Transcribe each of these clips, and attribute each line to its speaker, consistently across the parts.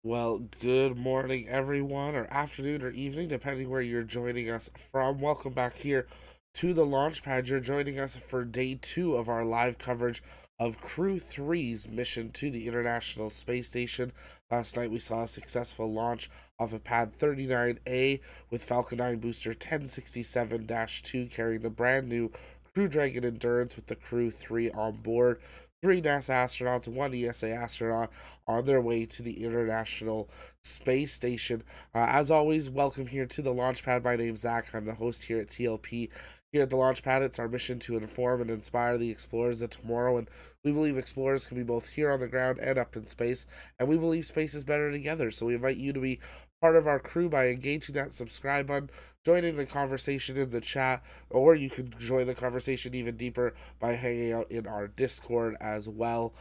Speaker 1: Well, good morning, everyone, or afternoon or evening, depending where you're joining us from. Welcome back here to the Launchpad. You're joining us for day two of our live coverage of Crew Three's mission to the International Space Station. Last night, we saw a successful launch off of Pad 39A with Falcon 9 booster 1067 2 carrying the brand new Crew Dragon Endurance with the Crew 3 on board. Three NASA astronauts, one ESA astronaut on their way to the International Space Station. As always, welcome here to the Launchpad. My name's Zach. I'm the host here at TLP. Here at the Launchpad, it's our mission to inform and inspire the explorers of tomorrow, and we believe explorers can be both here on the ground and up in space, and we believe space is better together. So we invite you to be part of our crew by engaging that subscribe button, joining the conversation in the chat, or you can join the conversation even deeper by hanging out in our Discord as well,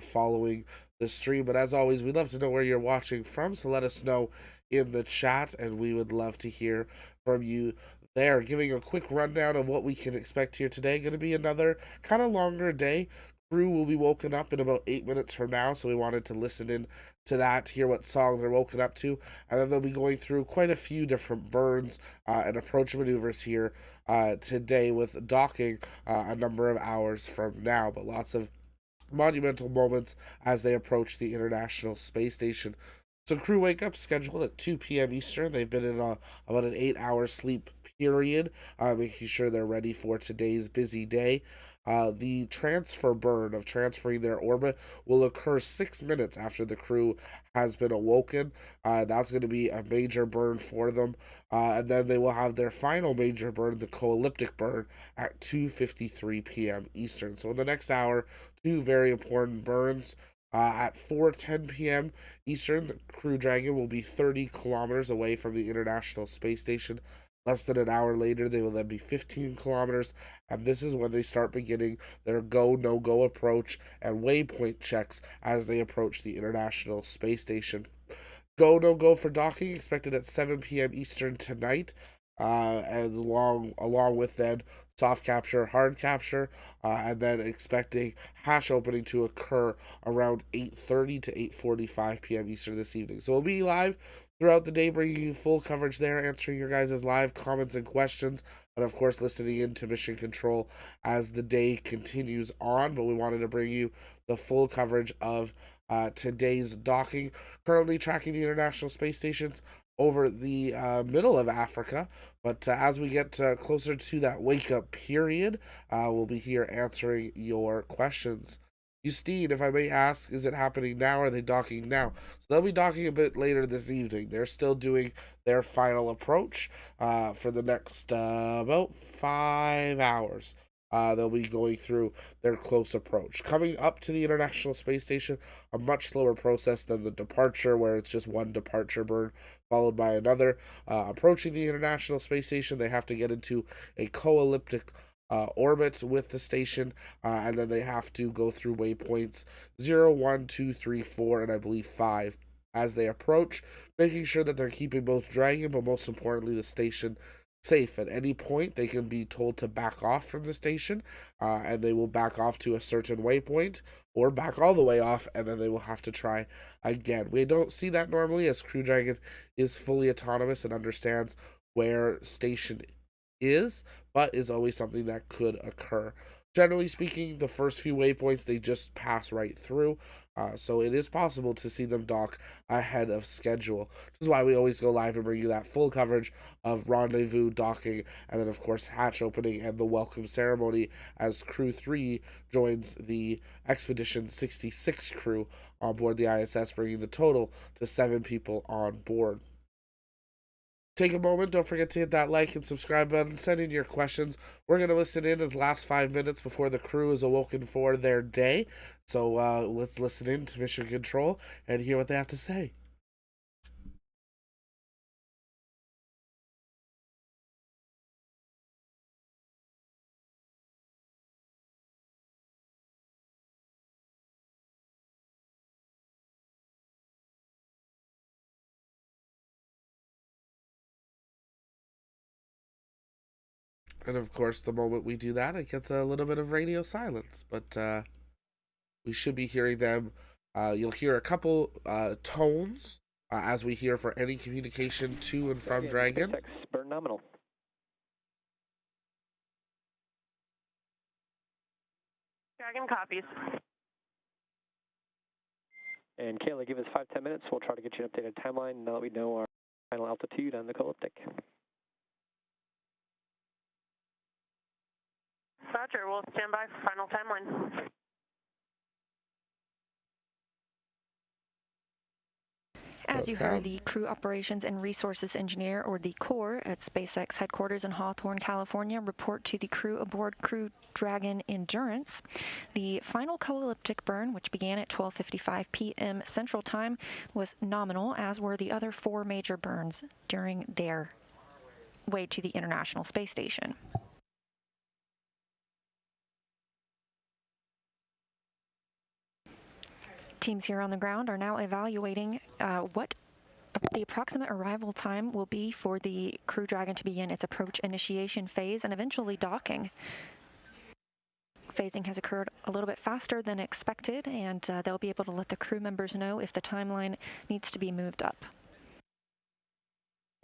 Speaker 1: following the stream. But as always, we'd love to know where you're watching from, so let us know in the chat, and we would love to hear from you there. Giving a quick rundown of what we can expect here today. Going to be another kind of longer day. Crew will be woken up in about 8 minutes from now, so we wanted to listen in to that, hear what songs they're woken up to, and then they'll be going through quite a few different burns and approach maneuvers here today, with docking a number of hours from now, but lots of monumental moments as they approach the International Space Station. So, crew wake up scheduled at 2 p.m. Eastern. They've been in about an 8 hour sleep period, making sure they're ready for today's busy day. The transfer burn of transferring their orbit will occur 6 minutes after the crew has been awoken. That's going to be a major burn for them. And then they will have their final major burn, the co-elliptic burn, at 2:53 p.m. Eastern. So in the next hour, two very important burns. At 4:10 p.m. Eastern, the Crew Dragon will be 30 kilometers away from the International Space Station. Less than an hour later, they will then be 15 kilometers, and this is when they start beginning their go no go approach and waypoint checks as they approach the International Space Station. Go no go for docking expected at 7 p.m. Eastern tonight, and along with then soft capture, hard capture, and then expecting hash opening to occur around 8:30 to 8:45 p.m. Eastern this evening. So we'll be live throughout the day, bringing you full coverage there, answering your guys' live comments and questions, and of course listening in to Mission Control as the day continues on. But we wanted to bring you the full coverage of today's docking. Currently tracking the International Space Stations over the middle of Africa. But as we get closer to that wake up period, we'll be here answering your questions. Justine, if I may ask, is it happening now? Or are they docking now? So they'll be docking a bit later this evening. They're still doing their final approach for the next about 5 hours. They'll be going through their close approach. Coming up to the International Space Station, a much slower process than the departure, where it's just one departure burn followed by another. Approaching the International Space Station, they have to get into a co-elliptic orbit with the station, and then they have to go through waypoints 0, 1, 2, 3, 4, and I believe 5 as they approach, making sure that they're keeping both Dragon, but most importantly, the station safe. At any point, they can be told to back off from the station, and they will back off to a certain waypoint or back all the way off, and then they will have to try again. We don't see that normally, as Crew Dragon is fully autonomous and understands where station is, but is always something that could occur. Generally speaking, the first few waypoints they just pass right through, so it is possible to see them dock ahead of schedule, which is why we always go live and bring you that full coverage of Rendezvous, docking, and then of course hatch opening and the welcome ceremony as Crew 3 joins the Expedition 66 crew on board the ISS, bringing the total to 7 people on board. Take a moment, don't forget to hit that like and subscribe button, send in your questions. We're going to listen in as last 5 minutes before the crew is awoken for their day. So let's listen in to Mission Control and hear what they have to say. And of course, the moment we do that, it gets a little bit of radio silence, but we should be hearing them. You'll hear a couple tones as we hear for any communication to and from Dragon.
Speaker 2: SpaceX, burn nominal.
Speaker 3: Dragon copies.
Speaker 2: And Kayla, give us 5-10 minutes. We'll try to get you an updated timeline now that we know our final altitude on the elliptic.
Speaker 3: Roger, we'll stand by for final timeline.
Speaker 4: As you heard, the Crew Operations and Resources Engineer, or the CORE, at SpaceX headquarters in Hawthorne, California, report to the crew aboard Crew Dragon Endurance. The final co-elliptic burn, which began at 12:55 p.m. Central Time, was nominal, as were the other 4 major burns during their way to the International Space Station. Teams here on the ground are now evaluating what the approximate arrival time will be for the Crew Dragon to begin its approach initiation phase and eventually docking. Phasing has occurred a little bit faster than expected, and they'll be able to let the crew members know if the timeline needs to be moved up.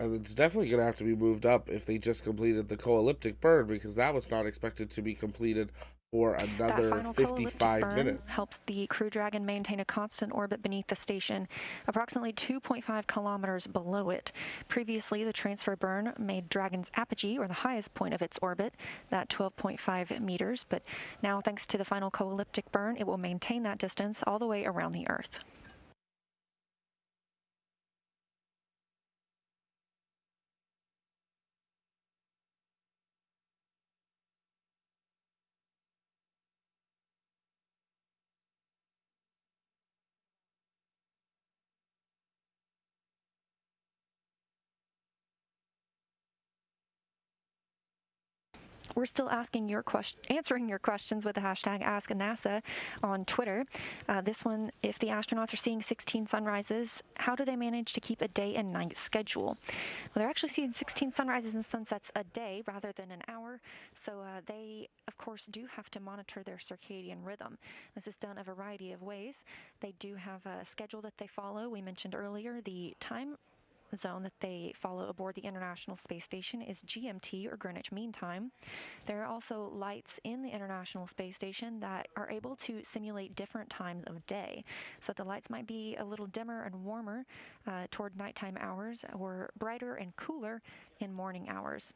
Speaker 1: And it's definitely going to have to be moved up if they just completed the co-elliptic burn, because that was not expected to be completed for another 55 minutes.
Speaker 4: Helps the Crew Dragon maintain a constant orbit beneath the station, approximately 2.5 kilometers below it. Previously, the transfer burn made Dragon's apogee, or the highest point of its orbit, that 12.5 meters, but now thanks to the final co-elliptic burn, it will maintain that distance all the way around the Earth. We're still answering your questions with the hashtag #AskNASA on Twitter. This one, if the astronauts are seeing 16 sunrises, how do they manage to keep a day and night schedule? Well, they're actually seeing 16 sunrises and sunsets a day rather than an hour, so they, of course, do have to monitor their circadian rhythm. This is done a variety of ways. They do have a schedule that they follow. We mentioned earlier the time zone that they follow aboard the International Space Station is GMT, or Greenwich Mean Time. There are also lights in the International Space Station that are able to simulate different times of day. So the lights might be a little dimmer and warmer toward nighttime hours, or brighter and cooler in morning hours.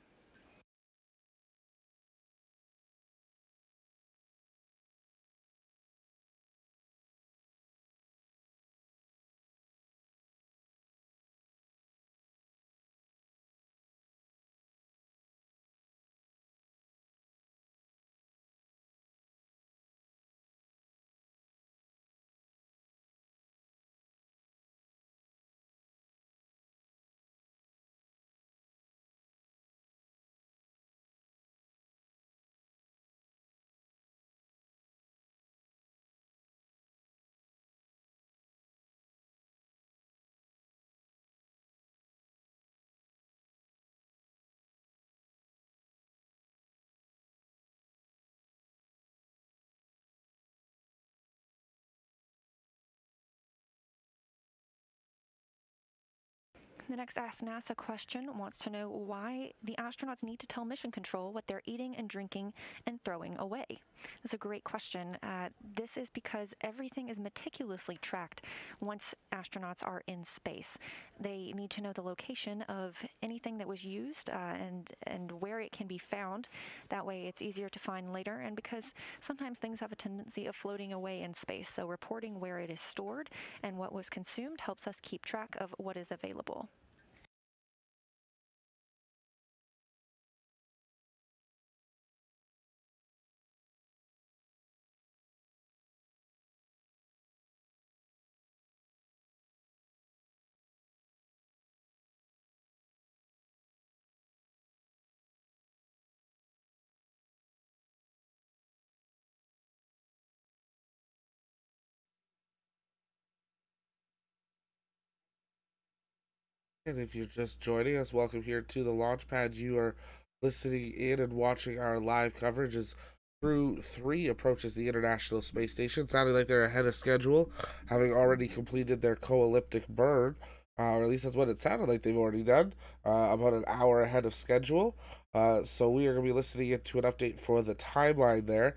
Speaker 4: The next Ask NASA question wants to know why the astronauts need to tell Mission Control what they're eating and drinking and throwing away. That's a great question. This is because everything is meticulously tracked once astronauts are in space. They need to know the location of anything that was used and where it can be found. That way it's easier to find later, and because sometimes things have a tendency of floating away in space, so reporting where it is stored and what was consumed helps us keep track of what is available.
Speaker 1: And if you're just joining us, welcome here to the launch pad. You are listening in and watching our live coverage as Crew 3 approaches the International Space Station, sounding like they're ahead of schedule, having already completed their co-elliptic burn. or at least that's what it sounded like they've already done, about an hour ahead of schedule. So we are going to be listening into an update for the timeline there.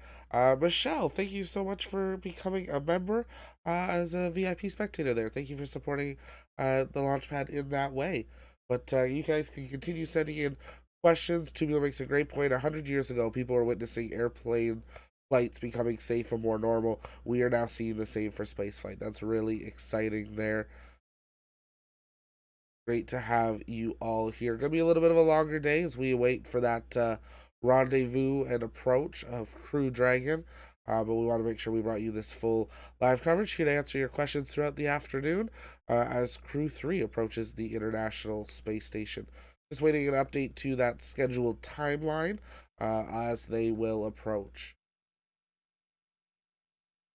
Speaker 1: Michelle, thank you so much for becoming a member as a VIP spectator there. Thank you for supporting the Launchpad in that way. But you guys can continue sending in questions. Tubular makes a great point. 100 years ago, people were witnessing airplane flights becoming safe and more normal. We are now seeing the same for spaceflight. That's really exciting there. Great to have you all here. Gonna be a little bit of a longer day as we wait for that rendezvous and approach of Crew Dragon. But we want to make sure we brought you this full live coverage here to answer your questions throughout the afternoon as Crew 3 approaches the International Space Station. Just waiting an update to that scheduled timeline as they will approach.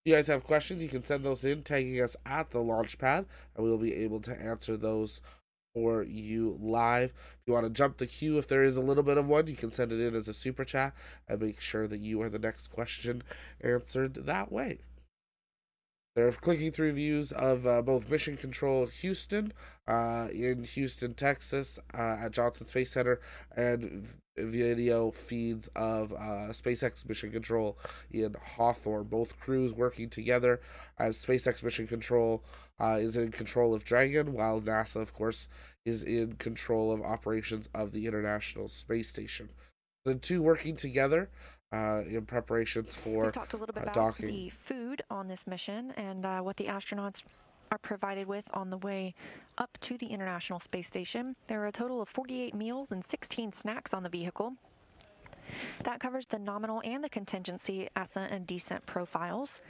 Speaker 1: If you guys have questions, you can send those in, tagging us at the Launchpad, and we'll be able to answer those for you live. If you want to jump the queue, if there is a little bit of one, you can send it in as a super chat and make sure that you are the next question answered that way. They're clicking through views of both Mission Control Houston in Houston, Texas at Johnson Space Center, and video feeds of SpaceX Mission Control in Hawthorne. Both crews working together as SpaceX Mission Control is in control of Dragon, while NASA, of course, is in control of operations of the International Space Station. The two working together in preparations for
Speaker 4: we talked a little bit about
Speaker 1: docking.
Speaker 4: the food on this mission and what the astronauts are provided with on the way up to the International Space Station. There are a total of 48 meals and 16 snacks on the vehicle. That covers the nominal and the contingency ascent and descent profiles.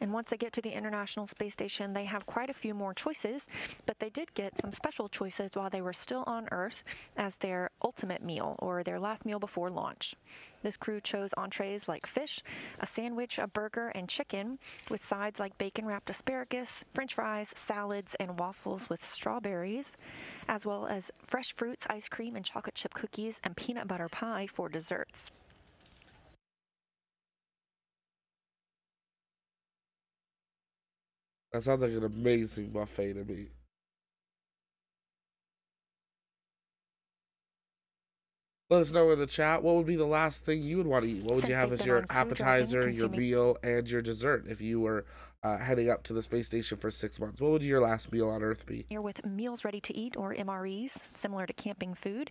Speaker 4: And once they get to the International Space Station, they have quite a few more choices, but they did get some special choices while they were still on Earth as their ultimate meal, or their last meal before launch. This crew chose entrees like fish, a sandwich, a burger, and chicken, with sides like bacon-wrapped asparagus, french fries, salads, and waffles with strawberries, as well as fresh fruits, ice cream, and chocolate chip cookies, and peanut butter pie for desserts.
Speaker 1: That sounds like an amazing buffet to me. Let us know in the chat what would be the last thing you would want to eat. What would you have as your appetizer, your meal, and your dessert if you were heading up to the space station for 6 months? What would your last meal on Earth be?
Speaker 4: Here with meals ready to eat, or MREs, similar to camping food.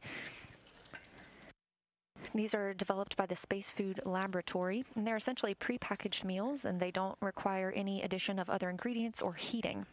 Speaker 4: These are developed by the Space Food Laboratory, and they're essentially prepackaged meals, and they don't require any addition of other ingredients or heating.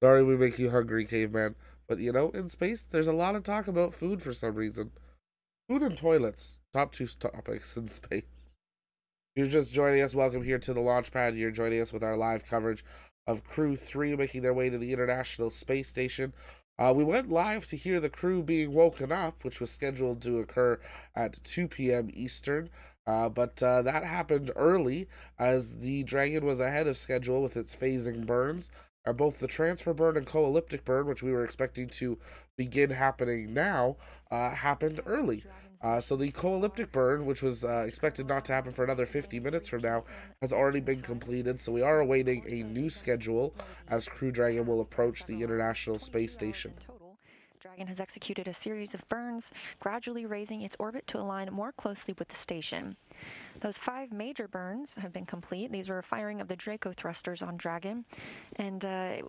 Speaker 1: Sorry we make you hungry, caveman. But you know, in space, there's a lot of talk about food for some reason. Food and toilets, top two topics in space. If you're just joining us, welcome here to the Launchpad. You're joining us with our live coverage of Crew 3 making their way to the International Space Station. We went live to hear the crew being woken up, which was scheduled to occur at 2 p.m. Eastern. But that happened early as the Dragon was ahead of schedule with its phasing burns. Both the transfer burn and co-elliptic burn, which we were expecting to begin happening now, happened early. So the co-elliptic burn, which was expected not to happen for another 50 minutes from now, has already been completed. So we are awaiting a new schedule as Crew Dragon will approach the International Space Station.
Speaker 4: Dragon has executed a series of burns, gradually raising its orbit to align more closely with the station. Those 5 major burns have been complete. These were firing of the Draco thrusters on Dragon. And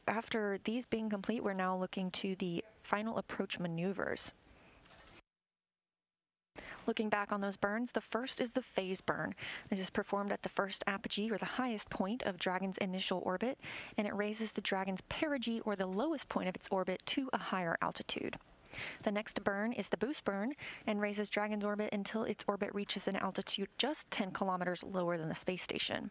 Speaker 4: after these being complete, we're now looking to the final approach maneuvers. Looking back on those burns, the first is the phase burn. This is performed at the first apogee, or the highest point of Dragon's initial orbit, and it raises the Dragon's perigee, or the lowest point of its orbit, to a higher altitude. The next burn is the boost burn, and raises Dragon's orbit until its orbit reaches an altitude just 10 kilometers lower than the space station.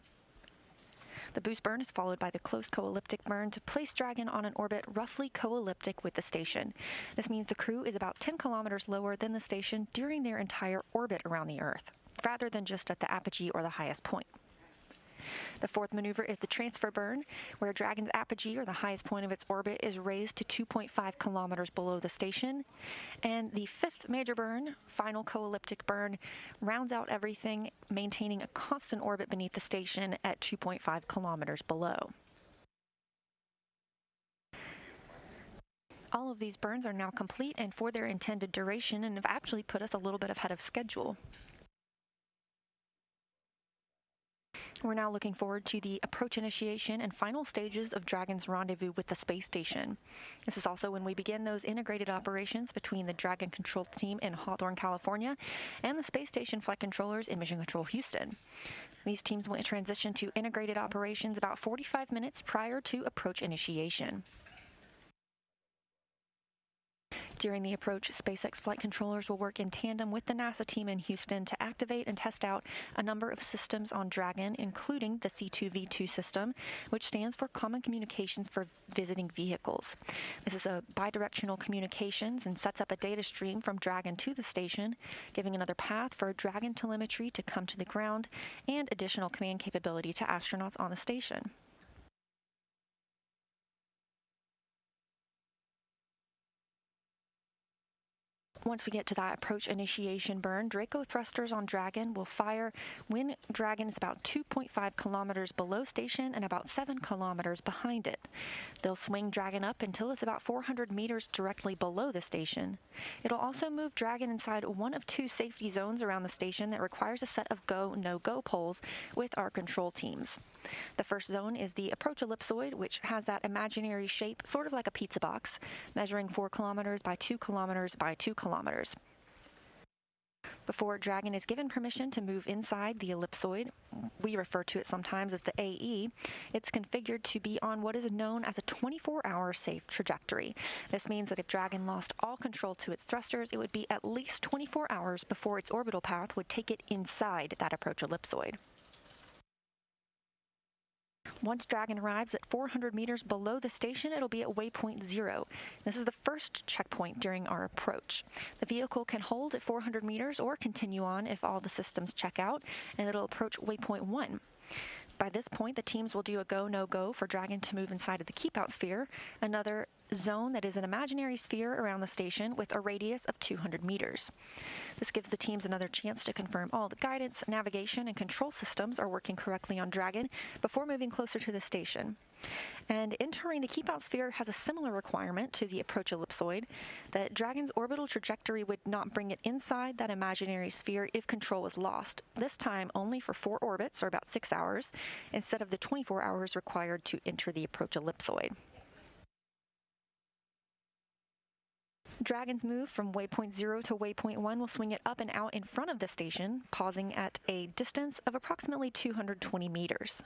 Speaker 4: The boost burn is followed by the close co-elliptic burn to place Dragon on an orbit roughly co-elliptic with the station. This means the crew is about 10 kilometers lower than the station during their entire orbit around the Earth, rather than just at the apogee or the highest point. The fourth maneuver is the transfer burn, where Dragon's apogee, or the highest point of its orbit, is raised to 2.5 kilometers below the station. And the fifth major burn, final co-elliptic burn, rounds out everything, maintaining a constant orbit beneath the station at 2.5 kilometers below. All of these burns are now complete and for their intended duration, and have actually put us a little bit ahead of schedule. We're now looking forward to the approach initiation and final stages of Dragon's rendezvous with the space station. This is also when we begin those integrated operations between the Dragon control team in Hawthorne, California, and the space station flight controllers in Mission Control Houston. These teams will transition to integrated operations about 45 minutes prior to approach initiation. During the approach, SpaceX flight controllers will work in tandem with the NASA team in Houston to activate and test out a number of systems on Dragon, including the C2V2 system, which stands for Common Communications for Visiting Vehicles. This is a bidirectional communications and sets up a data stream from Dragon to the station, giving another path for Dragon telemetry to come to the ground and additional command capability to astronauts on the station. Once we get to that approach initiation burn, Draco thrusters on Dragon will fire when Dragon is about 2.5 kilometers below station and about 7 kilometers behind it. They'll swing Dragon up until it's about 400 meters directly below the station. It'll also move Dragon inside one of two safety zones around the station that requires a set of go, no-go poles with our control teams. The first zone is the Approach Ellipsoid, which has that imaginary shape, sort of like a pizza box, measuring 4 kilometers by 2 kilometers by 2 kilometers. Before Dragon is given permission to move inside the ellipsoid, we refer to it sometimes as the AE, it's configured to be on what is known as a 24-hour safe trajectory. This means that if Dragon lost all control to its thrusters, it would be at least 24 hours before its orbital path would take it inside that Approach Ellipsoid. Once Dragon arrives at 400 meters below the station, it'll be at waypoint 0. This is the first checkpoint during our approach. The vehicle can hold at 400 meters or continue on if all the systems check out, and it'll approach waypoint 1. By this point, the teams will do a go, no-go for Dragon to move inside of the keep-out sphere, another zone that is an imaginary sphere around the station with a radius of 200 meters. This gives the teams another chance to confirm all the guidance, navigation, and control systems are working correctly on Dragon before moving closer to the station. And entering the keep-out sphere has a similar requirement to the Approach Ellipsoid, that Dragon's orbital trajectory would not bring it inside that imaginary sphere if control was lost, this time only for 4 orbits, or about 6 hours, instead of the 24 hours required to enter the Approach Ellipsoid. Dragon's move from waypoint 0 to waypoint 1 will swing it up and out in front of the station, pausing at a distance of approximately 220 meters.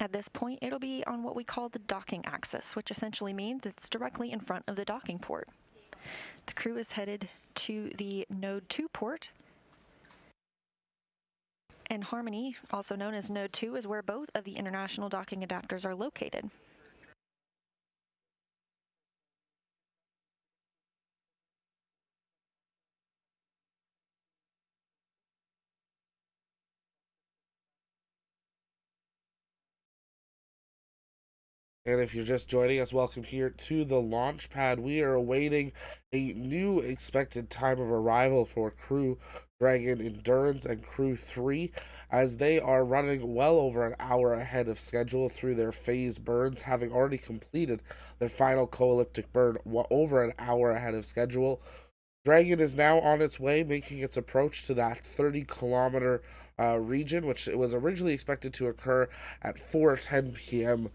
Speaker 4: At this point, it'll be on what we call the docking axis, which essentially means it's directly in front of the docking port. The crew is headed to the Node 2 port, and Harmony, also known as Node 2, is where both of the international docking adapters are located.
Speaker 1: And if you're just joining us, welcome here to the launch pad. We are awaiting a new expected time of arrival for Crew Dragon Endurance and Crew 3, as they are running well over an hour ahead of schedule through their phase burns, having already completed their final co-elliptic burn over an hour ahead of schedule. Dragon is now on its way, making its approach to that 30-kilometer region, which it was originally expected to occur at 4:10 p.m.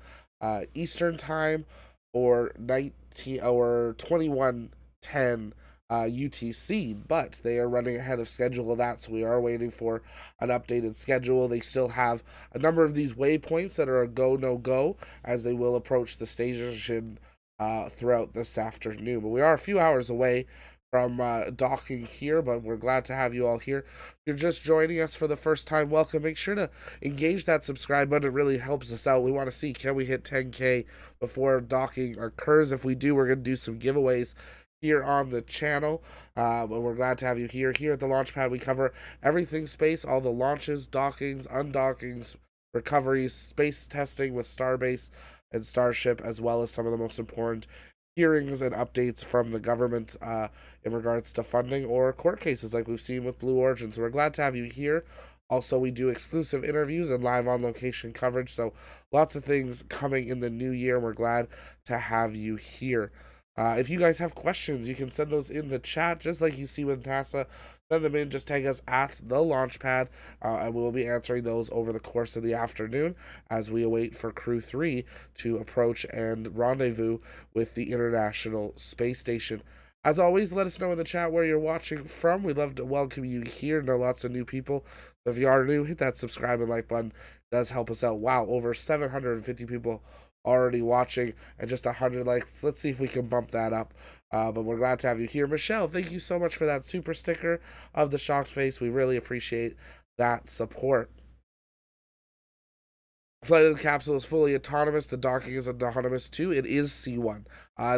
Speaker 1: Eastern time, or 21:10 UTC, but they are running ahead of schedule of that, so we are waiting for an updated schedule. They still have a number of these waypoints that are a go, no go, as they will approach the station throughout this afternoon. But we are a few hours away from docking here, but we're glad to have you all here. If you're just joining us for the first time, welcome. Make sure to engage that subscribe button. It really helps us out. We want to see, can we hit 10K before docking occurs? If we do, we're going to do some giveaways here on the channel, but we're glad to have you here. Here at the Launchpad, we cover everything space, all the launches, dockings, undockings, recoveries, space testing with Starbase and Starship, as well as some of the most important hearings and updates from the government in regards to funding or court cases like we've seen with Blue Origin. So we're glad to have you here. Also, we do exclusive interviews and live on location coverage, so lots of things coming in the new year. We're glad to have you here. If you guys have questions, you can send those in the chat, just like you see with NASA. Send them in, just tag us at the Launchpad, and we'll be answering those over the course of the afternoon as we await for Crew 3 to approach and rendezvous with the International Space Station. As always, let us know in the chat where you're watching from. We'd love to welcome you here. Know lots of new people. So if you are new, hit that subscribe and like button. It does help us out. Wow, over 750 people already watching and just 100 likes. Let's see if we can bump that up. But we're glad to have you here. Michelle, thank you so much for that super sticker of the shocked face. We really appreciate that support. Flight of the capsule is fully autonomous. The docking is autonomous too. It is C1.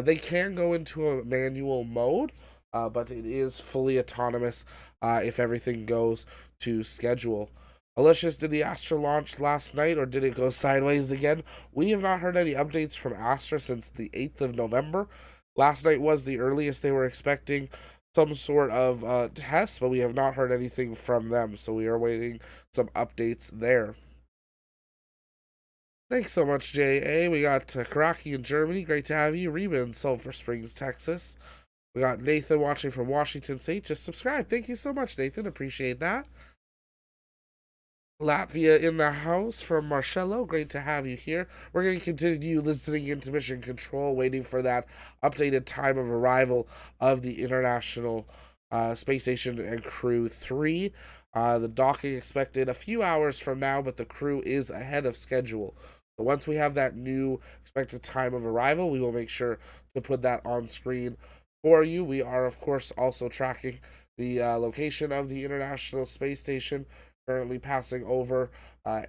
Speaker 1: They can go into a manual mode, but it is fully autonomous if everything goes to schedule. Alicious, did the Astra launch last night or did it go sideways again? We have not heard any updates from Astra since the 8th of November. Last night was the earliest they were expecting some sort of test, but we have not heard anything from them, so we are waiting some updates there. Thanks so much, J.A. We got Karaki in Germany. Great to have you. Reba in Sulphur Springs, Texas. We got Nathan watching from Washington State. Just subscribe. Thank you so much, Nathan. Appreciate that. Latvia in the house from Marcello. Great to have you here. We're going to continue listening into Mission Control, waiting for that updated time of arrival of the International Space Station and Crew 3. The docking expected a few hours from now, but the crew is ahead of schedule. So once we have that new expected time of arrival, we will make sure to put that on screen for you. We are, of course, also tracking the location of the International Space Station, currently passing over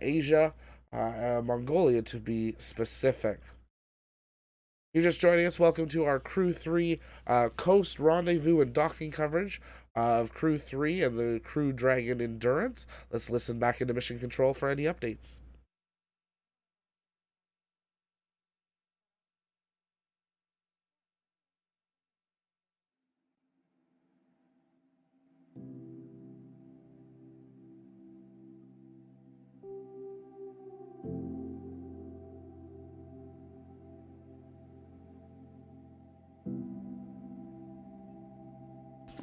Speaker 1: Asia, Mongolia to be specific. You're just joining us. Welcome to our Crew 3 coast rendezvous and docking coverage of Crew 3 and the Crew Dragon Endurance. Let's listen back into Mission Control for any updates.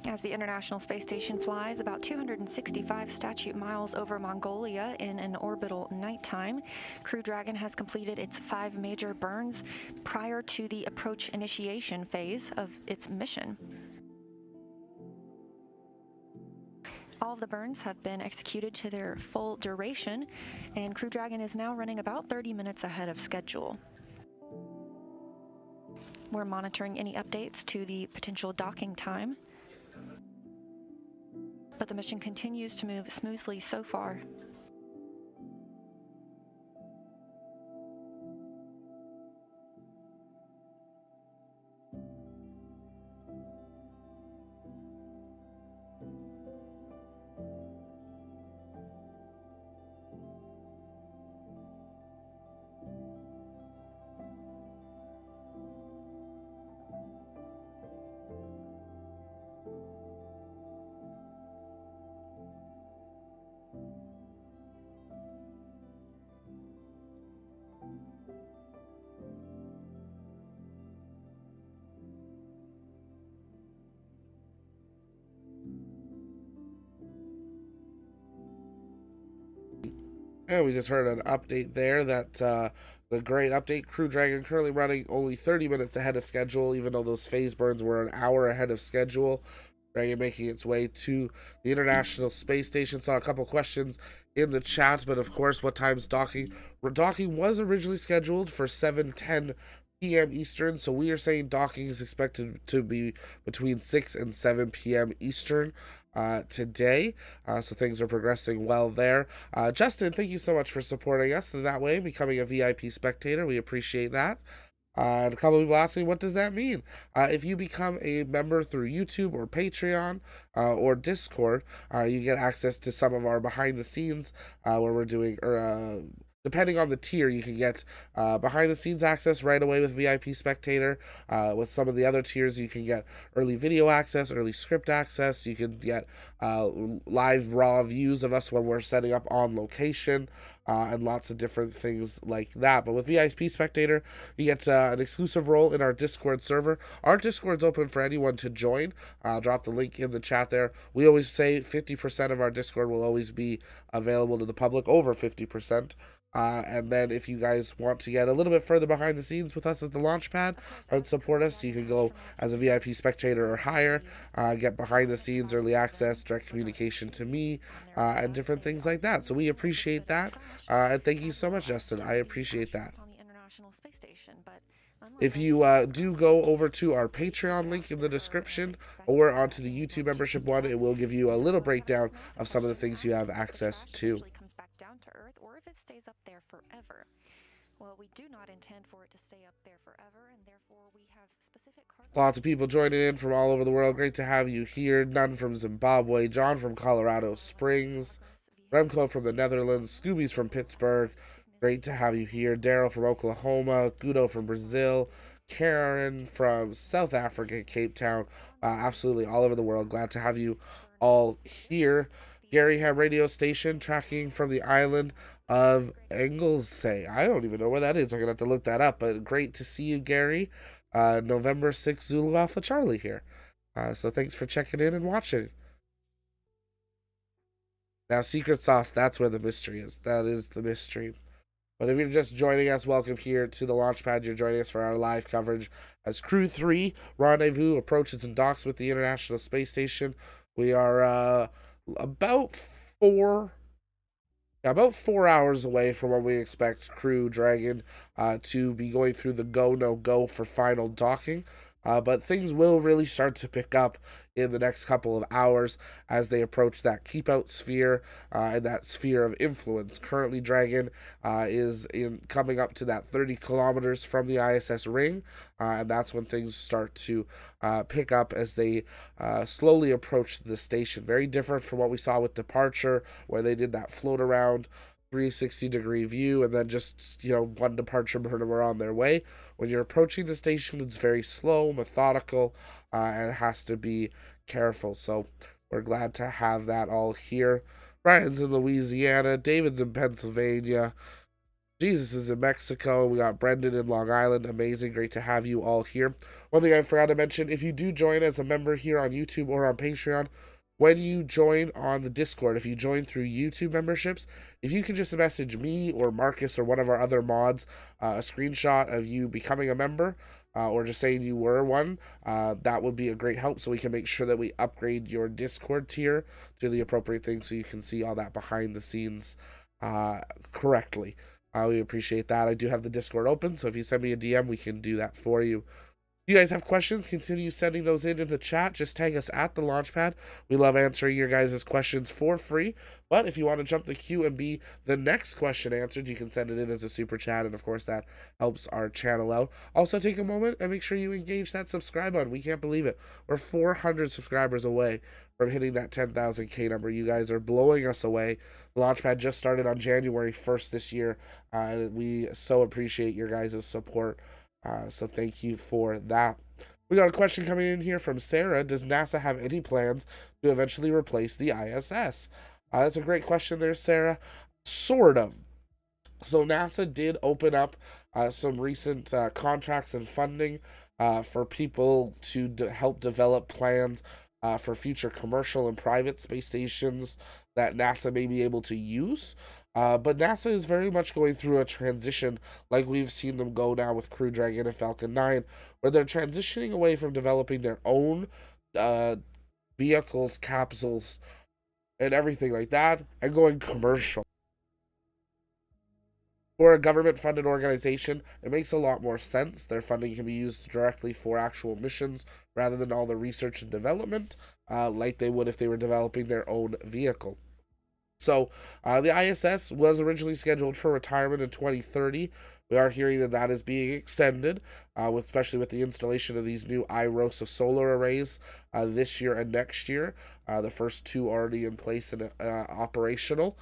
Speaker 4: As the International Space Station flies about 265 statute miles over Mongolia in an orbital nighttime, Crew Dragon has completed its 5 major burns prior to the approach initiation phase of its mission. All of the burns have been executed to their full duration, and Crew Dragon is now running about 30 minutes ahead of schedule. We're monitoring any updates to the potential docking time, but the mission continues to move smoothly so far.
Speaker 1: And we just heard an update there that the The great update, Crew Dragon currently running only 30 minutes ahead of schedule, even though those phase burns were an hour ahead of schedule. Dragon making its way to the International Space Station. Saw a couple questions in the chat, but of course, what time's docking? Docking was originally scheduled for 7:10 p.m. Eastern, so we are saying docking is expected to be between 6 and 7 p.m. Eastern today. So things are progressing well there. Justin, thank you so much for supporting us in that way, becoming a VIP spectator. We appreciate that. And a couple people asking, what does that mean? If you become a member through YouTube or Patreon or Discord, you get access to some of our behind the scenes where we're doing, depending on the tier, you can get behind the scenes access right away with VIP Spectator. With some of the other tiers, you can get early video access, early script access. You can get live raw views of us when we're setting up on location. And lots of different things like that. But with VIP Spectator, you get an exclusive role in our Discord server. Our Discord's open for anyone to join. I'll drop the link in the chat there. We always say 50% of our Discord will always be available to the public, over 50%. And then if you guys want to get a little bit further behind the scenes with us as the Launchpad and support us, you can go as a VIP spectator or higher, get behind the scenes, early access, direct communication to me, and different things like that. So we appreciate that. And thank you so much, Justin. I appreciate that. If you do go over to our Patreon link in the description or onto the YouTube membership one, it will give you a little breakdown of some of the things you have access to. Well, we do not intend for it to stay up there forever, and therefore we have specific lots of people joining in from all over the world. Great to have you here. None from Zimbabwe, John from Colorado Springs, Remco from the Netherlands, Scooby's from Pittsburgh. Great to have you here. Daryl from Oklahoma, Guido from Brazil, Karen from South Africa, Cape Town. Absolutely all over the world. Glad to have you all here. Gary Ham radio station tracking from the island of Anglesey. I don't even know where that is. I'm going to have to look that up, but great to see you, Gary. November 6th, Zulu Alpha Charlie here. So thanks for checking in and watching. Now, secret sauce, that's where the mystery is. That is the mystery. But if you're just joining us, welcome here to the Launchpad. You're joining us for our live coverage as Crew 3 Rendezvous approaches and docks with the International Space Station. We are about 4 hours away from when we expect Crew Dragon to be going through the go, no go for final docking. But things will really start to pick up in the next couple of hours as they approach that keep out sphere and that sphere of influence. Currently, Dragon is coming up to that 30 kilometers from the ISS ring, and that's when things start to pick up as they slowly approach the station. Very different from what we saw with Departure, where they did that float around 360-degree view and then just, one departure burn and we're on their way. When you're approaching the station, it's very slow, methodical, and it has to be careful. So we're glad to have that all here. Brian's in Louisiana, David's in Pennsylvania, Jesus is in Mexico. We got Brendan in Long Island. Amazing. Great to have you all here. One thing I forgot to mention, if you do join as a member here on YouTube or on Patreon, when you join on the Discord, if you join through YouTube memberships, if you can just message me or Marcus or one of our other mods a screenshot of you becoming a member or just saying you were one, that would be a great help so we can make sure that we upgrade your Discord tier to the appropriate thing so you can see all that behind the scenes correctly. We appreciate that. I do have the Discord open, so if you send me a DM, we can do that for you. If you guys have questions, continue sending those in the chat. Just tag us at the Launchpad. We love answering your guys' questions for free. But if you want to jump the queue and be the next question answered, you can send it in as a super chat. And of course, that helps our channel out. Also, take a moment and make sure you engage that subscribe button. We can't believe it. We're 400 subscribers away from hitting that 10,000K number. You guys are blowing us away. The Launchpad just started on January 1st this year. And we so appreciate your guys' support. So thank you for that. We got a question coming in here from Sarah. Does NASA have any plans to eventually replace the ISS? That's a great question there, Sarah. Sort of. So NASA did open up some recent contracts and funding for people to help develop plans for future commercial and private space stations that NASA may be able to use. But NASA is very much going through a transition, like we've seen them go now with Crew Dragon and Falcon 9, where they're transitioning away from developing their own vehicles, capsules, and everything like that, and going commercial. For a government-funded organization, it makes a lot more sense. Their funding can be used directly for actual missions rather than all the research and development, like they would if they were developing their own vehicle. So the ISS was originally scheduled for retirement in 2030. We are hearing that that is being extended, especially with the installation of these new iROSA solar arrays this year and next year. The first two already in place and operational.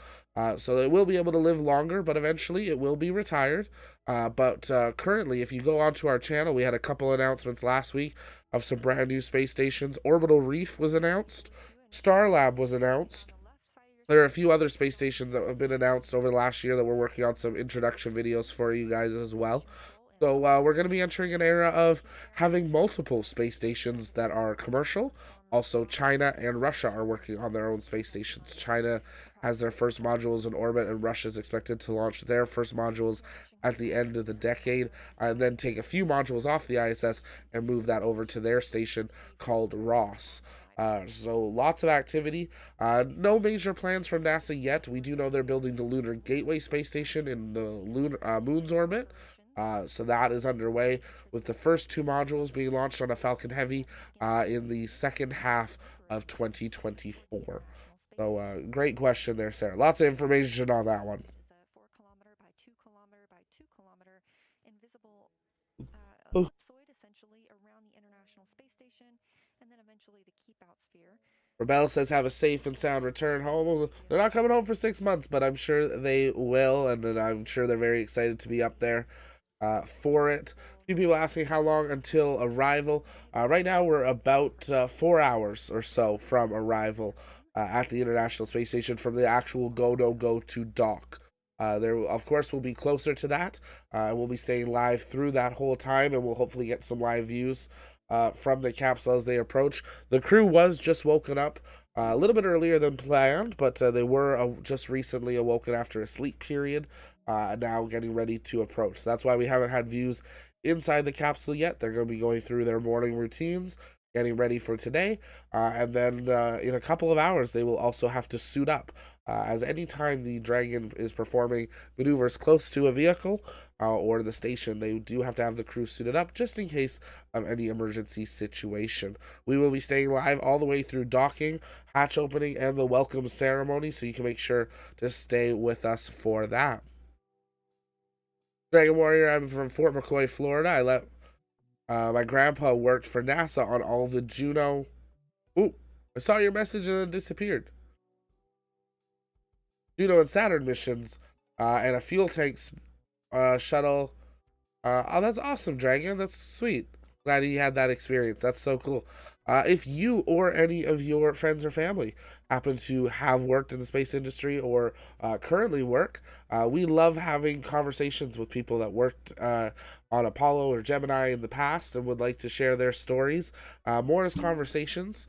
Speaker 1: So it will be able to live longer, but eventually it will be retired. But currently, if you go onto our channel, we had a couple announcements last week of some brand new space stations. Orbital Reef was announced. Starlab was announced. There are a few other space stations that have been announced over the last year that we're working on some introduction videos for you guys as well. So we're going to be entering an era of having multiple space stations that are commercial. Also, China and Russia are working on their own space stations. China has their first modules in orbit, and Russia is expected to launch their first modules at the end of the decade, and then take a few modules off the ISS and move that over to their station called Ross. So lots of activity. No major plans from NASA yet. We do know they're building the Lunar Gateway space station in the Moon's orbit. So that is underway, with the first two modules being launched on a Falcon Heavy in the second half of 2024. So great question there, Sarah. Lots of information on that one.
Speaker 4: Essentially around the International Space Station, and then eventually the keep out sphere.
Speaker 1: Rebel says have a safe and sound return home. They're not coming home for 6 months, but I'm sure they will, and I'm sure they're very excited to be up there for it. A few people asking how long until arrival. Right now we're about 4 hours or so from arrival at the International Space Station, from the actual go to dock. There, of course, will be closer to that. We'll be staying live through that whole time, and we'll hopefully get some live views from the capsule as they approach. The crew was just woken up a little bit earlier than planned, but they were just recently awoken after a sleep period, now getting ready to approach. So that's why we haven't had views inside the capsule yet. They're going to be going through their morning routines, getting ready for today, and then in a couple of hours they will also have to suit up, as any time the Dragon is performing maneuvers close to a vehicle or the station, they do have to have the crew suited up just in case of any emergency situation. We will be staying live all the way through docking, hatch opening, and the welcome ceremony, so you can make sure to stay with us for that. Dragon Warrior, I'm from Fort McCoy, Florida. My grandpa worked for NASA on all the Juno. Ooh, I saw your message and it disappeared. Juno and Saturn missions, and a fuel tanks shuttle. Oh, that's awesome, Dragon. That's sweet. Glad you had that experience. That's so cool. If you or any of your friends or family happen to have worked in the space industry or currently work, we love having conversations with people that worked on Apollo or Gemini in the past and would like to share their stories. More as conversations,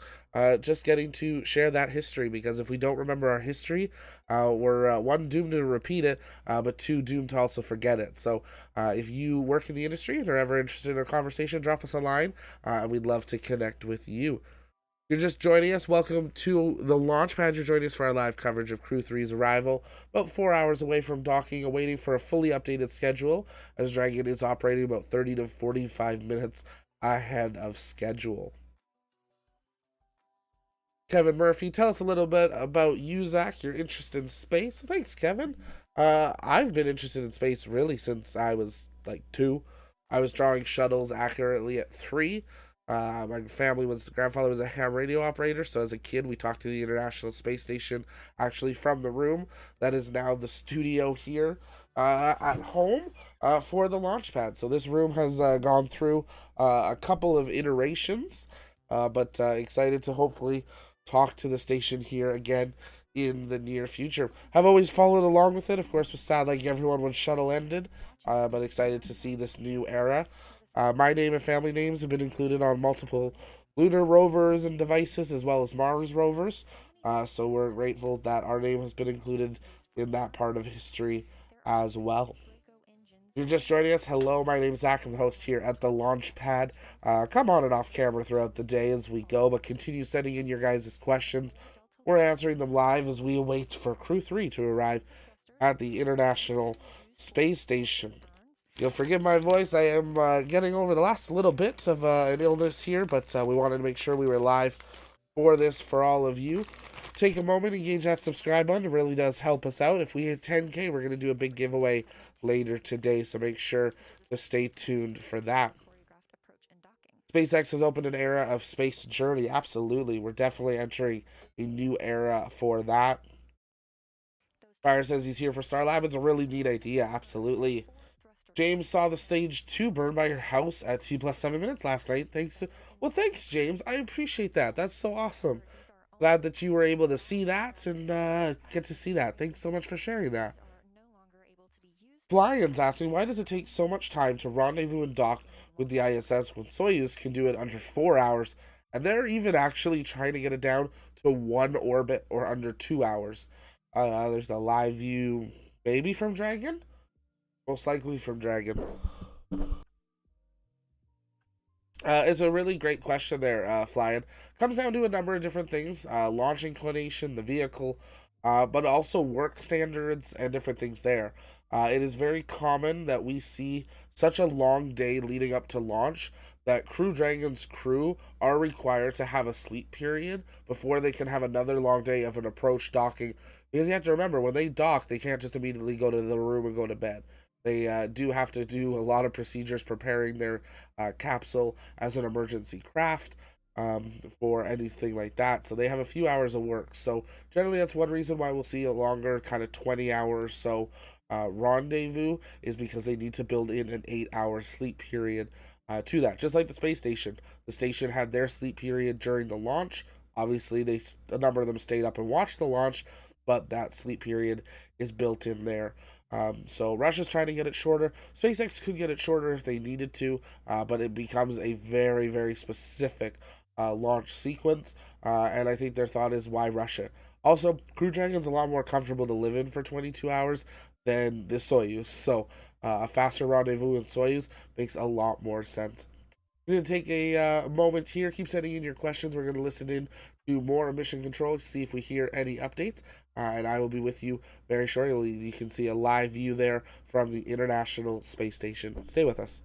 Speaker 1: just getting to share that history, because if we don't remember our history, we're one, doomed to repeat it, but two, doomed to also forget it. So if you work in the industry and are ever interested in a conversation, drop us a line, and we'd love to connect with you. You're just joining us, welcome to the launch pad. You're joining us for our live coverage of Crew 3's arrival, about 4 hours away from docking, awaiting for a fully updated schedule, as Dragon is operating about 30 to 45 minutes ahead of schedule. Kevin Murphy, tell us a little bit about you, Zach, your interest in space. Thanks, Kevin. I've been interested in space really since I was like 2. I was drawing shuttles accurately at 3. My grandfather was a ham radio operator, so as a kid we talked to the International Space Station actually from the room that is now the studio here at home for the launch pad. So this room has gone through a couple of iterations, but excited to hopefully talk to the station here again in the near future. Have always followed along with it. Of course, was sad like everyone when shuttle ended, but excited to see this new era. My name and family names have been included on multiple lunar rovers and devices, as well as Mars rovers. So we're grateful that our name has been included in that part of history as well. If you're just joining us, hello, my name is Zach. I'm the host here at the launch pad. Come on and off camera throughout the day as we go, but continue sending in your guys' questions. We're answering them live as we await for Crew 3 to arrive at the International Space Station. You'll forgive my voice. I am getting over the last little bit of an illness here, but we wanted to make sure we were live for this for all of you. Take a moment, engage that subscribe button. It really does help us out. If we hit 10K, we're going to do a big giveaway later today, so make sure to stay tuned for that. SpaceX has opened an era of space journey. Absolutely. We're definitely entering a new era for that. Fire says he's here for Starlab. It's a really neat idea. Absolutely. James saw the stage 2 burn by your house at T+7 minutes last night. Well, thanks, James. I appreciate that. That's so awesome. Glad that you were able to see that and get to see that. Thanks so much for sharing that. Flying's asking, why does it take so much time to rendezvous and dock with the ISS when Soyuz can do it under 4 hours? And they're even actually trying to get it down to 1 orbit or under 2 hours. There's a live view, maybe from Dragon? Most likely from Dragon. It's a really great question there, Flying. Comes down to a number of different things. Launch inclination, the vehicle, but also work standards and different things there. It is very common that we see such a long day leading up to launch that Crew Dragon's crew are required to have a sleep period before they can have another long day of an approach docking. Because you have to remember, when they dock, they can't just immediately go to the room and go to bed. They do have to do a lot of procedures preparing their capsule as an emergency craft for anything like that. So they have a few hours of work. So generally, that's one reason why we'll see a longer kind of 20-hour or so rendezvous, is because they need to build in an 8-hour sleep period to that. Just like the space station. The station had their sleep period during the launch. Obviously, a number of them stayed up and watched the launch, but that sleep period is built in there. So Russia's trying to get it shorter. SpaceX could get it shorter if they needed to, but it becomes a very, very specific launch sequence. And I think their thought is, why Russia? Also, Crew Dragon's a lot more comfortable to live in for 22 hours than the Soyuz. So a faster rendezvous in Soyuz makes a lot more sense. We're going to take a moment here. Keep sending in your questions. We're going to listen in to more mission control to see if we hear any updates. And I will be with you very shortly. You can see a live view there from the International Space Station. Stay with us.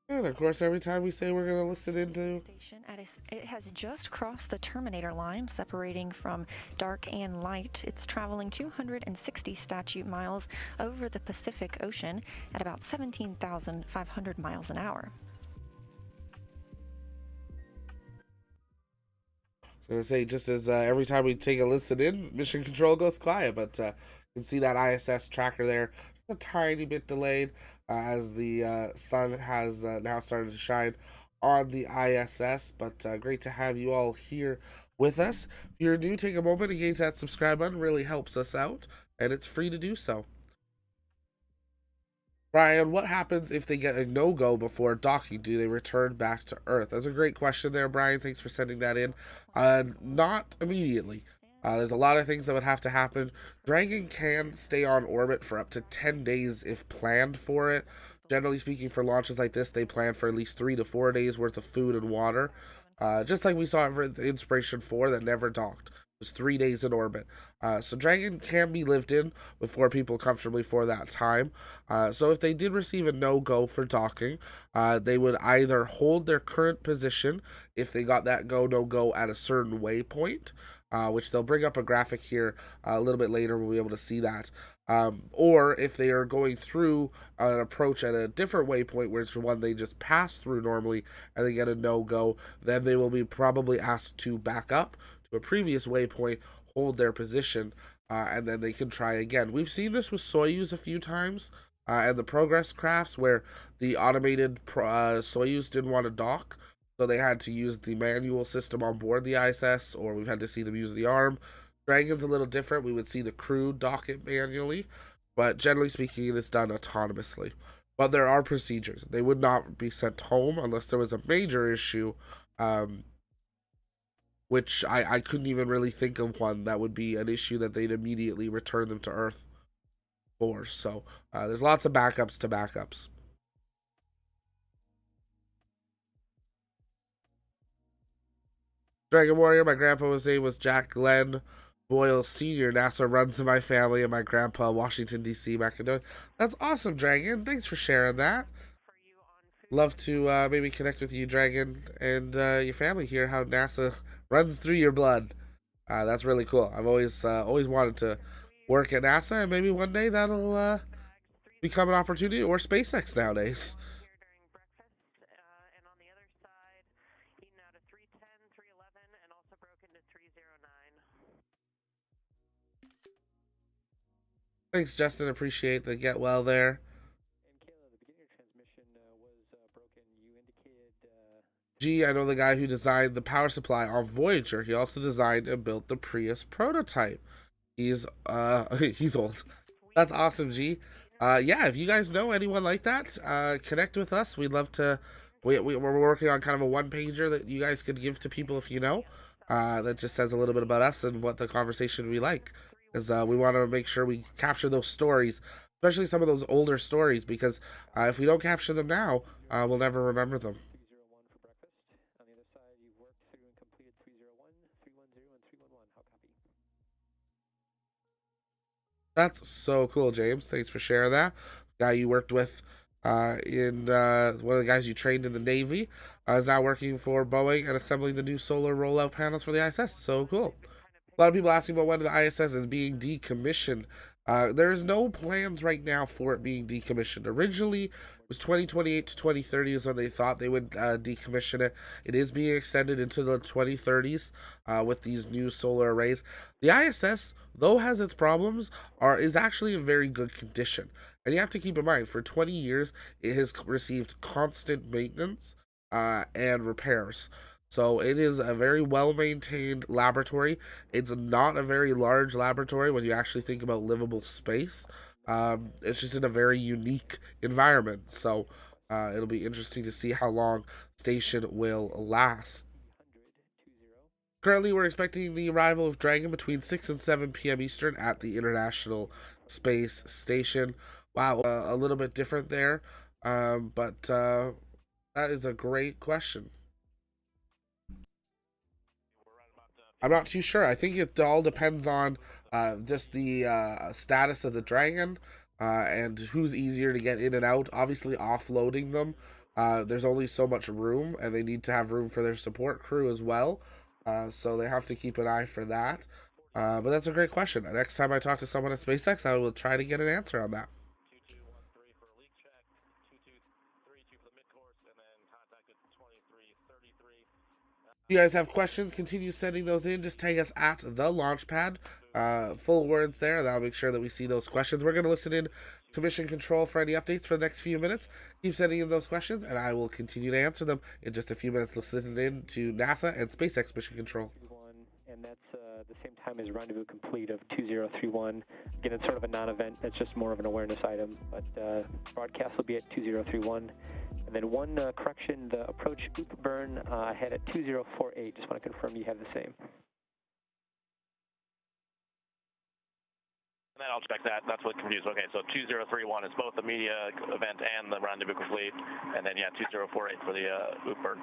Speaker 1: And of course, every time we say we're going to listen into...
Speaker 4: It has just crossed the Terminator line, separating from dark and light. It's traveling 260 statute miles over the Pacific Ocean at about 17,500 miles an hour.
Speaker 1: I was going to say, just as every time we take a listen in, mission control goes quiet, but you can see that ISS tracker there, just a tiny bit delayed as the sun has now started to shine on the ISS, but great to have you all here with us. If you're new, take a moment, engage that subscribe button, really helps us out, and it's free to do so. Brian, what happens if they get a no-go before docking? Do they return back to Earth? That's a great question there, Brian. Thanks for sending that in. Not immediately. There's a lot of things that would have to happen. Dragon can stay on orbit for up to 10 days if planned for it. Generally speaking, for launches like this, they plan for at least 3 to 4 days worth of food and water. Just like we saw for the Inspiration 4 that never docked. was 3 days in orbit. So Dragon can be lived in with 4 people comfortably for that time. So if they did receive a no-go for docking, they would either hold their current position if they got that no-go at a certain waypoint, which they'll bring up a graphic here a little bit later. We'll be able to see that. Or if they are going through an approach at a different waypoint, where it's one they just pass through normally, and they get a no-go, then they will be probably asked to back up to a previous waypoint, hold their position, and then they can try again. We've seen this with Soyuz a few times, and the Progress crafts, where the automated Soyuz didn't want to dock, so they had to use the manual system on board the ISS, or we've had to see them use the arm. Dragon's a little different. We would see the crew dock it manually, but generally speaking, it's done autonomously. But there are procedures. They would not be sent home unless there was a major issue, which I couldn't even really think of one that would be an issue that they'd immediately return them to Earth for. So there's lots of backups to backups. Dragon Warrior, my grandpa's name was Jack Glenn Boyle Sr. NASA runs in my family, and my grandpa, Washington, D.C., Macedonia. That's awesome, Dragon. Thanks for sharing that. Love to maybe connect with you, Dragon, and your family, hear how NASA runs through your blood. That's really cool. I've always wanted to work at NASA, and maybe one day that'll become an opportunity, or SpaceX nowadays. Thanks, Justin. Appreciate the get well there.
Speaker 2: And Kayla, the beginning of your transmission was broken. You indicated.
Speaker 1: Gee, I know the guy who designed the power supply on Voyager. He also designed and built the Prius prototype. He's he's old. That's awesome, G. Yeah, if you guys know anyone like that, connect with us. We'd love to. We're working on kind of a one-pager that you guys could give to people if you know. That just says a little bit about us and what the conversation would be like. Because we want to make sure we capture those stories, especially some of those older stories, because if we don't capture them now, we'll never remember them.
Speaker 2: 301 for breakfast. On the other side, you've worked through and completed 301, 310, and 311. How copy?
Speaker 1: That's so cool, James. Thanks for sharing that. Guy you worked with in one of the guys you trained in the Navy is now working for Boeing and assembling the new solar rollout panels for the ISS. So cool. A lot of people asking about when the ISS is being decommissioned. There's no plans right now for it being decommissioned. Originally, it was 2028 to 2030 is when they thought they would decommission it. It is being extended into the 2030s with these new solar arrays. The ISS, though has its problems, is actually in very good condition. And you have to keep in mind, for 20 years, it has received constant maintenance and repairs. So it is a very well-maintained laboratory. It's not a very large laboratory when you actually think about livable space. It's just in a very unique environment. So it'll be interesting to see how long station will last. Currently, we're expecting the arrival of Dragon between 6 and 7 p.m. Eastern at the International Space Station. Wow, a little bit different there. But that is a great question. I'm not too sure. I think it all depends on just the status of the Dragon and who's easier to get in and out. Obviously, offloading them, there's only so much room, and they need to have room for their support crew as well. So they have to keep an eye for that. But that's a great question. Next time I talk to someone at SpaceX, I will try to get an answer on that. If you guys have questions, continue sending those in. Just tag us at the Launchpad. Full words there. That'll make sure that we see those questions. We're going to listen in to Mission Control for any updates for the next few minutes. Keep sending in those questions, and I will continue to answer them in just a few minutes. Let's listen in to NASA and SpaceX Mission Control.
Speaker 2: And that's the same time as Rendezvous complete of 2031. Again, it's sort of a non-event. It's just more of an awareness item. But broadcast will be at 2031. And then one correction, the approach OOP burn ahead at 2048. Just want to confirm you have the same.
Speaker 5: And then I'll check that. That's what confused. Okay, so 2031 is both the media event and the rendezvous complete. And then, yeah, 2048 for the OOP burn.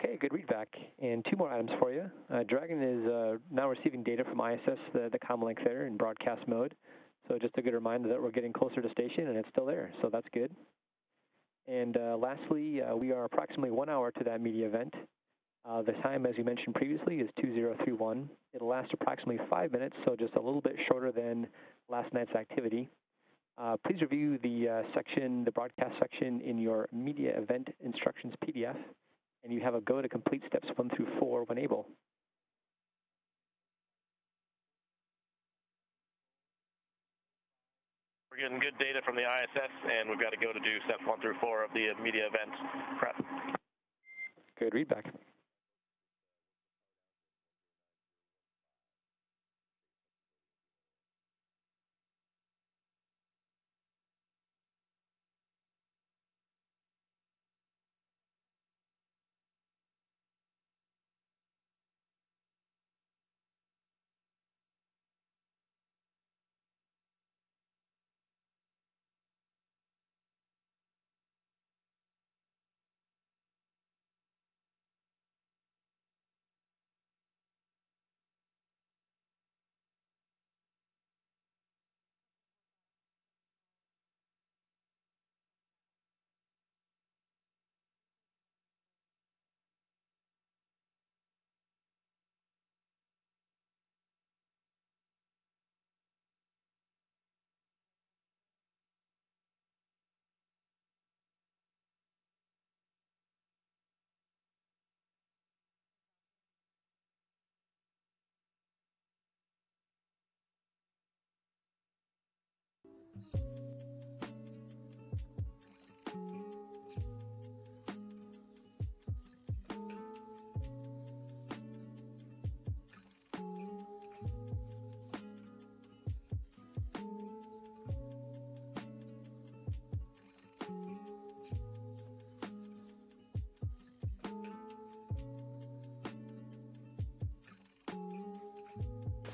Speaker 2: Okay, good readback. And 2 more items for you. Dragon is now receiving data from ISS, the comm link there in broadcast mode. So just a good reminder that we're getting closer to station and it's still there, so that's good. And lastly, we are approximately 1 hour to that media event. The time, as you mentioned previously, is 2031. It'll last approximately 5 minutes, so just a little bit shorter than last night's activity. Please review the broadcast section in your media event instructions PDF, and you have a go to complete steps 1 through 4 when able.
Speaker 5: We're getting good data from the ISS, and we've got to go to do steps 1 through 4 of the media event prep.
Speaker 2: Good readback.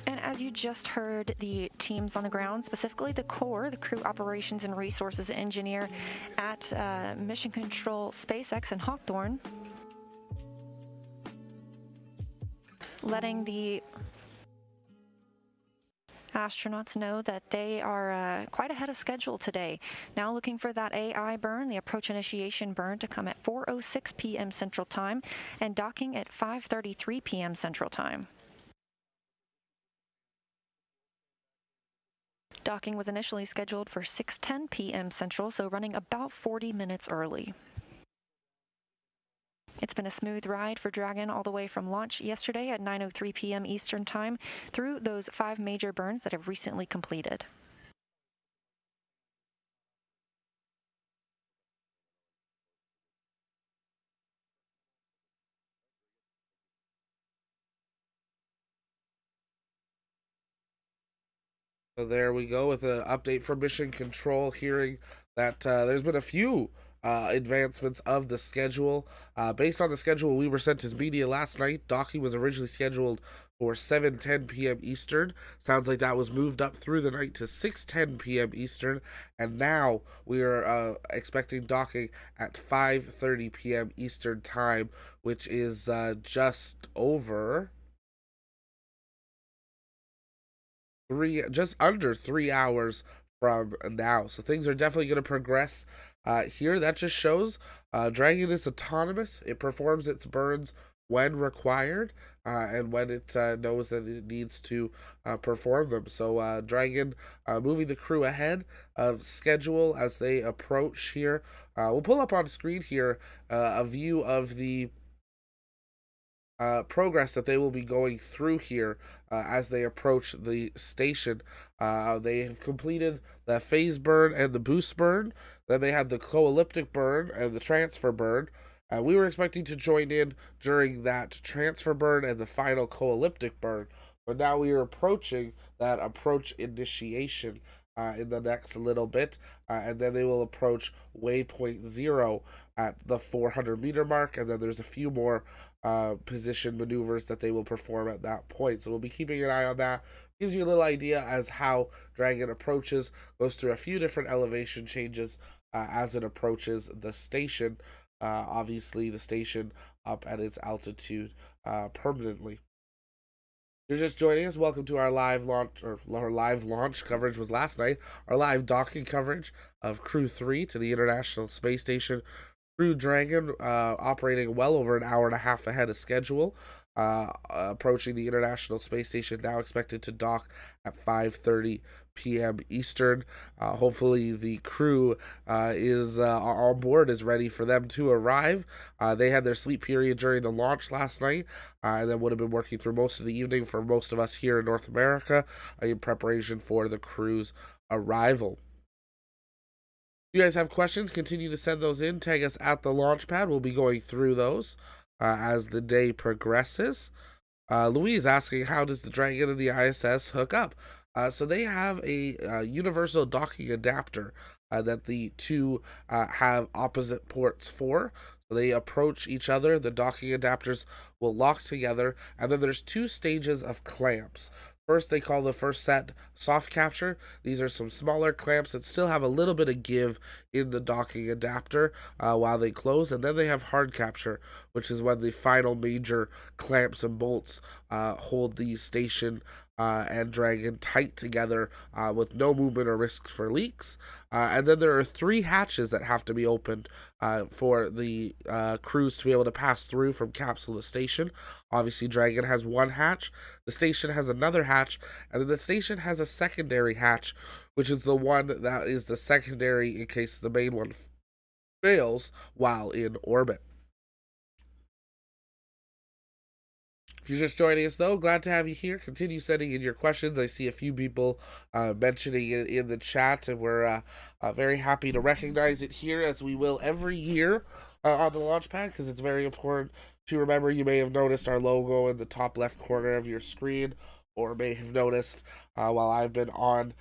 Speaker 4: And as you just heard, the teams on the ground, specifically the core, the Crew Operations and Resources Engineer at Mission Control SpaceX in Hawthorne, letting the astronauts know that they are quite ahead of schedule today. Now looking for that AI burn, the approach initiation burn, to come at 4:06 p.m. Central Time and docking at 5:33 p.m. Central Time. Docking was initially scheduled for 6:10 p.m. Central, so running about 40 minutes early. It's been a smooth ride for Dragon all the way from launch yesterday at 9:03 p.m. Eastern Time through those 5 major burns that have recently completed.
Speaker 1: So there we go with an update from Mission Control, hearing that there's been a few advancements of the schedule. Based on the schedule we were sent as media last night, docking was originally scheduled for 7:10 p.m. Eastern. Sounds like that was moved up through the night to 6:10 p.m. Eastern, and now we are expecting docking at 5:30 p.m. Eastern time, which is just over just under 3 hours from now. So things are definitely going to progress here. That just shows Dragon is autonomous. It performs its burns when required and when it knows that it needs to perform them. So Dragon moving the crew ahead of schedule as they approach here. We'll pull up on screen here a view of the progress that they will be going through here as they approach the station. They have completed the phase burn and the boost burn. Then they had the co-elliptic burn and the transfer burn. We were expecting to join in during that transfer burn and the final co-elliptic burn, but now we are approaching that approach initiation in the next little bit, and then they will approach waypoint 0 at the 400-meter mark, and then there's a few more position maneuvers that they will perform at that point. So we'll be keeping an eye on that. Gives you a little idea as how Dragon approaches, goes through a few different elevation changes as it approaches the station. obviously the station up at its altitude permanently. You're just joining us. Welcome to our live launch, or our live launch coverage was last night. Our live docking coverage of Crew 3 to the International Space Station. Crew Dragon operating well over an hour and a half ahead of schedule, approaching the International Space Station, now expected to dock at 5:30 p.m. Eastern. Hopefully the crew is on board, is ready for them to arrive. They had their sleep period during the launch last night, and then would have been working through most of the evening for most of us here in North America in preparation for the crew's arrival. If you guys have questions, continue to send those in. Tag us at the launch pad. We'll be going through those as the day progresses. Louise asking, how does the Dragon and the ISS hook up? So they have a universal docking adapter that the two have opposite ports for. So they approach each other. The docking adapters will lock together, and then there's 2 stages of clamps. First, they call the first set soft capture. These are some smaller clamps that still have a little bit of give in the docking adapter while they close. And then they have hard capture, which is when the final major clamps and bolts hold the station and Dragon tight together with no movement or risks for leaks. And then there are 3 hatches that have to be opened for the crews to be able to pass through from capsule to station. Obviously, Dragon has 1 hatch, the station has another hatch, and then the station has a secondary hatch, which is the one that is the secondary in case the main one fails while in orbit. If you're just joining us, though, glad to have you here. Continue sending in your questions. I see a few people mentioning it in the chat, and we're very happy to recognize it here, as we will every year on the Launchpad, because it's very important to remember. You may have noticed our logo in the top left corner of your screen, or may have noticed while I've been on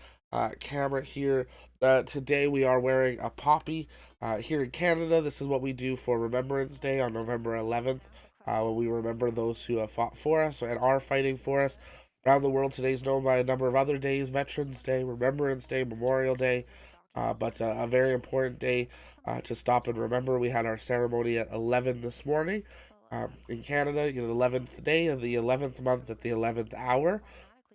Speaker 1: camera here. Today we are wearing a poppy. Here in Canada, this is what we do for Remembrance Day on November 11th. When we remember those who have fought for us and are fighting for us. Around the world, today is known by a number of other days: Veterans Day, Remembrance Day, Memorial Day, but a very important day to stop and remember. We had our ceremony at 11 this morning in Canada, the 11th day of the 11th month at the 11th hour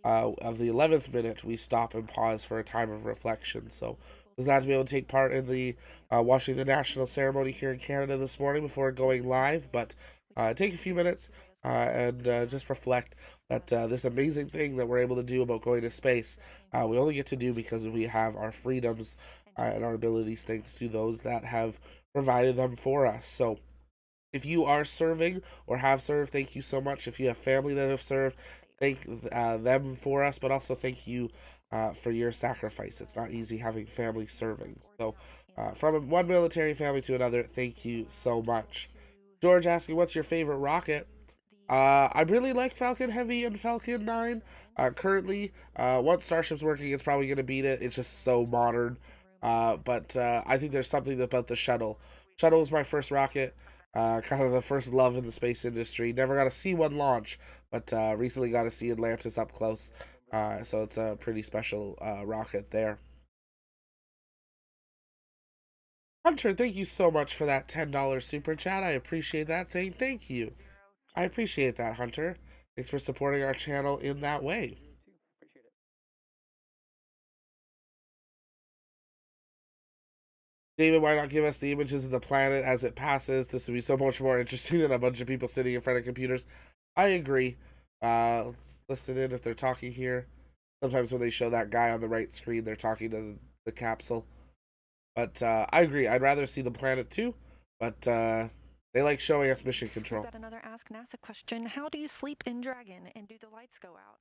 Speaker 1: of the 11th minute. We stop and pause for a time of reflection. So I was glad to be able to take part in the watching the national ceremony here in Canada this morning before going live, but take a few minutes and just reflect that this amazing thing that we're able to do about going to space, we only get to do because we have our freedoms and our abilities thanks to those that have provided them for us. So if you are serving or have served, thank you so much. If you have family that have served, thank them for us, but also thank you for your sacrifice. It's not easy having family serving. So from one military family to another, thank you so much. George asking, what's your favorite rocket? I really like Falcon Heavy and Falcon 9. Currently, once Starship's working, it's probably going to beat it. It's just so modern. But I think there's something about the shuttle. Shuttle was my first rocket, kind of the first love in the space industry. Never got to see one launch, but recently got to see Atlantis up close. So it's a pretty special rocket there. Hunter, thank you so much for that $10 super chat. I appreciate that. Saying thank you. I appreciate that, Hunter. Thanks for supporting our channel in that way. David, why not give us the images of the planet as it passes? This would be so much more interesting than a bunch of people sitting in front of computers. I agree. Let's listen in if they're talking here. Sometimes when they show that guy on the right screen, they're talking to the capsule. But I agree. I'd rather see the planet too. But they like showing us mission control.
Speaker 4: We've got another Ask NASA question. How do you sleep in Dragon, and do the lights go out?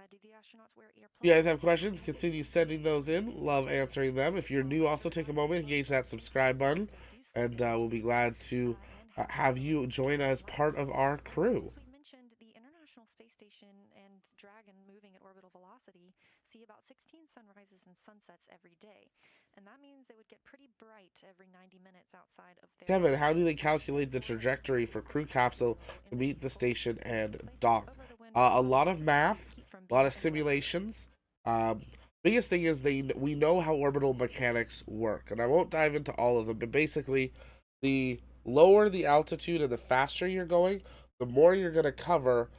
Speaker 4: Do the astronauts wear earplugs?
Speaker 1: If you guys have questions, continue sending those in. Love answering them. If you're new, also take a moment, engage that subscribe button, and we'll be glad to have you join as part of our crew.
Speaker 4: We mentioned the International Space Station and Dragon moving at orbital velocity see about 16 sunrises and sunsets every day. And that means it would get pretty bright every 90 minutes outside of their...
Speaker 1: Kevin, how do they calculate the trajectory for crew capsule to meet the station and dock? A lot of math, a lot of simulations. Biggest thing is we know how orbital mechanics work, and I won't dive into all of them, but basically the lower the altitude and the faster you're going, the more you're going to cover,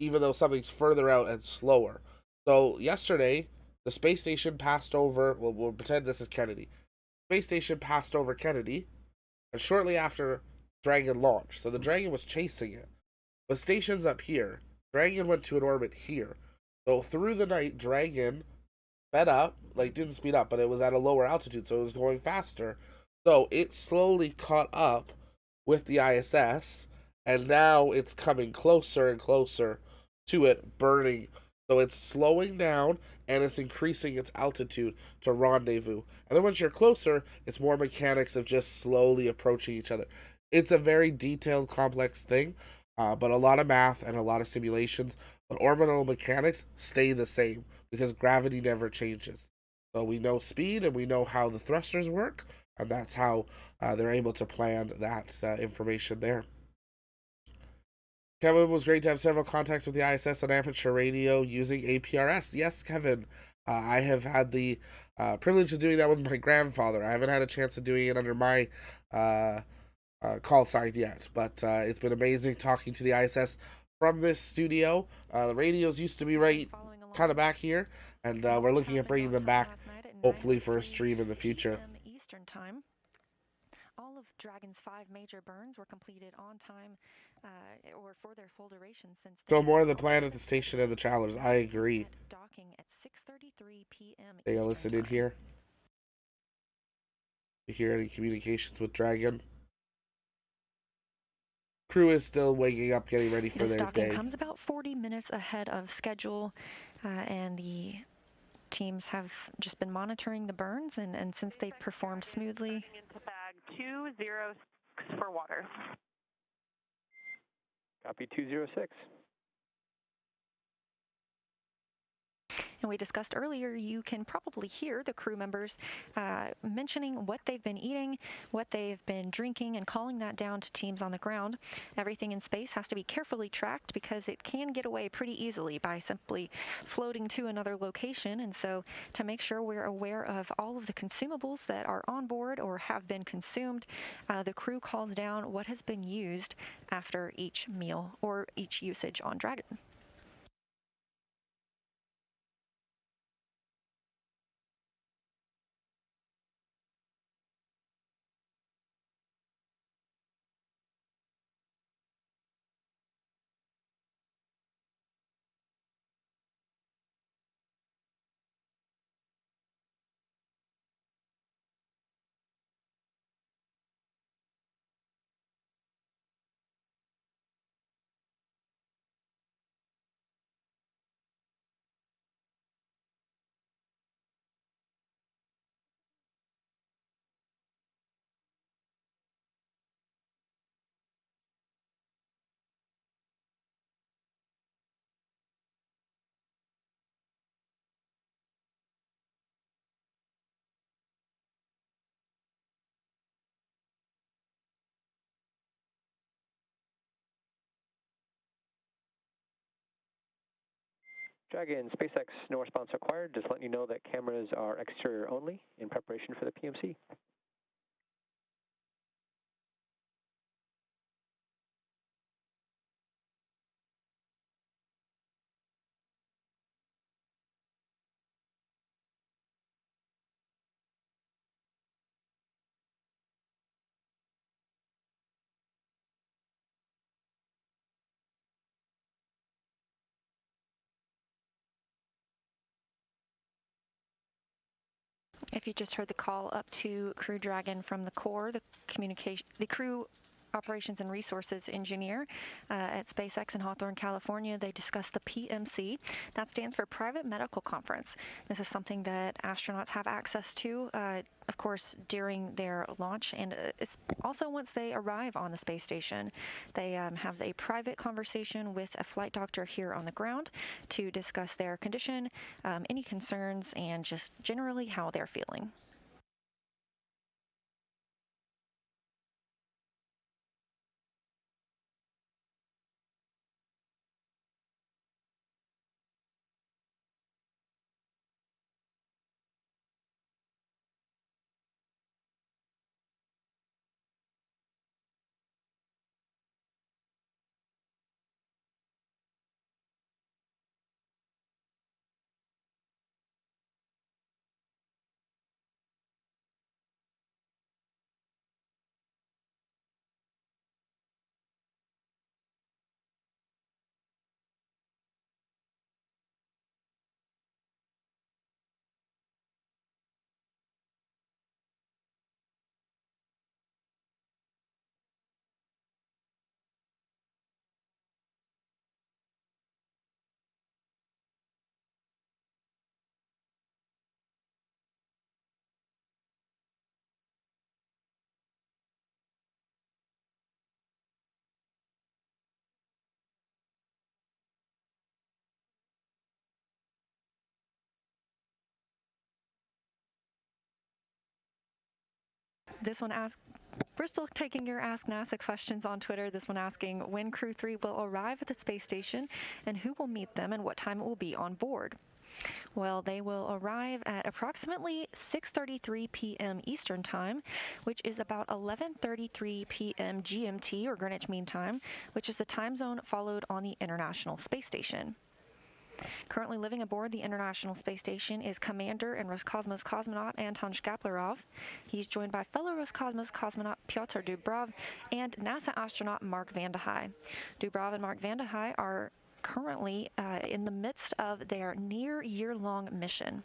Speaker 1: even though something's further out and slower. So yesterday, the space station passed over. Well, we'll pretend this is Kennedy. Space station passed over Kennedy, and shortly after, Dragon launched. So the Dragon was chasing it. The station's up here. Dragon went to an orbit here. So through the night, Dragon sped up, like didn't speed up, but it was at a lower altitude, so it was going faster. So it slowly caught up with the ISS, and now it's coming closer and closer to it, burning. So it's slowing down and it's increasing its altitude to rendezvous. And then once you're closer, it's more mechanics of just slowly approaching each other. It's a very detailed, complex thing, but a lot of math and a lot of simulations. But orbital mechanics stay the same because gravity never changes. So we know speed and we know how the thrusters work, and that's how they're able to plan that information there. Kevin, it was great to have several contacts with the ISS on amateur radio using APRS. Yes, Kevin, I have had the privilege of doing that with my grandfather. I haven't had a chance of doing it under my call sign yet, but it's been amazing talking to the ISS from this studio. The radios used to be right kind of back here, and we're looking at bringing them back, hopefully for a stream in the future.
Speaker 4: Eastern time. All of Dragon's 5 major burns were completed on time or for their full duration since.
Speaker 1: So more of the plan at the station and the travelers. I agree.
Speaker 4: Docking at 6:33 p.m.
Speaker 1: They gotta listen in here. You hear any communications with Dragon? Crew is still waking up, getting ready for their day.
Speaker 4: Comes about 40 minutes ahead of schedule, and the teams have just been monitoring the burns, and since they've performed smoothly.
Speaker 3: Into bag 206 for water.
Speaker 2: Copy 206.
Speaker 4: And we discussed earlier, you can probably hear the crew members mentioning what they've been eating, what they've been drinking, and calling that down to teams on the ground. Everything in space has to be carefully tracked because it can get away pretty easily by simply floating to another location. And so to make sure we're aware of all of the consumables that are on board or have been consumed, the crew calls down what has been used after each meal or each usage on Dragon.
Speaker 2: Dragon, SpaceX, no response required. Just letting you know that cameras are exterior only in preparation for the PMC.
Speaker 4: If you just heard the call up to Crew Dragon from the core, the crew operations and resources engineer at SpaceX in Hawthorne, California, they discussed the PMC. That stands for Private Medical Conference. This is something that astronauts have access to, of course, during their launch, and it's also once they arrive on the space station. They have a private conversation with a flight doctor here on the ground to discuss their condition, any concerns, and just generally how they're feeling. This one asks, we're still taking your Ask NASA questions on Twitter. This one asking when Crew 3 will arrive at the space station and who will meet them and what time it will be on board. Well, they will arrive at approximately 6:33 p.m. Eastern Time, which is about 11:33 p.m. GMT, or Greenwich Mean Time, which is the time zone followed on the International Space Station. Currently living aboard the International Space Station is Commander and Roscosmos cosmonaut Anton Shkaplerov. He's joined by fellow Roscosmos cosmonaut Pyotr Dubrov and NASA astronaut Mark Vande Hei. Dubrov and Mark Vande Hei are currently in the midst of their near year-long mission.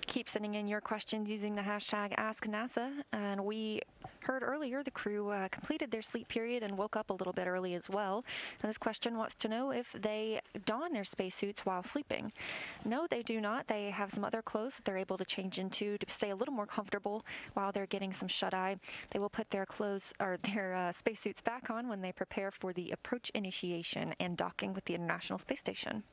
Speaker 4: Keep sending in your questions using the hashtag AskNASA. And we heard earlier the crew completed their sleep period and woke up a little bit early as well. And this question wants to know if they don their spacesuits while sleeping. No, they do not. They have some other clothes that they're able to change into to stay a little more comfortable while they're getting some shut-eye. They will put their clothes or their spacesuits back on when they prepare for the approach initiation and docking with the International Space Station.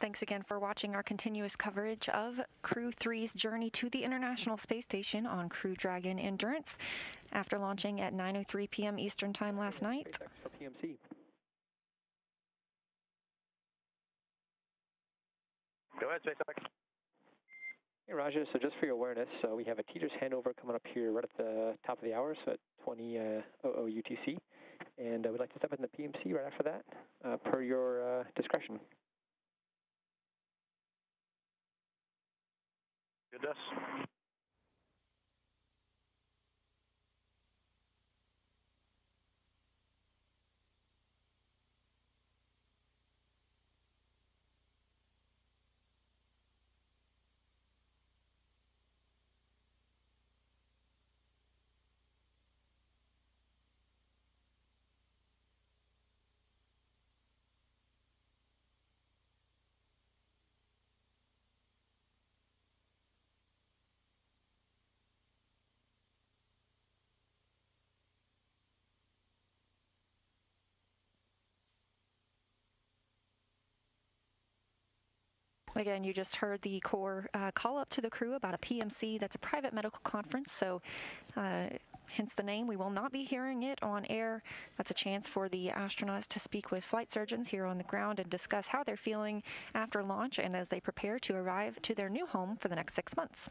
Speaker 4: Thanks again for watching our continuous coverage of Crew 3's journey to the International Space Station on Crew Dragon Endurance after launching at 9:03 p.m. Eastern Time last night.
Speaker 2: For PMC.
Speaker 5: Go ahead, SpaceX.
Speaker 2: Hey, Raja. So just for your awareness, we have a teacher's handover coming up here right at the top of the hour, so at 20:00 UTC. And we'd like to step in the PMC right after that, per your discretion.
Speaker 5: Good, Dust.
Speaker 4: Again, you just heard the Corps call up to the crew about a PMC. That's a private medical conference, so hence the name. We will not be hearing it on air. That's a chance for the astronauts to speak with flight surgeons here on the ground and discuss how they're feeling after launch and as they prepare to arrive to their new home for the next 6 months.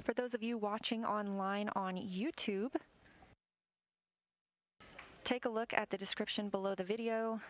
Speaker 4: For those of you watching online on YouTube, take a look at the description below the video.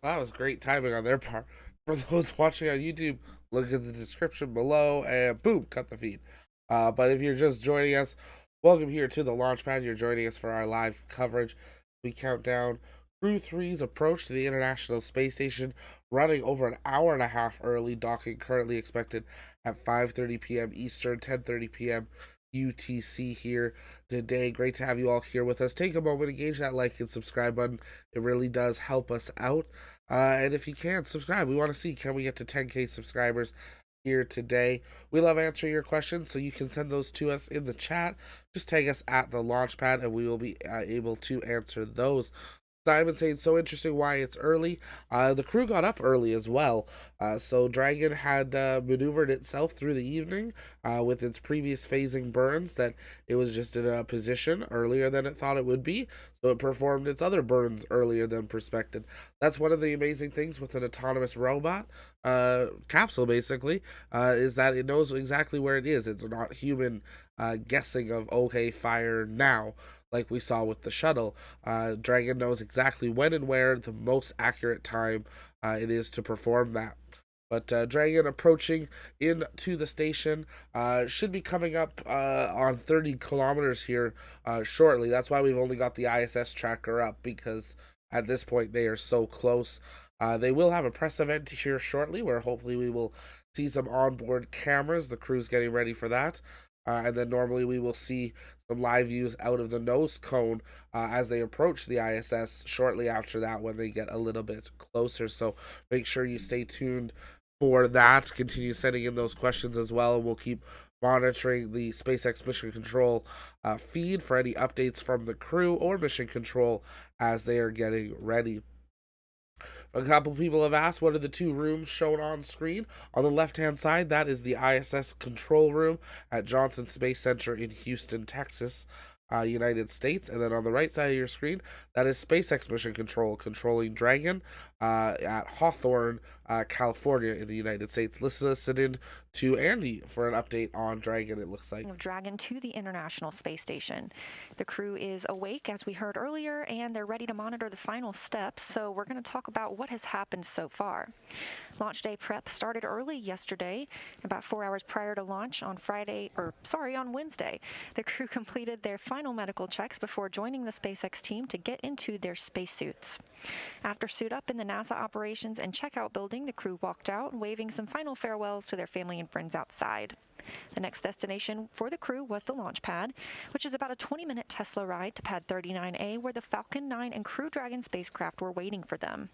Speaker 1: That was great timing on their part. For those watching on YouTube, look at the description below and boom, cut the feed. But if you're just joining us, welcome here to the launch pad. You're joining us for our live coverage. We count down Crew 3's approach to the International Space Station, running over an hour and a half early. Docking currently expected at 5:30 p.m. Eastern, 10:30 p.m. UTC here today. Great to have you all here with us. Take a moment, engage that like and subscribe button. It really does help us out. And if you can, subscribe. We want to see, can we get to 10K subscribers here today? We love answering your questions, so you can send those to us in the chat. Just tag us at the Launchpad, and we will be able to answer those. Simon saying, so interesting why it's early. The crew got up early as well. So Dragon had maneuvered itself through the evening with its previous phasing burns, that it was just in a position earlier than it thought it would be. So it performed its other burns earlier than prospected. That's one of the amazing things with an autonomous robot capsule, basically, is that it knows exactly where it is. It's not human guessing of, okay, fire now, like we saw with the shuttle. Dragon knows exactly when and where the most accurate time it is to perform that. But Dragon approaching into the station should be coming up on 30 kilometers here shortly. That's why we've only got the ISS tracker up, because at this point they are so close. They will have a press event here shortly, where hopefully we will see some onboard cameras. The crew's getting ready for that. And then normally we will see some live views out of the nose cone as they approach the ISS shortly after that, when they get a little bit closer. So make sure you stay tuned for that. Continue sending in those questions as well, and we'll keep monitoring the SpaceX Mission Control feed for any updates from the crew or Mission Control as they are getting ready. A couple people have asked, what are the two rooms shown on screen? On the left-hand side, that is the ISS control room at Johnson Space Center in Houston, Texas, United States. And then on the right side of your screen, that is SpaceX Mission Control, controlling Dragon at Hawthorne, California in the United States. Listen in to Andy for an update on Dragon, it looks like.
Speaker 4: Of Dragon to the International Space Station. The crew is awake, as we heard earlier, and they're ready to monitor the final steps, so we're going to talk about what has happened so far. Launch day prep started early yesterday, about 4 hours prior to launch on Wednesday. The crew completed their final medical checks before joining the SpaceX team to get into their spacesuits. After suit up in the NASA operations and checkout building, the crew walked out, waving some final farewells to their family and friends outside. The next destination for the crew was the launch pad, which is about a 20-minute Tesla ride to Pad 39A, where the Falcon 9 and Crew Dragon spacecraft were waiting for them.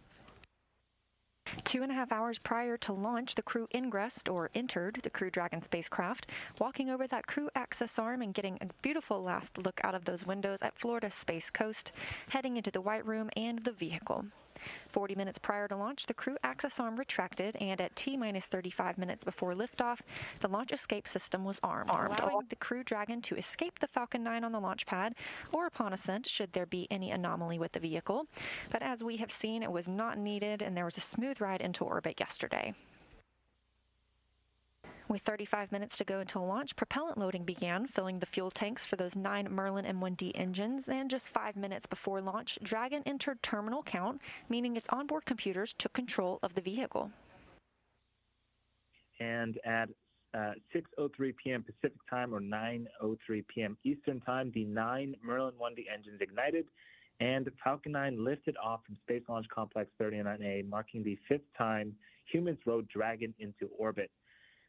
Speaker 4: 2.5 hours prior to launch, the crew entered the Crew Dragon spacecraft, walking over that crew access arm and getting a beautiful last look out of those windows at Florida's Space Coast, heading into the White Room and the vehicle. 40 minutes prior to launch, the crew access arm retracted, and at T-minus 35 minutes before liftoff, the launch escape system was armed, allowing the Crew Dragon to escape the Falcon 9 on the launch pad, or upon ascent, should there be any anomaly with the vehicle. But as we have seen, it was not needed, and there was a smooth ride into orbit yesterday. With 35 minutes to go until launch, propellant loading began, filling the fuel tanks for those 9 Merlin M1D engines, and just 5 minutes before launch, Dragon entered terminal count, meaning its onboard computers took control of the vehicle.
Speaker 6: And at 6:03 p.m. Pacific time, or 9:03 p.m. Eastern time, the 9 Merlin 1D engines ignited, and Falcon 9 lifted off from Space Launch Complex 39A, marking the 5th time humans rode Dragon into orbit.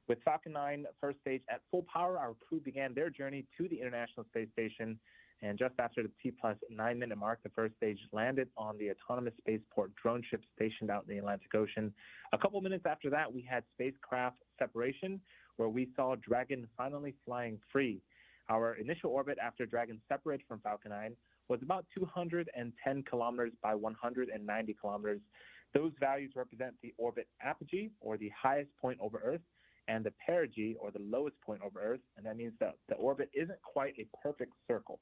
Speaker 6: With Falcon 9 first stage at full power, our crew began their journey to the International Space Station, and just after the T+9 minute mark, the first stage landed on the autonomous spaceport drone ship stationed out in the Atlantic Ocean. A couple minutes after that, we had spacecraft separation, where we saw Dragon finally flying free. Our initial orbit after Dragon separated from Falcon 9 was about 210 kilometers by 190 kilometers. Those values represent the orbit apogee, or the highest point over Earth, and the perigee, or the lowest point over Earth, and that means that the orbit isn't quite a perfect circle.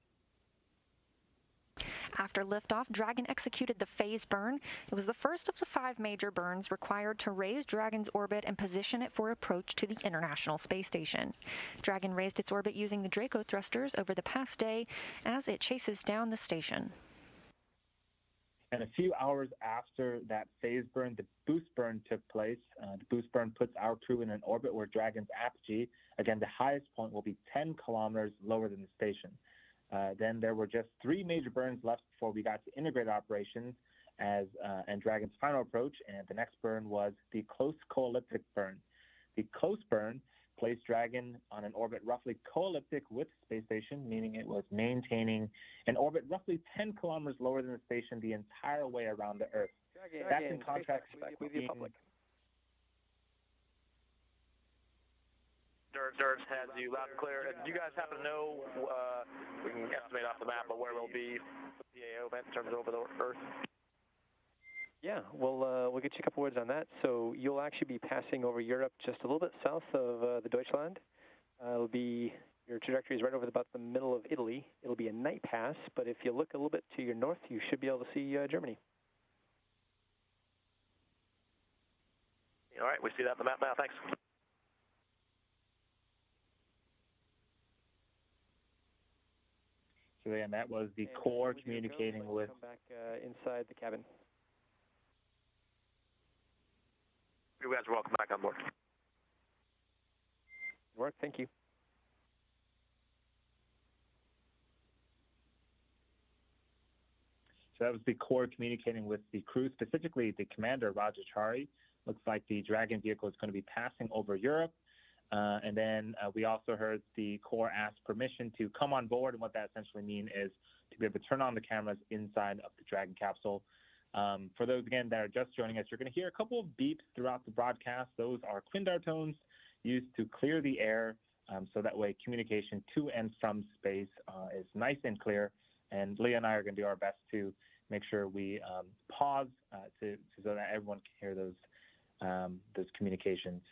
Speaker 4: After liftoff, Dragon executed the phase burn. It was the first of the 5 major burns required to raise Dragon's orbit and position it for approach to the International Space Station. Dragon raised its orbit using the Draco thrusters over the past day as it chases down the station.
Speaker 6: And a few hours after that phase burn, the boost burn took place. The boost burn puts our crew in an orbit where Dragon's apogee, again, the highest point, will be 10 kilometers lower than the station. Then there were just 3 major burns left before we got to integrated operations and Dragon's final approach, and the next burn was the close co-elliptic burn. The close burn placed Dragon on an orbit roughly co-elliptic with the space station, meaning it was maintaining an orbit roughly 10 kilometers lower than the station the entire way around the Earth. That's in contrast with the public.
Speaker 5: Dirge has you loud and clear. Do you guys happen to know, we can estimate off the map, but where we'll be with the AO event in terms of over the Earth?
Speaker 2: Yeah, we'll get you a couple words on that. So you'll actually be passing over Europe just a little bit south of the Deutschland. Your trajectory is right over about the middle of Italy. It'll be a night pass, but if you look a little bit to your north, you should be able to see Germany.
Speaker 5: All right, we see that on the map now. Thanks.
Speaker 6: So again, that was the core communicating with.
Speaker 2: Come back inside the cabin.
Speaker 5: You guys are welcome back on board.
Speaker 2: Good work. Thank you.
Speaker 6: So that was the core communicating with the crew, specifically the commander, Roger Chari. Looks like the Dragon vehicle is going to be passing over Europe. And then we also heard the core ask permission to come on board, and what that essentially means is to be able to turn on the cameras inside of the Dragon capsule. For those, again, that are just joining us, you're going to hear a couple of beeps throughout the broadcast. Those are Quindar tones used to clear the air, so that way communication to and from space is nice and clear. And Leah and I are going to do our best to make sure we pause so that everyone can hear those communications.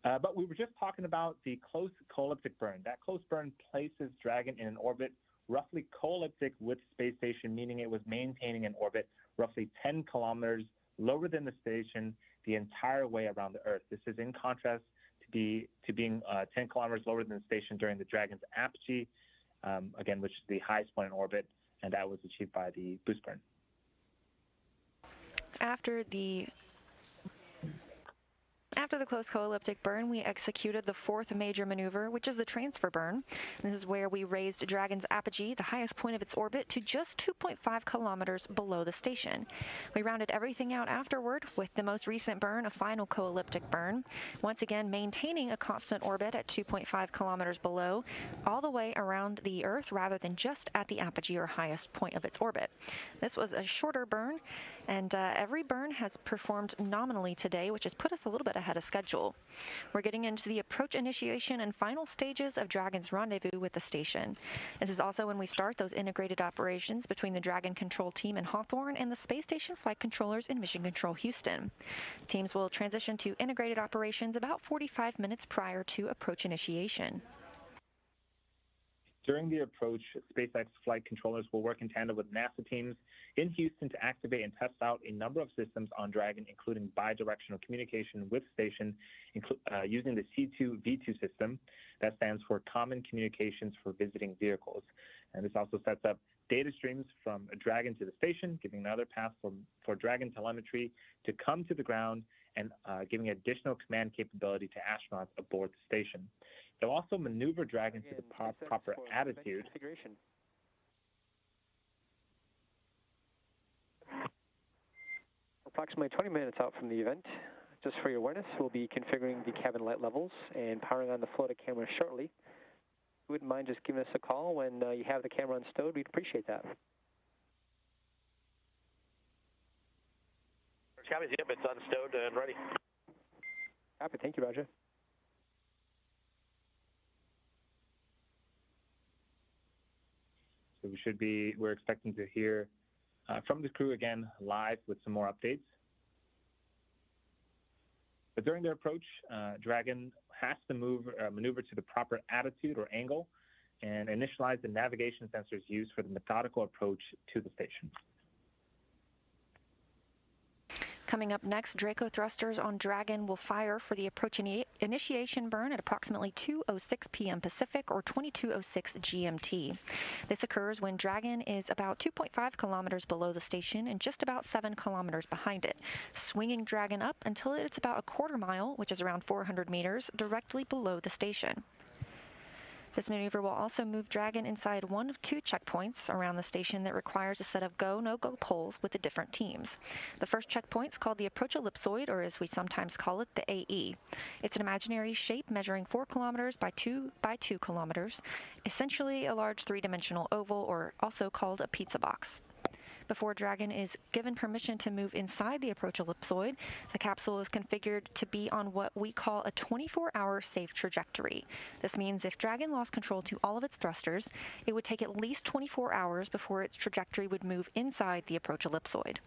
Speaker 6: But we were just talking about the close co-elliptic burn. That close burn places Dragon in an orbit roughly co-elliptic with space station, meaning it was maintaining an orbit roughly 10 kilometers lower than the station the entire way around the Earth. This is in contrast to being 10 kilometers lower than the station during the Dragon's apogee, again, which is the highest point in orbit, and that was achieved by the boost burn.
Speaker 4: After the close co-elliptic burn, we executed the fourth major maneuver, which is the transfer burn. This is where we raised Dragon's apogee, the highest point of its orbit, to just 2.5 kilometers below the station. We rounded everything out afterward with the most recent burn, a final co-elliptic burn, once again maintaining a constant orbit at 2.5 kilometers below, all the way around the Earth rather than just at the apogee or highest point of its orbit. This was a shorter burn, and every burn has performed nominally today, which has put us a little bit ahead of schedule. We're getting into the approach initiation and final stages of Dragon's rendezvous with the station. This is also when we start those integrated operations between the Dragon control team in Hawthorne and the space station flight controllers in Mission Control Houston. Teams will transition to integrated operations about 45 minutes prior to approach initiation.
Speaker 6: During the approach, SpaceX flight controllers will work in tandem with NASA teams in Houston to activate and test out a number of systems on Dragon, including bidirectional communication with station, using the C2V2 system. That stands for Common Communications for Visiting Vehicles. And this also sets up data streams from Dragon to the station, giving another path for Dragon telemetry to come to the ground and giving additional command capability to astronauts aboard the station. They'll also maneuver Dragon to the proper attitude.
Speaker 2: Approximately 20 minutes out from the event, just for your awareness, we'll be configuring the cabin light levels and powering on the floater camera shortly. If you wouldn't mind just giving us a call when you have the camera unstowed, we'd appreciate that.
Speaker 5: Copy, yep, it's unstowed and ready.
Speaker 2: Copy, thank you, Roger.
Speaker 6: So we're expecting to hear from the crew again live with some more updates. But during their approach, Dragon has to maneuver to the proper attitude or angle and initialize the navigation sensors used for the methodical approach to the station.
Speaker 4: Coming up next, Draco thrusters on Dragon will fire for the approach initiation burn at approximately 2:06 p.m. Pacific or 22:06 GMT. This occurs when Dragon is about 2.5 kilometers below the station and just about 7 kilometers behind it, swinging Dragon up until it's about a quarter mile, which is around 400 meters, directly below the station. This maneuver will also move Dragon inside one of two checkpoints around the station that requires a set of go, no-go poles with the different teams. The first checkpoint is called the Approach Ellipsoid, or as we sometimes call it, the AE. It's an imaginary shape measuring 4 kilometers by 2 kilometers, essentially a large three-dimensional oval, or also called a pizza box. Before Dragon is given permission to move inside the Approach Ellipsoid, the capsule is configured to be on what we call a 24-hour safe trajectory. This means if Dragon lost control to all of its thrusters, it would take at least 24 hours before its trajectory would move inside the Approach Ellipsoid.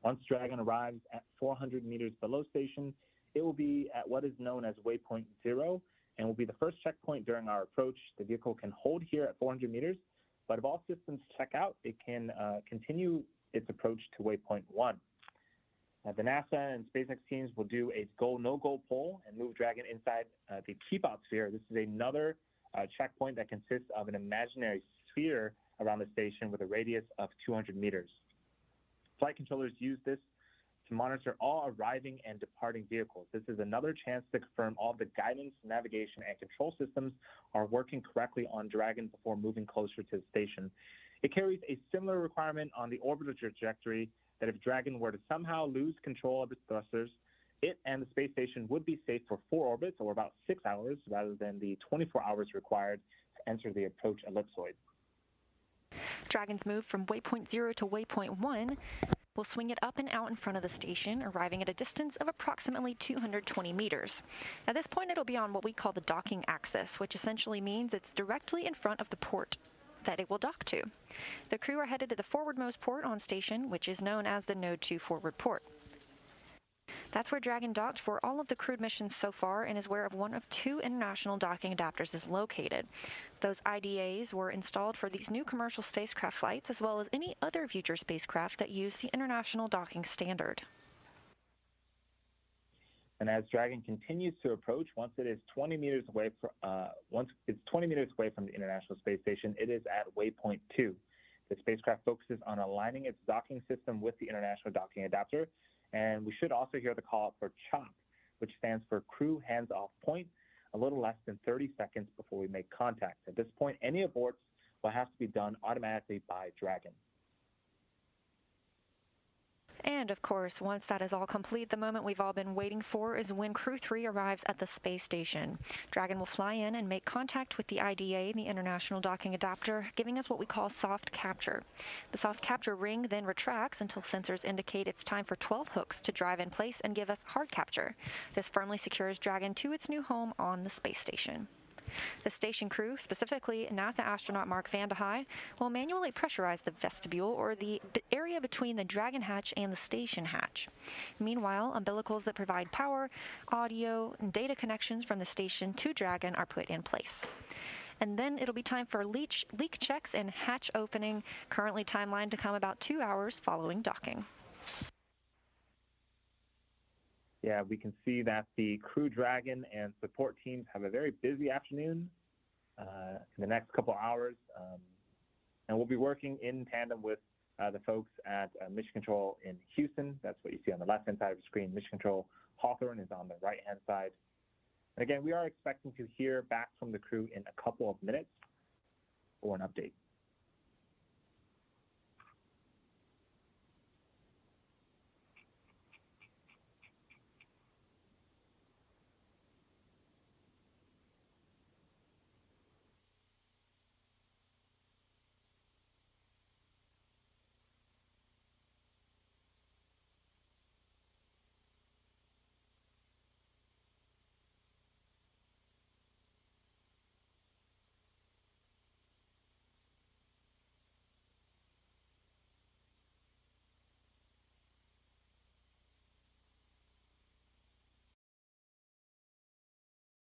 Speaker 6: Once Dragon arrives at 400 meters below station, it will be at what is known as waypoint 0 and will be the first checkpoint during our approach. The vehicle can hold here at 400 meters. But if all systems check out, it can continue its approach to waypoint 1. The NASA and SpaceX teams will do a go, no-go poll and move Dragon inside the keep-out sphere. This is another checkpoint that consists of an imaginary sphere around the station with a radius of 200 meters. Flight controllers use this to monitor all arriving and departing vehicles. This is another chance to confirm all the guidance, navigation, and control systems are working correctly on Dragon before moving closer to the station. It carries a similar requirement on the orbital trajectory that if Dragon were to somehow lose control of its thrusters, it and the space station would be safe for 4 orbits, or about 6 hours, rather than the 24 hours required to enter the approach ellipsoid.
Speaker 4: Dragon's move from waypoint 0 to waypoint 1 will swing it up and out in front of the station, arriving at a distance of approximately 220 meters. At this point, it'll be on what we call the docking axis, which essentially means it's directly in front of the port that it will dock to. The crew are headed to the forwardmost port on station, which is known as the Node 2 forward port. That's where Dragon docked for all of the crewed missions so far and is where one of 2 international docking adapters is located. Those IDAs were installed for these new commercial spacecraft flights as well as any other future spacecraft that use the International Docking Standard.
Speaker 6: And as Dragon continues to approach, once it's 20 meters away from the International Space Station, it is at waypoint 2. The spacecraft focuses on aligning its docking system with the International Docking Adapter. And we should also hear the call out for CHOP, which stands for Crew Hands Off Point, a little less than 30 seconds before we make contact. At this point, any aborts will have to be done automatically by Dragon.
Speaker 4: And of course, once that is all complete, the moment we've all been waiting for is when Crew 3 arrives at the space station. Dragon will fly in and make contact with the IDA, the International Docking Adapter, giving us what we call soft capture. The soft capture ring then retracts until sensors indicate it's time for 12 hooks to drive in place and give us hard capture. This firmly secures Dragon to its new home on the space station. The station crew, specifically NASA astronaut Mark Vande Hei, will manually pressurize the vestibule, or the area between the Dragon hatch and the station hatch. Meanwhile, umbilicals that provide power, audio, and data connections from the station to Dragon are put in place. And then it'll be time for leak checks and hatch opening, currently timelined to come about 2 hours following docking.
Speaker 6: Yeah, we can see that the Crew Dragon and support teams have a very busy afternoon in the next couple hours. And we'll be working in tandem with the folks at Mission Control in Houston. That's what you see on the left-hand side of the screen. Mission Control Hawthorne is on the right-hand side. And again, we are expecting to hear back from the crew in a couple of minutes for an update.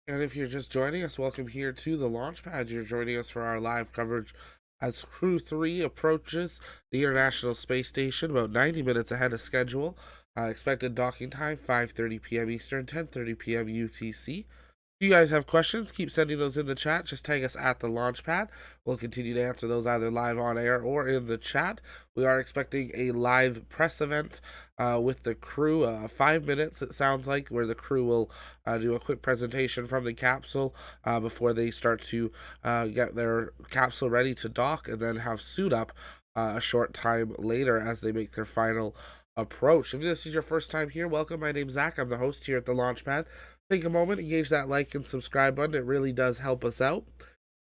Speaker 1: And if you're just joining us, welcome here to the launch pad. You're joining us for our live coverage as Crew 3 approaches the International Space Station about 90 minutes ahead of schedule. Expected docking time, 5:30 p.m. Eastern, 10:30 p.m. UTC. If you guys have questions, keep sending those in the chat. Just tag us at the launch pad. We'll continue to answer those either live on air or in the chat. We are expecting a live press event with the crew, 5 minutes, it sounds like, where the crew will do a quick presentation from the capsule before they start to get their capsule ready to dock and then have suit up a short time later as they make their final approach. If this is your first time here, welcome. My name's Zach. I'm the host here at the Launchpad. Take a moment, engage that like and subscribe button. It really does help us out.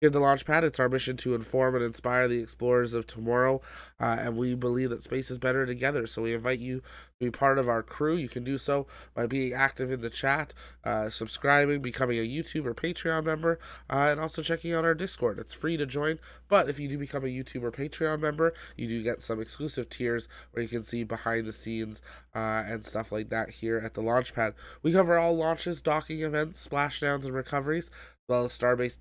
Speaker 1: Here at the Launchpad, it's our mission to inform and inspire the explorers of tomorrow, and we believe that space is better together. So we invite you to be part of our crew. You can do so by being active in the chat, subscribing, becoming a YouTube or Patreon member, and also checking out our Discord. It's free to join, but if you do become a YouTube or Patreon member, you do get some exclusive tiers where you can see behind the scenes and stuff like that here at the Launchpad. We cover all launches, docking events, splashdowns, and recoveries, as well as starbase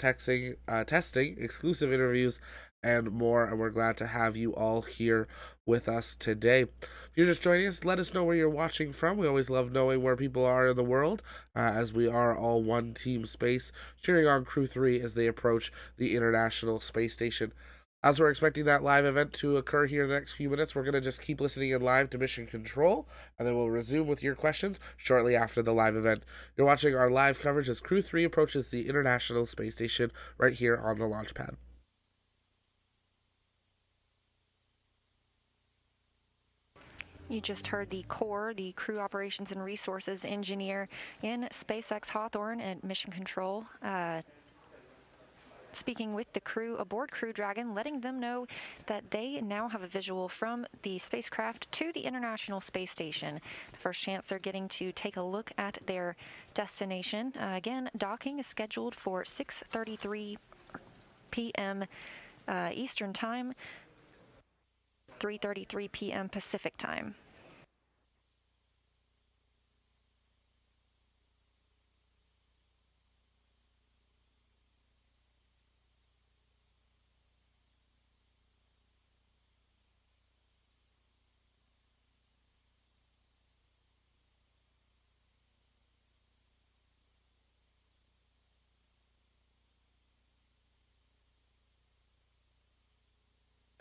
Speaker 1: testing, exclusive interviews, and more. And we're glad to have you all here with us today. If you're just joining us, let us know where you're watching from. We always love knowing where people are in the world, as we are all one team space, cheering on Crew 3 as they approach the International Space Station. As we're expecting that live event to occur here in the next few minutes, we're going to just keep listening in live to Mission Control, and then we'll resume with your questions shortly after the live event. You're watching our live coverage as Crew 3 approaches the International Space Station right here on the Launchpad.
Speaker 4: You just heard the CORE, the Crew Operations and Resources Engineer in SpaceX Hawthorne at Mission Control, speaking with the crew aboard Crew Dragon, letting them know that they now have a visual from the spacecraft to the International Space Station. The first chance they're getting to take a look at their destination. Again, docking is scheduled for 6:33 p.m. Eastern Time, 3:33 p.m. Pacific Time.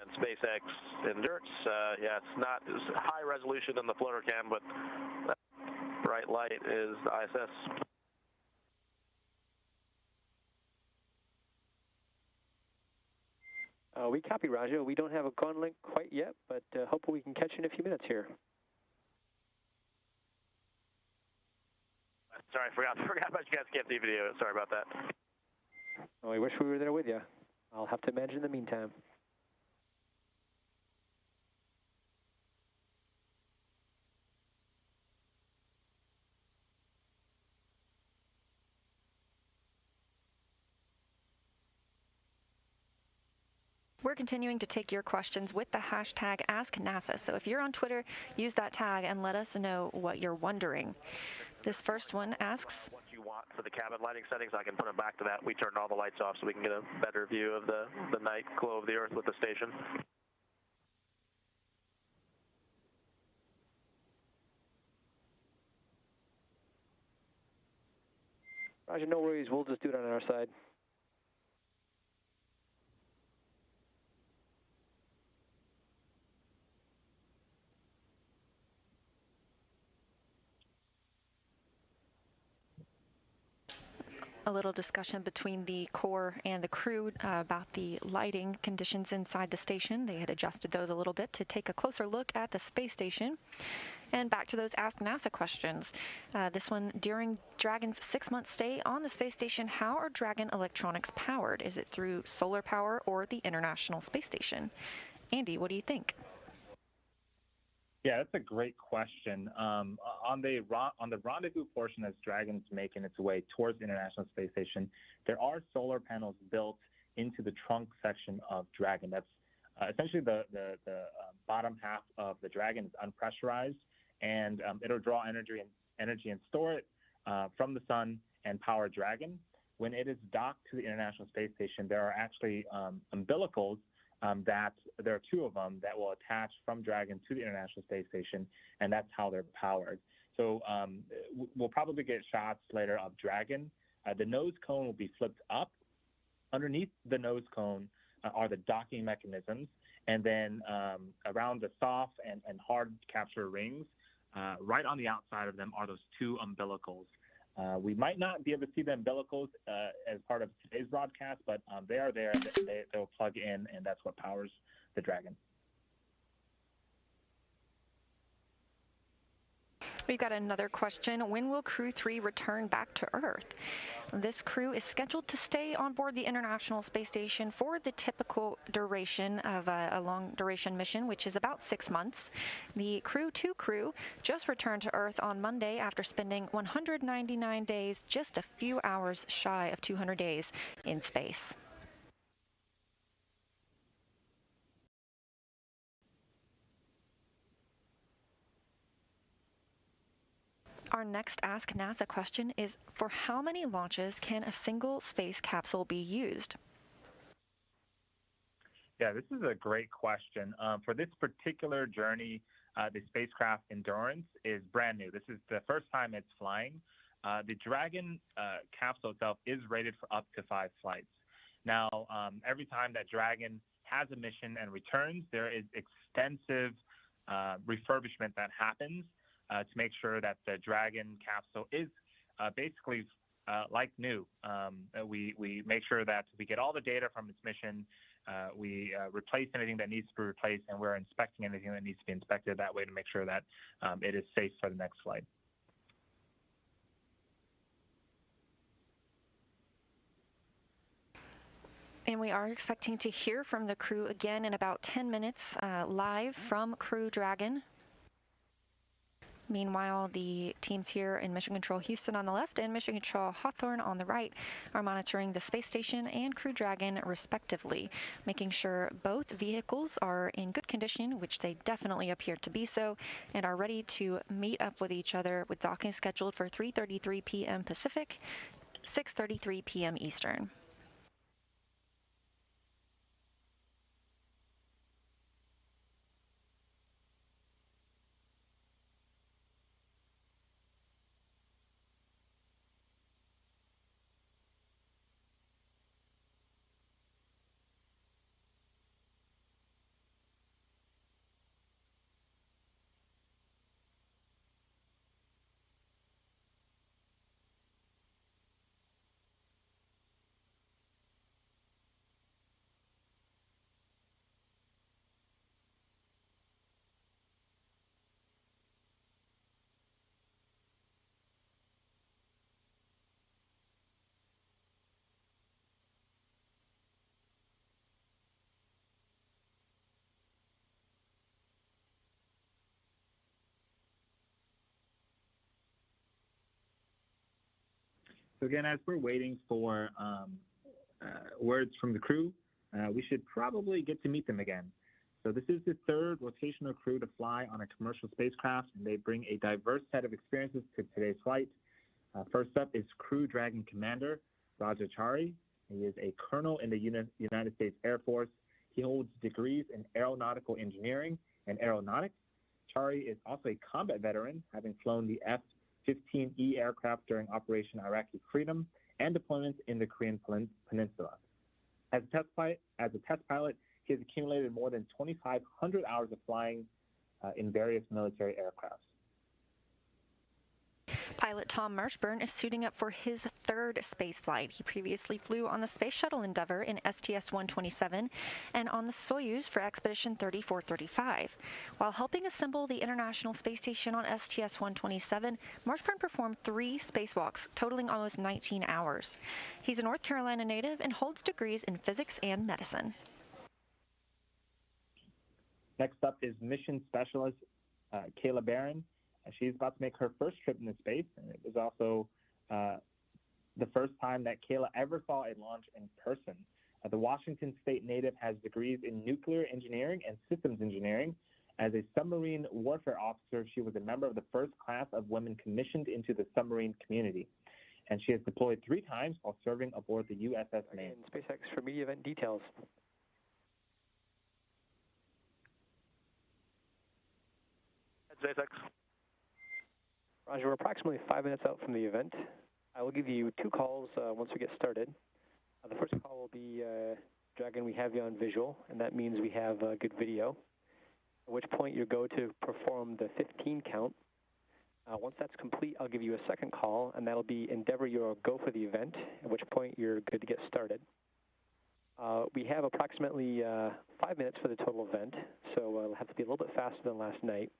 Speaker 5: And SpaceX Endurance, yeah, it's not as high resolution in the floater cam, but that bright light is the ISS.
Speaker 2: We copy, Raja. We don't have a con link quite yet, but hopefully we can catch you in a few minutes here.
Speaker 5: Sorry, I forgot about you guys can't see video. Sorry about that.
Speaker 2: Oh, I wish we were there with you. I'll have to imagine in the meantime.
Speaker 4: We're continuing to take your questions with the hashtag AskNASA. So if you're on Twitter, use that tag and let us know what you're wondering. This first one asks,
Speaker 5: what you want for the cabin lighting settings, I can put them back to that. We turned all the lights off so we can get a better view of the night glow of the Earth with the station.
Speaker 2: Roger, no worries. We'll just do it on our side.
Speaker 4: a little discussion between the Corps and the crew about the lighting conditions inside the station. They had adjusted those a little bit to take a closer look at the space station. And back to those Ask NASA questions. This one, during Dragon's 6-month stay on the space station, how are Dragon electronics powered? Is it through solar power or the International Space Station? Andy, what do you think?
Speaker 6: Yeah, that's a great question. On the rendezvous portion, as Dragon's making its way towards the International Space Station, there are solar panels built into the trunk section of Dragon. That's essentially the bottom half of the Dragon is unpressurized, and it'll draw energy and store it from the sun and power Dragon. When it is docked to the International Space Station, there are actually umbilicals that there are 2 of them that will attach from Dragon to the International Space Station, and that's how they're powered. So we'll probably get shots later of Dragon. The nose cone will be flipped up. Underneath the nose cone are the docking mechanisms, and then around the soft and hard capture rings, right on the outside of them are those 2 umbilicals. We might not be able to see the umbilicals as part of today's broadcast, but they are there. They'll plug in, and that's what powers the Dragon.
Speaker 4: We've got another question. When will Crew 3 return back to Earth? This crew is scheduled to stay on board the International Space Station for the typical duration of a long-duration mission, which is about 6 months. The Crew 2 crew just returned to Earth on Monday after spending 199 days, just a few hours shy of 200 days in space. Our next Ask NASA question is, for how many launches can a single space capsule be used?
Speaker 6: Yeah, this is a great question. For this particular journey, the spacecraft Endurance is brand new. This is the first time it's flying. The Dragon capsule itself is rated for up to 5 flights. Now, every time that Dragon has a mission and returns, there is extensive refurbishment that happens to make sure that the Dragon capsule is basically like new. We make sure that we get all the data from its mission. We replace anything that needs to be replaced, and we're inspecting anything that needs to be inspected that way to make sure that it is safe for the next flight.
Speaker 4: And we are expecting to hear from the crew again in about 10 minutes, live from Crew Dragon. Meanwhile, the teams here in Mission Control Houston on the left and Mission Control Hawthorne on the right are monitoring the space station and Crew Dragon respectively, making sure both vehicles are in good condition, which they definitely appear to be so, and are ready to meet up with each other, with docking scheduled for 3:33 p.m. Pacific, 6:33 p.m. Eastern.
Speaker 6: So again, as we're waiting for words from the crew, we should probably get to meet them again. So this is the third rotational crew to fly on a commercial spacecraft, and they bring a diverse set of experiences to today's flight. First up is Crew Dragon Commander Raja Chari. He is a colonel in the United States Air Force. He holds degrees in aeronautical engineering and aeronautics. Chari is also a combat veteran, having flown the F-15E aircraft during Operation Iraqi Freedom and deployments in the Korean Peninsula. As a test pilot, he has accumulated more than 2,500 hours of flying in various military aircrafts.
Speaker 4: Pilot Tom Marshburn is suiting up for his third space flight. He previously flew on the Space Shuttle Endeavour in STS-127 and on the Soyuz for Expedition 3435. While helping assemble the International Space Station on STS-127, Marshburn performed 3 spacewalks, totaling almost 19 hours. He's a North Carolina native and holds degrees in physics and medicine.
Speaker 6: Next up is Mission Specialist Kayla Barron. She's about to make her first trip into space, and it was also the first time that Kayla ever saw a launch in person. The Washington State native has degrees in nuclear engineering and systems engineering. As a submarine warfare officer, she was a member of the first class of women commissioned into the submarine community, and she has deployed 3 times while serving aboard the USS Maine.
Speaker 2: SpaceX for media event details.
Speaker 5: SpaceX.
Speaker 2: Roger, we're approximately 5 minutes out from the event. I will give you 2 calls once we get started. The first call will be, Dragon, we have you on visual, and that means we have good video, at which point you go to perform the 15 count. Once that's complete, I'll give you a second call, and that'll be Endeavor your go for the event, at which point you're good to get started. We have approximately 5 minutes for the total event, so we'll have to be a little bit faster than last night.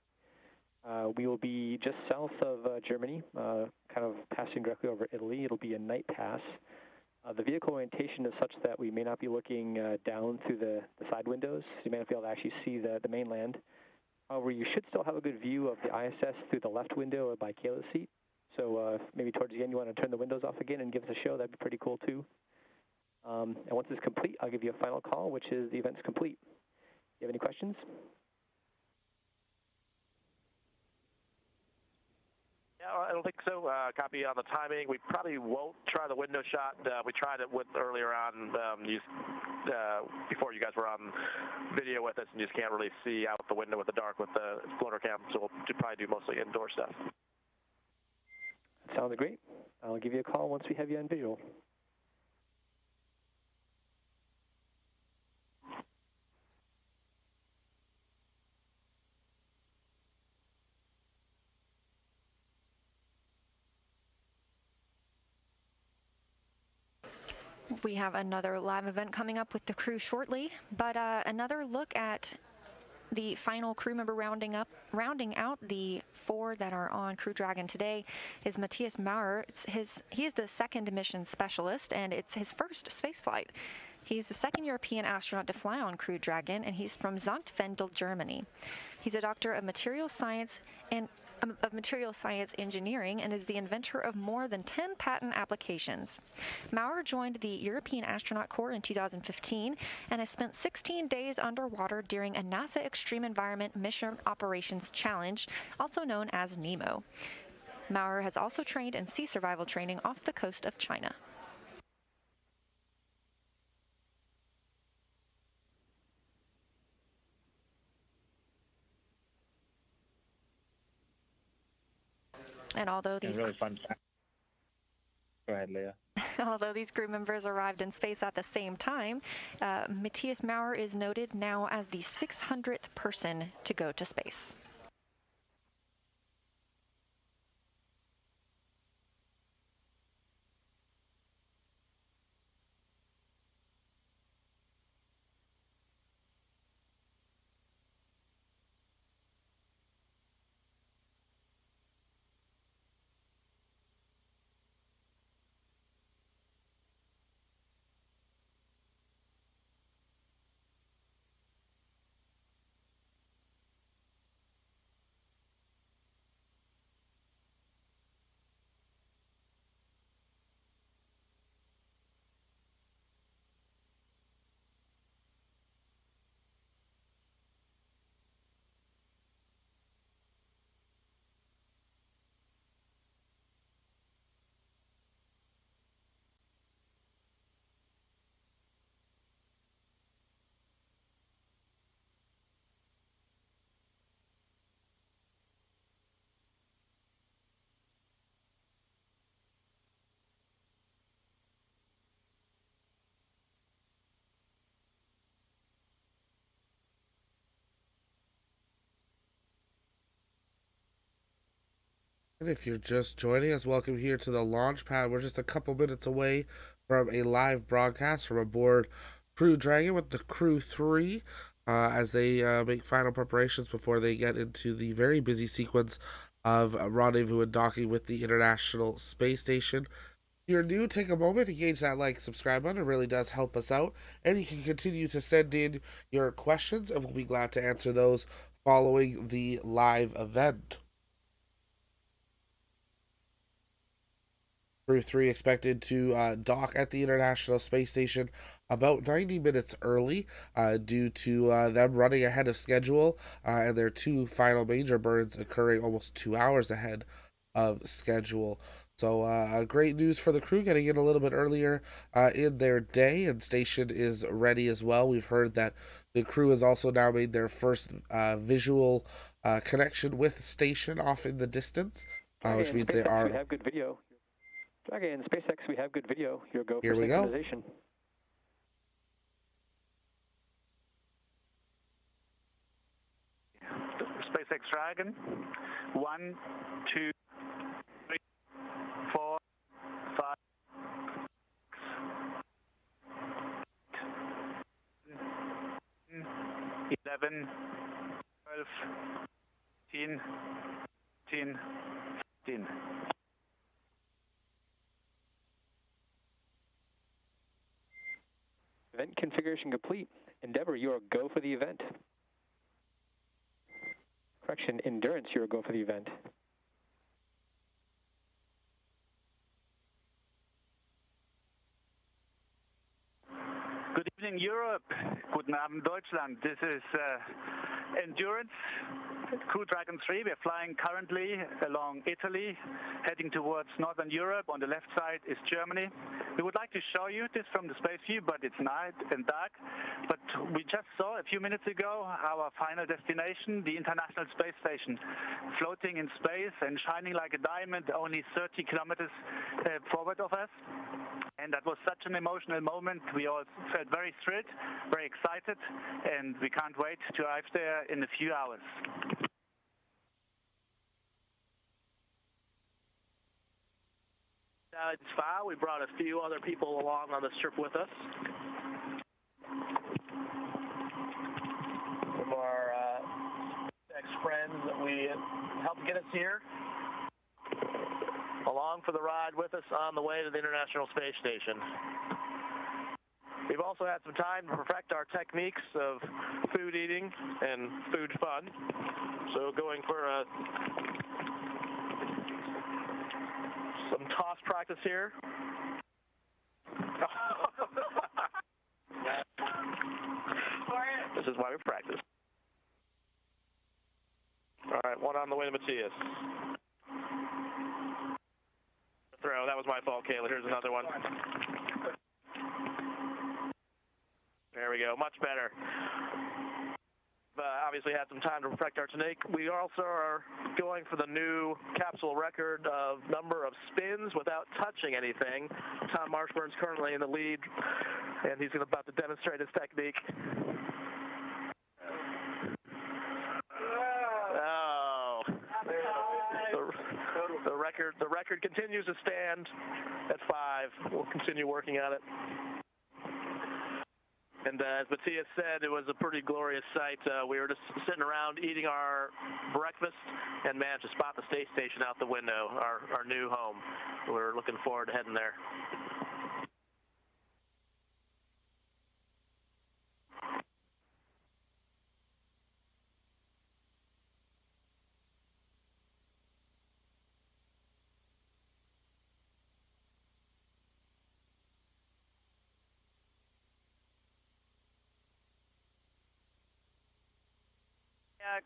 Speaker 2: We will be just south of Germany, kind of passing directly over Italy. It'll be a night pass. The vehicle orientation is such that we may not be looking down through the side windows. You may not be able to actually see the mainland. However, you should still have a good view of the ISS through the left window or by Kayla's seat. So maybe towards the end you want to turn the windows off again and give us a show. That'd be pretty cool too. And once it's complete, I'll give you a final call, which is the event's complete. Do you have any questions?
Speaker 5: I don't think so. Copy on the timing. We probably won't try the window shot. We tried it earlier on before you guys were on video with us, and you just can't really see out the window with the dark with the floater cam. So we'll probably do mostly indoor stuff.
Speaker 2: Sounds great. I'll give you a call once we have you on visual.
Speaker 4: We have another live event coming up with the crew shortly, but another look at the final crew member rounding out the 4 that are on Crew Dragon today is Matthias Maurer. He is the second mission specialist, and it's his first space flight. He's the second European astronaut to fly on Crew Dragon, and he's from Sankt Wendel, Germany. He's a doctor of material science engineering and is the inventor of more than 10 patent applications. Maurer joined the European Astronaut Corps in 2015 and has spent 16 days underwater during a NASA Extreme Environment Mission Operations Challenge, also known as NEMO. Maurer has also trained in sea survival training off the coast of China. And although these
Speaker 6: really fun fact. Go ahead, Leah.
Speaker 4: Although these crew members arrived in space at the same time, Matthias Maurer is noted now as the 600th person to go to space.
Speaker 1: And if you're just joining us, welcome here to the launch pad. We're just a couple minutes away from a live broadcast from aboard Crew Dragon with the Crew 3 as they make final preparations before they get into the very busy sequence of rendezvous and docking with the International Space Station. If you're new, take a moment, engage that like, subscribe button. It really does help us out. And you can continue to send in your questions, and we'll be glad to answer those following the live event. Crew 3 expected to dock at the International Space Station about 90 minutes early due to them running ahead of schedule and their two final major burns occurring almost 2 hours ahead of schedule. So great news for the crew, getting in a little bit earlier in their day, and station is ready as well. We've heard that the crew has also now made their first visual connection with station off in the distance, which means they are...
Speaker 2: We have good video. Dragon, SpaceX, we have good video. Your go for
Speaker 1: Here we go.
Speaker 2: synchronization.
Speaker 7: SpaceX Dragon. 1, 2, 3, 4, 5, 11, 12, 13, 14, 15.
Speaker 2: Event configuration complete. Endeavor, you are go for the event. Correction, Endurance, you are go for the event.
Speaker 7: Good evening, Europe. Guten Abend, Deutschland. This is Endurance, Crew Dragon 3. We're flying currently along Italy, heading towards Northern Europe. On the left side is Germany. We would like to show you this from the space view, but it's night and dark. But we just saw a few minutes ago our final destination, the International Space Station, floating in space and shining like a diamond only 30 kilometers forward of us. And that was such an emotional moment. We all felt very thrilled, very excited, and we can't wait to arrive there in a few hours.
Speaker 8: It's fine. We brought a few other people along on this trip with us. Some of our ex-friends that we helped get us here, along for the ride with us on the way to the International Space Station.
Speaker 5: We've also had some time to perfect our techniques of food eating and food fun. So going for some toss practice here. This is why we practice. All right, one on the way to Matthias. Throw. That was my fault, Kayla. Here's another one. There we go. Much better. Obviously had some time to perfect our technique. We also are going for the new capsule record of number of spins without touching anything. Tom Marshburn's currently in the lead, and he's about to demonstrate his technique. Oh. The record continues to stand at 5. We'll continue working on it. And as Matthias said, it was a pretty glorious sight. We were just sitting around eating our breakfast and managed to spot the space station out the window, our new home. We're looking forward to heading there.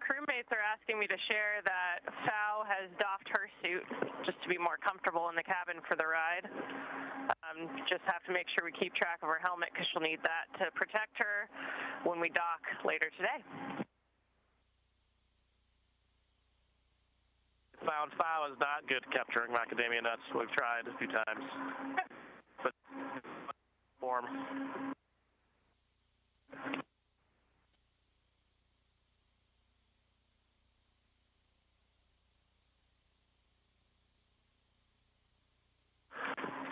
Speaker 3: Crewmates are asking me to share that Fao has doffed her suit just to be more comfortable in the cabin for the ride. Just have to make sure we keep track of her helmet because she'll need that to protect her when we dock later today.
Speaker 5: Found Fao is not good capturing macadamia nuts. We've tried a few times. But form.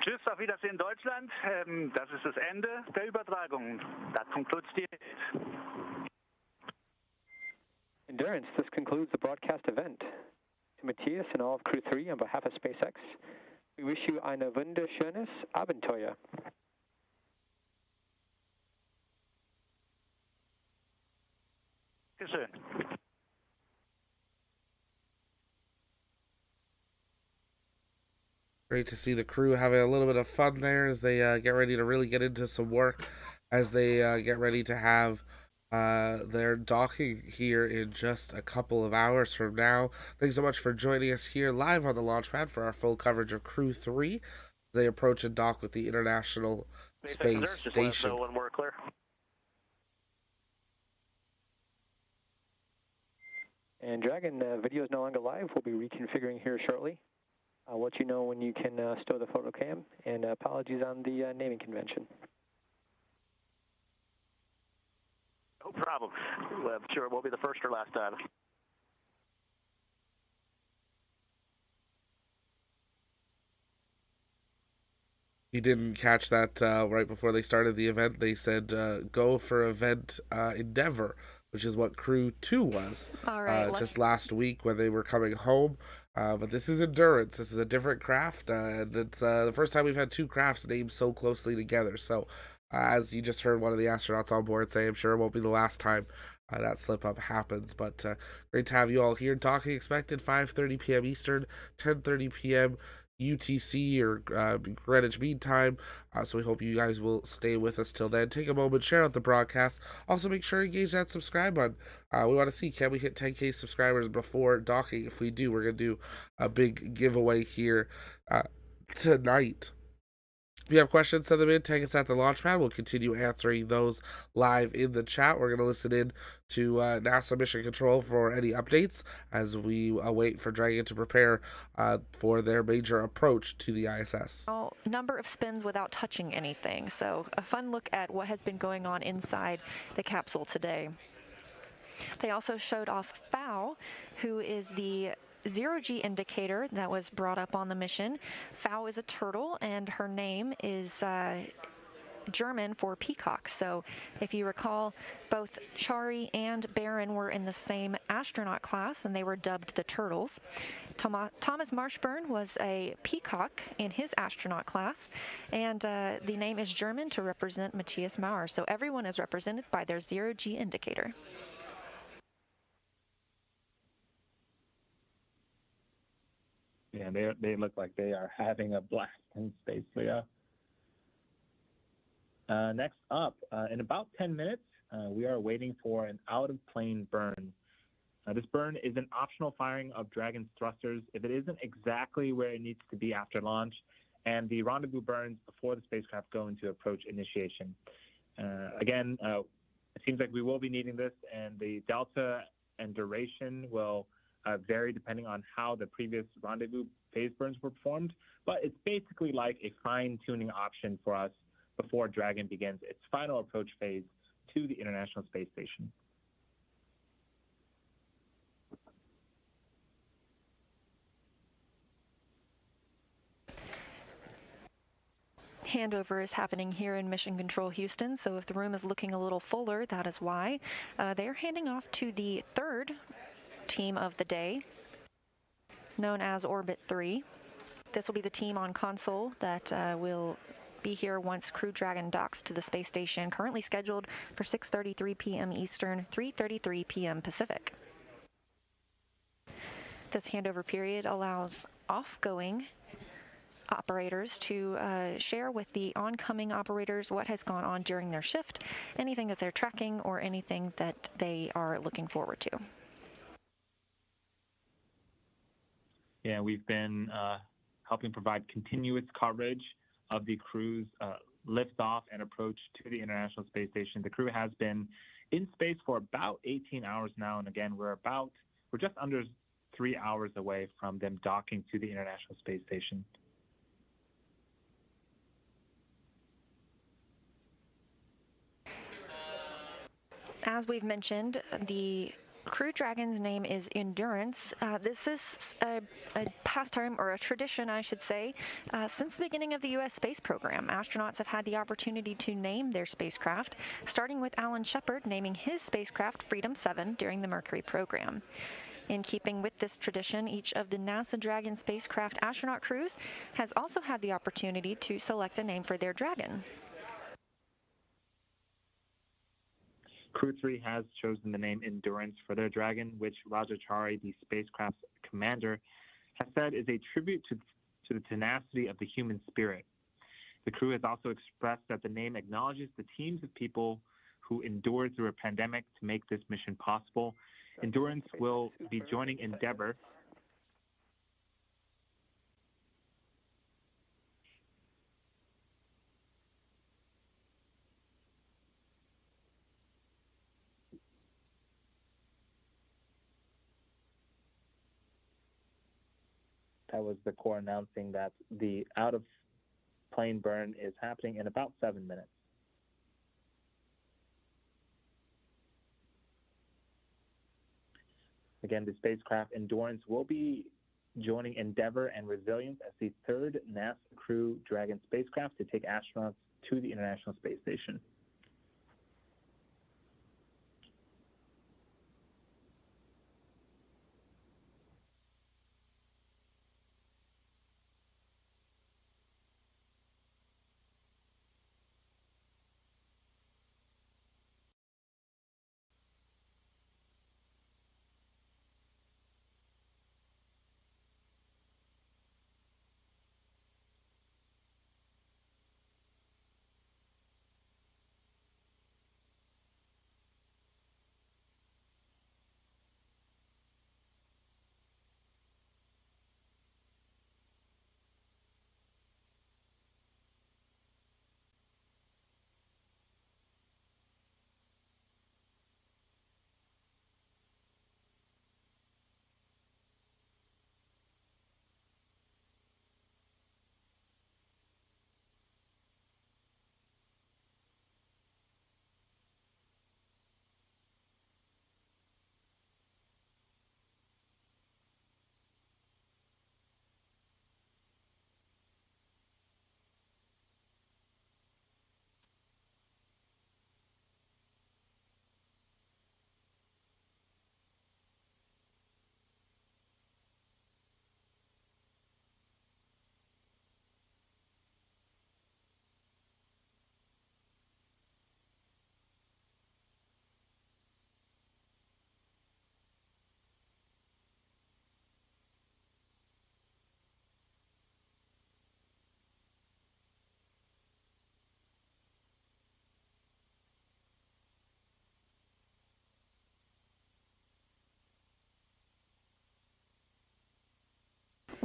Speaker 7: Tschüss, auf Wiedersehen Deutschland. Das ist das Ende der Übertragung. That concludes the
Speaker 2: Endurance, this concludes the broadcast event. To Matthias and all of Crew 3 on behalf of SpaceX, we wish you ein wunderschönes Abenteuer.
Speaker 7: Dankeschön.
Speaker 1: Great to see the crew having a little bit of fun there as they get ready to really get into some work, as they get ready to have their docking here in just a couple of hours from now. Thanks so much for joining us here live on the launch pad for our full coverage of Crew 3 as they approach and dock with the International Space Station.
Speaker 5: When we're clear.
Speaker 2: And Dragon, video is no longer live. We'll be reconfiguring here shortly. I'll let you know when you can stow the photo cam, and apologies on the naming convention.
Speaker 5: No problem. I'm sure it won't be the first or last time.
Speaker 1: You didn't catch that right before they started the event. They said go for event Endeavor, which is what Crew 2 was just last week when they were coming home. But this is Endurance. This is a different craft, and it's the first time we've had two crafts named so closely together. So as you just heard one of the astronauts on board say, I'm sure it won't be the last time that slip-up happens. But great to have you all here. Docking expected 5:30 p.m. Eastern, 10:30 p.m. UTC or Greenwich Mean Time. So we hope you guys will stay with us till then. Take a moment, share out the broadcast. Also make sure to engage that subscribe button. We want to see, can we hit 10K subscribers before docking? If we do, we're going to do a big giveaway here tonight. If you have questions, send them in. Tag us at the Launchpad. We'll continue answering those live in the chat. We're going to listen in to NASA Mission Control for any updates as we await for Dragon to prepare for their major approach to the ISS.
Speaker 4: Number of spins without touching anything. So a fun look at what has been going on inside the capsule today. They also showed off Fao, who is the zero-G indicator that was brought up on the mission. Fao is a turtle, and her name is German for peacock. So if you recall, both Chari and Barron were in the same astronaut class, and they were dubbed the Turtles. Thomas Marshburn was a peacock in his astronaut class, and the name is German to represent Matthias Maurer. So everyone is represented by their zero-G indicator.
Speaker 6: Yeah, they look like they are having a blast in space, Leo. Next up, in about 10 minutes, we are waiting for an out-of-plane burn. This burn is an optional firing of Dragon's thrusters if it isn't exactly where it needs to be after launch, and the rendezvous burns before the spacecraft go into approach initiation. Again, it seems like we will be needing this, and the delta and duration will vary depending on how the previous rendezvous phase burns were performed, but it's basically like a fine-tuning option for us before Dragon begins its final approach phase to the International Space Station.
Speaker 4: Handover is happening here in Mission Control Houston, so if the room is looking a little fuller, that is why. They're handing off to the third team of the day, known as Orbit 3. This will be the team on console that will be here once Crew Dragon docks to the space station, currently scheduled for 6:33 p.m. Eastern, 3:33 p.m. Pacific. This handover period allows off-going operators to share with the oncoming operators what has gone on during their shift, anything that they're tracking, or anything that they are looking forward to.
Speaker 6: Yeah, we've been helping provide continuous coverage of the crew's liftoff and approach to the International Space Station. The crew has been in space for about 18 hours now, and again, we're just under 3 hours away from them docking to the International Space Station.
Speaker 4: As we've mentioned, the Crew Dragon's name is Endurance. This is a pastime, or a tradition, I should say. Since the beginning of the U.S. space program, astronauts have had the opportunity to name their spacecraft, starting with Alan Shepard naming his spacecraft Freedom 7 during the Mercury program. In keeping with this tradition, each of the NASA Dragon spacecraft astronaut crews has also had the opportunity to select a name for their Dragon.
Speaker 6: Crew 3 has chosen the name Endurance for their Dragon, which Raja Chari, the spacecraft's commander, has said is a tribute to the tenacity of the human spirit. The crew has also expressed that the name acknowledges the teams of people who endured through a pandemic to make this mission possible. Endurance will be joining Endeavour. That was the Corps announcing that the out-of-plane burn is happening in about 7 minutes. Again, the spacecraft Endurance will be joining Endeavour and Resilience as the third NASA Crew Dragon spacecraft to take astronauts to the International Space Station.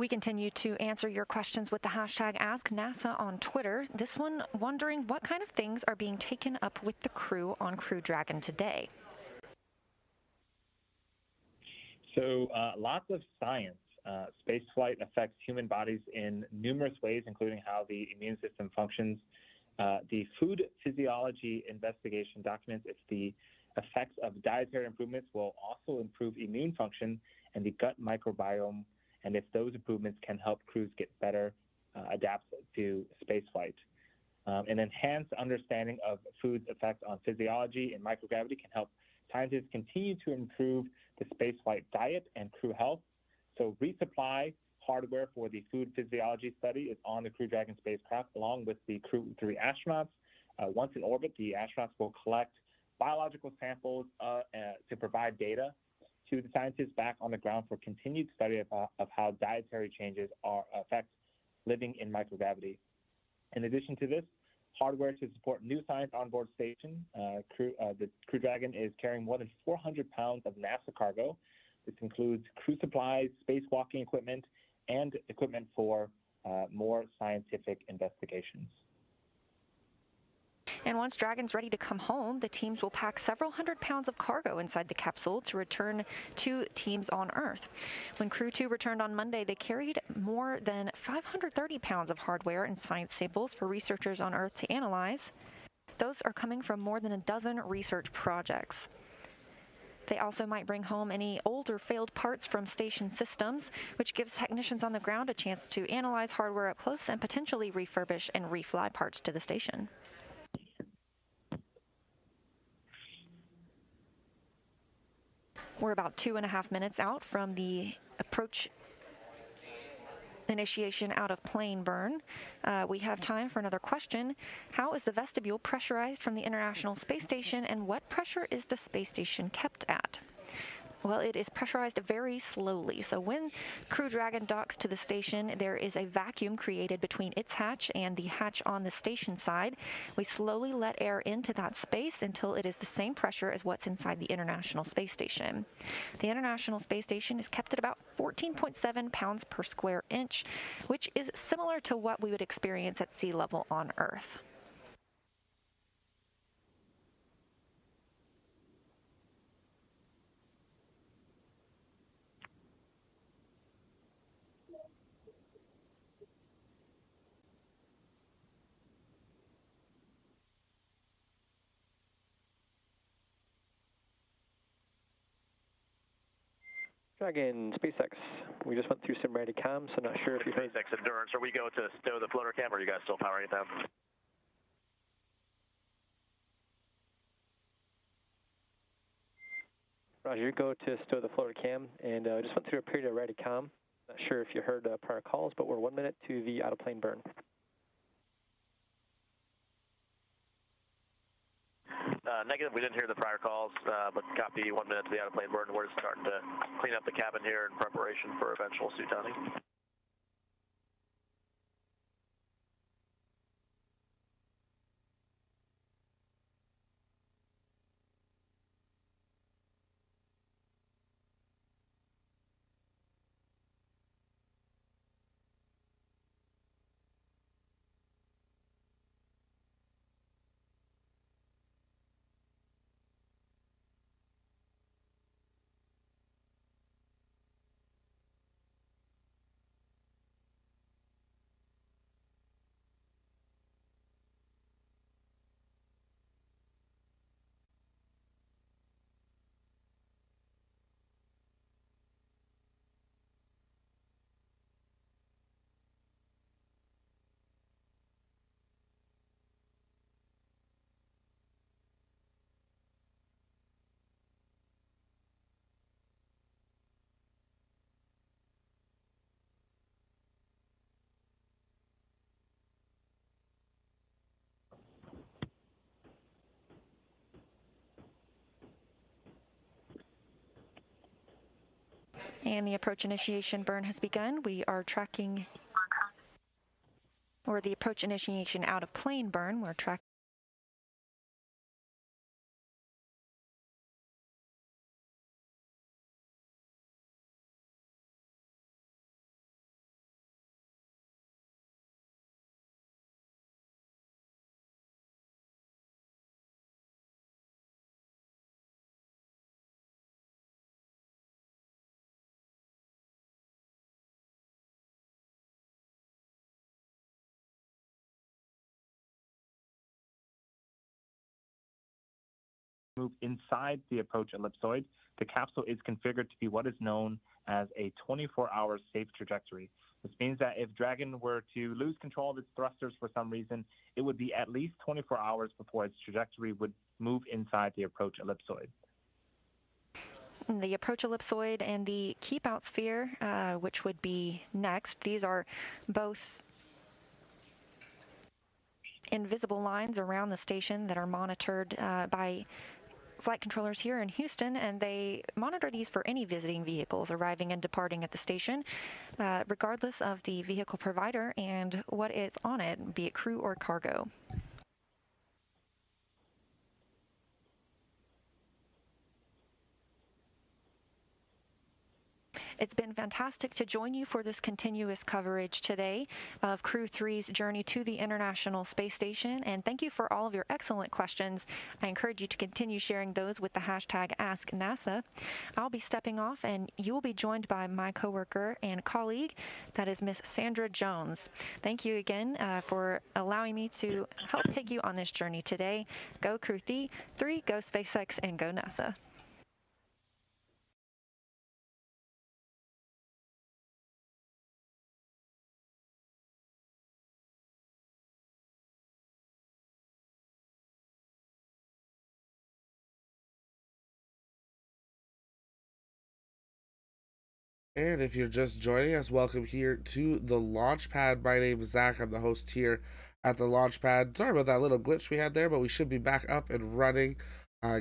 Speaker 4: We continue to answer your questions with the hashtag AskNASA on Twitter. This one wondering what kind of things are being taken up with the crew on Crew Dragon today.
Speaker 6: So lots of science. Spaceflight affects human bodies in numerous ways, including how the immune system functions. The food physiology investigation documents if the effects of dietary improvements will also improve immune function and the gut microbiome, and if those improvements can help crews get better adapt to spaceflight. An enhanced understanding of food's effects on physiology and microgravity can help scientists continue to improve the spaceflight diet and crew health. So resupply hardware for the food physiology study is on the Crew Dragon spacecraft, along with the Crew 3 astronauts. Once in orbit, the astronauts will collect biological samples to provide data to the scientists back on the ground for continued study of how dietary changes affect living in microgravity. In addition to this, hardware to support new science on board station. The Crew Dragon is carrying more than 400 pounds of NASA cargo. This includes crew supplies, spacewalking equipment, and equipment for more scientific investigations.
Speaker 4: And once Dragon's ready to come home, the teams will pack several hundred pounds of cargo inside the capsule to return to teams on Earth. When Crew 2 returned on Monday, they carried more than 530 pounds of hardware and science samples for researchers on Earth to analyze. Those are coming from more than a dozen research projects. They also might bring home any old or failed parts from station systems, which gives technicians on the ground a chance to analyze hardware up close and potentially refurbish and refly parts to the station. We're about 2.5 minutes out from the approach initiation out of plane burn. We have time for another question. How is the vestibule pressurized from the International Space Station, and what pressure is the space station kept at? Well, it is pressurized very slowly. So when Crew Dragon docks to the station, there is a vacuum created between its hatch and the hatch on the station side. We slowly let air into that space until it is the same pressure as what's inside the International Space Station. The International Space Station is kept at about 14.7 pounds per square inch, which is similar to what we would experience at sea level on Earth.
Speaker 2: Dragon, SpaceX, we just went through some ready comms, so not sure if you heard.
Speaker 5: SpaceX Endurance, are we go to stow the floater cam, or are you guys still powering it down?
Speaker 2: Roger, you go to stow the floater cam, and just went through a period of ready comm. Not sure if you heard prior calls, but we're 1 minute to the out of plane burn.
Speaker 5: Negative, we didn't hear the prior calls, but copy 1 minute to the out of plane burn. We're just starting to clean up the cabin here in preparation for eventual suit downing.
Speaker 4: And the approach initiation burn has begun. We are tracking, or the approach initiation out of plane burn, we're tracking
Speaker 6: move inside the approach ellipsoid, the capsule is configured to be what is known as a 24-hour safe trajectory. This means that if Dragon were to lose control of its thrusters for some reason, it would be at least 24 hours before its trajectory would move inside the approach ellipsoid.
Speaker 4: The approach ellipsoid and the keep out sphere, which would be next, these are both invisible lines around the station that are monitored by flight controllers here in Houston, and they monitor these for any visiting vehicles arriving and departing at the station, regardless of the vehicle provider and what is on it, be it crew or cargo. It's been fantastic to join you for this continuous coverage today of Crew 3's journey to the International Space Station, and thank you for all of your excellent questions. I encourage you to continue sharing those with the hashtag AskNASA. I'll be stepping off, and you will be joined by my coworker and colleague, that is Miss Sandra Jones. Thank you again for allowing me to help take you on this journey today. Go Crew 3, go SpaceX, and go NASA.
Speaker 1: And if you're just joining us, welcome here to the Launchpad. My name is Zach. I'm the host here at the Launchpad. Sorry about that little glitch we had there, but we should be back up and running.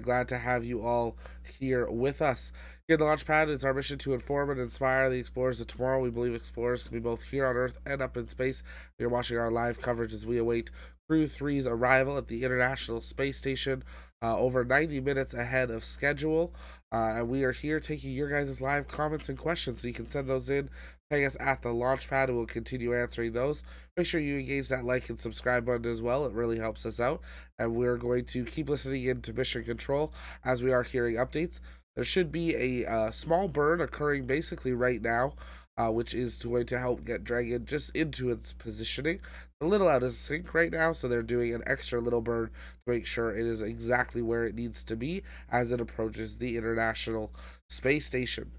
Speaker 1: Glad to have you all here with us. Here at the Launchpad, it's our mission to inform and inspire the explorers of tomorrow. We believe explorers can be both here on Earth and up in space. You're watching our live coverage as we await Crew 3's arrival at the International Space Station over 90 minutes ahead of schedule. And we are here taking your guys' live comments and questions, so you can send those in. Tag us at the Launchpad, and we'll continue answering those. Make sure you engage that like and subscribe button as well. It really helps us out. And we're going to keep listening in to Mission Control as we are hearing updates. There should be a small burn occurring basically right now, which is going to help get Dragon just into its positioning. A little out of sync right now, so they're doing an extra little burn to make sure it is exactly where it needs to be as it approaches the International Space Station.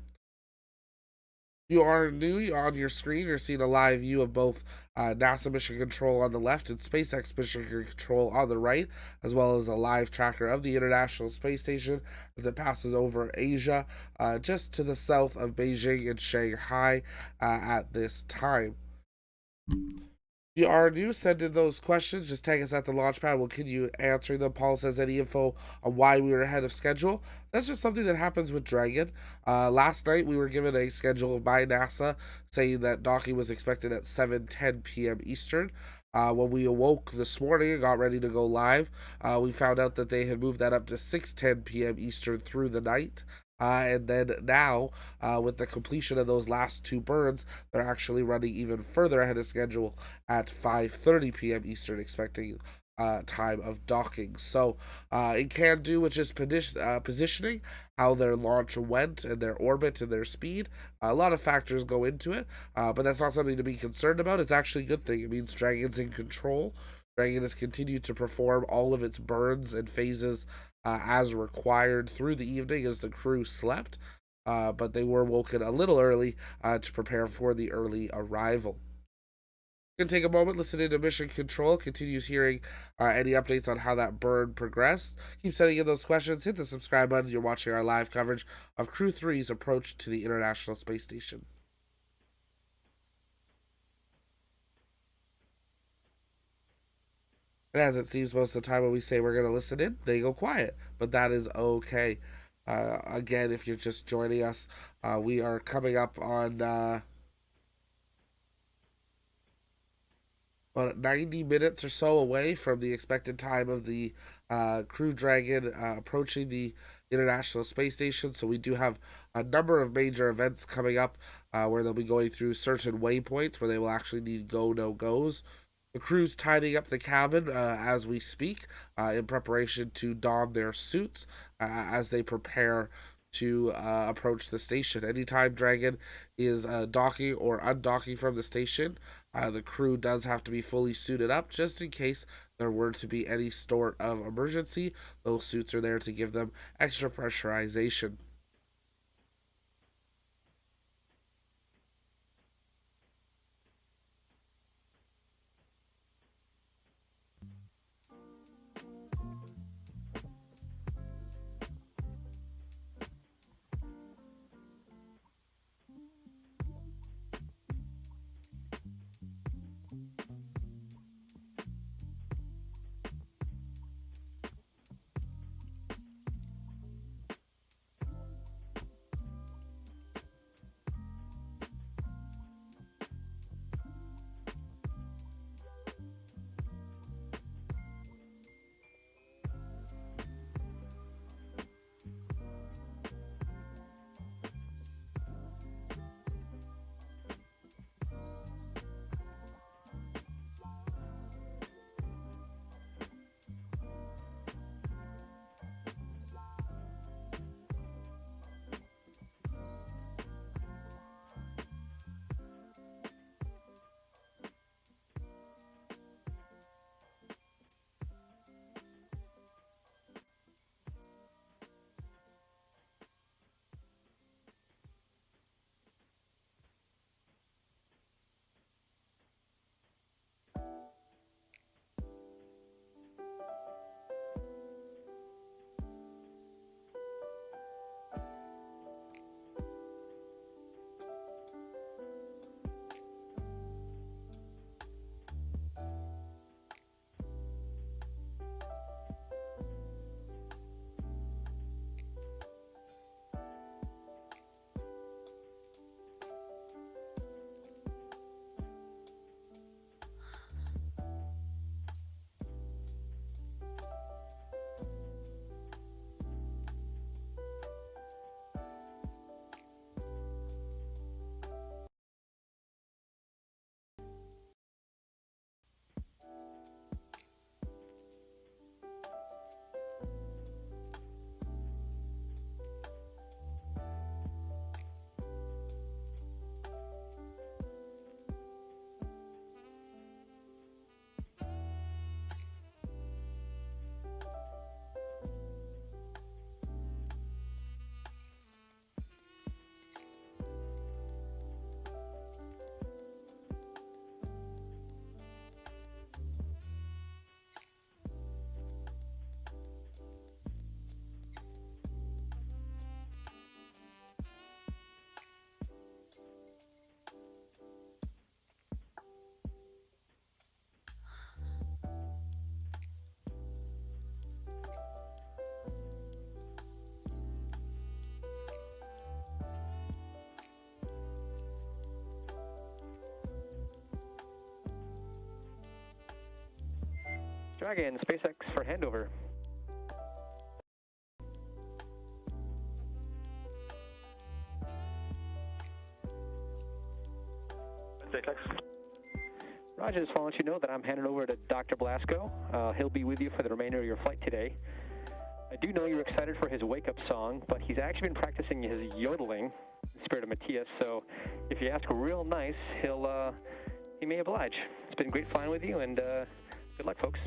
Speaker 1: If you are new, on your screen, you're seeing a live view of both NASA Mission Control on the left and SpaceX Mission Control on the right, as well as a live tracker of the International Space Station as it passes over Asia, just to the south of Beijing and Shanghai at this time. If you are new, send in those questions. Just tag us at the Launchpad. We'll continue answering them. Paul says any info on why we were ahead of schedule. That's just something that happens with Dragon. Last night, we were given a schedule by NASA saying that docking was expected at 7:10 p.m. Eastern. When we awoke this morning and got ready to go live, we found out that they had moved that up to 6:10 p.m. Eastern through the night. And then now, with the completion of those last two burns, they're actually running even further ahead of schedule at 5:30 p.m. Eastern, expecting time of docking. So it can do with just positioning, how their launch went and their orbit and their speed. A lot of factors go into it, but that's not something to be concerned about. It's actually a good thing. It means Dragon's in control. Dragon has continued to perform all of its burns and phases as required through the evening as the crew slept, but they were woken a little early to prepare for the early arrival. We're going to take a moment, listen into Mission Control, continues hearing any updates on how that burn progressed. Keep sending in those questions, hit the subscribe button. You're watching our live coverage of Crew 3's approach to the International Space Station. And as it seems most of the time when we say we're going to listen in, they go quiet. But that is okay. Again, if you're just joining us, we are coming up on about 90 minutes or so away from the expected time of the Crew Dragon approaching the International Space Station. So we do have a number of major events coming up where they'll be going through certain waypoints where they will actually need go, no-goes. The crew's tidying up the cabin as we speak in preparation to don their suits as they prepare to approach the station. Anytime Dragon is docking or undocking from the station, the crew does have to be fully suited up just in case there were to be any sort of emergency, those suits are there to give them extra pressurization.
Speaker 2: Dragon, SpaceX for handover.
Speaker 5: SpaceX.
Speaker 2: Roger, just want to let you know that I'm handing over to Dr. Blasco. He'll be with you for the remainder of your flight today. I do know you're excited for his wake-up song, but he's actually been practicing his yodeling in the spirit of Matthias, so if you ask real nice, he may oblige. It's been great flying with you, and good luck, folks.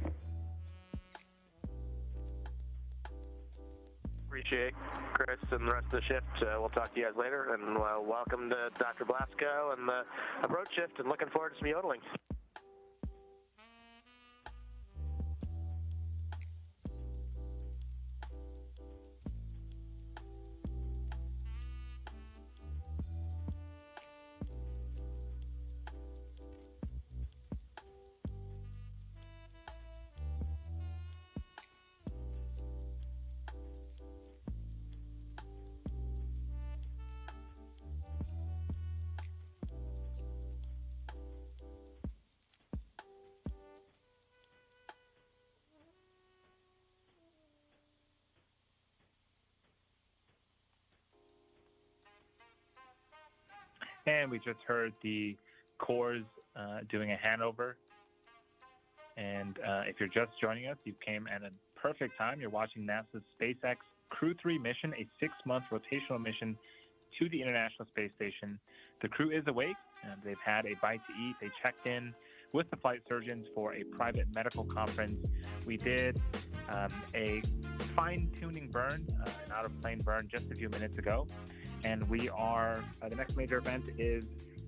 Speaker 5: Appreciate Chris and the rest of the shift. We'll talk to you guys later, and welcome to Dr. Blasco and the approach shift, and looking forward to some yodeling.
Speaker 6: And we just heard the cores doing a handover. And if you're just joining us, you came at a perfect time. You're watching NASA's SpaceX Crew 3 mission, a 6-month rotational mission to the International Space Station. The crew is awake, and they've had a bite to eat. They checked in with the flight surgeons for a private medical conference. We did a fine-tuning burn, an out-of-plane burn just a few minutes ago. And we are, the next major event is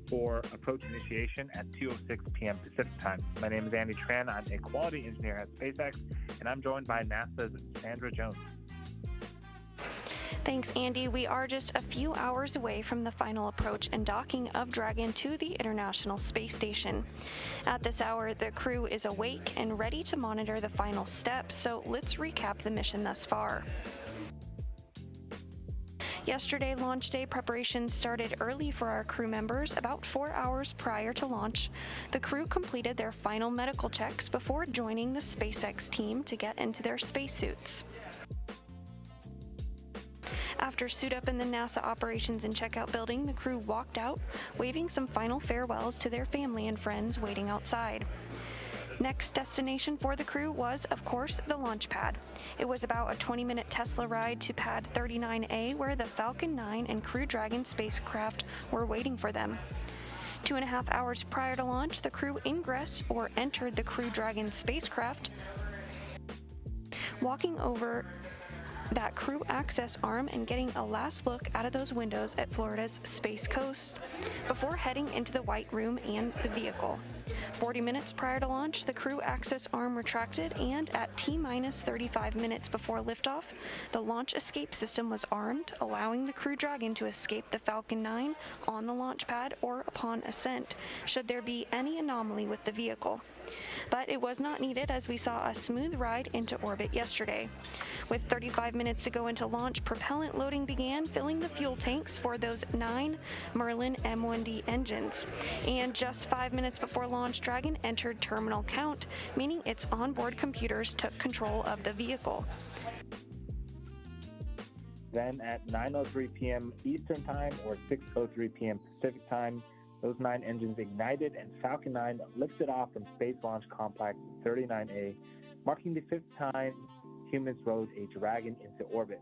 Speaker 6: for approach initiation at 2:06 p.m. Pacific time. My name is Andy Tran. I'm a quality engineer at SpaceX, and I'm joined by NASA's Sandra Jones.
Speaker 9: Thanks, Andy. We are just a few hours away from the final approach and docking of Dragon to the International Space Station. At this hour, the crew is awake and ready to monitor the final steps, so let's recap the mission thus far. Yesterday, launch day preparations started early for our crew members, about 4 hours prior to launch. The crew completed their final medical checks before joining the SpaceX team to get into their spacesuits. After suit up in the NASA Operations and Checkout building, the crew walked out, waving some final farewells to their family and friends waiting outside. Next destination for the crew was, of course, the launch pad. It was about a 20-minute Tesla ride to pad 39A, where the Falcon 9 and Crew Dragon spacecraft were waiting for them. 2.5 hours prior to launch, the crew ingressed or entered the Crew Dragon spacecraft, walking over that crew access arm and getting a last look out of those windows at Florida's Space Coast before heading into the White Room and the vehicle. 40 minutes prior to launch, the crew access arm retracted, and at T-minus 35 minutes before liftoff, the launch escape system was armed, allowing the Crew Dragon to escape the Falcon 9 on the launch pad or upon ascent, should there be any anomaly with the vehicle. But it was not needed, as we saw a smooth ride into orbit yesterday. With 35 minutes to go into launch, propellant loading began, filling the fuel tanks for those 9 Merlin M1D engines. And just 5 minutes before launch, Dragon entered terminal count, meaning its onboard computers took control of the vehicle.
Speaker 6: Then at 9:03 p.m. Eastern Time or 6:03 p.m. Pacific Time, those 9 engines ignited and Falcon 9 lifted off from Space Launch Complex 39A, marking the 5th time humans rode a Dragon into orbit.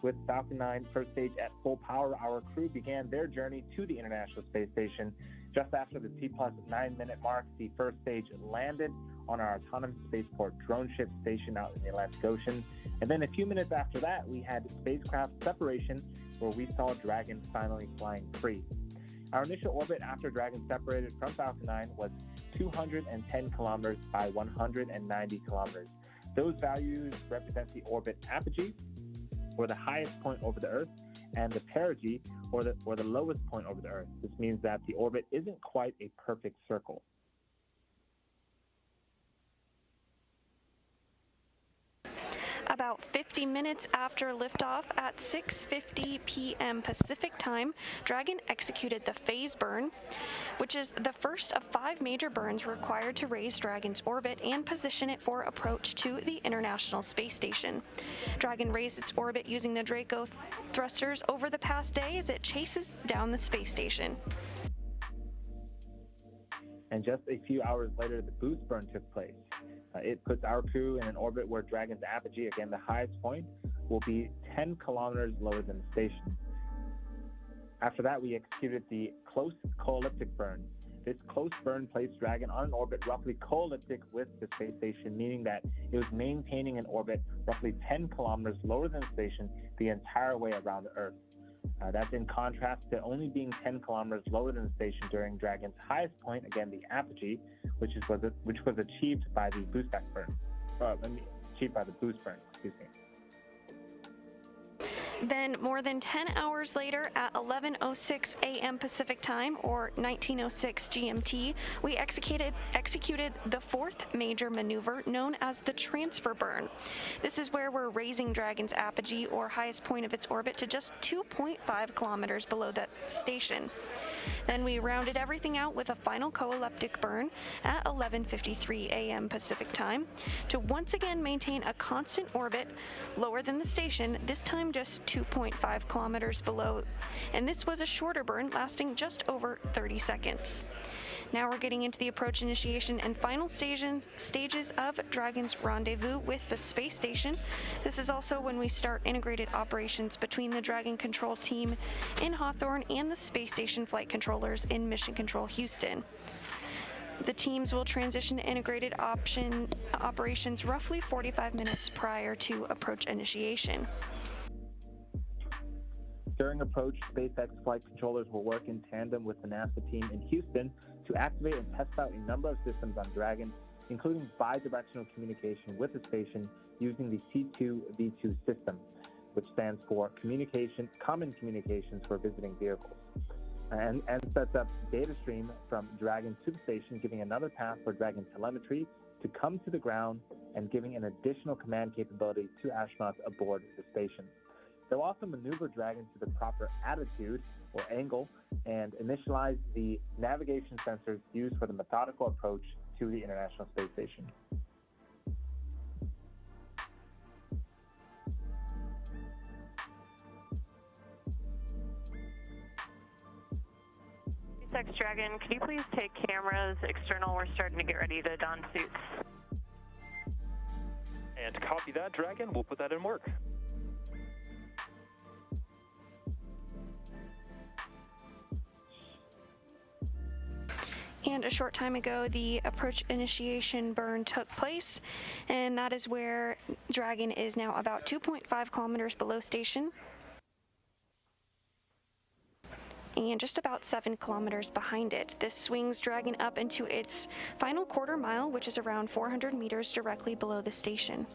Speaker 6: With Falcon 9 first stage at full power, our crew began their journey to the International Space Station. Just after the T+9 minute mark, the first stage landed on our autonomous spaceport drone ship stationed out in the Atlantic Ocean. And then a few minutes after that, we had spacecraft separation, where we saw Dragon finally flying free. Our initial orbit after Dragon separated from Falcon 9 was 210 kilometers by 190 kilometers. Those values represent the orbit apogee, or the highest point over the Earth, and the perigee, or the lowest point over the Earth. This means that the orbit isn't quite a perfect circle.
Speaker 9: About 50 minutes after liftoff at 6:50 p.m. Pacific Time, Dragon executed the phase burn, which is the first of 5 major burns required to raise Dragon's orbit and position it for approach to the International Space Station. Dragon raised its orbit using the Draco thrusters over the past day as it chases down the space station.
Speaker 6: And just a few hours later, the boost burn took place. It puts our crew in an orbit where Dragon's apogee, again the highest point, will be 10 kilometers lower than the station. After that, we executed the close co-elliptic burn. This close burn placed Dragon on an orbit roughly co-elliptic with the space station, meaning that it was maintaining an orbit roughly 10 kilometers lower than the station the entire way around the Earth. That's in contrast to only being 10 kilometers lower than the station during Dragon's highest point, again the apogee, which was achieved by the boost burn. Achieved by the boost burn, excuse me.
Speaker 9: Then, more than 10 hours later, at 11:06 a.m. Pacific Time, or 19:06 GMT, we executed the 4th major maneuver, known as the transfer burn. This is where we're raising Dragon's apogee, or highest point of its orbit, to just 2.5 kilometers below the station. Then we rounded everything out with a final co-elliptic burn at 11:53 a.m. Pacific Time to once again maintain a constant orbit lower than the station, this time just 2.5 kilometers below, and this was a shorter burn lasting just over 30 seconds. Now we're getting into the approach initiation and final stages of Dragon's rendezvous with the space station. This is also when we start integrated operations between the Dragon control team in Hawthorne and the space station flight controllers in Mission Control Houston. The teams will transition to integrated operations roughly 45 minutes prior to approach initiation.
Speaker 6: During approach, SpaceX flight controllers will work in tandem with the NASA team in Houston to activate and test out a number of systems on Dragon, including bidirectional communication with the station using the C2V2 system, which stands for Common Communications for Visiting Vehicles, and sets up data stream from Dragon to the station, giving another path for Dragon telemetry to come to the ground and giving an additional command capability to astronauts aboard the station. They'll also maneuver Dragon to the proper attitude or angle and initialize the navigation sensors used for the methodical approach to the International Space Station.
Speaker 3: SpaceX Dragon, could you please take cameras external? We're starting to get ready to don suits.
Speaker 2: And copy that, Dragon. We'll put that in work.
Speaker 9: And a short time ago, the approach initiation burn took place, and that is where Dragon is now about 2.5 kilometers below station and just about 7 kilometers behind it. This swings Dragon up into its final quarter mile, which is around 400 meters directly below the station.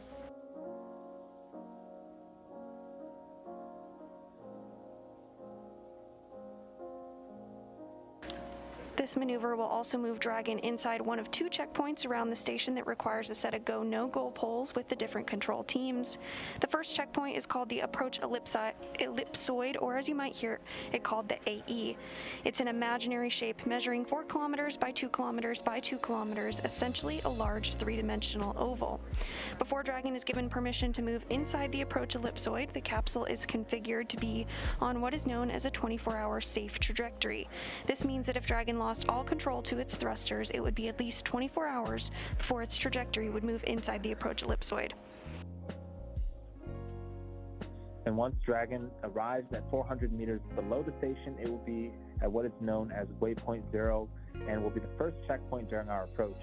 Speaker 9: This maneuver will also move Dragon inside one of 2 checkpoints around the station that requires a set of go-no-go poles with the different control teams. The first checkpoint is called the Approach Ellipsoid, or as you might hear it called the AE. It's an imaginary shape measuring 4 kilometers by 2 kilometers by 2 kilometers, essentially a large 3-dimensional oval. Before Dragon is given permission to move inside the Approach Ellipsoid, the capsule is configured to be on what is known as a 24-hour safe trajectory. This means that if Dragon lost all control to its thrusters, it would be at least 24 hours before its trajectory would move inside the Approach Ellipsoid.
Speaker 6: And once Dragon arrives at 400 meters below the station, it will be at what is known as Waypoint 0 and will be the first checkpoint during our approach.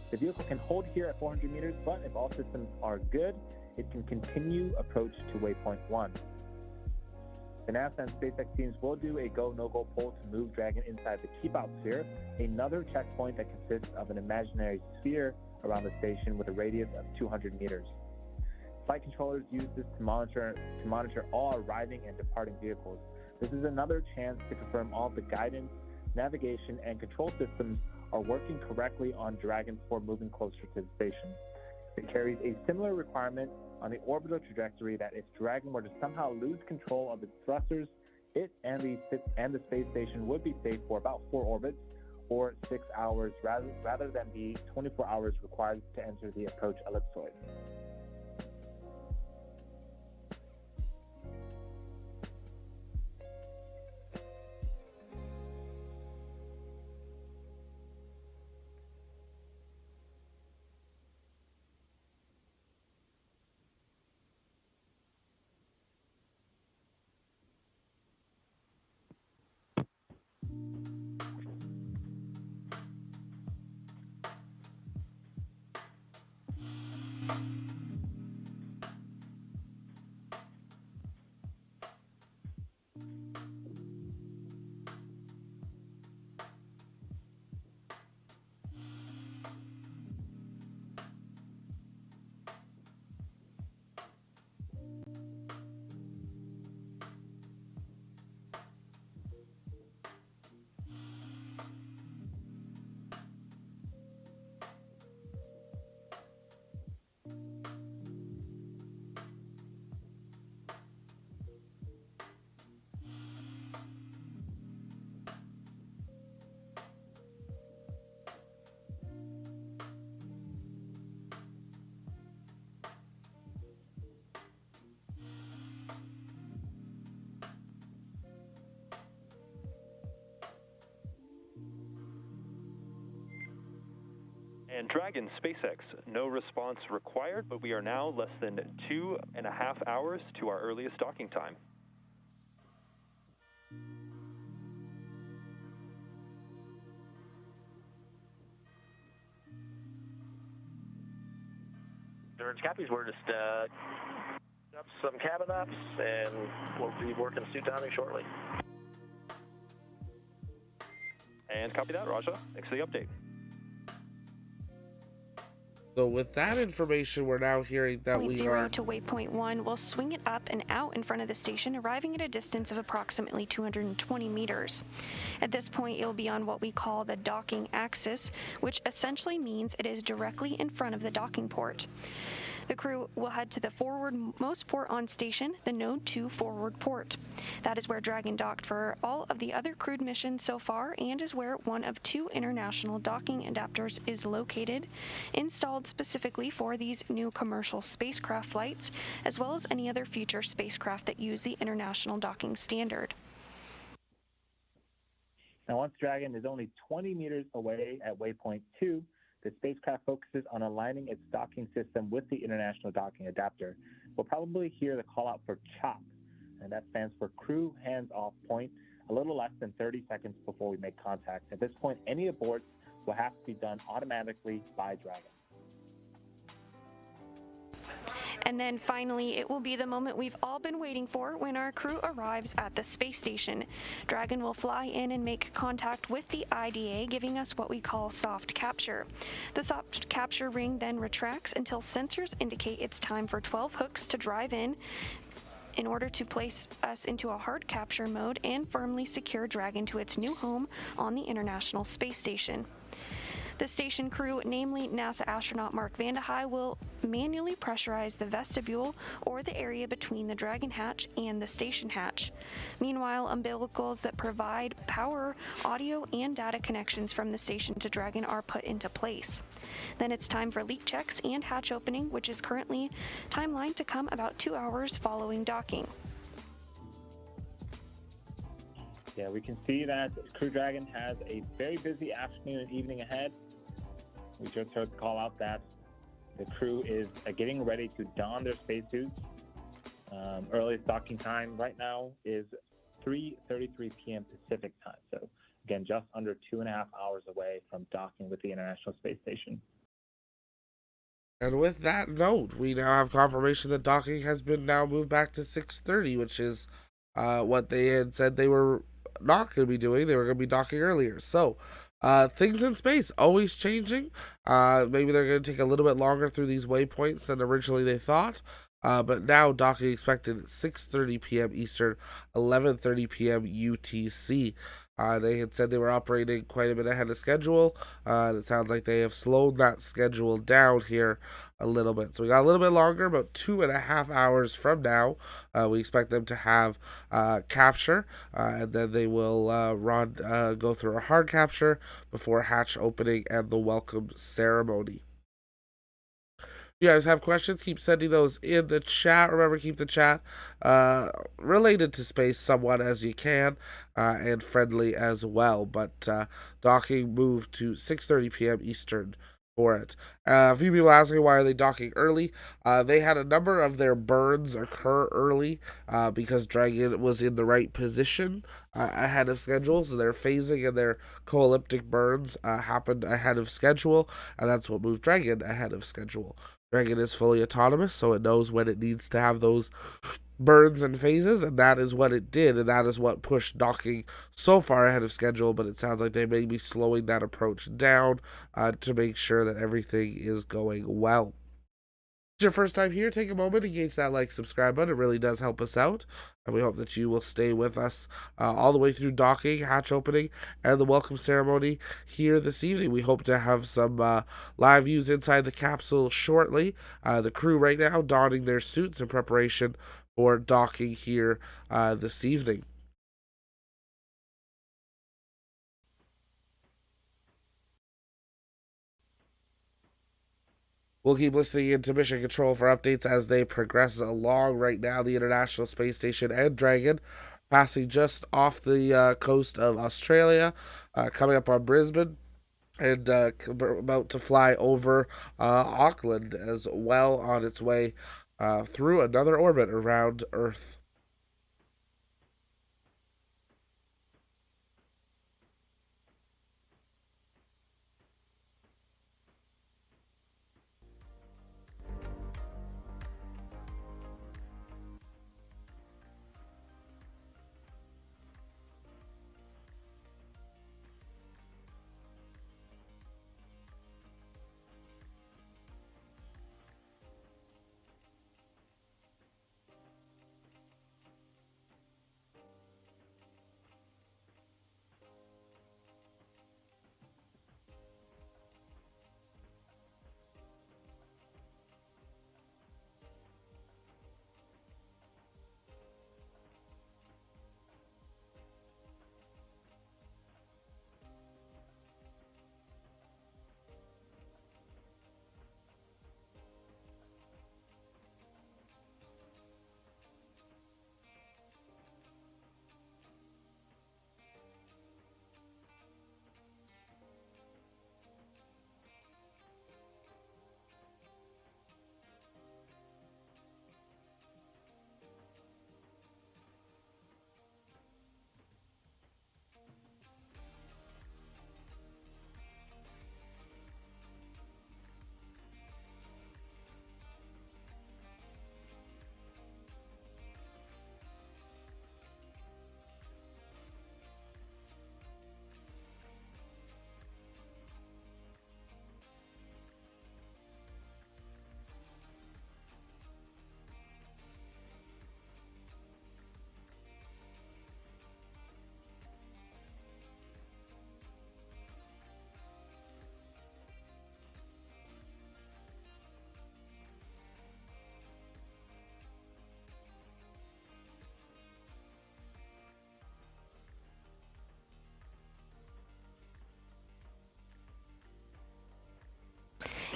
Speaker 6: The vehicle can hold here at 400 meters, but if all systems are good, it can continue approach to Waypoint 1. The NASA and SpaceX teams will do a go-no-go poll to move Dragon inside the keep-out sphere, another checkpoint that consists of an imaginary sphere around the station with a radius of 200 meters. Flight controllers use this to monitor all arriving and departing vehicles. This is another chance to confirm all the guidance, navigation, and control systems are working correctly on Dragon before moving closer to the station. It carries a similar requirement on the orbital trajectory that if Dragon were to somehow lose control of its thrusters, it and the space station would be safe for about 4 orbits or 6 hours rather than the 24 hours required to enter the Approach Ellipsoid.
Speaker 2: And Dragon, SpaceX, no response required, but we are now less than 2.5 hours to our earliest docking time.
Speaker 5: Endurance copies. We're just up some cabin ops, and we'll be working suit downing shortly.
Speaker 2: And copy that, Raja. Thanks for the update.
Speaker 1: So with that information, we're now hearing that we are...
Speaker 9: to waypoint 1 will swing it up and out in front of the station, arriving at a distance of approximately 220 meters. At this point, it will be on what we call the docking axis, which essentially means it is directly in front of the docking port. The crew will head to the forwardmost port on station, the Node 2 forward port. That is where Dragon docked for all of the other crewed missions so far, and is where one of 2 international docking adapters is located, installed specifically for these new commercial spacecraft flights, as well as any other future spacecraft that use the international docking standard.
Speaker 6: Now, once Dragon is only 20 meters away at waypoint 2, the spacecraft focuses on aligning its docking system with the International Docking Adapter. We'll probably hear the call out for CHOP, and that stands for Crew Hands Off Point, a little less than 30 seconds before we make contact. At this point, any aborts will have to be done automatically by Dragon.
Speaker 9: And then finally, it will be the moment we've all been waiting for when our crew arrives at the space station. Dragon will fly in and make contact with the IDA, giving us what we call soft capture. The soft capture ring then retracts until sensors indicate it's time for 12 hooks to drive in order to place us into a hard capture mode and firmly secure Dragon to its new home on the International Space Station. The station crew, namely NASA astronaut Mark Vande Hei, will manually pressurize the vestibule, or the area between the Dragon hatch and the station hatch. Meanwhile, umbilicals that provide power, audio, and data connections from the station to Dragon are put into place. Then it's time for leak checks and hatch opening, which is currently timelined to come about 2 hours following docking.
Speaker 6: Yeah, we can see that Crew Dragon has a very busy afternoon and evening ahead. We just heard the call out that the crew is getting ready to don their spacesuits. Earliest docking time right now is 3:33 p.m. Pacific time. So again, just under 2.5 hours away from docking with the International Space Station.
Speaker 1: And with that note, we now have confirmation that docking has been now moved back to 6:30, which is what they had said they were not going to be doing. They were going to be docking earlier. So things in space always changing. Maybe they're going to take a little bit longer through these waypoints than originally they thought. But now docking expected at 6:30 p.m. Eastern, 11:30 p.m. UTC. They had said they were operating quite a bit ahead of schedule, and it sounds like they have slowed that schedule down here a little bit. So we got a little bit longer, about 2.5 hours from now. We expect them to have capture, and then they will go through a hard capture before hatch opening and the welcome ceremony. You guys have questions, keep sending those in the chat. Remember, keep the chat related to space somewhat as you can, and friendly as well. But docking moved to 6:30 p.m. Eastern for it. A few people asking why are they docking early. They had a number of their burns occur early because Dragon was in the right position ahead of schedule. So their phasing and their co-elliptic burns happened ahead of schedule, and that's what moved Dragon ahead of schedule. Dragon is fully autonomous, so it knows when it needs to have those burns and phases, and that is what it did, and that is what pushed docking so far ahead of schedule. But it sounds like they may be slowing that approach down to make sure that everything is going well. If it's your first time here, take a moment, engage that like, subscribe button. It really does help us out, and we hope that you will stay with us all the way through docking, hatch opening, and the welcome ceremony here this evening. We hope to have some live views inside the capsule shortly. The crew right now donning their suits in preparation for docking here this evening. We'll keep listening into Mission Control for updates as they progress along. Right now, the International Space Station and Dragon passing just off the coast of Australia, coming up on Brisbane, and about to fly over Auckland as well on its way through another orbit around Earth.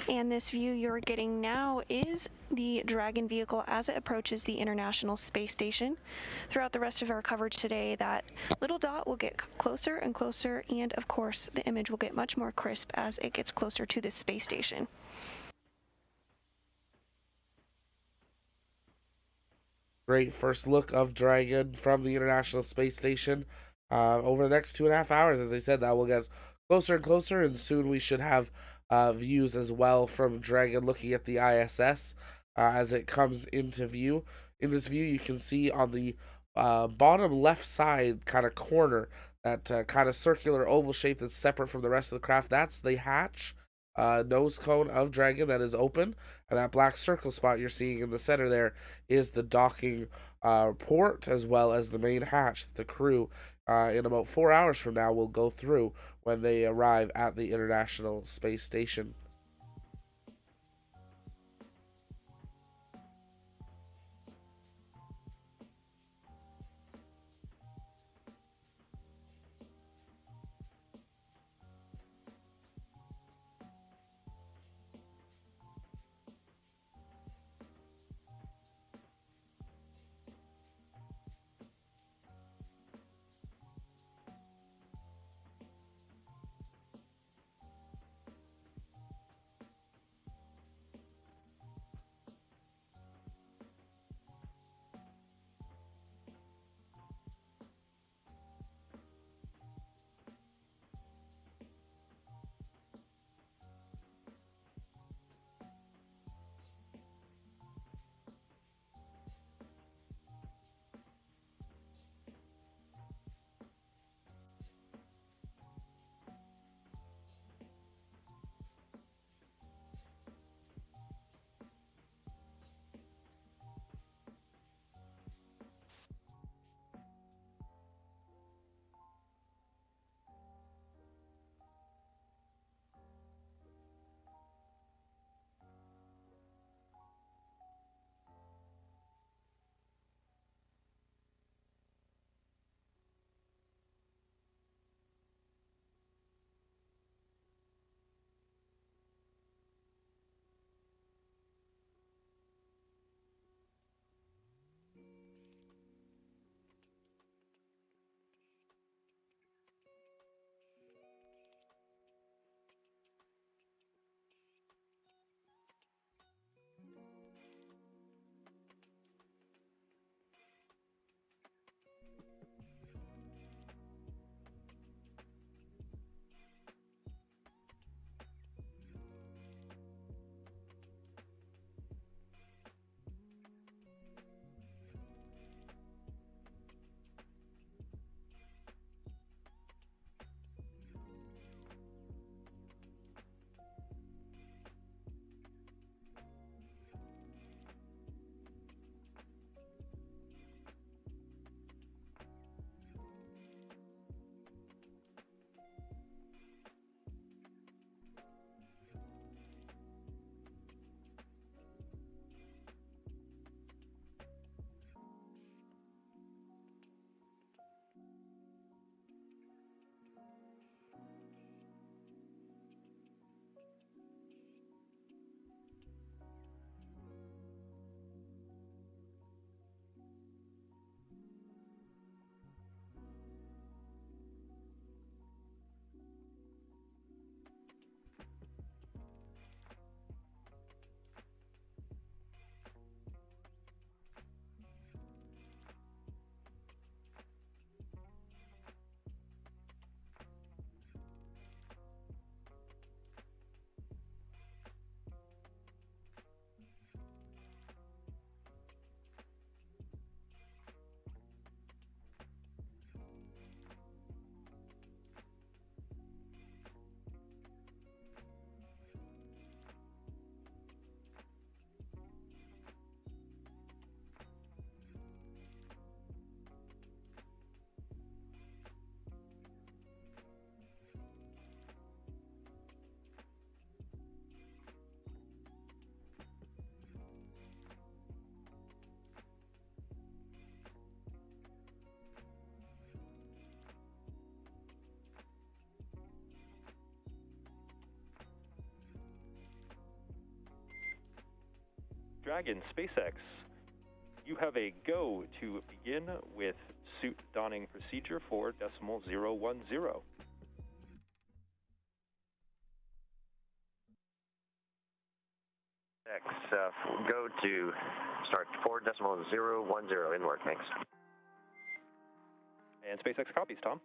Speaker 9: And this view you're getting now is the Dragon vehicle as it approaches the International Space Station. Throughout the rest of our coverage today, that little dot will get closer and closer, and of course, the image will get much more crisp as it gets closer to the space station.
Speaker 1: Great first look of Dragon from the International Space Station. Over the next 2.5 hours, as I said, that will get closer and closer, and soon we should have views as well from Dragon looking at the ISS as it comes into view. In this view, you can see on the bottom left side kind of corner, that kind of circular oval shape that's separate from the rest of the craft. That's the hatch nose cone of Dragon that is open, and that black circle spot you're seeing in the center there is the docking port, as well as the main hatch that the crew in about 4 hours from now will go through when they arrive at the International Space Station.
Speaker 10: Dragon, SpaceX, you have a go to begin with suit donning procedure for decimal 010.
Speaker 11: Go to start 4.010 in work, thanks.
Speaker 10: And SpaceX copies, Tom.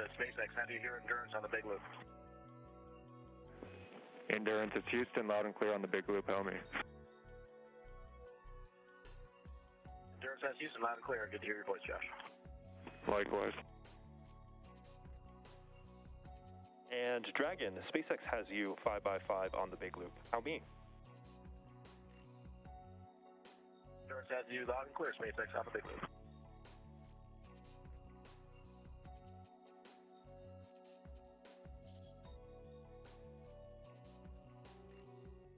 Speaker 5: SpaceX. How do you hear Endurance on the big loop?
Speaker 12: Endurance, it's Houston, loud and clear on the big loop. Help me.
Speaker 5: Endurance, that's Houston, loud and clear. Good to hear your voice, Josh.
Speaker 12: Likewise.
Speaker 10: And Dragon, SpaceX has you 5x5 on the big loop. How me?
Speaker 5: Endurance has you loud and clear, SpaceX on the big loop.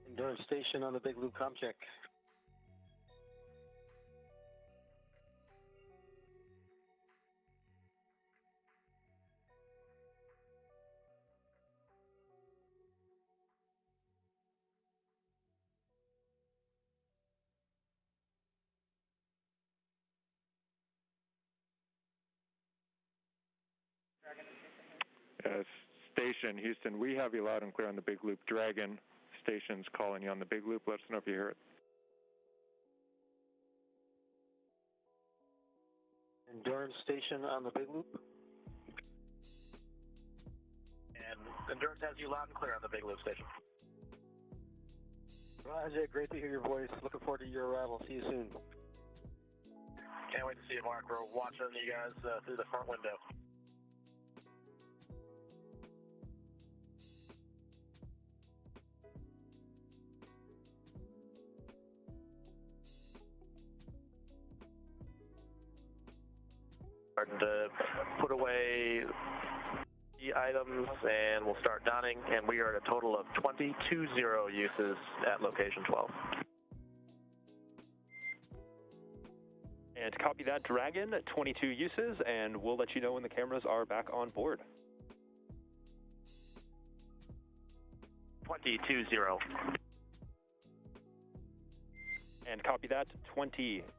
Speaker 8: Endurance station on the big loop, com check.
Speaker 12: Station, Houston, we have you loud and clear on the big loop. Dragon, station's calling you on the big loop. Let us know if you hear it.
Speaker 8: Endurance station on the big loop.
Speaker 5: And Endurance has you loud and clear on the big loop station.
Speaker 8: Roger, great to hear your voice. Looking forward to your arrival. See you soon.
Speaker 5: Can't wait to see you, Mark. We're watching you guys through the front window. Starting to put away the items, and we'll start donning, and we are at a total of 22 uses at location 12.
Speaker 10: And copy that, Dragon, 22 uses, and we'll let you know when the cameras are back on board.
Speaker 5: 22-0.
Speaker 10: And copy that, 22-0.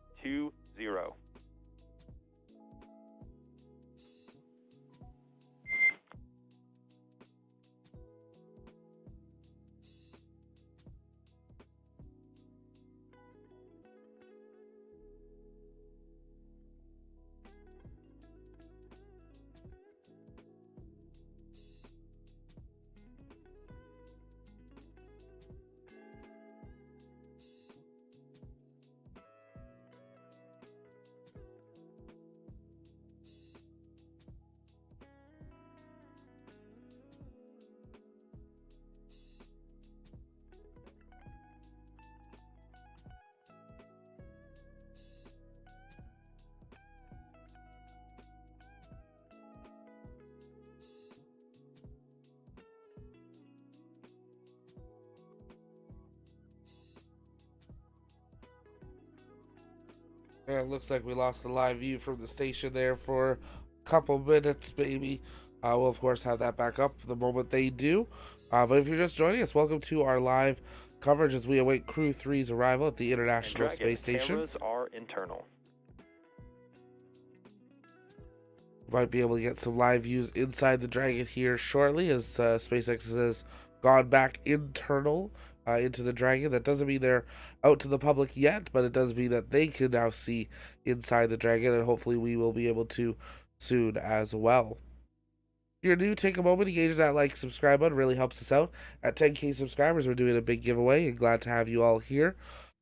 Speaker 1: And it looks like we lost the live view from the station there for a couple minutes, maybe. We'll, of course, have that back up the moment they do. But if you're just joining us, welcome to our live coverage as we await Crew 3's arrival at the International Space Station.
Speaker 10: Cameras are internal.
Speaker 1: Might be able to get some live views inside the Dragon here shortly as SpaceX has gone back internal into the Dragon. That doesn't mean they're out to the public yet, but it does mean that they can now see inside the Dragon, and hopefully we will be able to soon as well. If you're new, take a moment, engage that like, subscribe button, really helps us out. At 10K subscribers, we're doing a big giveaway, and glad to have you all here.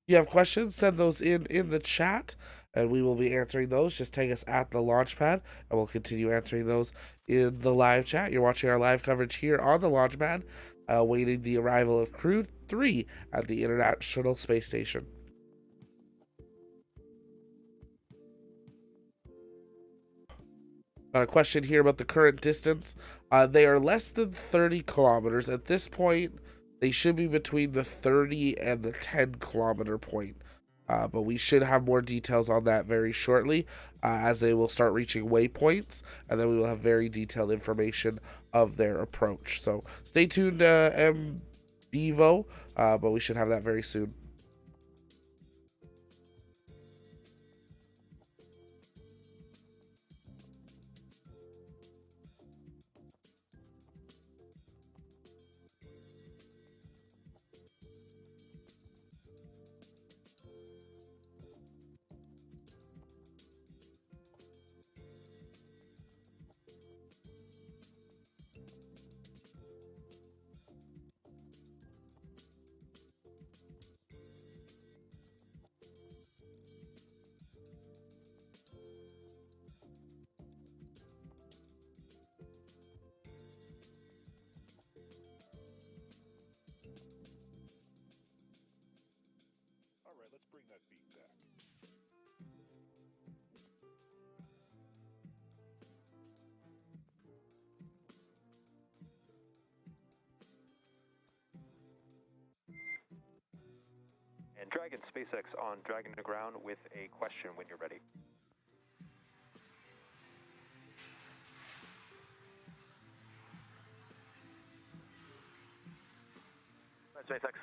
Speaker 1: If you have questions, send those in the chat, and we will be answering those. Just tag us at the Launchpad, and we'll continue answering those in the live chat. You're watching our live coverage here on the Launchpad, awaiting the arrival of Crew 3 at the International Space Station. Got a question here about the current distance. They are less than 30 kilometers. At this point, they should be between the 30 and the 10 kilometer point. But we should have more details on that very shortly as they will start reaching waypoints, and then we will have very detailed information of their approach. So stay tuned, MBevo, but we should have that very soon.
Speaker 10: And Dragon, SpaceX on Dragon to ground with a question when you're ready.
Speaker 5: SpaceX.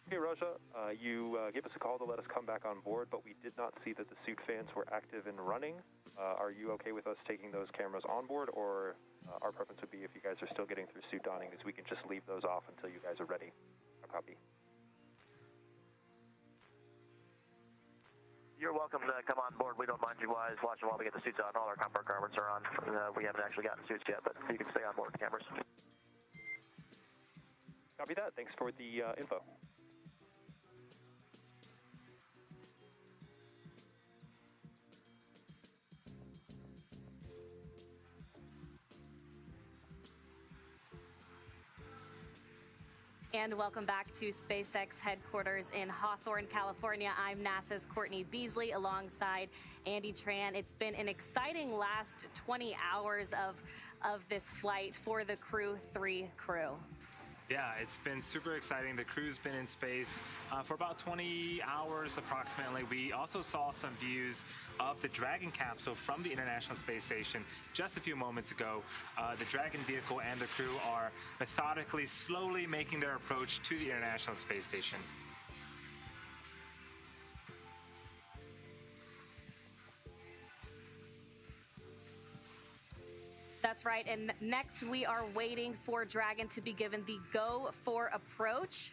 Speaker 10: Okay, Raja, you gave us a call to let us come back on board, but we did not see that the suit fans were active and running. Are you okay with us taking those cameras on board, or our preference would be if you guys are still getting through suit donning, is we can just leave those off until you guys are ready. A copy.
Speaker 5: You're welcome to come on board. We don't mind you guys watching while we get the suits on. All our comfort garments are on. We haven't actually gotten suits yet, but you can stay on board with the cameras.
Speaker 10: Copy that. Thanks for the info.
Speaker 13: And welcome back to SpaceX headquarters in Hawthorne, California. I'm NASA's Courtney Beasley alongside Andy Tran. It's been an exciting last 20 hours of this flight for the Crew 3 crew.
Speaker 14: Yeah, it's been super exciting. The crew's been in space for about 20 hours approximately. We also saw some views of the Dragon capsule from the International Space Station just a few moments ago. The Dragon vehicle and the crew are methodically, slowly making their approach to the International Space Station.
Speaker 13: That's right, and next we are waiting for Dragon to be given the go for approach.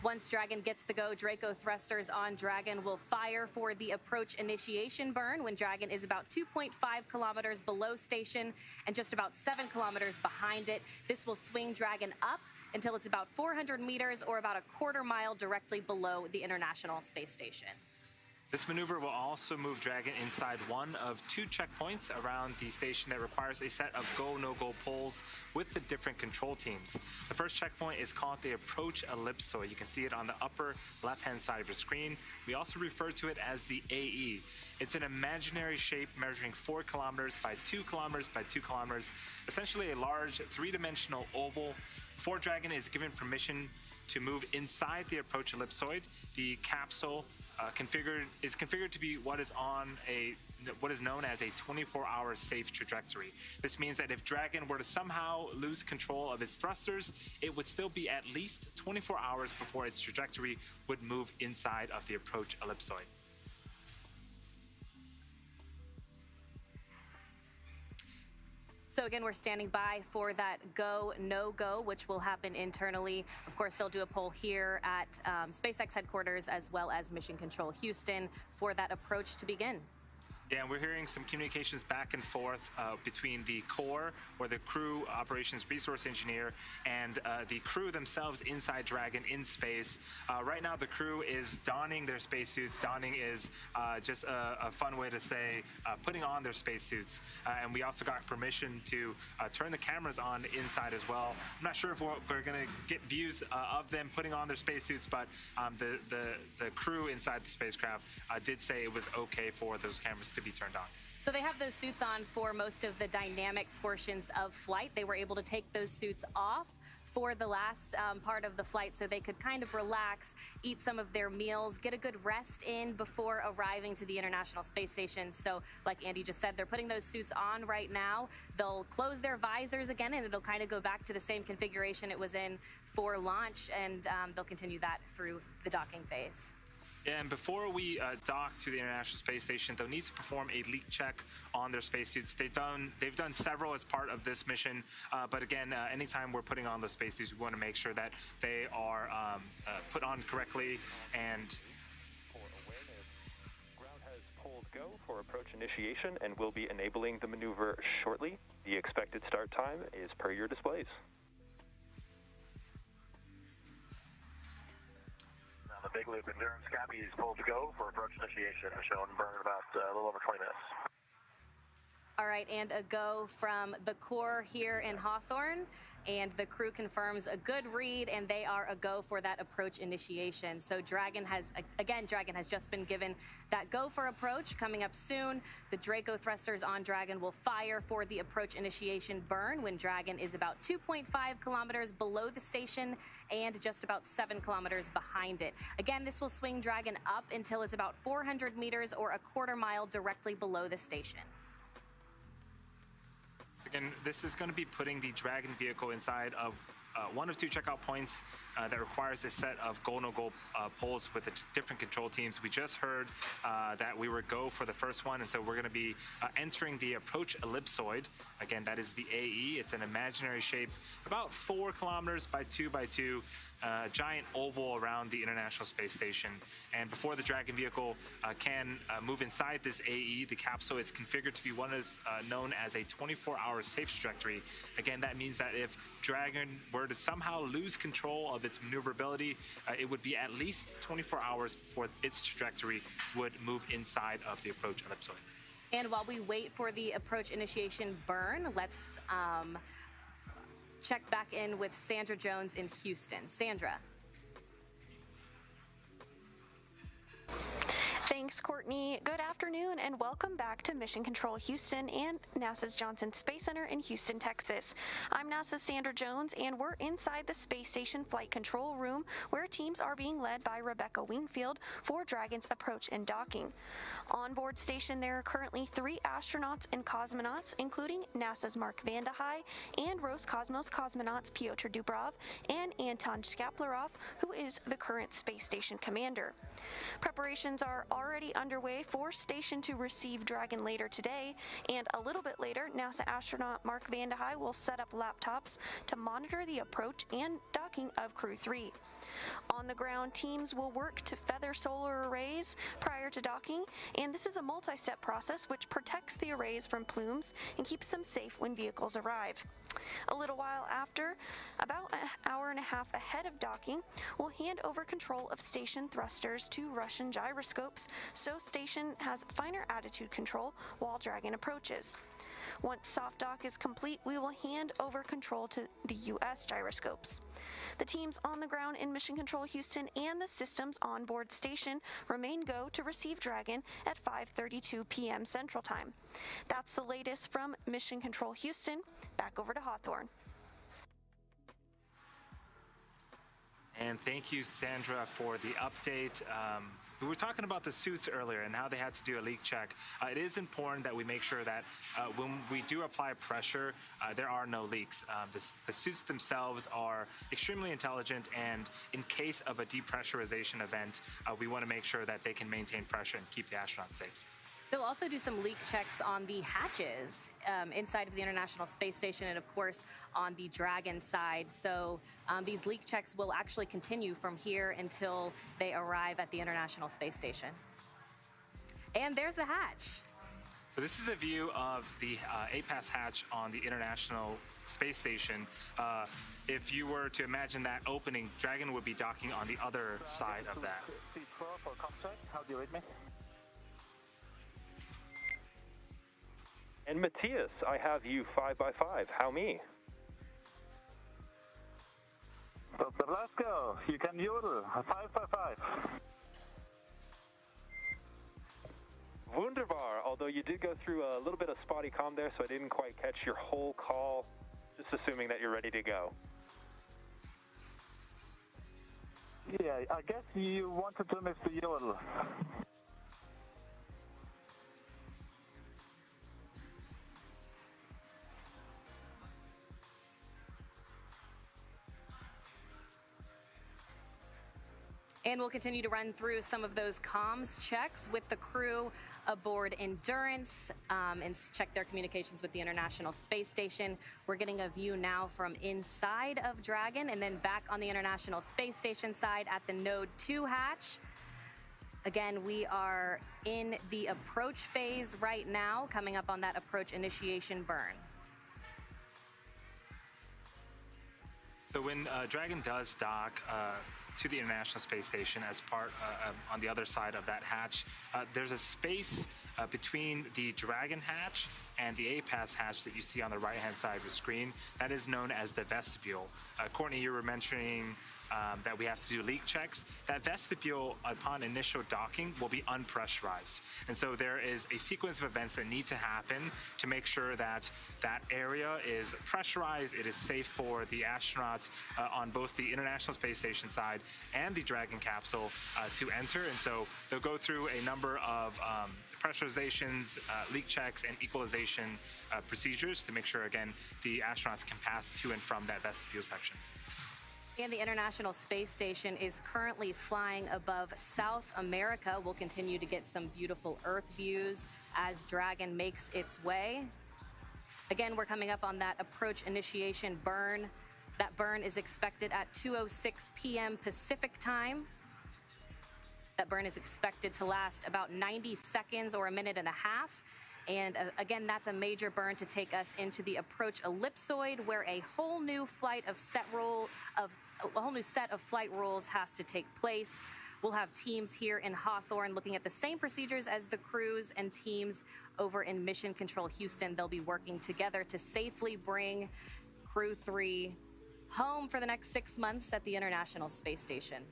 Speaker 13: Once Dragon gets the go, Draco thrusters on Dragon will fire for the approach initiation burn when Dragon is about 2.5 kilometers below station and just about 7 kilometers behind it. This will swing Dragon up until it's about 400 meters or about a quarter mile directly below the International Space Station.
Speaker 14: This maneuver will also move Dragon inside one of 2 checkpoints around the station that requires a set of go, no-go polls with the different control teams. The first checkpoint is called the Approach Ellipsoid. You can see it on the upper left-hand side of your screen. We also refer to it as the AE. It's an imaginary shape measuring 4 kilometers by 2 kilometers by 2 kilometers, essentially a large 3-dimensional oval. Before Dragon is given permission to move inside the Approach Ellipsoid, the capsule is configured to be what is known as a 24-hour safe trajectory. This means that if Dragon were to somehow lose control of its thrusters, it would still be at least 24 hours before its trajectory would move inside of the Approach Ellipsoid.
Speaker 13: So again, we're standing by for that go, no-go, which will happen internally. Of course, they'll do a poll here at SpaceX headquarters as well as Mission Control Houston for that approach to begin.
Speaker 14: Yeah, and we're hearing some communications back and forth between the core, or the crew operations resource engineer, and the crew themselves inside Dragon in space. Right now, the crew is donning their spacesuits. Donning is just a fun way to say putting on their spacesuits. And we also got permission to turn the cameras on inside as well. I'm not sure if we're going to get views of them putting on their spacesuits, but the crew inside the spacecraft did say it was okay for those cameras to be turned on.
Speaker 13: So they have those suits on for most of the dynamic portions of flight. They were able to take those suits off for the last part of the flight so they could kind of relax, eat some of their meals, get a good rest in before arriving to the International Space Station. So like Andy just said, they're putting those suits on right now. They'll close their visors again, and it'll kind of go back to the same configuration it was in for launch, and they'll continue that through the docking phase.
Speaker 14: And before we dock to the International Space Station, they'll need to perform a leak check on their spacesuits. They've done several as part of this mission, but again, anytime we're putting on those spacesuits, we want to make sure that they are put on correctly. And
Speaker 10: for awareness, ground has pulled go for approach initiation and will be enabling the maneuver shortly. The expected start time is per your displays.
Speaker 5: The Big Loop Endurance copy is pulled to go for approach initiation, shown burn about a little over 20 minutes.
Speaker 13: All right, and a go from the core here in Hawthorne. And the crew confirms a good read, and they are a go for that approach initiation. So Dragon has just been given that go for approach. Coming up soon, the Draco thrusters on Dragon will fire for the approach initiation burn when Dragon is about 2.5 kilometers below the station and just about 7 kilometers behind it. Again, this will swing Dragon up until it's about 400 meters or a quarter mile directly below the station.
Speaker 14: So again, this is going to be putting the Dragon vehicle inside of one of two checkout points that requires a set of go-no-go poles with the different control teams. We just heard that we were go for the first one, and so we're going to be entering the Approach Ellipsoid. Again, that is the AE. It's an imaginary shape, about 4 kilometers by 2 by 2, giant oval around the International Space Station. And before the Dragon vehicle can move inside this AE, the capsule is configured to be what is known as a 24-hour safe trajectory. Again, that means that if Dragon were to somehow lose control of its maneuverability, it would be at least 24 hours before its trajectory would move inside of the Approach Ellipsoid.
Speaker 13: And while we wait for the approach initiation burn, let's check back in with Sandra Jones in Houston. Sandra.
Speaker 9: Thanks, Courtney. Good afternoon and welcome back to Mission Control Houston and NASA's Johnson Space Center in Houston, Texas. I'm NASA's Sandra Jones and we're inside the Space Station Flight Control Room where teams are being led by Rebecca Wingfield for Dragon's approach and docking. On board station, there are currently 3 astronauts and cosmonauts, including NASA's Mark Vande Hei and Roscosmos cosmonauts Pyotr Dubrov and Anton Shkaplerov, who is the current space station commander. Preparations are already underway for station to receive Dragon later today, and a little bit later, NASA astronaut Mark Vande Hei will set up laptops to monitor the approach and docking of Crew 3. On the ground, teams will work to feather solar arrays prior to docking, and this is a multi-step process which protects the arrays from plumes and keeps them safe when vehicles arrive. A little while after, about an hour and a half ahead of docking, we'll hand over control of station thrusters to Russian gyroscopes, so station has finer attitude control while Dragon approaches. Once soft dock is complete, we will hand over control to the U.S. gyroscopes. The teams on the ground in Mission Control Houston and the systems on board station remain go to receive Dragon at 5:32 p.m. Central Time. That's the latest from Mission Control Houston. Back over to Hawthorne.
Speaker 14: And thank you, Sandra, for the update. We were talking about the suits earlier and how they had to do a leak check. It is important that we make sure that when we do apply pressure, there are no leaks. The suits themselves are extremely intelligent, and in case of a depressurization event, we want to make sure that they can maintain pressure and keep the astronauts safe.
Speaker 13: They'll also do some leak checks on the hatches inside of the International Space Station and, of course, on the Dragon side. So these leak checks will actually continue from here until they arrive at the International Space Station. And there's the hatch.
Speaker 14: So this is a view of the APAS hatch on the International Space Station. If you were to imagine that opening, Dragon would be docking on the other side of that.
Speaker 5: How do you read me?
Speaker 10: And Matthias, I have you 5x5. How me?
Speaker 7: Dr. Lasko, you can yodel. 5x5.
Speaker 10: Wunderbar, although you did go through a little bit of spotty comm there, so I didn't quite catch your whole call, just assuming that you're ready to go.
Speaker 7: Yeah, I guess you wanted to miss the yodel.
Speaker 13: And we'll continue to run through some of those comms checks with the crew aboard Endurance and check their communications with the International Space Station. We're getting a view now from inside of Dragon and then back on the International Space Station side at the Node 2 hatch. Again, we are in the approach phase right now, coming up on that approach initiation burn.
Speaker 14: So when Dragon does dock, to the International Space Station as part on the other side of that hatch. There's a space between the Dragon hatch and the APAS hatch that you see on the right-hand side of the screen. That is known as the vestibule. Courtney, you were mentioning that we have to do leak checks. That vestibule, upon initial docking, will be unpressurized. And so there is a sequence of events that need to happen to make sure that that area is pressurized, it is safe for the astronauts on both the International Space Station side and the Dragon capsule to enter. And so they'll go through a number of pressurizations, leak checks, and equalization procedures to make sure, again, the astronauts can pass to and from that vestibule section.
Speaker 13: And the International Space Station is currently flying above South America. We'll continue to get some beautiful Earth views as Dragon makes its way. Again, we're coming up on that approach initiation burn. That burn is expected at 2:06 p.m. Pacific time. That burn is expected to last about 90 seconds or a minute and a half. And again, that's a major burn to take us into the Approach Ellipsoid, where a whole new set of flight rules has to take place. We'll have teams here in Hawthorne looking at the same procedures as the crews, and teams over in Mission Control Houston. They'll be working together to safely bring Crew 3 home for the next 6 months at the International Space Station.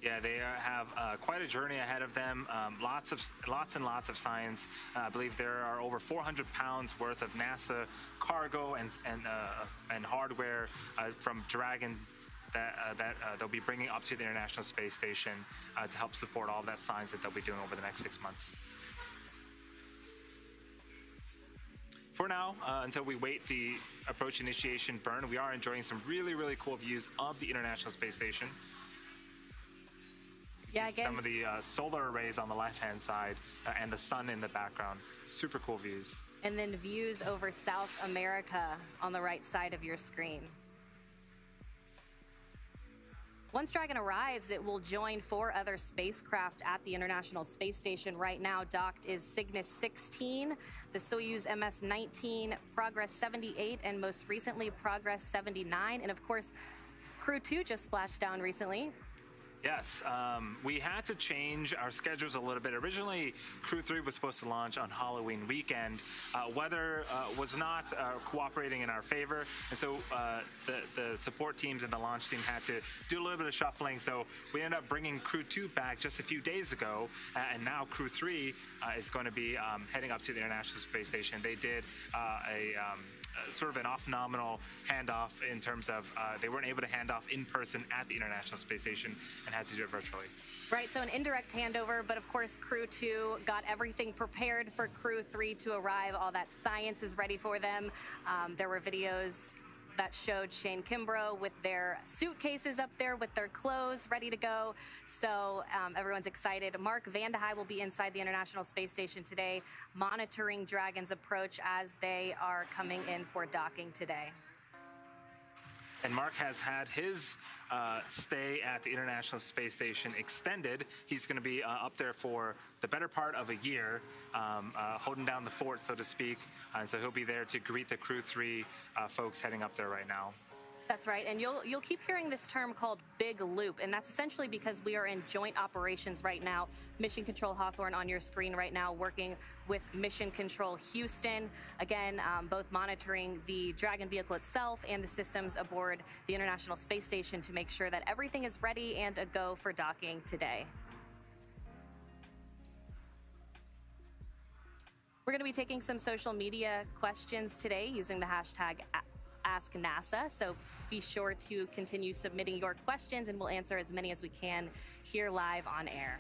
Speaker 14: Yeah, they have quite a journey ahead of them. Lots and lots of science. I believe there are over 400 pounds worth of NASA cargo and hardware from Dragon that they'll be bringing up to the International Space Station to help support all of that science that they'll be doing over the next 6 months. For now, until we wait the approach initiation burn, we are enjoying some really, really cool views of the International Space Station.
Speaker 13: Yeah, again,
Speaker 14: some of the solar arrays on the left-hand side and the sun in the background. Super cool views.
Speaker 13: And then views over South America on the right side of your screen. Once Dragon arrives, it will join 4 other spacecraft at the International Space Station. Right now, docked is Cygnus 16, the Soyuz MS-19, Progress 78, and most recently, Progress 79. And of course, Crew 2 just splashed down recently.
Speaker 14: Yes, we had to change our schedules a little bit. Originally, Crew 3 was supposed to launch on Halloween weekend. Weather was not cooperating in our favor, and so the support teams and the launch team had to do a little bit of shuffling. So we ended up bringing Crew 2 back just a few days ago, and now Crew 3 is going to be heading up to the International Space Station. They did sort of an off-nominal handoff in terms of they weren't able to hand off in person at the International Space Station and had to do it virtually.
Speaker 13: Right, so an indirect handover, but of course Crew 2 got everything prepared for Crew 3 to arrive. All that science is ready for them. There were videos that showed Shane Kimbrough with their suitcases up there with their clothes ready to go. So everyone's excited. Mark Vandehei will be inside the International Space Station today, monitoring Dragon's approach as they are coming in for docking today.
Speaker 14: And Mark has had his stay at the International Space Station extended. He's going to be up there for the better part of a year, holding down the fort, so to speak. And so he'll be there to greet the Crew 3 folks heading up there right now.
Speaker 13: That's right, and you'll keep hearing this term called Big Loop, and that's essentially because we are in joint operations right now. Mission Control Hawthorne on your screen right now, working with Mission Control Houston. Again, both monitoring the Dragon vehicle itself and the systems aboard the International Space Station to make sure that everything is ready and a go for docking today. We're going to be taking some social media questions today using the hashtag Ask NASA, so be sure to continue submitting your questions and we'll answer as many as we can here live on air.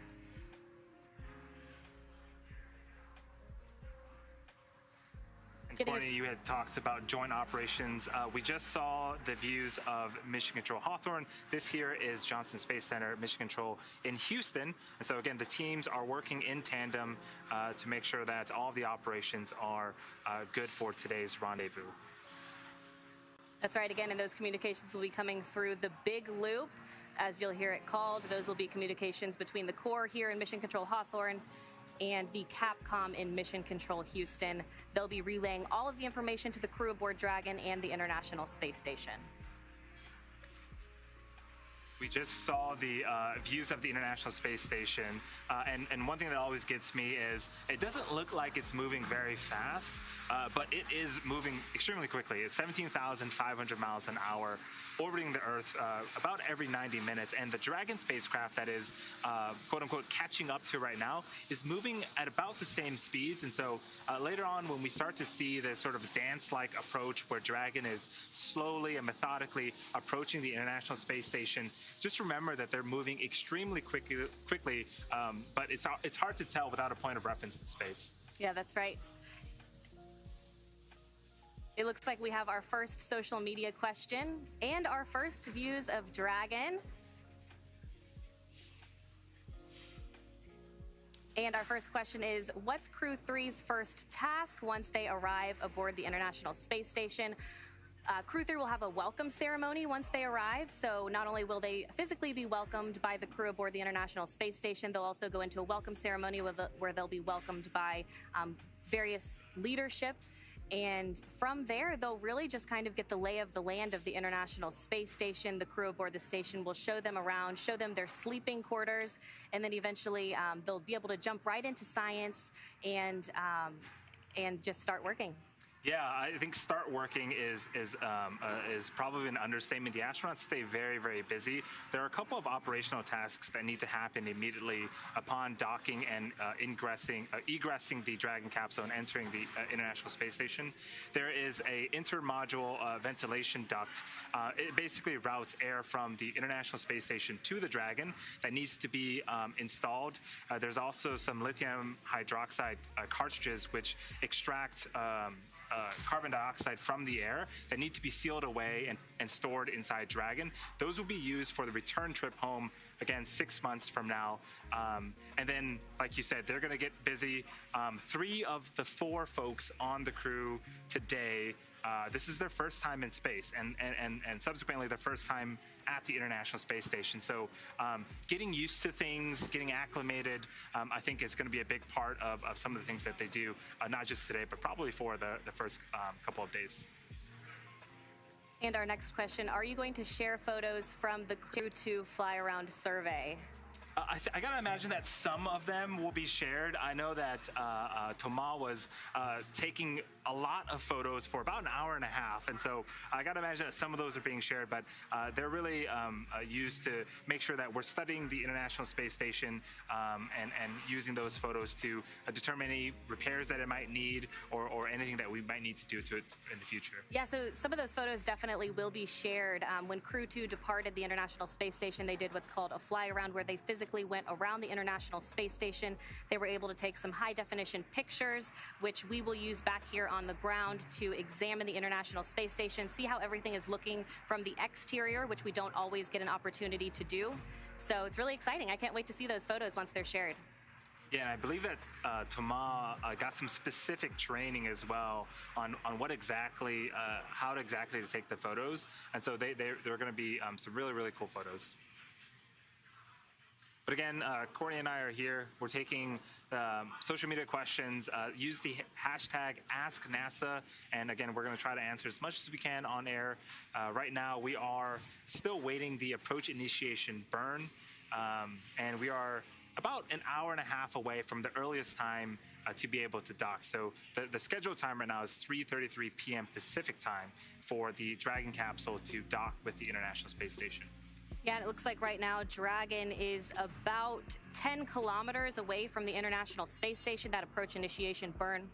Speaker 14: And Courtney, you had talked about joint operations. We just saw the views of Mission Control Hawthorne. This here is Johnson Space Center, Mission Control in Houston. And so again, the teams are working in tandem to make sure that all of the operations are good for today's rendezvous.
Speaker 13: That's right, again, and those communications will be coming through the Big Loop, as you'll hear it called. Those will be communications between the Corps here in Mission Control Hawthorne and the Capcom in Mission Control Houston. They'll be relaying all of the information to the crew aboard Dragon and the International Space Station.
Speaker 14: We just saw the views of the International Space Station, and one thing that always gets me is it doesn't look like it's moving very fast, but it is moving extremely quickly. It's 17,500 miles an hour, orbiting the Earth about every 90 minutes, and the Dragon spacecraft that is quote-unquote catching up to right now is moving at about the same speeds. And so later on, when we start to see this sort of dance-like approach where Dragon is slowly and methodically approaching the International Space Station, just remember that they're moving extremely quickly, but it's hard to tell without a point of reference in space.
Speaker 13: Yeah, that's right. It looks like we have our first social media question and our first views of Dragon. And our first question is, what's Crew 3's first task once they arrive aboard the International Space Station? Crew 3 will have a welcome ceremony once they arrive. So not only will they physically be welcomed by the crew aboard the International Space Station, they'll also go into a welcome ceremony where they'll be welcomed by various leadership. And from there, they'll really just kind of get the lay of the land of the International Space Station. The crew aboard the station will show them around, show them their sleeping quarters, and then eventually they'll be able to jump right into science and just start working.
Speaker 14: Yeah, I think start working is probably an understatement. The astronauts stay very, very busy. There are a couple of operational tasks that need to happen immediately upon docking and egressing the Dragon capsule and entering the International Space Station. There is a intermodule ventilation duct. It basically routes air from the International Space Station to the Dragon that needs to be installed. There's also some lithium hydroxide cartridges which extract carbon dioxide from the air that need to be sealed away and stored inside Dragon. Those will be used for the return trip home, again, 6 months from now. And then, like you said, they're going to get busy. 3 of the 4 folks on the crew today, this is their first time in space and subsequently their first time at the International Space Station. So getting used to things, getting acclimated, I think is going to be a big part of some of the things that they do, not just today, but probably for the first couple of days.
Speaker 13: And our next question, are you going to share photos from the Crew 2 fly around survey?
Speaker 14: I gotta imagine that some of them will be shared. I know that Thomas was taking a lot of photos for about an hour and a half, and so I gotta imagine that some of those are being shared, but they're really used to make sure that we're studying the International Space Station and using those photos to determine any repairs that it might need or anything that we might need to do to it in the future.
Speaker 13: Yeah, so some of those photos definitely will be shared. When Crew 2 departed the International Space Station, they did what's called a fly around, where they physically went around the International Space Station. They were able to take some high-definition pictures, which we will use back here on the ground to examine the International Space Station, see how everything is looking from the exterior, which we don't always get an opportunity to do. So it's really exciting. I can't wait to see those photos once they're shared.
Speaker 14: Yeah, and I believe that Thomas got some specific training as well on what exactly, how to exactly to take the photos. And so they're going to be some really, really cool photos. But again, Courtney and I are here. We're taking social media questions. Use the hashtag AskNASA. And again, we're going to try to answer as much as we can on air. Right now, we are still waiting the approach initiation burn. And we are about an hour and a half away from the earliest time to be able to dock. So the scheduled time right now is 3:33 p.m. Pacific time for the Dragon capsule to dock with the International Space Station.
Speaker 13: Yeah, and it looks like right now Dragon is about 10 kilometers away from the International Space Station. That approach initiation burn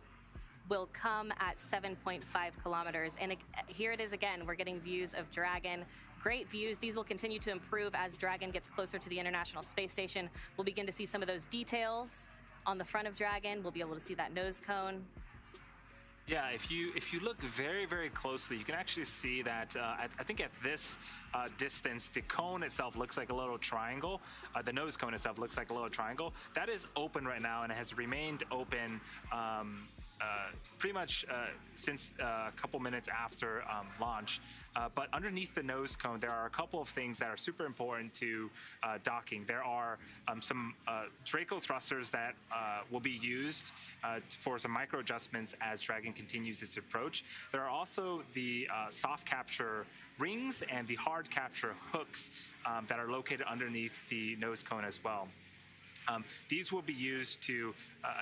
Speaker 13: will come at 7.5 kilometers. And here it is again. We're getting views of Dragon. Great views. These will continue to improve as Dragon gets closer to the International Space Station. We'll begin to see some of those details on the front of Dragon. We'll be able to see that nose cone.
Speaker 14: Yeah, if you look very, very closely, you can actually see that I think at this distance, the cone itself looks like a little triangle. The nose cone itself looks like a little triangle. That is open right now, and it has remained open pretty much since a couple minutes after launch. But underneath the nose cone, there are a couple of things that are super important to docking. There are some Draco thrusters that will be used for some micro adjustments as Dragon continues its approach. There are also the soft capture rings and the hard capture hooks that are located underneath the nose cone as well. These will be used to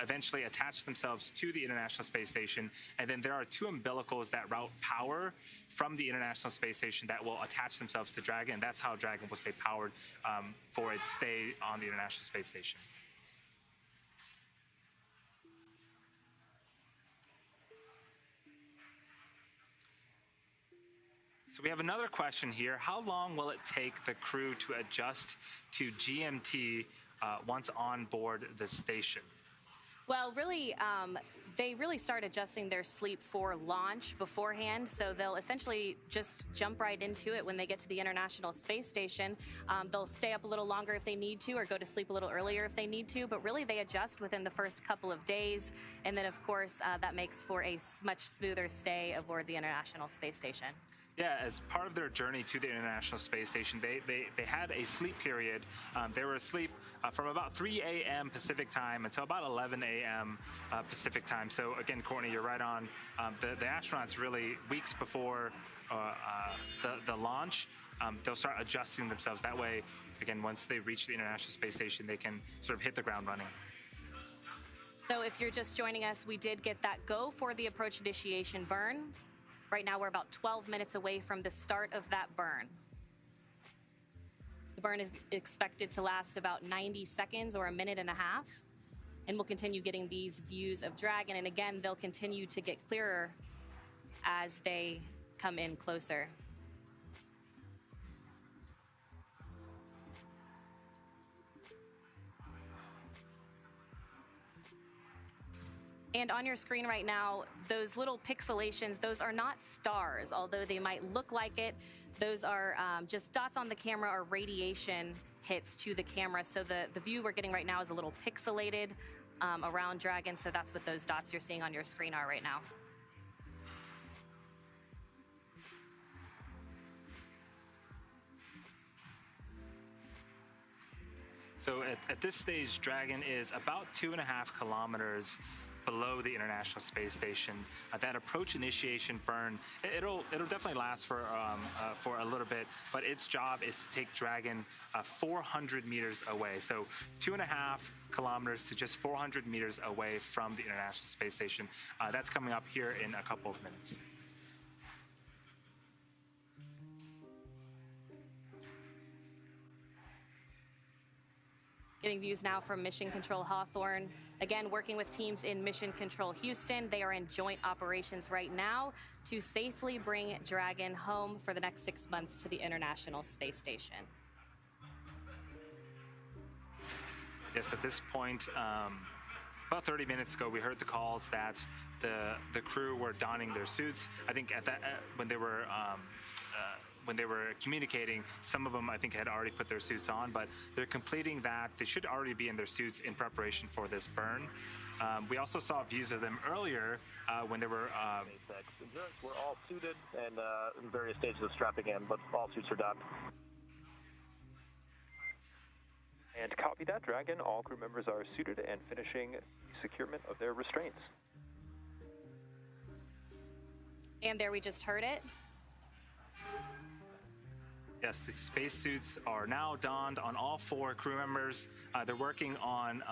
Speaker 14: eventually attach themselves to the International Space Station, and then there are two umbilicals that route power from the International Space Station that will attach themselves to Dragon, and that's how Dragon will stay powered for its stay on the International Space Station. So we have another question here. How long will it take the crew to adjust to GMT once on board the station?
Speaker 13: Well, really, they really start adjusting their sleep for launch beforehand, so they'll essentially just jump right into it when they get to the International Space Station. They'll stay up a little longer if they need to, or go to sleep a little earlier if they need to, but really they adjust within the first couple of days, and then of course that makes for a much smoother stay aboard the International Space Station.
Speaker 14: Yeah, as part of their journey to the International Space Station, they had a sleep period. They were asleep from about 3 a.m. Pacific time until about 11 a.m. Pacific time. So again, Courtney, you're right on. The astronauts really, weeks before the launch, they'll start adjusting themselves. That way, again, once they reach the International Space Station, they can sort of hit the ground running.
Speaker 13: So if you're just joining us, we did get that go for the approach initiation burn. Right now, we're about 12 minutes away from the start of that burn. The burn is expected to last about 90 seconds or a minute and a half, and we'll continue getting these views of Dragon, and again, they'll continue to get clearer as they come in closer. And on your screen right now, those little pixelations, those are not stars, although they might look like it. Those are just dots on the camera or radiation hits to the camera. So the view we're getting right now is a little pixelated around Dragon, so that's what those dots you're seeing on your screen are right now.
Speaker 14: So at this stage, Dragon is about 2.5 kilometers below the International Space Station. That approach initiation burn, it'll definitely last for a little bit, but its job is to take Dragon 400 meters away. So 2.5 kilometers to just 400 meters away from the International Space Station. That's coming up here in a couple of minutes.
Speaker 13: Getting views now from Mission Control Hawthorne. Again, working with teams in Mission Control Houston. They are in joint operations right now to safely bring Dragon home for the next 6 months to the International Space Station.
Speaker 14: Yes, at this point, about 30 minutes ago, we heard the calls that the crew were donning their suits. I think at that when they were communicating, some of them, I think, had already put their suits on, but they're completing that. They should already be in their suits in preparation for this burn. We also saw views of them earlier when they were...
Speaker 5: We're all suited and in various stages of strapping in, but all suits are done.
Speaker 10: And copy that, Dragon. All crew members are suited and finishing securement of their restraints.
Speaker 13: And there we just heard it.
Speaker 14: Yes, the spacesuits are now donned on all 4 crew members. They're working on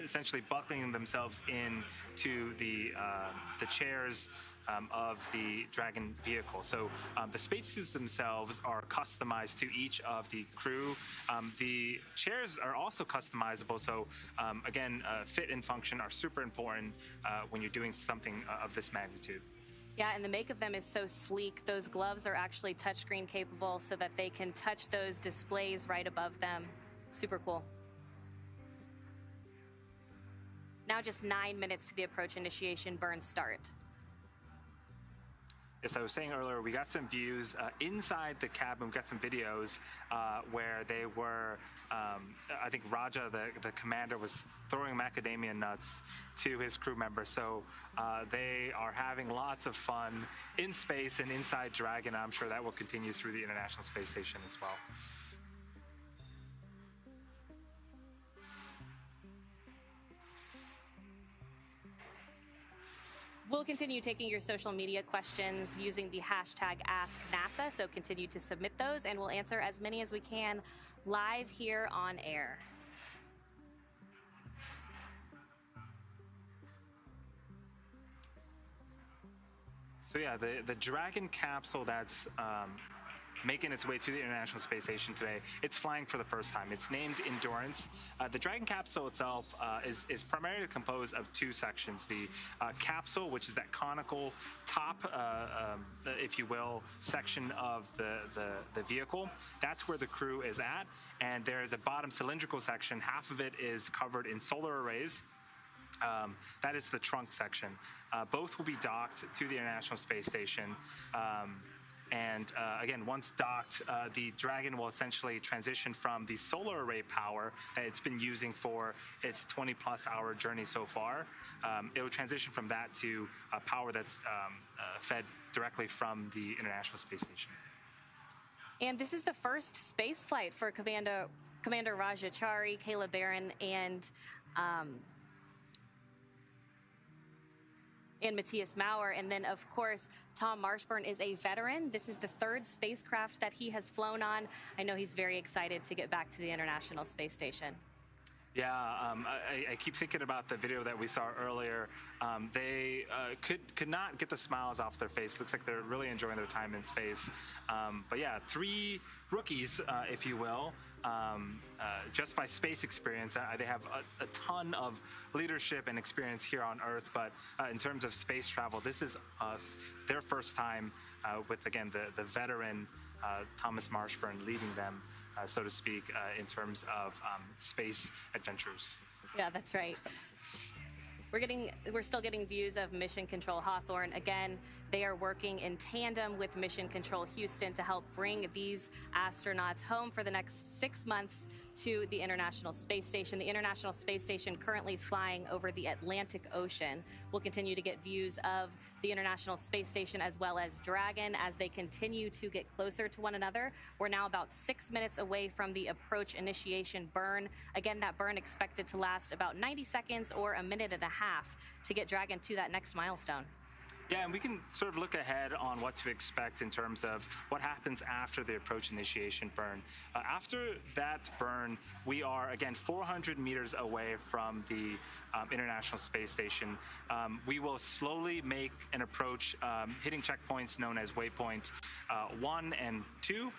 Speaker 14: essentially buckling themselves into the chairs of the Dragon vehicle. So the spacesuits themselves are customized to each of the crew. The chairs are also customizable. So again, fit and function are super important when you're doing something of this magnitude.
Speaker 13: Yeah, and the make of them is so sleek. Those gloves are actually touchscreen capable so that they can touch those displays right above them. Super cool. Now just 9 minutes to the approach initiation burn start.
Speaker 14: As I was saying earlier, we got some views inside the cabin. We got some videos where they were, I think Raja, the commander, was throwing macadamia nuts to his crew members. So they are having lots of fun in space and inside Dragon. I'm sure that will continue through the International Space Station as well.
Speaker 13: We'll continue taking your social media questions using the hashtag AskNASA, so continue to submit those, and we'll answer as many as we can live here on air.
Speaker 14: So yeah, the Dragon capsule that's making its way to the International Space Station today, it's flying for the first time. It's named Endurance. The Dragon capsule itself is primarily composed of two sections. The capsule, which is that conical top, if you will, section of the vehicle. That's where the crew is at. And there is a bottom cylindrical section. Half of it is covered in solar arrays. That is the trunk section. Both will be docked to the International Space Station. And again, once docked, the Dragon will essentially transition from the solar array power that it's been using for its 20-plus hour journey so far. It will transition from that to power that's fed directly from the International Space Station.
Speaker 13: And this is the first space flight for Commander Rajachari, Kayla Barron, and Matthias Maurer. And then, of course, Tom Marshburn is a veteran. This is the third spacecraft that he has flown on. I know he's very excited to get back to the International Space Station.
Speaker 14: Yeah, I keep thinking about the video that we saw earlier. They could not get the smiles off their face. Looks like they're really enjoying their time in space. But yeah, three rookies, if you will, just by space experience. They have a ton of leadership and experience here on Earth, but in terms of space travel, this is their first time with, again, the veteran Thomas Marshburn leading them, so to speak, in terms of space adventures.
Speaker 13: Yeah, that's right. We're still getting views of Mission Control Hawthorne. Again, they are working in tandem with Mission Control Houston to help bring these astronauts home for the next 6 months to the International Space Station. The International Space Station currently flying over the Atlantic Ocean. We'll continue to get views of the International Space Station as well as Dragon as they continue to get closer to one another. We're now about 6 minutes away from the approach initiation burn. Again, that burn expected to last about 90 seconds or a minute and a half to get Dragon to that next milestone.
Speaker 14: Yeah, and we can sort of look ahead on what to expect in terms of what happens after the approach initiation burn. After that burn, we are, again, 400 meters away from the International Space Station. We will slowly make an approach, hitting checkpoints known as waypoint 1 and 2.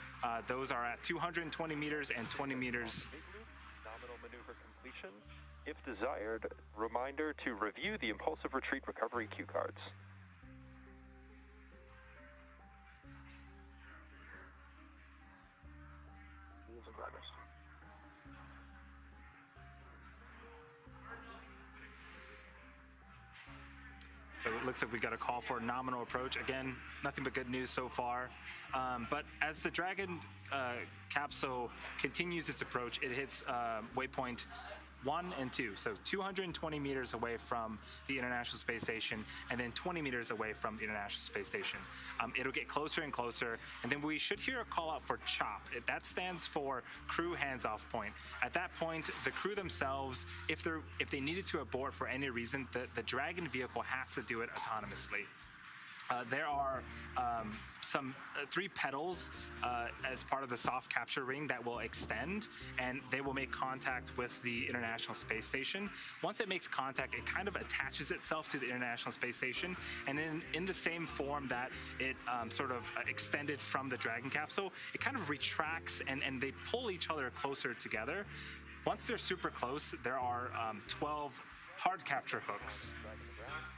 Speaker 14: Those are at 220 meters and 20 meters.
Speaker 10: Nominal maneuver completion. If desired, reminder to review the impulsive retreat recovery cue cards.
Speaker 14: So it looks like we got a call for a nominal approach. Again, nothing but good news so far. But as the Dragon capsule continues its approach, it hits waypoint 1 and 2, so 220 meters away from the International Space Station and then 20 meters away from the International Space Station. It'll get closer and closer, and then we should hear a call out for CHOP. That stands for Crew Hands-Off Point. At that point, the crew themselves, if they needed to abort for any reason, the Dragon vehicle has to do it autonomously. There are some 3 pedals as part of the soft capture ring that will extend, and they will make contact with the International Space Station. Once it makes contact, it kind of attaches itself to the International Space Station, and then in the same form that it sort of extended from the Dragon capsule, it kind of retracts and they pull each other closer together. Once they're super close, there are 12 hard capture hooks.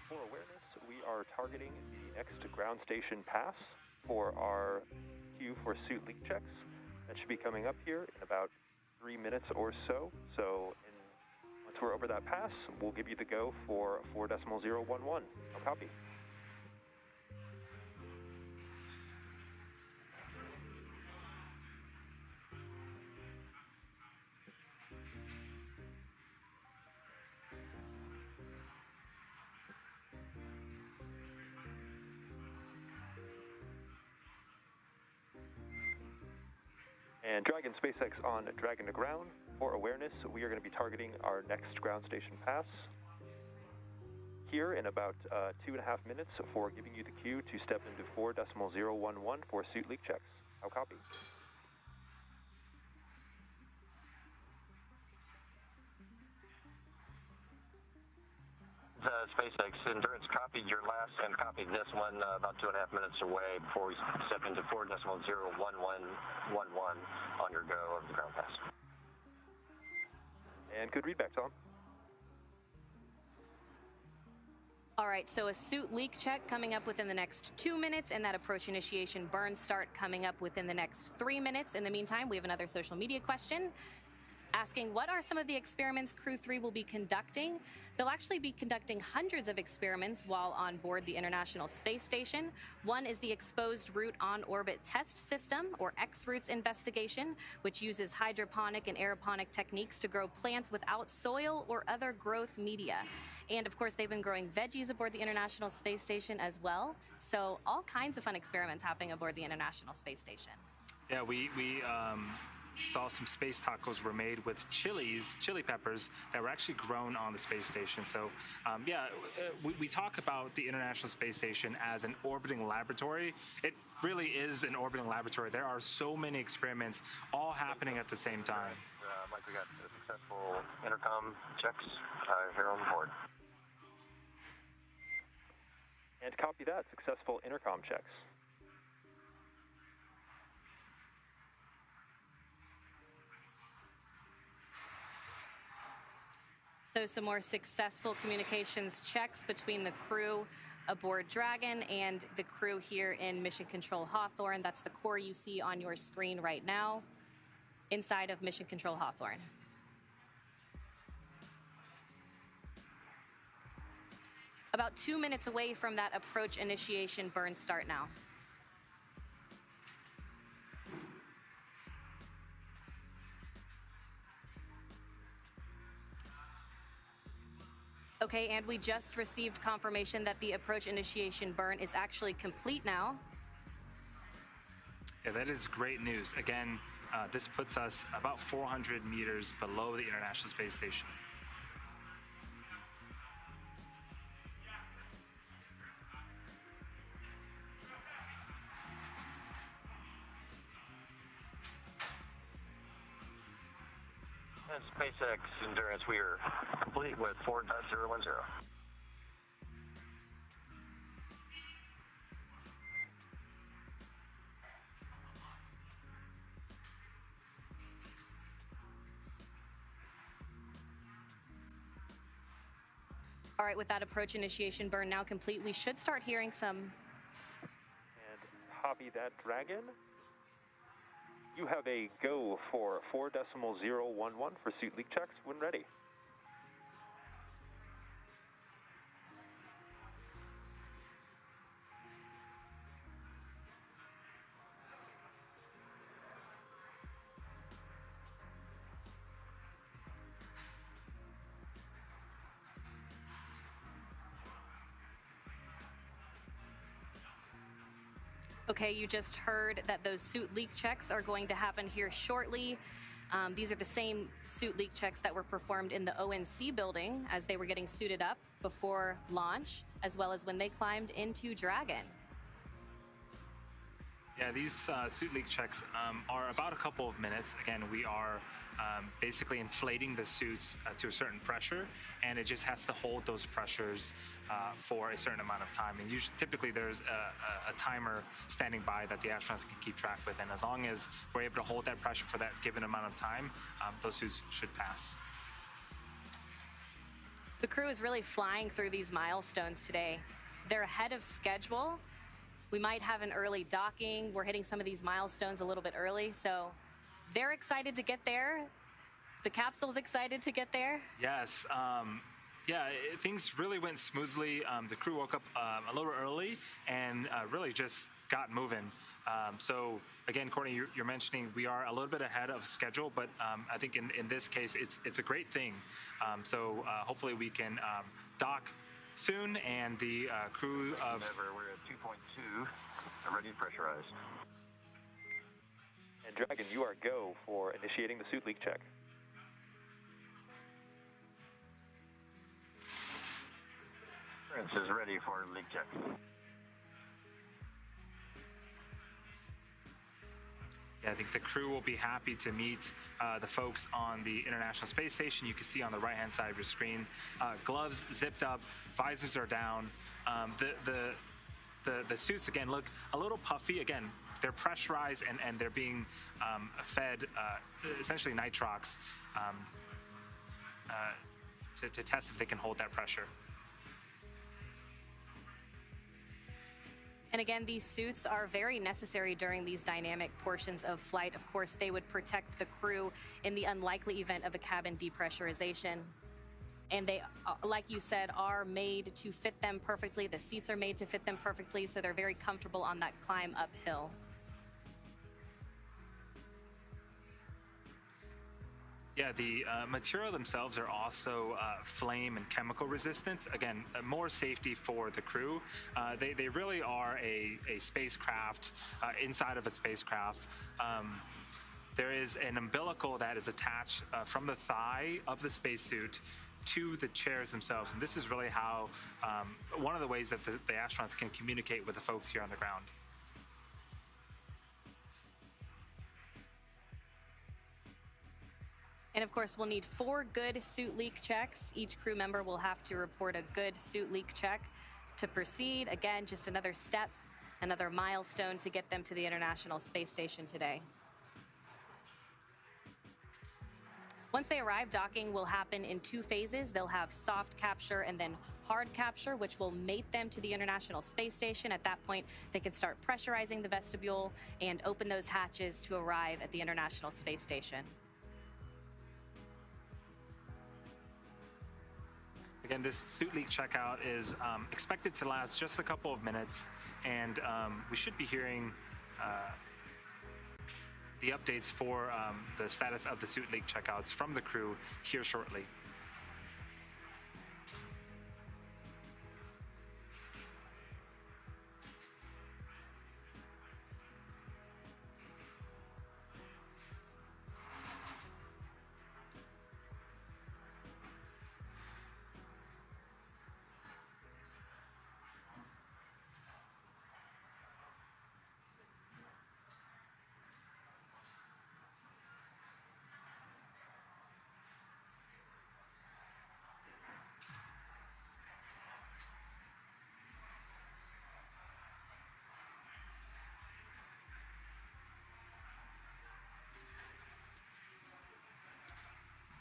Speaker 10: For awareness, we are targeting the next ground station pass for our queue for suit leak checks. That should be coming up here in about 3 minutes or so. So once we're over that pass, we'll give you the go for 4.011. No copy. And Dragon SpaceX on Dragon to ground. For awareness, we are going to be targeting our next ground station pass here in about 2.5 minutes for giving you the cue to step into 4.011 for suit leak checks. How copy?
Speaker 11: SpaceX Endurance copied your last and copied this one about 2.5 minutes away before we step into 4.01111 on your go of the ground pass.
Speaker 10: And good readback, Tom.
Speaker 13: All right, so a suit leak check coming up within the next 2 minutes, and that approach initiation burn start coming up within the next 3 minutes. In the meantime, we have another social media question asking what are some of the experiments Crew 3 will be conducting. They'll actually be conducting hundreds of experiments while on board the International Space Station. One is the Exposed Root On-Orbit Test System, or X-Roots investigation, which uses hydroponic and aeroponic techniques to grow plants without soil or other growth media. And of course, they've been growing veggies aboard the International Space Station as well. So all kinds of fun experiments happening aboard the International Space Station.
Speaker 14: Yeah, we saw some space tacos were made with chili peppers that were actually grown on the space station. So we talk about the International Space Station as an orbiting laboratory. It really is an orbiting laboratory. There are so many experiments all happening at the same time.
Speaker 11: Mike, we got successful intercom checks here on board.
Speaker 10: And copy that, successful intercom checks.
Speaker 13: So some more successful communications checks between the crew aboard Dragon and the crew here in Mission Control Hawthorne. That's the core you see on your screen right now, inside of Mission Control Hawthorne. About 2 minutes away from that approach initiation burn start now. Okay, and we just received confirmation that the approach initiation burn is actually complete now.
Speaker 14: Yeah, that is great news. Again, this puts us about 400 meters below the International Space Station.
Speaker 11: And SpaceX Endurance, we are complete with 4.010.
Speaker 13: All right, with that approach initiation burn now complete, we should start hearing some.
Speaker 10: And copy that, Dragon. You have a go for 4.011 for suit leak checks when ready.
Speaker 13: Okay, you just heard that those suit leak checks are going to happen here shortly. These are the same suit leak checks that were performed in the ONC building as they were getting suited up before launch, as well as when they climbed into Dragon.
Speaker 14: Yeah, these suit leak checks are about a couple of minutes. Again, we are basically inflating the suits to a certain pressure, and it just has to hold those pressures for a certain amount of time. And typically there's a timer standing by that the astronauts can keep track with, and as long as we're able to hold that pressure for that given amount of time, those suits should pass.
Speaker 13: The crew is really flying through these milestones today. They're ahead of schedule. We might have an early docking. We're hitting some of these milestones a little bit early, so they're excited to get there. The capsule's excited to get there.
Speaker 14: Yes. Things really went smoothly. The crew woke up a little early and really just got moving. So again, Courtney, you're mentioning we are a little bit ahead of schedule, but I think in this case, it's a great thing. So hopefully we can dock soon, and the crew of...
Speaker 11: We're at 2.2, already pressurized.
Speaker 10: And Dragon, you are go for initiating the suit leak check.
Speaker 11: Endurance is ready for leak check.
Speaker 14: Yeah, I think the crew will be happy to meet the folks on the International Space Station. You can see on the right-hand side of your screen, gloves zipped up, visors are down. The suits, again, look a little puffy. Again, they're pressurized and they're being fed essentially nitrox to test if they can hold that pressure.
Speaker 13: And again, these suits are very necessary during these dynamic portions of flight. Of course, they would protect the crew in the unlikely event of a cabin depressurization. And they, like you said, are made to fit them perfectly. The seats are made to fit them perfectly, so they're very comfortable on that climb uphill.
Speaker 14: Yeah, the material themselves are also flame and chemical resistant. Again, more safety for the crew. They really are a spacecraft inside of a spacecraft. There is an umbilical that is attached from the thigh of the spacesuit to the chairs themselves. And this is really how, one of the ways that the astronauts can communicate with the folks here on the ground.
Speaker 13: And of course, we'll need 4 good suit leak checks. Each crew member will have to report a good suit leak check to proceed. Again, just another step, another milestone to get them to the International Space Station today. Once they arrive, docking will happen in 2 phases. They'll have soft capture and then hard capture, which will mate them to the International Space Station. At that point, they can start pressurizing the vestibule and open those hatches to arrive at the International Space Station.
Speaker 14: Again, this suit leak checkout is expected to last just a couple of minutes, and we should be hearing the updates for the status of the suit leak checkouts from the crew here shortly.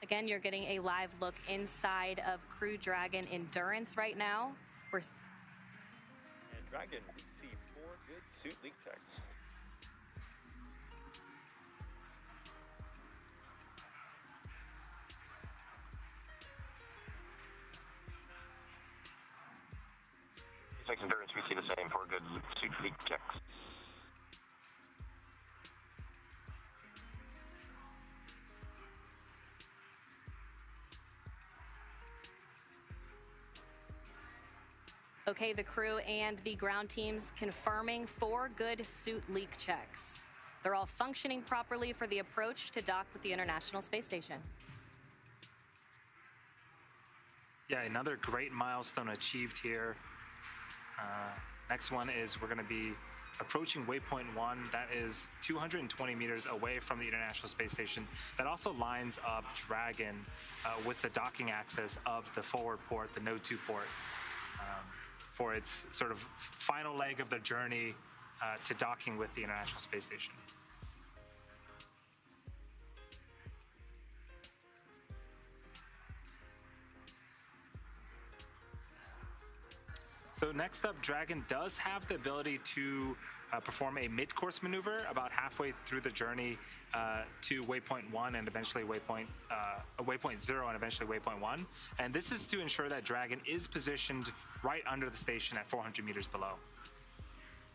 Speaker 13: Again, you're getting a live look inside of Crew Dragon Endurance right now.
Speaker 10: And Dragon received 4 good suit leak checks.
Speaker 11: SpaceX Endurance, we see the same, 4 good suit leak checks.
Speaker 13: Okay, the crew and the ground teams confirming 4 good suit leak checks. They're all functioning properly for the approach to dock with the International Space Station.
Speaker 14: Yeah, another great milestone achieved here. Next one is we're going to be approaching waypoint 1. That is 220 meters away from the International Space Station. That also lines up Dragon with the docking access of the forward port, the Node 2 port, for its sort of final leg of the journey to docking with the International Space Station. So next up, Dragon does have the ability to perform a mid-course maneuver about halfway through the journey to waypoint 1 and eventually waypoint 0 and eventually waypoint 1. And this is to ensure that Dragon is positioned right under the station at 400 meters below.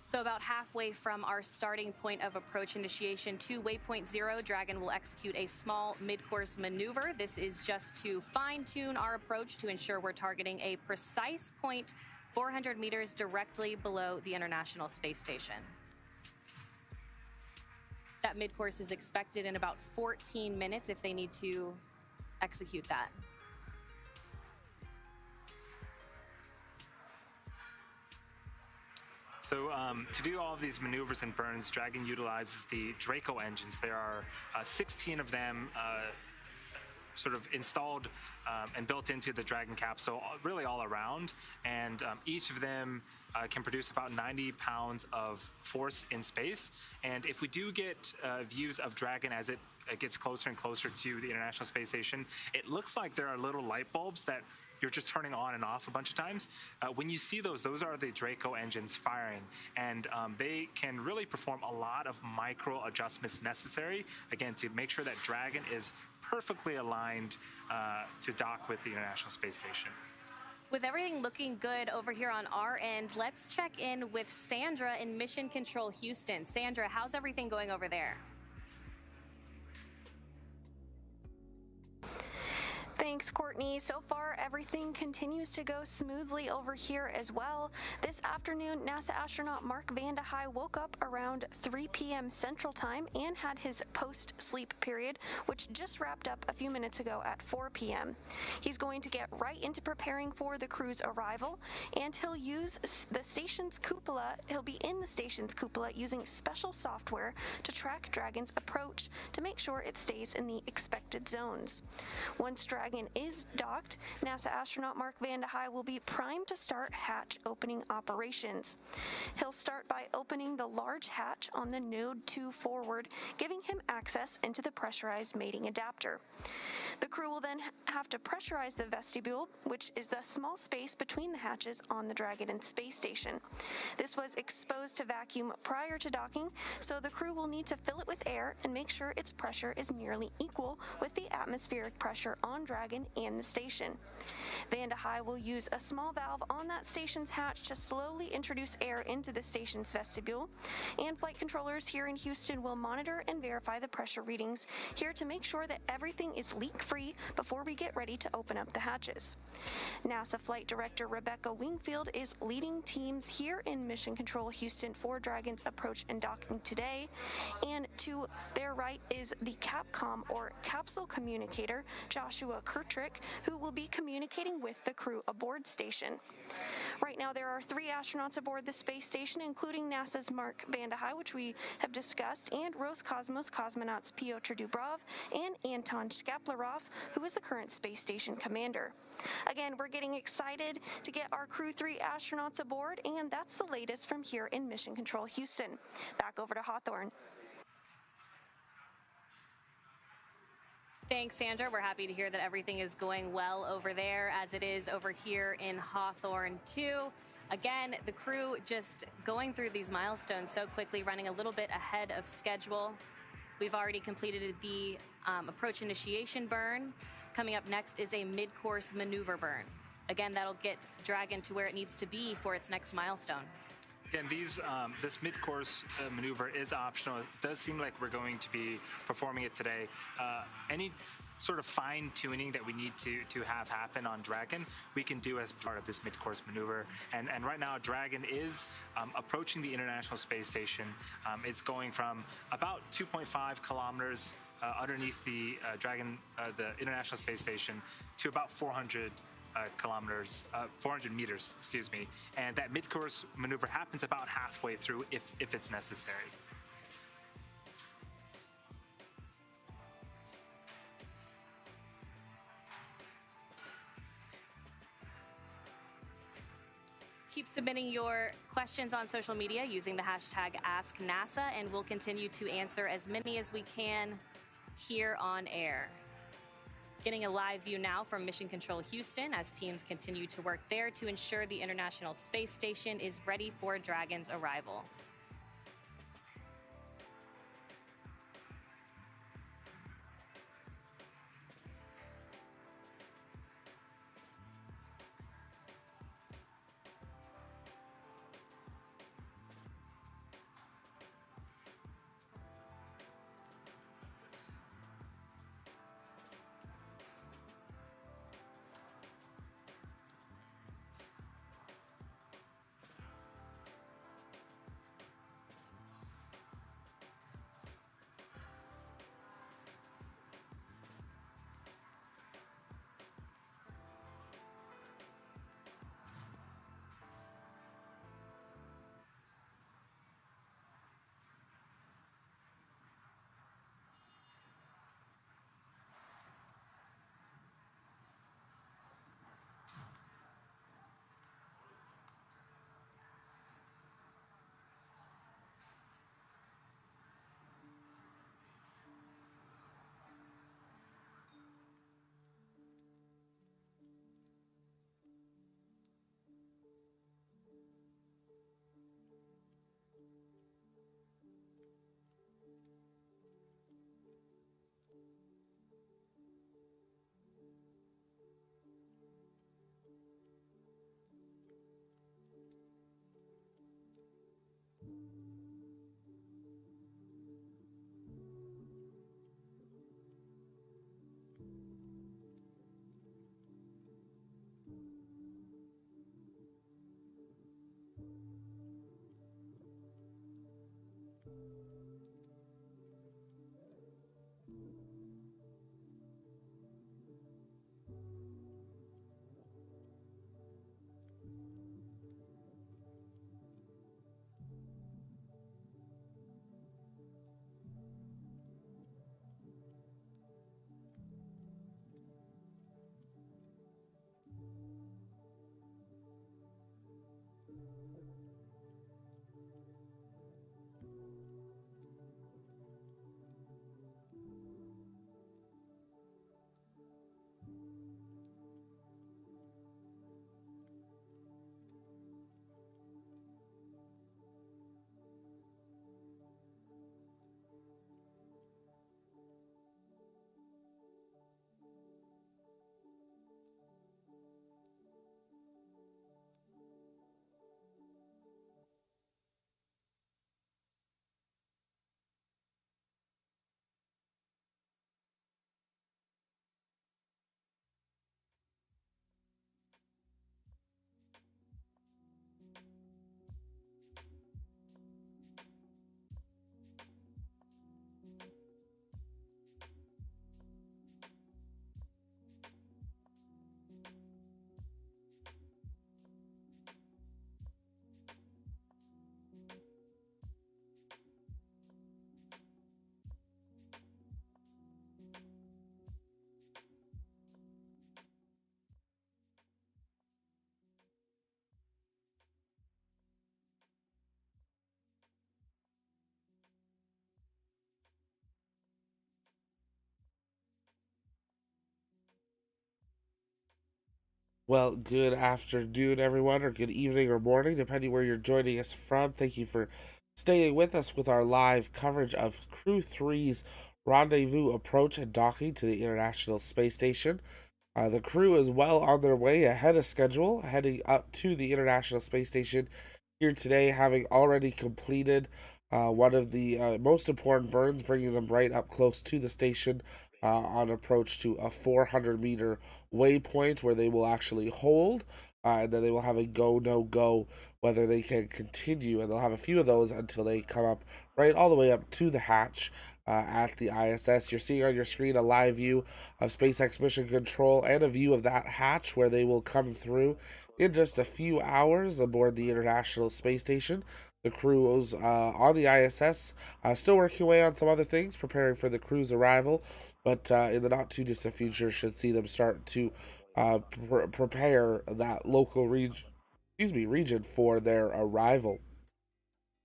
Speaker 13: So about halfway from our starting point of approach initiation to waypoint 0, Dragon will execute a small mid-course maneuver. This is just to fine-tune our approach to ensure we're targeting a precise point 400 meters directly below the International Space Station. That mid-course is expected in about 14 minutes if they need to execute that.
Speaker 14: So to do all of these maneuvers and burns, Dragon utilizes the Draco engines. There are 16 of them sort of installed and built into the Dragon capsule, really all around, and each of them can produce about 90 pounds of force in space. And if we do get views of Dragon as it gets closer and closer to the International Space Station, it looks like there are little light bulbs that you're just turning on and off a bunch of times. When you see those are the Draco engines firing, and they can really perform a lot of micro adjustments necessary, again, to make sure that Dragon is perfectly aligned to dock with the International Space Station.
Speaker 13: With everything looking good over here on our end, let's check in with Sandra in Mission Control Houston. Sandra, how's everything going over there?
Speaker 9: Thanks, Courtney. So far, everything continues to go smoothly over here as well. This afternoon, NASA astronaut Mark Vande Hei woke up around 3 p.m. Central Time and had his post-sleep period, which just wrapped up a few minutes ago at 4 p.m. He's going to get right into preparing for the crew's arrival, and he'll use the station's cupola. He'll be in the station's cupola using special software to track Dragon's approach to make sure it stays in the expected zones. Once Dragon is docked, NASA astronaut Mark Vande Hei will be primed to start hatch opening operations. He'll start by opening the large hatch on the Node 2 forward, giving him access into the pressurized mating adapter. The crew will then have to pressurize the vestibule, which is the small space between the hatches on the Dragon and space station. This was exposed to vacuum prior to docking, so the crew will need to fill it with air and make sure its pressure is nearly equal with the atmospheric pressure on Dragon and the station. Vande Hei will use a small valve on that station's hatch to slowly introduce air into the station's vestibule, and flight controllers here in Houston will monitor and verify the pressure readings here to make sure that everything is leak-free before we get ready to open up the hatches. NASA Flight Director Rebecca Wingfield is leading teams here in Mission Control Houston for Dragon's approach and docking today, and to their right is the Capcom, or capsule communicator, Joshua Kirtrick, who will be communicating with the crew aboard station. Right now, there are 3 astronauts aboard the space station, including NASA's Mark Vande Hei, which we have discussed, and Roscosmos cosmonauts Pyotr Dubrov and Anton Shkaplerov, who is the current space station commander. Again, we're getting excited to get our Crew 3 astronauts aboard, and that's the latest from here in Mission Control Houston. Back over to Hawthorne.
Speaker 13: Thanks, Sandra. We're happy to hear that everything is going well over there, as it is over here in Hawthorne, too. Again, the crew just going through these milestones so quickly, running a little bit ahead of schedule. We've already completed the approach initiation burn. Coming up next is a mid-course maneuver burn. Again, that'll get Dragon to where it needs to be for its next milestone.
Speaker 14: Again, this mid-course maneuver is optional. It does seem like we're going to be performing it today. Any sort of fine-tuning that we need to have happen on Dragon, we can do as part of this mid-course maneuver. And right now, Dragon is approaching the International Space Station. It's going from about 2.5 kilometers underneath the Dragon, the International Space Station, to about 400 meters, excuse me. And that mid-course maneuver happens about halfway through if it's necessary.
Speaker 13: Keep submitting your questions on social media using the hashtag AskNASA, and we'll continue to answer as many as we can here on air. Getting a live view now from Mission Control Houston as teams continue to work there to ensure the International Space Station is ready for Dragon's arrival.
Speaker 1: Well, good afternoon, everyone, or good evening or morning, depending where you're joining us from. Thank you for staying with us with our live coverage of Crew 3's rendezvous approach and docking to the International Space Station. The crew is well on their way ahead of schedule, heading up to the International Space Station here today, having already completed one of the most important burns, bringing them right up close to the station on approach to a 400-meter waypoint where they will actually hold, and then they will have a go, no go, whether they can continue, and they'll have a few of those until they come up right all the way up to the hatch at the ISS. You're seeing on your screen a live view of SpaceX Mission Control and a view of that hatch where they will come through in just a few hours aboard the International Space Station. The crews on the ISS still working away on some other things, preparing for the crew's arrival, but in the not too distant future should see them start to prepare that local region for their arrival.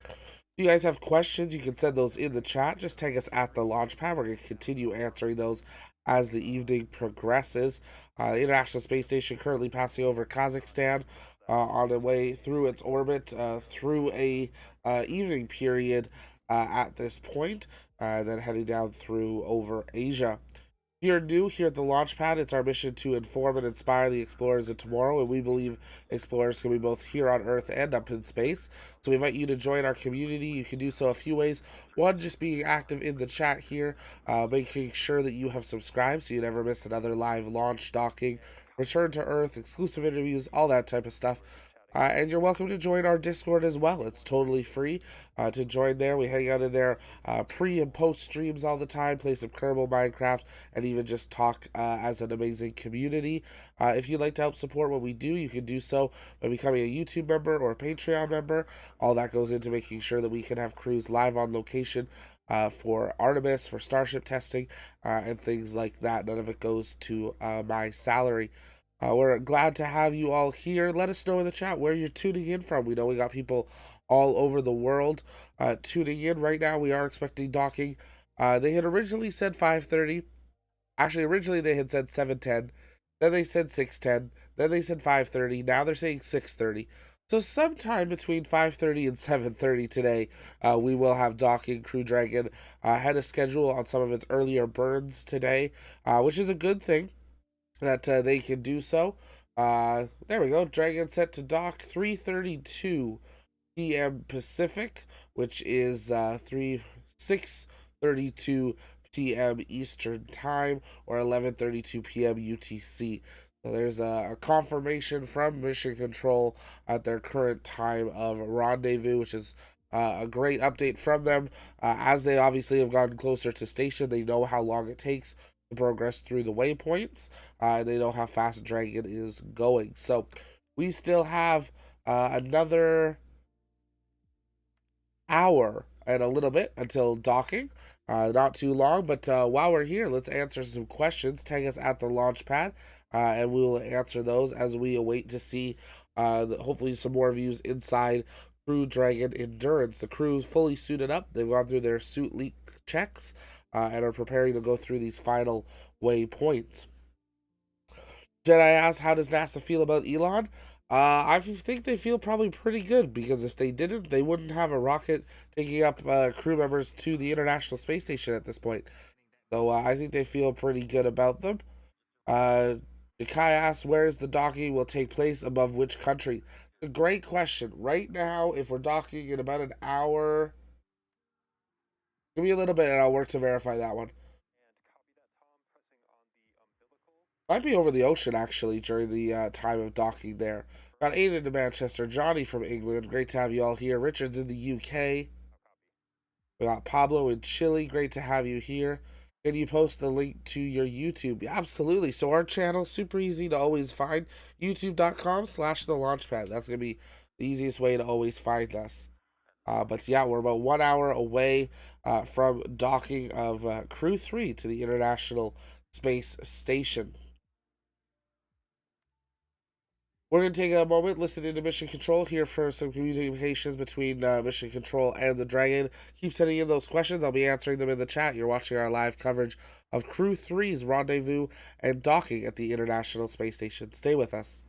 Speaker 1: If you guys have questions, you can send those in the chat. Just tag us at the launch pad. We're going to continue answering those as the evening progresses. The International Space Station currently passing over Kazakhstan on the way through its orbit through a evening period at this point, then heading down through over Asia. If you're new here at the launch pad, it's our mission to inform and inspire the explorers of tomorrow, and we believe explorers can be both here on Earth and up in space. So we invite you to join our community. You can do so a few ways. One, just being active in the chat here, making sure that you have subscribed so you never miss another live launch, docking, return to Earth, exclusive interviews, all that type of stuff. And you're welcome to join our Discord as well. It's totally free to join there. We hang out in there pre and post streams all the time, play some Kerbal, Minecraft, and even just talk as an amazing community. If you'd like to help support what we do, you can do so by becoming a YouTube member or a Patreon member. All that goes into making sure that we can have crews live on location for Artemis, for Starship testing, and things like that. None of it goes to my salary. We're glad to have you all here. Let us know in the chat where you're tuning in from. We know we got people all over the world tuning in right now. We are expecting docking. They had originally said 5:30. Actually, originally they had said 7:10. Then they said 6:10. Then they said 5:30. Now they're saying 6:30. So sometime between 5:30 and 7:30 today, we will have docking. Crew Dragon had a schedule on some of its earlier burns today, which is a good thing that they can do so. There we go. Dragon set to dock 3:32 p.m. Pacific, which is 6:32 p.m. Eastern Time, or 11:32 p.m. UTC. So there's a confirmation from Mission Control at their current time of rendezvous, which is a great update from them. As they obviously have gotten closer to station, they know how long it takes to progress through the waypoints. They know how fast Dragon is going. So we still have another hour and a little bit until docking. Not too long, but while we're here, let's answer some questions. Tag us at the launch pad, and we will answer those as we await to see hopefully some more views inside Crew Dragon Endurance. The crew's fully suited up. They've gone through their suit leak checks and are preparing to go through these final waypoints. Jedi asks, how does NASA feel about Elon? I think they feel probably pretty good, because if they didn't, they wouldn't have a rocket taking up crew members to the International Space Station at this point. So I think they feel pretty good about them. Jakai asks, where is the docking will take place, above which country? A great question. Right now, if we're docking in about an hour, give me a little bit and I'll work to verify that one. Might be over the ocean, actually, during the time of docking there. Got Aiden in Manchester, Johnny from England. Great to have you all here. Richard's in the UK. We got Pablo in Chile. Great to have you here. Can you post the link to your YouTube? Yeah, absolutely. So our channel, super easy to always find. YouTube.com/thelaunchpad. That's going to be the easiest way to always find us. But yeah, we're about 1 hour away from docking of Crew 3 to the International Space Station. We're going to take a moment, listen into Mission Control, here for some communications between Mission Control and the Dragon. Keep sending in those questions. I'll be answering them in the chat. You're watching our live coverage of Crew 3's rendezvous and docking at the International Space Station. Stay with us.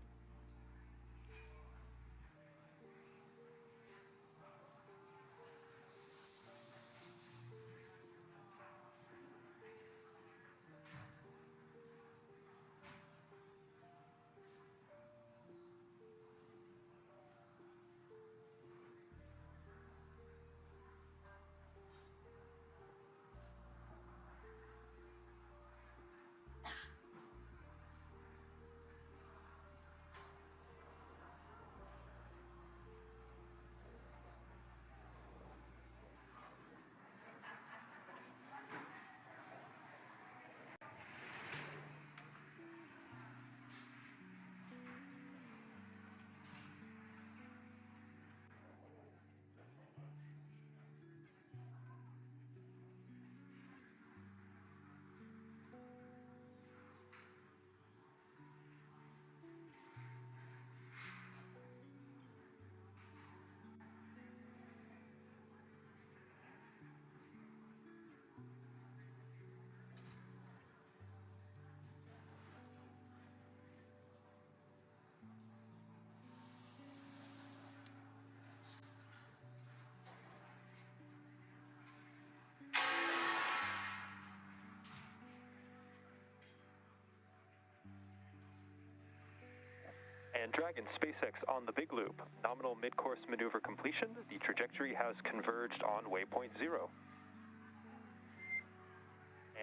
Speaker 10: And Dragon SpaceX on the big loop. Nominal mid-course maneuver completion. The trajectory has converged on waypoint 0.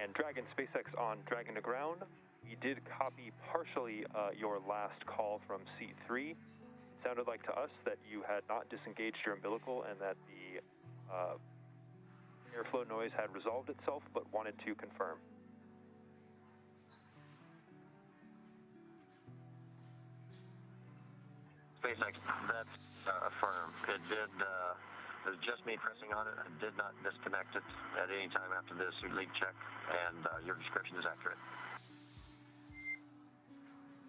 Speaker 10: And Dragon SpaceX on Dragon to ground. We did copy partially your last call from seat 3. It sounded like to us that you had not disengaged your umbilical and that the airflow noise had resolved itself, but wanted to confirm.
Speaker 11: SpaceX, that's affirmed. It did, it was just me pressing on it. I did not disconnect it at any time after the suit leak check, and your description is accurate.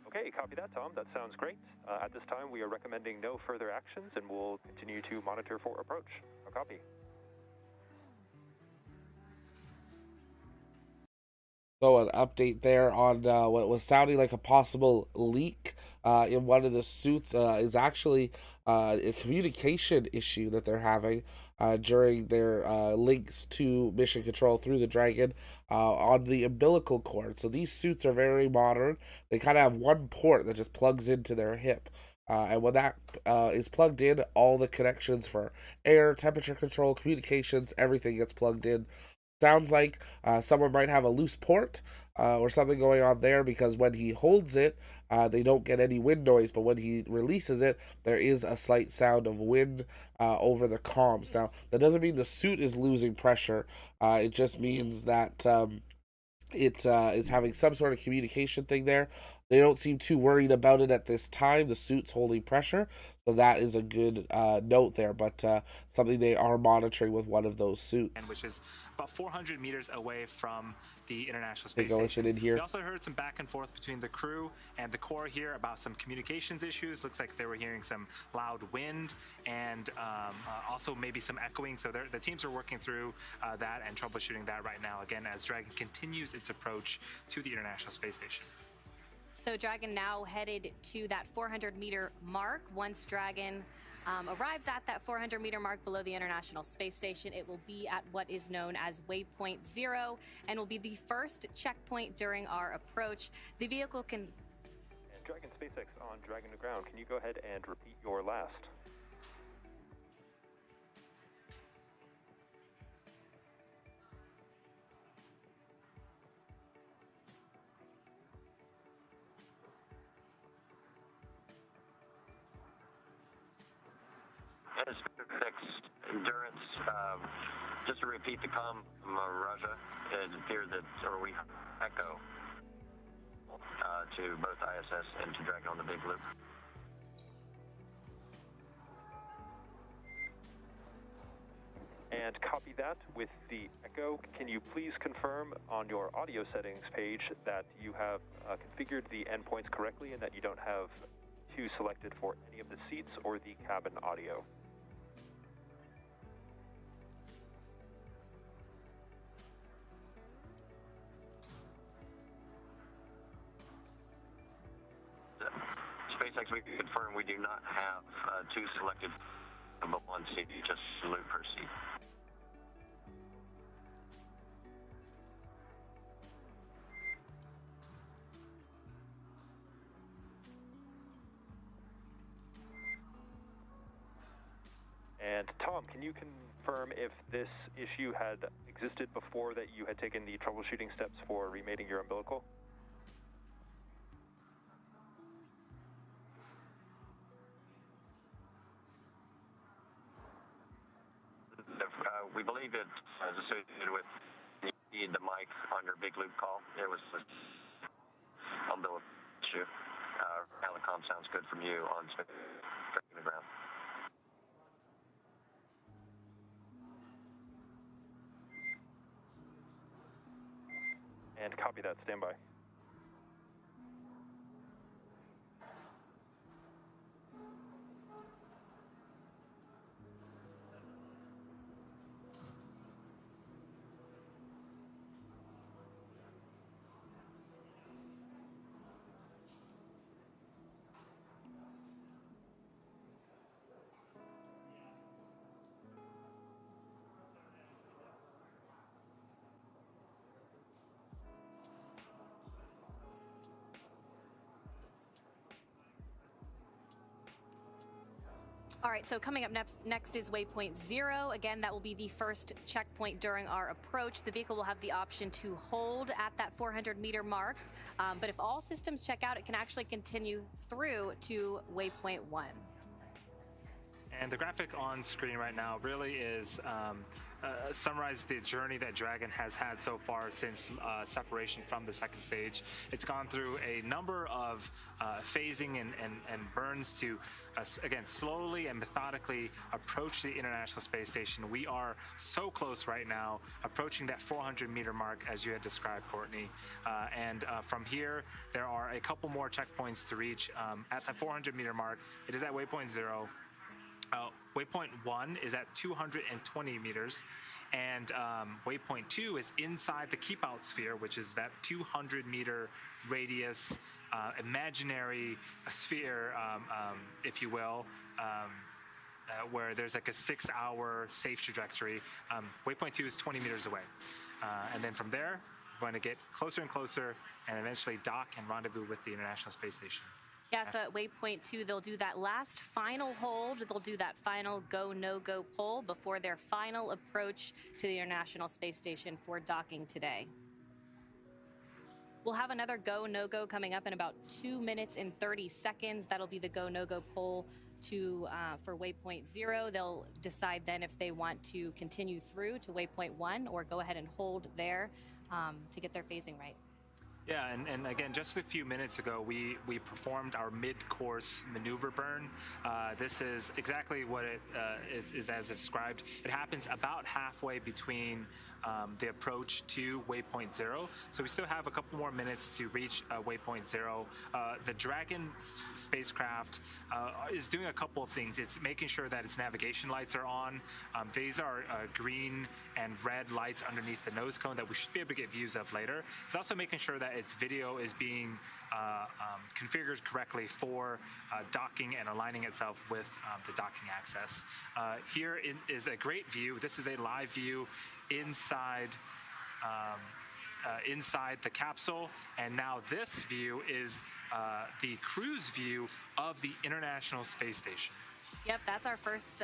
Speaker 10: Okay, copy that, Tom. That sounds great. At this time, we are recommending no further actions, and we'll continue to monitor for approach. A copy.
Speaker 1: So an update there on what was sounding like a possible leak in one of the suits is actually a communication issue that they're having during their links to mission control through the Dragon on the umbilical cord. So these suits are very modern. They kind of have one port that just plugs into their hip. And when that is plugged in, all the connections for air, temperature control, communications, everything gets plugged in. Sounds like someone might have a loose port or something going on there, because when he holds it, they don't get any wind noise, but when he releases it, there is a slight sound of wind over the comms. Now, that doesn't mean the suit is losing pressure. It just means that it is having some sort of communication thing there. They don't seem too worried about it at this time. The suit's holding pressure, so that is a good note there, but something they are monitoring with one of those suits.
Speaker 14: Which is about 400 meters away from the International Space
Speaker 1: Take a listen
Speaker 14: Station.
Speaker 1: in here.
Speaker 14: We also heard some back and forth between the crew and the core here about some communications issues. Looks like they were hearing some loud wind and also maybe some echoing. So the teams are working through that and troubleshooting that right now, again, as Dragon continues its approach to the International Space Station.
Speaker 13: So Dragon now headed to that 400-meter mark. Once Dragon arrives at that 400-meter mark below the International Space Station, it will be at what is known as Waypoint 0 and will be the first checkpoint during our approach. The vehicle can...
Speaker 10: And Dragon SpaceX on Dragon to ground, can you go ahead and repeat your last?
Speaker 11: And SpaceX Endurance, just to repeat the comm from Raja, it appeared that, or we echo to both ISS and to Dragon on the big loop.
Speaker 10: And copy that with the echo. Can you please confirm on your audio settings page that you have configured the endpoints correctly and that you don't have two selected for any of the seats or the cabin audio?
Speaker 11: SpaceX, we confirm we do not have two selected, but one seat, just loop per seat.
Speaker 10: And Tom, can you confirm if this issue had existed before that you had taken the troubleshooting steps for remating your umbilical?
Speaker 11: We believe it is associated with the mic on your big loop call. It was the umbilical issue. Telecom sounds good from you on the ground.
Speaker 10: And copy that, stand by.
Speaker 13: All right, so coming up next is Waypoint 0. Again, that will be the first checkpoint during our approach. The vehicle will have the option to hold at that 400-meter mark, but if all systems check out, it can actually continue through to Waypoint 1.
Speaker 14: And the graphic on screen right now really is summarize the journey that Dragon has had so far since separation from the second stage. It's gone through a number of phasing and burns to, again, slowly and methodically approach the International Space Station. We are so close right now, approaching that 400-meter mark, as you had described, Courtney. And from here, there are a couple more checkpoints to reach. At the 400-meter mark, it is at Waypoint 0. Waypoint 1 is at 220 meters, and Waypoint 2 is inside the keep out sphere, which is that 200-meter radius, imaginary sphere, if you will, where there's like a 6-hour safe trajectory. Waypoint 2 is 20 meters away. And then from there, we're going to get closer and closer and eventually dock and rendezvous with the International Space Station.
Speaker 13: Yeah, at waypoint 2, they'll do that last final hold. They'll do that final go, no-go poll before their final approach to the International Space Station for docking today. We'll have another go, no-go coming up in about 2 minutes and 30 seconds. That'll be the go, no-go poll for waypoint 0. They'll decide then if they want to continue through to waypoint 1 or go ahead and hold there to get their phasing right.
Speaker 14: Yeah, and again, just a few minutes ago, we performed our mid-course maneuver burn. This is exactly what it is as described. It happens about halfway between the approach to waypoint 0. So we still have a couple more minutes to reach waypoint 0. The Dragon spacecraft is doing a couple of things. It's making sure that its navigation lights are on. These are green and red lights underneath the nose cone that we should be able to get views of later. It's also making sure that its video is being configured correctly for docking and aligning itself with the docking access. Here is a great view. This is a live view inside the capsule, and now this view is the cruise view of the International Space Station.
Speaker 13: Yep, that's our first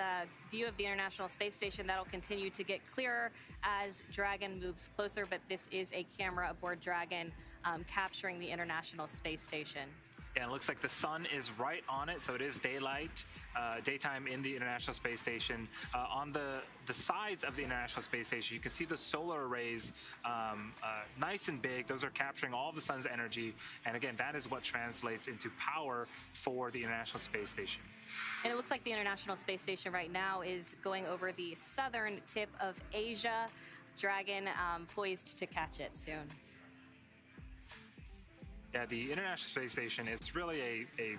Speaker 13: view of the International Space Station. That'll continue to get clearer as Dragon moves closer, but this is a camera aboard Dragon capturing the International Space Station.
Speaker 14: Yeah, it looks like the sun is right on it, so it is daytime in the International Space Station. On the sides of the International Space Station, you can see the solar arrays nice and big. Those are capturing all of the sun's energy, and again, that is what translates into power for the International Space Station.
Speaker 13: And it looks like the International Space Station right now is going over the southern tip of Asia. Dragon poised to catch it soon.
Speaker 14: Yeah, the International Space Station is really a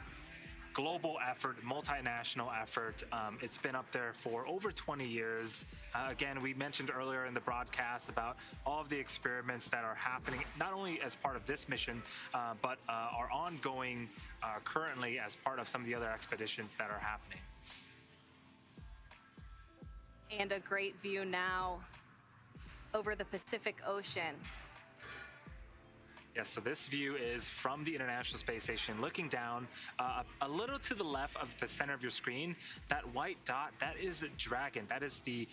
Speaker 14: global effort, multinational effort. It's been up there for over 20 years. Again, we mentioned earlier in the broadcast about all of the experiments that are happening, not only as part of this mission, but are ongoing currently as part of some of the other expeditions that are happening.
Speaker 13: And a great view now over the Pacific Ocean.
Speaker 14: Yes, so this view is from the International Space Station, looking down a little to the left of the center of your screen. That white dot, that is Dragon. That is the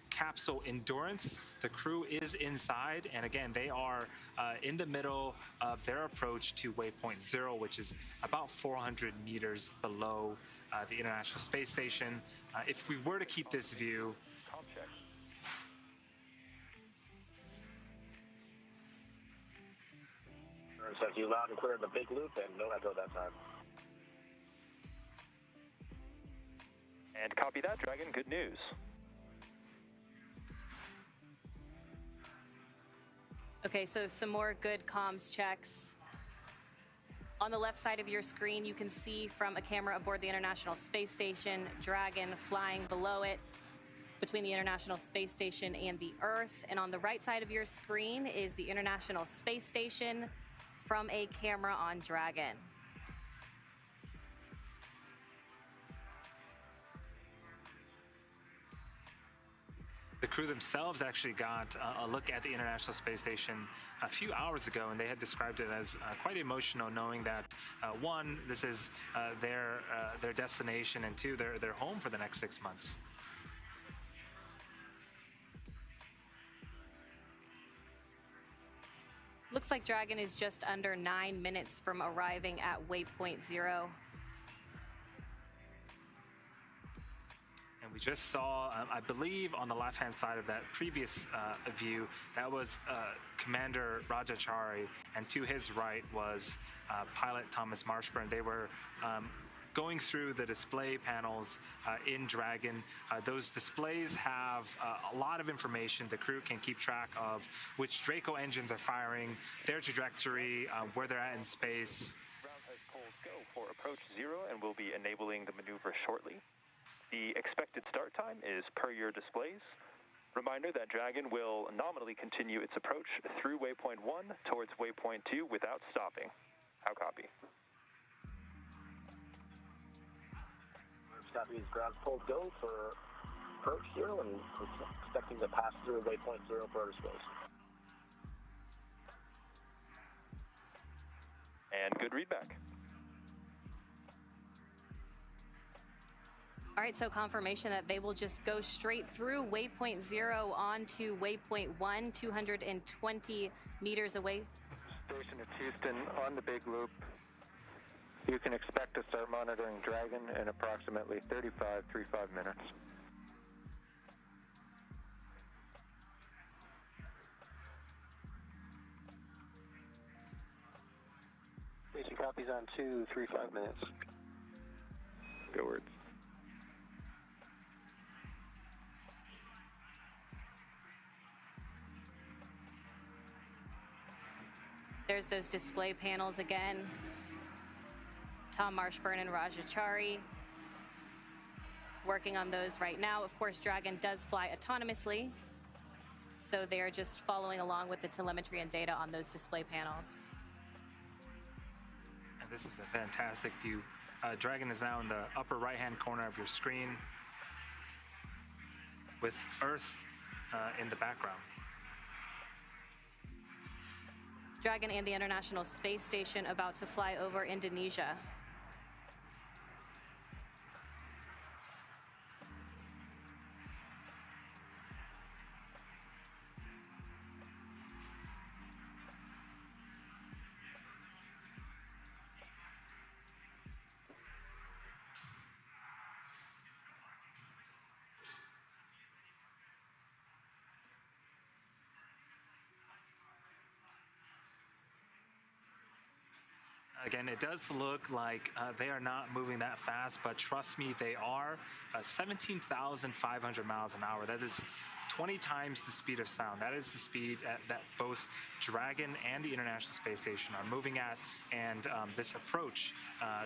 Speaker 14: capsule Endurance. The crew is inside, and again, they are in the middle of their approach to waypoint 0, which is about 400 meters below the International Space Station. If we were to keep this view,
Speaker 5: says you loud and clear in the big loop, and no echo that time.
Speaker 10: And copy that, Dragon. Good news.
Speaker 13: Okay, so some more good comms checks. On the left side of your screen, you can see from a camera aboard the International Space Station, Dragon flying below it between the International Space Station and the Earth. And on the right side of your screen is the International Space Station from a camera on Dragon.
Speaker 14: the crew themselves actually got a look at the International Space Station a few hours ago, and they had described it as quite emotional, knowing that one, this is their destination, and two, their home for the next 6 months.
Speaker 13: Looks like Dragon is just under 9 minutes from arriving at waypoint 0.
Speaker 14: And we just saw, I believe, on the left-hand side of that previous view, that was Commander Rajachari, and to his right was pilot Thomas Marshburn. They were going through the display panels in Dragon. Those displays have a lot of information. The crew can keep track of which Draco engines are firing, their trajectory, where they're at in space.
Speaker 10: Round polls go for approach 0, and we'll be enabling the maneuver shortly. The expected start time is per your displays. Reminder that Dragon will nominally continue its approach through waypoint 1 towards waypoint 2 without stopping. How copy?
Speaker 5: Copy is ground polls go for approach 0, and we're expecting to pass through waypoint 0 for outer space.
Speaker 10: And good readback.
Speaker 13: All right, so confirmation that they will just go straight through waypoint 0 onto waypoint 1, 220 meters away.
Speaker 12: Station of Houston on the big loop. You can expect to start monitoring Dragon in approximately 35 minutes.
Speaker 11: Station copies on 235 minutes.
Speaker 12: Go words.
Speaker 13: There's those display panels again. Tom Marshburn and Raj Achari working on those right now. Of course, Dragon does fly autonomously, so they're just following along with the telemetry and data on those display panels.
Speaker 14: And this is a fantastic view. Dragon is now in the upper right-hand corner of your screen with Earth in the background.
Speaker 13: Dragon and the International Space Station about to fly over Indonesia.
Speaker 14: Again, it does look like they are not moving that fast, but trust me, they are. 17,500 miles an hour. That is 20 times the speed of sound. That is the speed that both Dragon and the International Space Station are moving at. And this approach,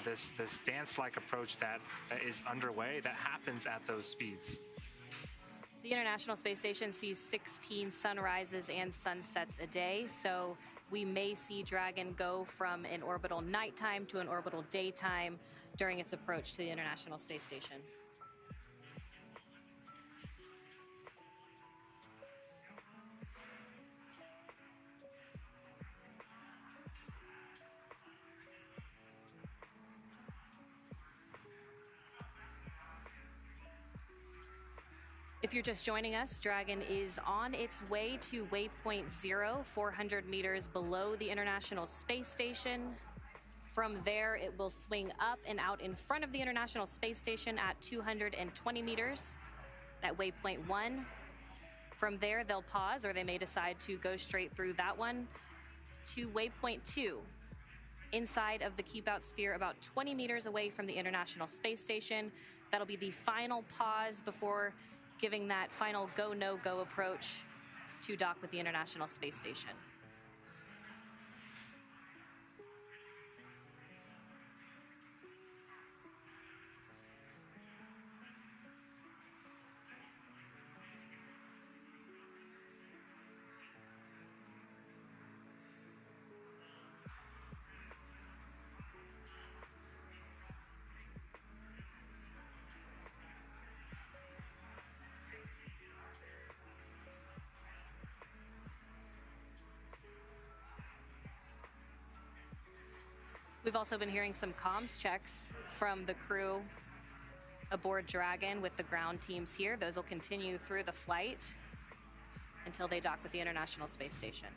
Speaker 14: this dance-like approach that is underway, that happens at those speeds.
Speaker 13: The International Space Station sees 16 sunrises and sunsets a day, so we may see Dragon go from an orbital nighttime to an orbital daytime during its approach to the International Space Station. If you're just joining us, Dragon is on its way to waypoint 0, 400 meters below the International Space Station. From there, it will swing up and out in front of the International Space Station at 220 meters at waypoint 1. From there, they'll pause, or they may decide to go straight through that one to waypoint 2, inside of the Keep Out sphere about 20 meters away from the International Space Station. That'll be the final pause before giving that final go, no-go approach to dock with the International Space Station. We've also been hearing some comms checks from the crew aboard Dragon with the ground teams here. Those will continue through the flight until they dock with the International Space Station.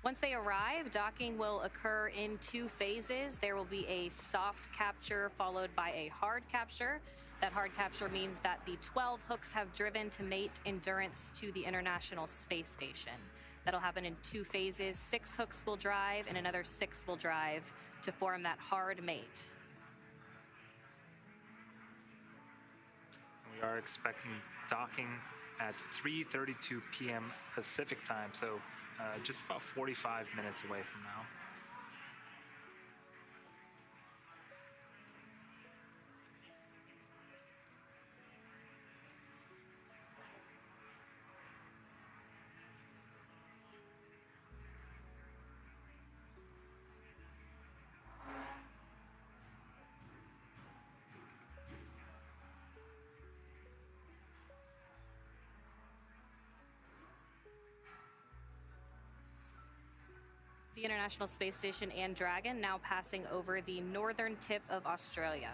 Speaker 13: Once they arrive, docking will occur in 2 phases. There will be a soft capture followed by a hard capture. That hard capture means that the 12 hooks have driven to mate Endurance to the International Space Station. That'll happen in 2 phases. 6 hooks will drive and another 6 will drive to form that hard mate.
Speaker 14: We are expecting docking at 3:32 p.m. Pacific time, so just about 45 minutes away from now.
Speaker 13: The International Space Station and Dragon now passing over the northern tip of Australia.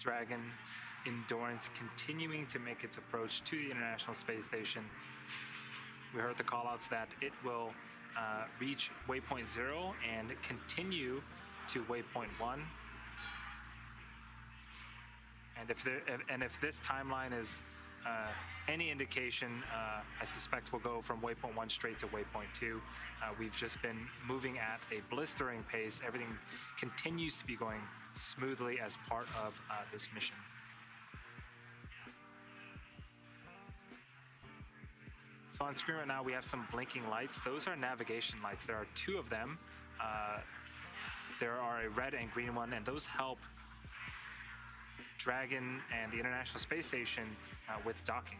Speaker 14: Dragon Endurance continuing to make its approach to the International Space Station. We heard the callouts that it will reach waypoint 0 and continue to waypoint 1. And if this timeline is any indication, I suspect we'll go from waypoint 1 straight to waypoint 2. We've just been moving at a blistering pace. Everything continues to be going smoothly as part of this mission. So on screen right now, we have some blinking lights. Those are navigation lights. There are 2 of them. There are a red and green one, and those help Dragon and the International Space Station with docking.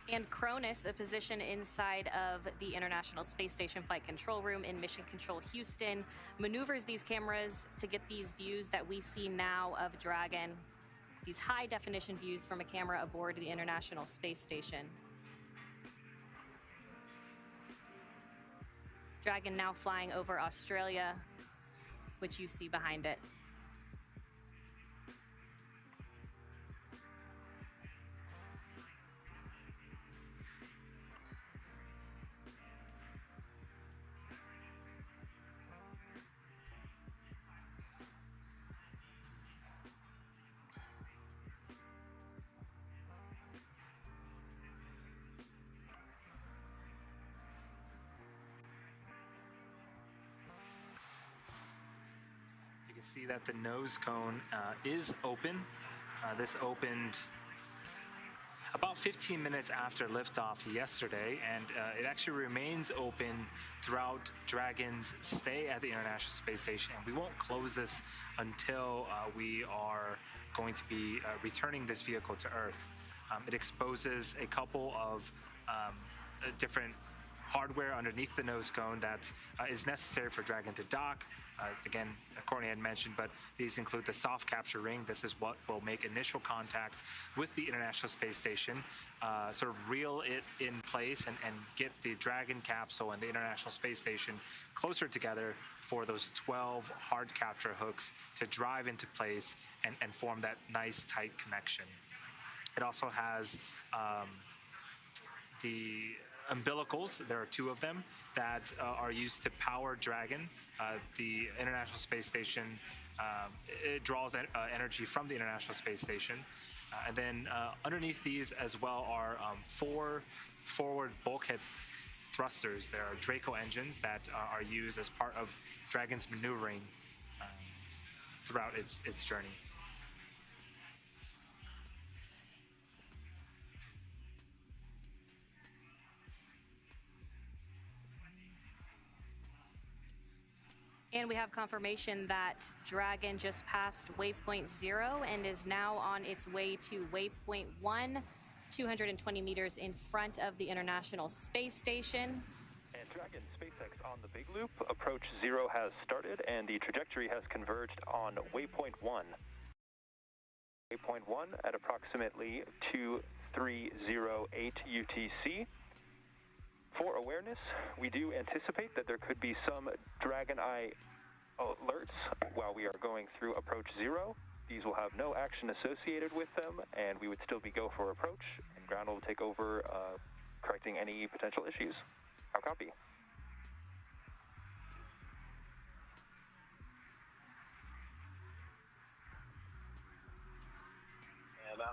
Speaker 13: And Cronus, a position inside of the International Space Station Flight Control Room in Mission Control Houston, maneuvers these cameras to get these views that we see now of Dragon, these high-definition views from a camera aboard the International Space Station. Dragon now flying over Australia, which you see behind it.
Speaker 14: See that the nose cone is open. This opened about 15 minutes after liftoff yesterday, and it actually remains open throughout Dragon's stay at the International Space Station. And we won't close this until we are going to be returning this vehicle to Earth. It exposes a couple of different hardware underneath the nose cone that is necessary for Dragon to dock. Again, Courtney had mentioned, but these include the soft capture ring. This is what will make initial contact with the International Space Station, sort of reel it in place and get the Dragon capsule and the International Space Station closer together for those 12 hard capture hooks to drive into place and form that nice tight connection. It also has the umbilicals. There are 2 of them that are used to power Dragon. The International Space Station, it draws energy from the International Space Station. And then underneath these as well are 4 forward bulkhead thrusters. There are Draco engines that are used as part of Dragon's maneuvering throughout its journey.
Speaker 13: And we have confirmation that Dragon just passed waypoint 0 and is now on its way to waypoint 1, 220 meters in front of the International Space Station.
Speaker 10: And Dragon SpaceX on the Big Loop. Approach 0 has started, and the trajectory has converged on waypoint 1. Waypoint 1 at approximately 2308 UTC. For awareness, we do anticipate that there could be some Dragon Eye alerts while we are going through Approach 0. These will have no action associated with them, and we would still be go for approach, and ground will take over, correcting any potential issues. How copy?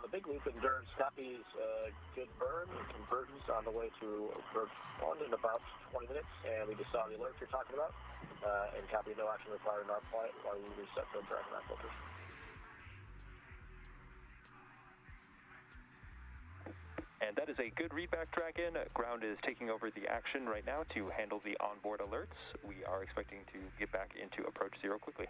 Speaker 8: on the big loop, Endurance copies good burn and convergence on the way to Approach 1 in about 20 minutes, and we just saw the alert you're talking about, and copy no action required in our flight while you reset the Dragon Eye filters.
Speaker 10: And that is a good readback, Dragon. Ground is taking over the action right now to handle the onboard alerts. We are expecting to get back into Approach 0 quickly.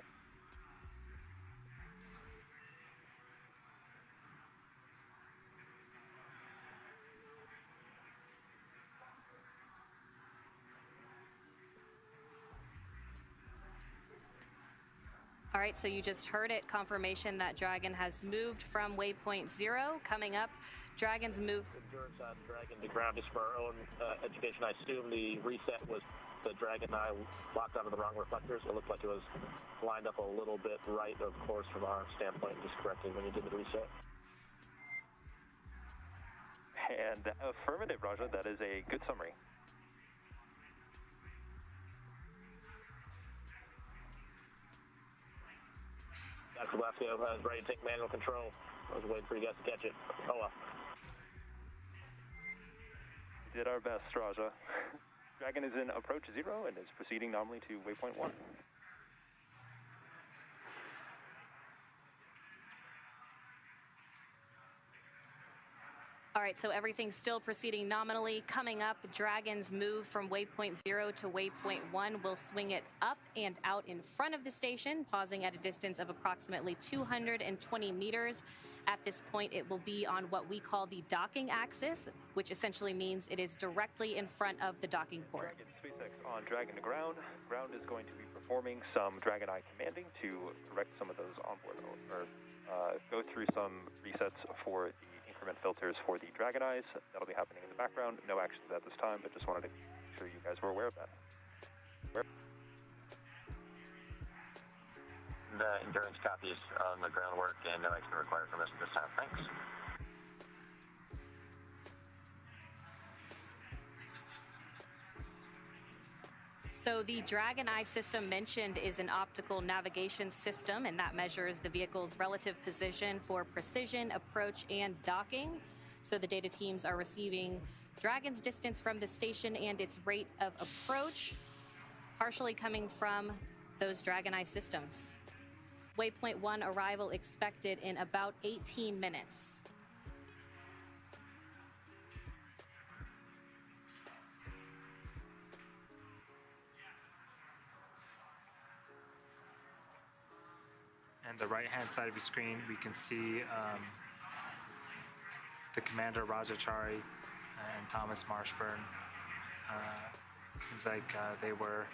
Speaker 13: All right, so you just heard it, confirmation that Dragon has moved from waypoint 0. Coming up, Dragon's move.
Speaker 8: Endurance on Dragon to ground just for our own education. I assume the reset was the Dragon Eye locked onto the wrong reflectors. It looked like it was lined up a little bit right of course from our standpoint, just correcting when you did the reset.
Speaker 10: And affirmative, Raja, that is a good summary.
Speaker 8: Dr. Blasco is ready to take manual control. I was waiting for you guys to catch it. Oh well.
Speaker 10: We did our best, Raja. Dragon is in Approach 0 and is proceeding nominally to waypoint 1.
Speaker 13: All right, so everything's still proceeding nominally. Coming up, Dragon's move from waypoint 0 to waypoint 1 will swing it up and out in front of the station, pausing at a distance of approximately 220 meters. At this point, it will be on what we call the docking axis, which essentially means it is directly in front of the docking port.
Speaker 10: Dragon SpaceX on Dragon to ground. Ground is going to be performing some Dragon Eye commanding to correct some of those onboard, or go through some resets for the increment filters for the Dragon Eyes. That'll be happening in the background. No actions at this time, but just wanted to make sure you guys were aware of that.
Speaker 11: The Endurance copies on the groundwork and no action required from us at this time. Thanks.
Speaker 13: So the Dragon Eye system mentioned is an optical navigation system, and that measures the vehicle's relative position for precision, approach, and docking. So the data teams are receiving Dragon's distance from the station and its rate of approach, partially coming from those Dragon Eye systems. Waypoint 1 arrival expected in about 18 minutes.
Speaker 14: And the right-hand side of your screen, we can see the commander, Rajachari, and Thomas Marshburn. Seems like they were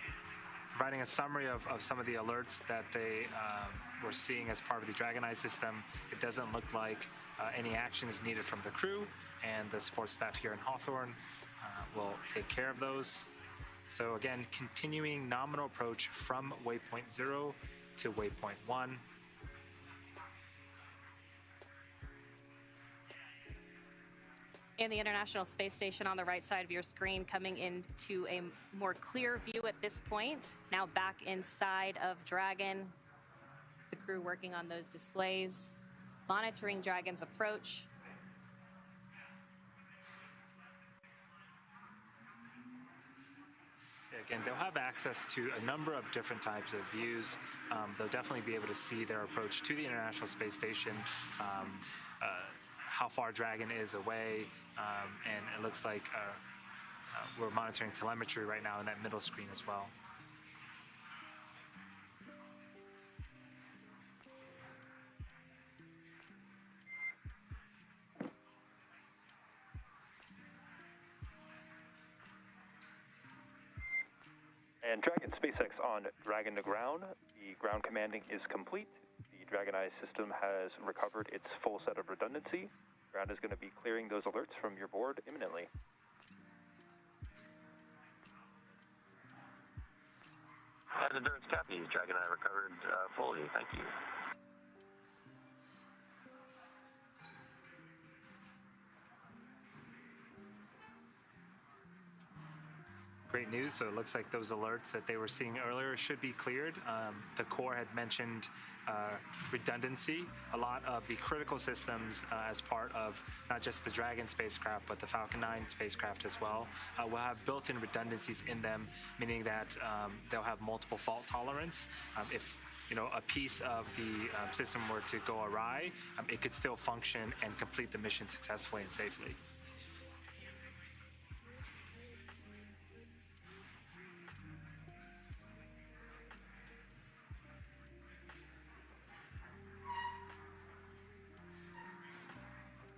Speaker 14: providing a summary of some of the alerts that they were seeing as part of the Dragon Eye system. It doesn't look like any action is needed from the crew, and the support staff here in Hawthorne will take care of those. So again, continuing nominal approach from waypoint 0 to waypoint 1.
Speaker 13: And the International Space Station on the right side of your screen coming into a more clear view at this point. Now back inside of Dragon. The crew working on those displays, monitoring Dragon's approach.
Speaker 14: Again, they'll have access to a number of different types of views. They'll definitely be able to see their approach to the International Space Station, how far Dragon is away, and it looks like we're monitoring telemetry right now in that middle screen as well.
Speaker 10: And Dragon SpaceX on Dragon to ground. The ground commanding is complete. The Dragon Eye system has recovered its full set of redundancy. Ground is going to be clearing those alerts from your board imminently.
Speaker 11: And Endurance copies. Dragon Eye recovered fully. Thank you.
Speaker 14: great news. So it looks like those alerts that they were seeing earlier should be cleared. The Corps had mentioned redundancy. A lot of the critical systems as part of not just the Dragon spacecraft, but the Falcon 9 spacecraft as well, will have built-in redundancies in them, meaning that they'll have multiple fault tolerance. If a piece of the system were to go awry, it could still function and complete the mission successfully and safely.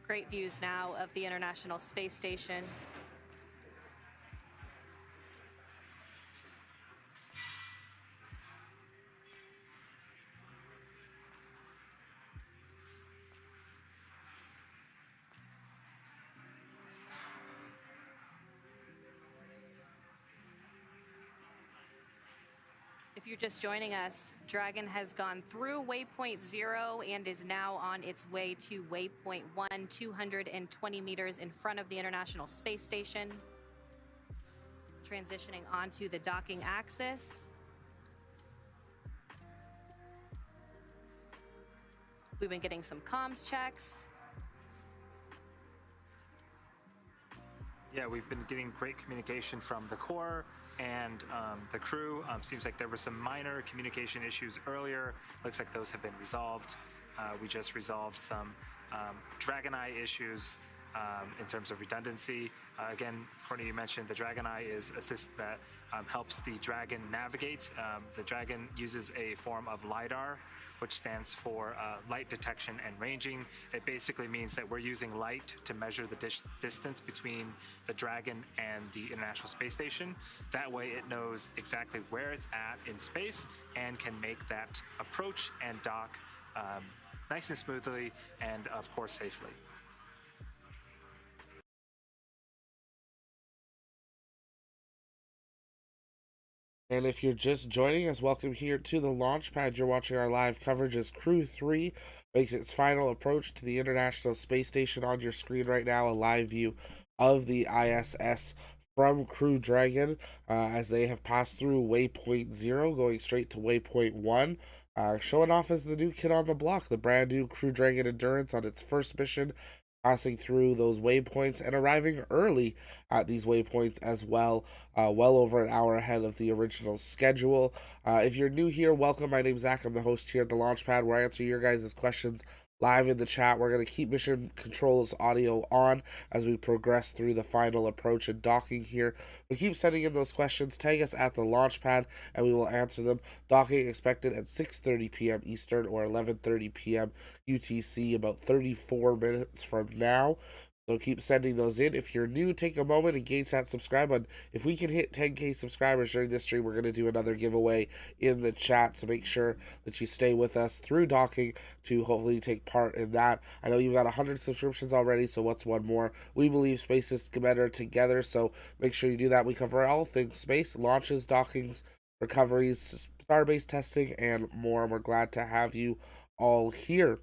Speaker 13: Great views now of the International Space Station. If you're just joining us, Dragon has gone through waypoint 0 and is now on its way to waypoint 1, 220 meters in front of the International Space Station. Transitioning onto the docking axis. We've been getting some comms checks.
Speaker 14: Yeah, we've been getting great communication from the Corps and the crew. Seems like there were some minor communication issues earlier. Looks like those have been resolved. We just resolved some Dragon Eye issues in terms of redundancy. Again, Courtney, you mentioned the Dragon Eye is a system that helps the Dragon navigate. The Dragon uses a form of LiDAR, which stands for light detection and ranging. It basically means that we're using light to measure the distance between the Dragon and the International Space Station. That way it knows exactly where it's at in space and can make that approach and dock nice and smoothly and, of course, safely.
Speaker 1: And if you're just joining us, welcome here to the launch pad. You're watching our live coverage as Crew 3 makes its final approach to the International Space Station. On your screen right now, a live view of the ISS from Crew Dragon as they have passed through waypoint 0, going straight to waypoint 1. Showing off as the new kid on the block, the brand new Crew Dragon Endurance on its first mission, passing through those waypoints and arriving early at these waypoints as well, well over an hour ahead of the original schedule. If you're new here, welcome. My name's Zach. I'm the host here at the Launchpad, where I answer your guys' questions live in the chat. We're going to keep mission controls audio on as we progress through the final approach and docking here. We keep sending in those questions. Tag us at the Launchpad and we will answer them. Docking expected at 6:30 p.m. Eastern or 11:30 p.m. UTC, about 34 minutes from now. So keep sending those in. If you're new, take a moment, engage that subscribe button. If we can hit 10K subscribers during this stream, we're going to do another giveaway in the chat. So make sure that you stay with us through docking to hopefully take part in that. I know you've got 100 subscriptions already, so what's one more? We believe space is better together, so make sure you do that. We cover all things space, launches, dockings, recoveries, starbase testing, and more. We're glad to have you all here.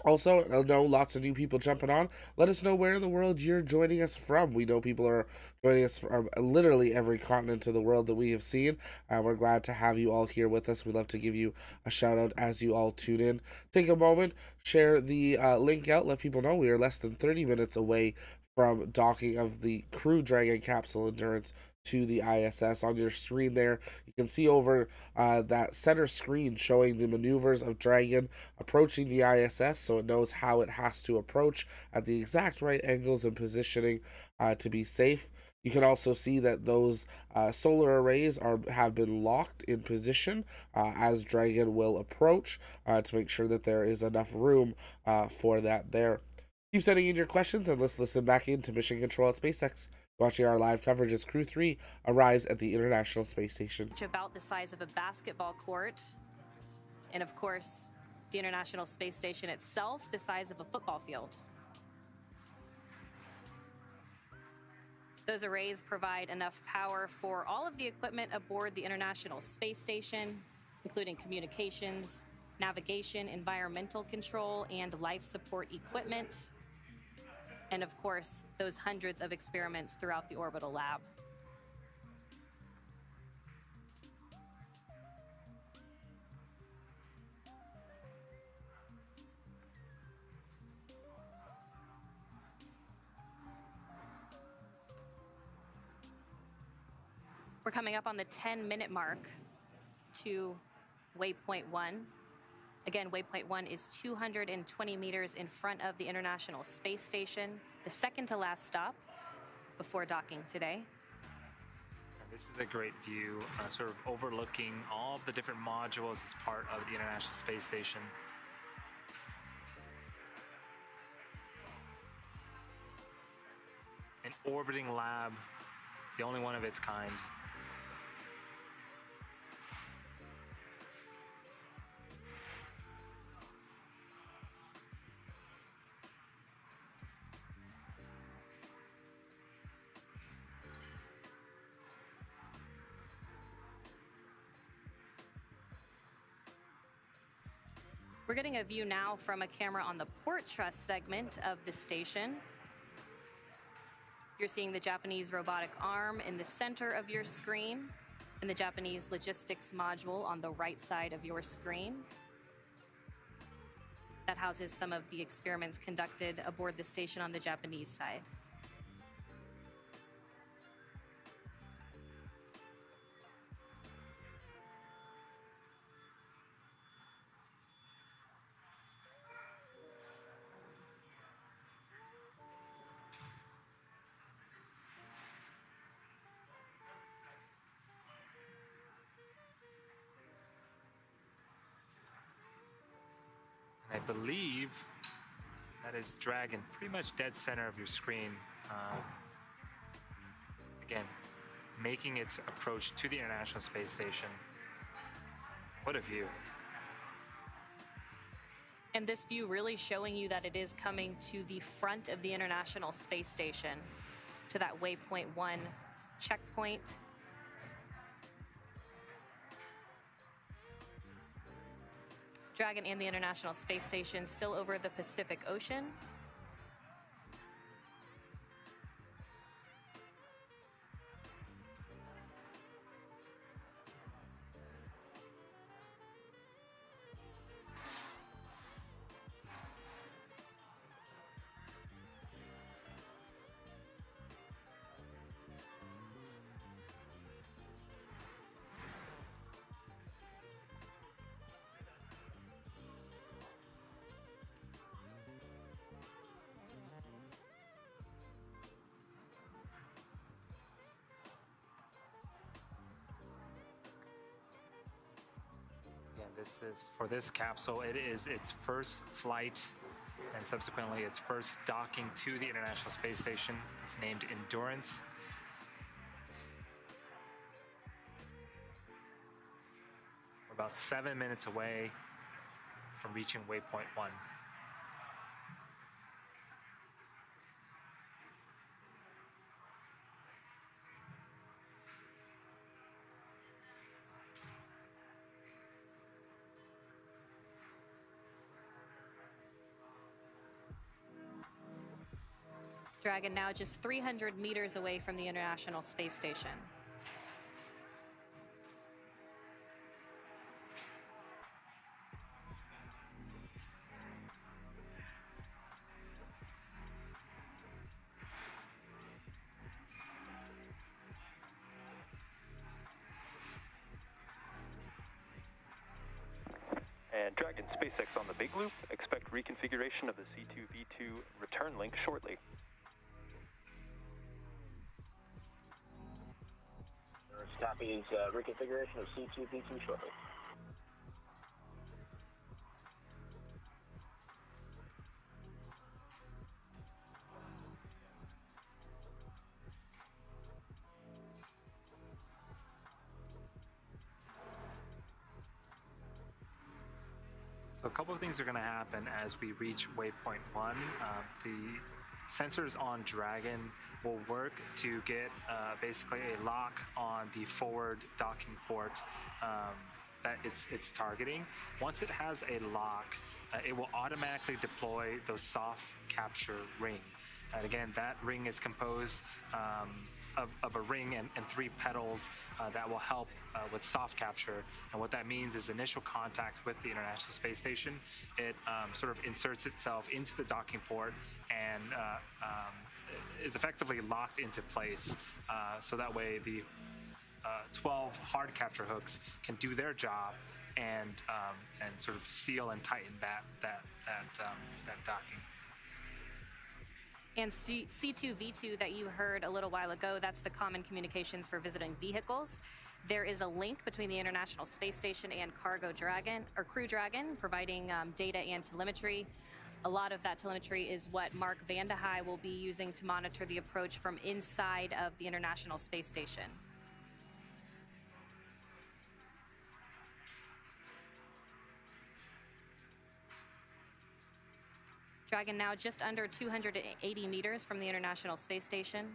Speaker 1: Also, I know lots of new people jumping on. Let us know where in the world you're joining us from. We know people are joining us from literally every continent of the world that we have seen. We're glad to have you all here with us. We'd love to give you a shout out as you all tune in. Take a moment, share the link out, let people know we are less than 30 minutes away from docking of the Crew Dragon capsule Endurance to the ISS. On your screen there, you can see over that center screen showing the maneuvers of Dragon approaching the ISS, so it knows how it has to approach at the exact right angles and positioning to be safe. You can also see that those solar arrays have been locked in position as Dragon will approach to make sure that there is enough room for that there. Keep sending in your questions and let's listen back into Mission Control at SpaceX. Watching our live coverage as Crew 3 arrives at the International Space Station.
Speaker 13: About the size of a basketball court. And of course, the International Space Station itself, the size of a football field. Those arrays provide enough power for all of the equipment aboard the International Space Station, including communications, navigation, environmental control, and life support equipment. And of course, those hundreds of experiments throughout the orbital lab. We're coming up on the 10-minute mark to waypoint 1. Again, waypoint 1 is 220 meters in front of the International Space Station, the second to last stop before docking today.
Speaker 14: This is a great view, sort of overlooking all of the different modules as part of the International Space Station. An orbiting lab, the only one of its kind.
Speaker 13: We're getting a view now from a camera on the port truss segment of the station. You're seeing the Japanese robotic arm in the center of your screen and the Japanese logistics module on the right side of your screen. That houses some of the experiments conducted aboard the station on the Japanese side.
Speaker 14: I believe that is Dragon, pretty much dead center of your screen. Again, making its approach to the International Space Station. What a view.
Speaker 13: And this view really showing you that it is coming to the front of the International Space Station, to that waypoint 1 checkpoint. Dragon and the International Space Station still over the Pacific Ocean.
Speaker 14: This is, for this capsule, it is its first flight and subsequently its first docking to the International Space Station. It's named Endurance. We're about 7 minutes away from reaching waypoint 1.
Speaker 13: Dragon now just 300 meters away from the International Space Station.
Speaker 10: And Dragon SpaceX on the big loop. Expect reconfiguration of the C2V2 return link shortly.
Speaker 11: Copies reconfiguration of C2V2 shortly.
Speaker 14: So a couple of things are going to happen as we reach waypoint 1. The sensors on Dragon will work to get basically a lock on the forward docking port that it's targeting. Once it has a lock, it will automatically deploy those soft capture ring. And again, that ring is composed of a ring and 3 pedals that will help with soft capture. And what that means is initial contact with the International Space Station. It sort of inserts itself into the docking port and is effectively locked into place. So that way the 12 hard capture hooks can do their job and sort of seal and tighten that docking.
Speaker 13: And C2V2 that you heard a little while ago, that's the common communications for visiting vehicles. There is a link between the International Space Station and Cargo Dragon, or Crew Dragon, providing data and telemetry. A lot of that telemetry is what Mark Vande Hei will be using to monitor the approach from inside of the International Space Station. Dragon now just under 280 meters from the International Space Station.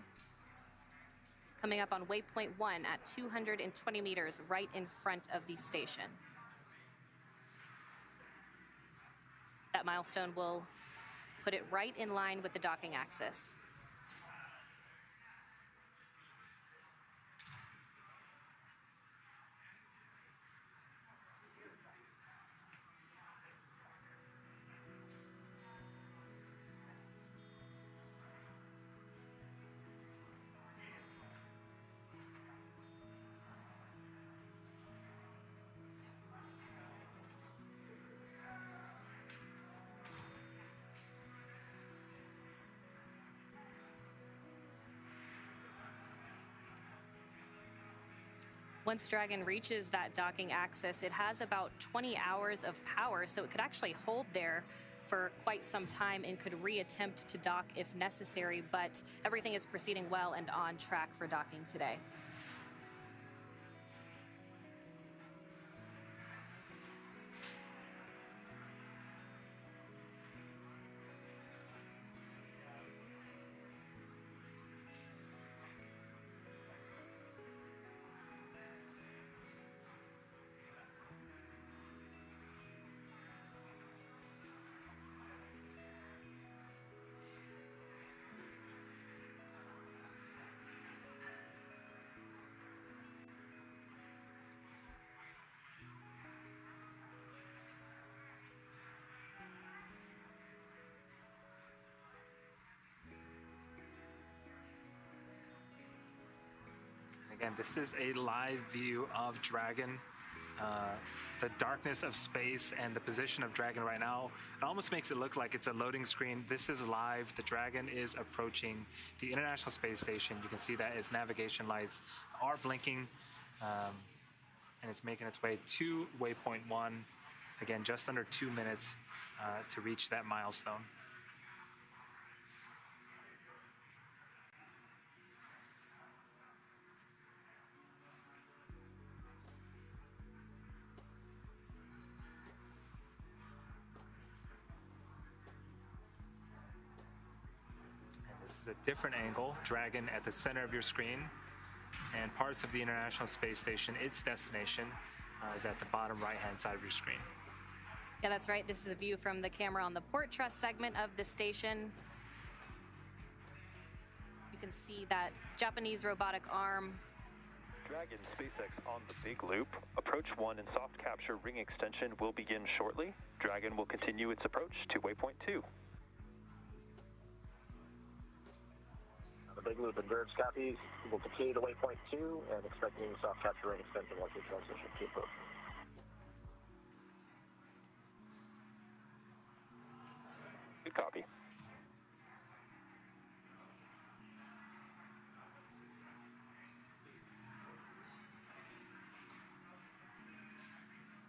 Speaker 13: Coming up on waypoint 1 at 220 meters right in front of the station. That milestone will put it right in line with the docking axis. Once Dragon reaches that docking axis, it has about 20 hours of power, so it could actually hold there for quite some time and could reattempt to dock if necessary, but everything is proceeding well and on track for docking today.
Speaker 14: Again, this is a live view of Dragon. The darkness of space and the position of Dragon right now, it almost makes it look like it's a loading screen. This is live. The Dragon is approaching the International Space Station. You can see that its navigation lights are blinking, and it's making its way to waypoint 1. Again, just under 2 minutes to reach that milestone. This is a different angle, Dragon at the center of your screen, and parts of the International Space Station, its destination, is at the bottom right-hand side of your screen.
Speaker 13: Yeah, that's right. This is a view from the camera on the port truss segment of the station. You can see that Japanese robotic arm.
Speaker 10: Dragon SpaceX on the big loop. Approach 1 and soft capture ring extension will begin shortly. Dragon will continue its approach to waypoint 2.
Speaker 11: The big loop observes copies. We'll continue to waypoint 2 and expecting soft capture ring extension once we transition to approach.
Speaker 10: Good copy.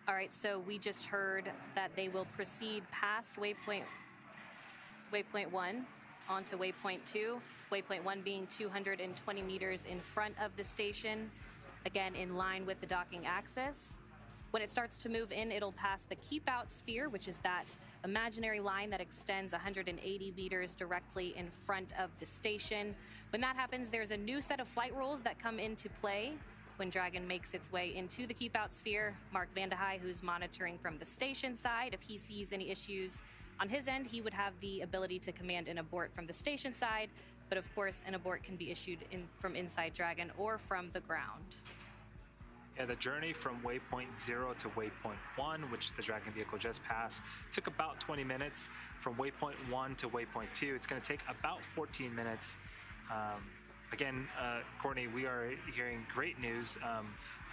Speaker 13: All right, so we just heard that they will proceed past waypoint 1 onto waypoint 2. Waypoint 1 being 220 meters in front of the station, again in line with the docking axis. When it starts to move in, it'll pass the keep out sphere, which is that imaginary line that extends 180 meters directly in front of the station. When that happens, there's a new set of flight rules that come into play. When Dragon makes its way into the keep out sphere, Mark Vande Hei, who's monitoring from the station side, if he sees any issues on his end, he would have the ability to command an abort from the station side, but of course an abort can be issued from inside Dragon or from the ground.
Speaker 14: Yeah, the journey from waypoint 0 to waypoint 1, which the Dragon vehicle just passed, took about 20 minutes. From waypoint 1 to waypoint 2, it's going to take about 14 minutes. again, Courtney, we are hearing great news.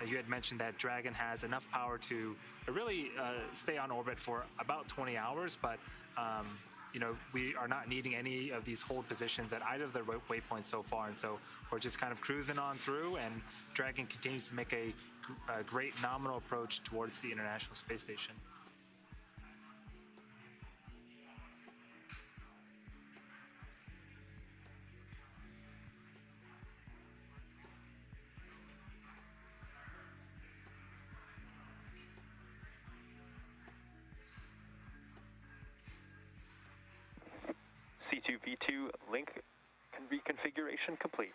Speaker 14: You had mentioned that Dragon has enough power to really stay on orbit for about 20 hours, but we are not needing any of these hold positions at either of the waypoints so far, and so we're just kind of cruising on through, and Dragon continues to make a great nominal approach towards the International Space Station.
Speaker 10: C2V2 link reconfiguration complete.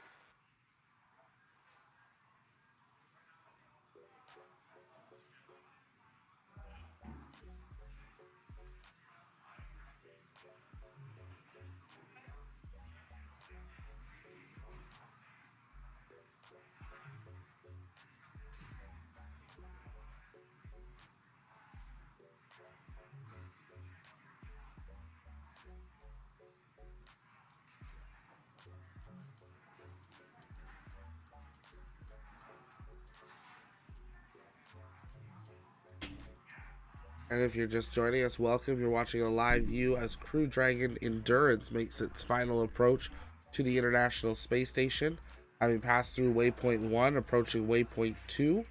Speaker 1: And if you're just joining us, welcome. You're watching a live view as Crew Dragon Endurance makes its final approach to the International Space Station, having passed through waypoint 1, approaching waypoint 2,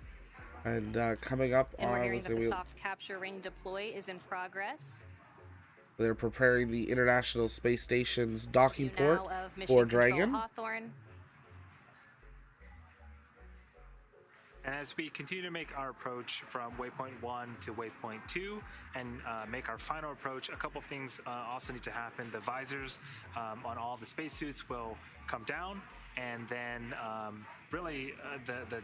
Speaker 1: and coming up
Speaker 13: and
Speaker 1: on...
Speaker 13: we're hearing that the soft capture ring deploy is in progress.
Speaker 1: They're preparing the International Space Station's docking port for Dragon.
Speaker 13: Hawthorne.
Speaker 14: And as we continue to make our approach from waypoint 1 to waypoint 2 and make our final approach, a couple of things also need to happen. The visors on all the spacesuits will come down, and then really the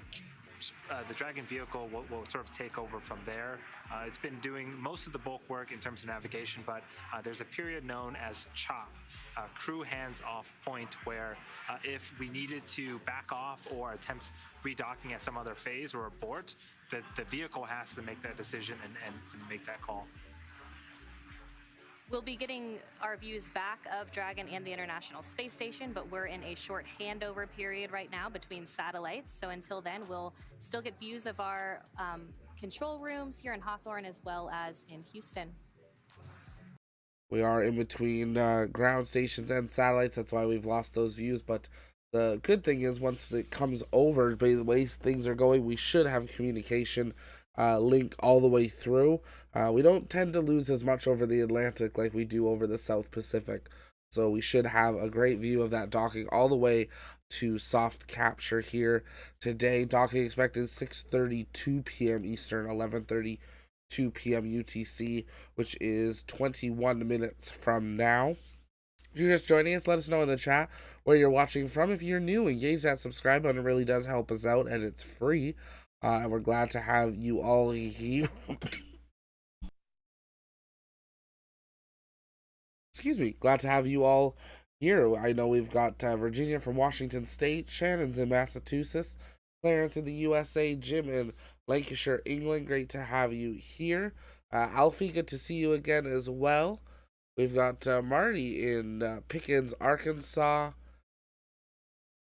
Speaker 14: Dragon vehicle will sort of take over from there. It's been doing most of the bulk work in terms of navigation, but there's a period known as CHOP, crew hands-off point, where if we needed to back off or attempt redocking at some other phase or abort, the vehicle has to make that decision and make that call.
Speaker 13: We'll be getting our views back of Dragon and the International Space Station, but we're in a short handover period right now between satellites. So until then, we'll still get views of our control rooms here in Hawthorne as well as in Houston.
Speaker 1: We are in between ground stations and satellites. That's why we've lost those views. But the good thing is once it comes over, by the way things are going, we should have communication link all the way through. We don't tend to lose as much over the Atlantic like we do over the South Pacific. So we should have a great view of that docking all the way to soft capture here today. Docking expected 6:32 p.m. Eastern, 11:32 p.m. UTC, which is 21 minutes from now. If you're just joining us, let us know in the chat where you're watching from. If you're new, engage that subscribe button. It really does help us out, and it's free. And we're glad to have you all here. Excuse me. Glad to have you all here. I know we've got Virginia from Washington State, Shannon's in Massachusetts, Clarence in the USA, Jim in Lancashire, England. Great to have you here. Alfie, good to see you again as well. We've got Marty in Pickens, Arkansas,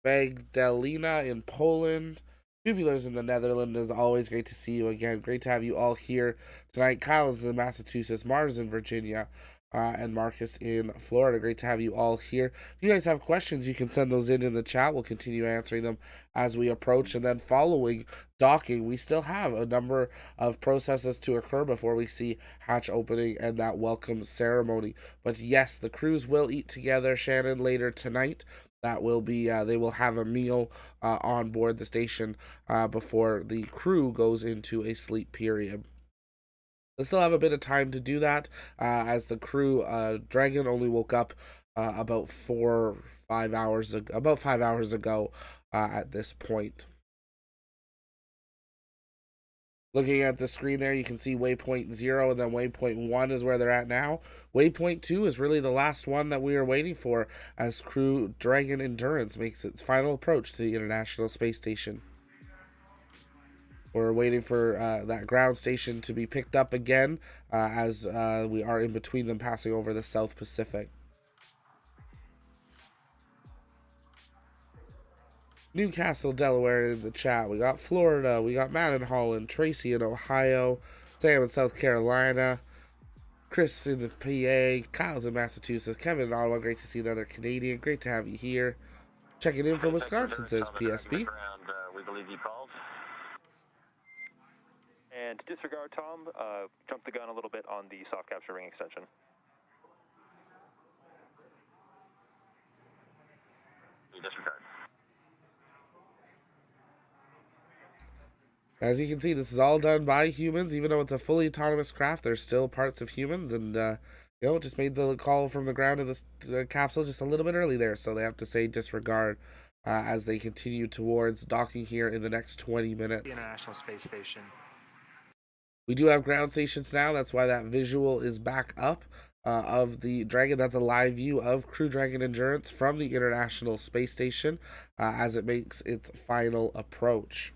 Speaker 1: Magdalena in Poland, Tubular's in the Netherlands. As always, great to see you again. Great to have you all here tonight. Kyle's in Massachusetts, Mars in Virginia, and Marcus in Florida. Great to have you all here. If you guys have questions, you can send those in the chat. We'll continue answering them as we approach. And then following docking, we still have a number of processes to occur before we see hatch opening and that welcome ceremony. But yes, the crews will eat together, Shannon, later tonight. That will be, they will have a meal on board the station before the crew goes into a sleep period. They still have a bit of time to do that, as the crew, Dragon only woke up about 5 hours ago at this point. Looking at the screen there, you can see waypoint 0 and then waypoint 1 is where they're at now. Waypoint 2 is really the last one that we are waiting for as Crew Dragon Endurance makes its final approach to the International Space Station. We're waiting for that ground station to be picked up again as we are in between them passing over the South Pacific. Newcastle, Delaware in the chat. We got Florida. We got Matt in Holland. Tracy in Ohio. Sam in South Carolina. Chris in the PA. Kyle's in Massachusetts. Kevin in Ottawa. Great to see another Canadian. Great to have you here. Checking in from Wisconsin, says PSB.
Speaker 11: We believe you called.
Speaker 10: And disregard, Tom, jumped the gun a little bit on the soft capture ring extension.
Speaker 11: You disregard.
Speaker 1: As you can see, this is all done by humans. Even though it's a fully autonomous craft, there's still parts of humans, and just made the call from the ground of the capsule just a little bit early there, so they have to say disregard as they continue towards docking here in the next 20 minutes.
Speaker 14: The International Space Station.
Speaker 1: We do have ground stations now. That's why that visual is back up of the Dragon. That's a live view of Crew Dragon Endurance from the International Space Station as it makes its final approach.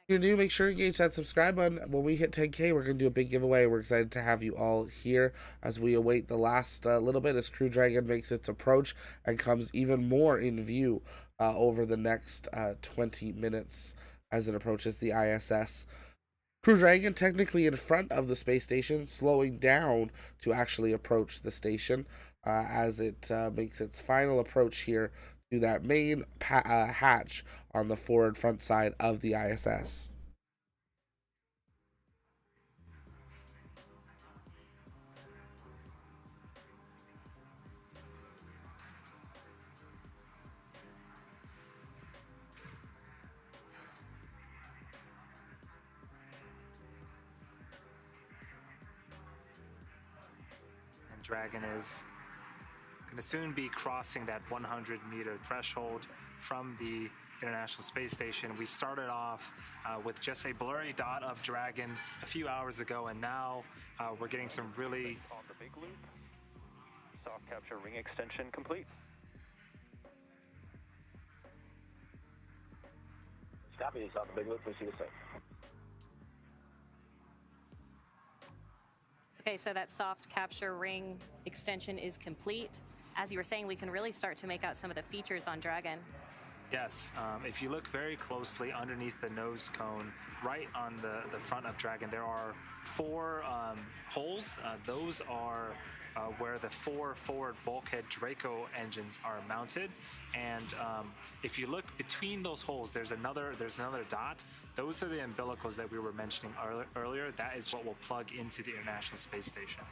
Speaker 1: If you're new, make sure you engage that subscribe button. When we hit 10K, we're going to do a big giveaway. We're excited to have you all here as we await the last little bit as Crew Dragon makes its approach and comes even more in view over the next 20 minutes as it approaches the ISS. Crew Dragon technically in front of the space station, slowing down to actually approach the station as it makes its final approach here to that main hatch on the forward front side of the ISS.
Speaker 14: And Dragon is going to soon be crossing that 100-meter threshold from the International Space Station. We started off with just a blurry dot of Dragon a few hours ago, and now we're getting some really...
Speaker 10: On the big loop, soft capture ring extension complete.
Speaker 11: Copy, it's on the big loop. We see the same.
Speaker 13: Okay, so that soft capture ring extension is complete. As you were saying, we can really start to make out some of the features on Dragon.
Speaker 14: Yes, if you look very closely underneath the nose cone, right on the front of Dragon, there are 4 holes. Those are where the 4 forward bulkhead Draco engines are mounted. And if you look between those holes, there's another dot. Those are the umbilicals that we were mentioning earlier. That is what will plug into the International Space Station.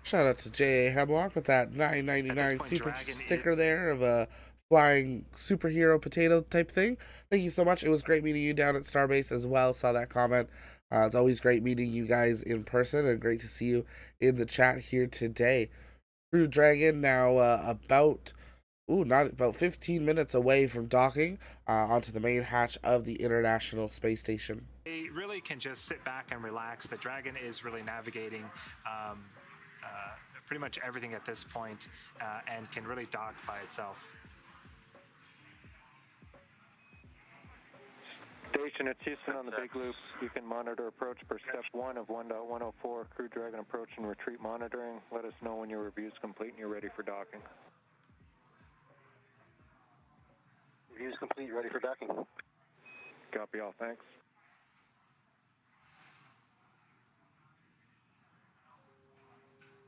Speaker 1: Shout out to J.A. Hemlock with that $9.99 super sticker there of a flying superhero potato type thing. Thank you so much. It was great meeting you down at Starbase as well. Saw that comment. It's always great meeting you guys in person and great to see you in the chat here today. Crew Dragon now about 15 minutes away from docking onto the main hatch of the International Space Station.
Speaker 14: They really can just sit back and relax. The Dragon is really navigating pretty much everything at this point and can really dock by itself.
Speaker 12: Station at Houston on the big loop. You can monitor approach per step 1 of 1.104 Crew Dragon approach and retreat monitoring. Let us know when your review is complete and you're ready for docking.
Speaker 11: Review is complete, ready for docking.
Speaker 12: Copy all, thanks.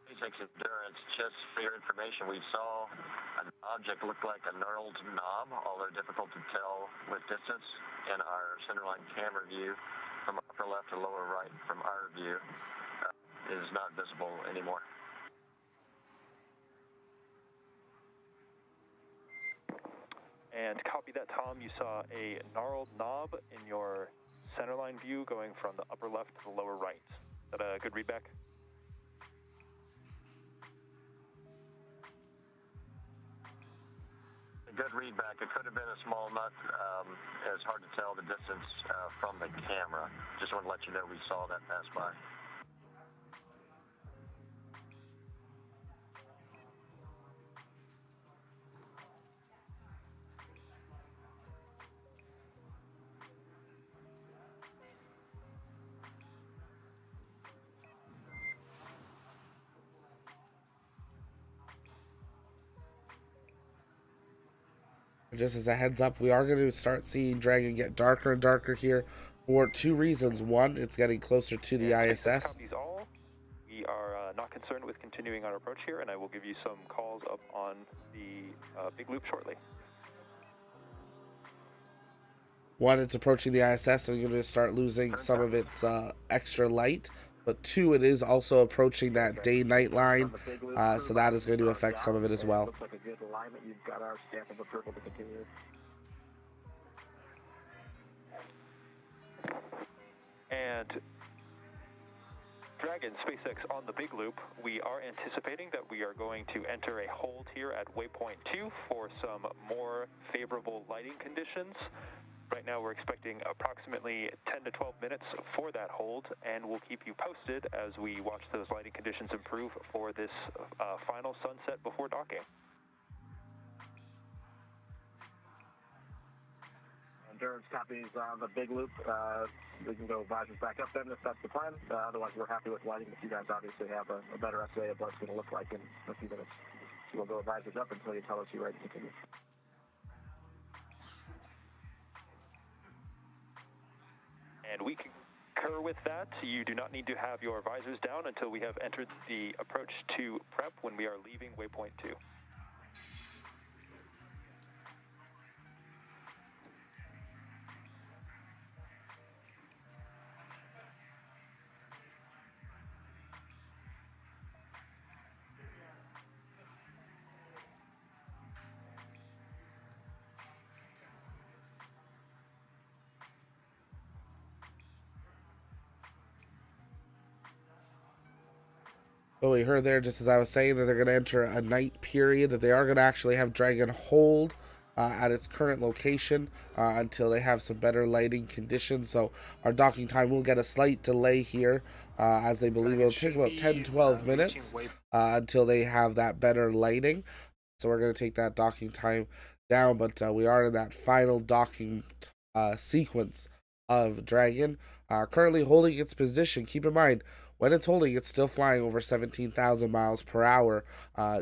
Speaker 11: SpaceX Endurance, just for your information, we saw an object look like a knurled knob, although difficult to tell with distance in our centerline camera view from upper left to lower right from our view is not visible anymore.
Speaker 10: And copy that, Tom. You saw a gnarled knob in your centerline view going from the upper left to the lower right. Is that a good readback?
Speaker 11: A good readback. It could have been a small nut. It's hard to tell the distance from the camera. Just want to let you know we saw that pass by.
Speaker 1: Just as a heads up, we are going to start seeing Dragon get darker and darker here for two reasons. One, it's getting closer to the ISS.
Speaker 10: Copies all. We are not concerned with continuing our approach here, and I will give you some calls up on the big loop shortly.
Speaker 1: One, it's approaching the ISS and going to start losing some of its extra light. But two, it is also approaching that day-night line, so that is going to affect some of it as well.
Speaker 5: Looks like a good alignment. You've got our stamp of approval to continue.
Speaker 10: And Dragon, SpaceX on the big loop, we are anticipating that we are going to enter a hold here at waypoint 2 for some more favorable lighting conditions. Right now we're expecting approximately 10 to 12 minutes for that hold, and we'll keep you posted as we watch those lighting conditions improve for this final sunset before docking.
Speaker 5: Endurance copies on the big loop. We can go visors back up then if that's the plan. Otherwise, we're happy with lighting. But you guys obviously have a better estimate of what it's going to look like in a few minutes. So we'll go visors up until you tell us you're ready to continue.
Speaker 10: And we concur with that. You do not need to have your visors down until we have entered the approach to prep when we are leaving waypoint 2.
Speaker 1: But we heard there, just as I was saying, that they're going to enter a night period, that they are going to actually have Dragon hold at its current location until they have some better lighting conditions. So our docking time will get a slight delay here, as they believe it will take about 10-12 minutes until they have that better lighting. So we're going to take that docking time down, but we are in that final docking sequence of Dragon, currently holding its position. Keep in mind, when it's holding, it's still flying over 17,000 miles per hour,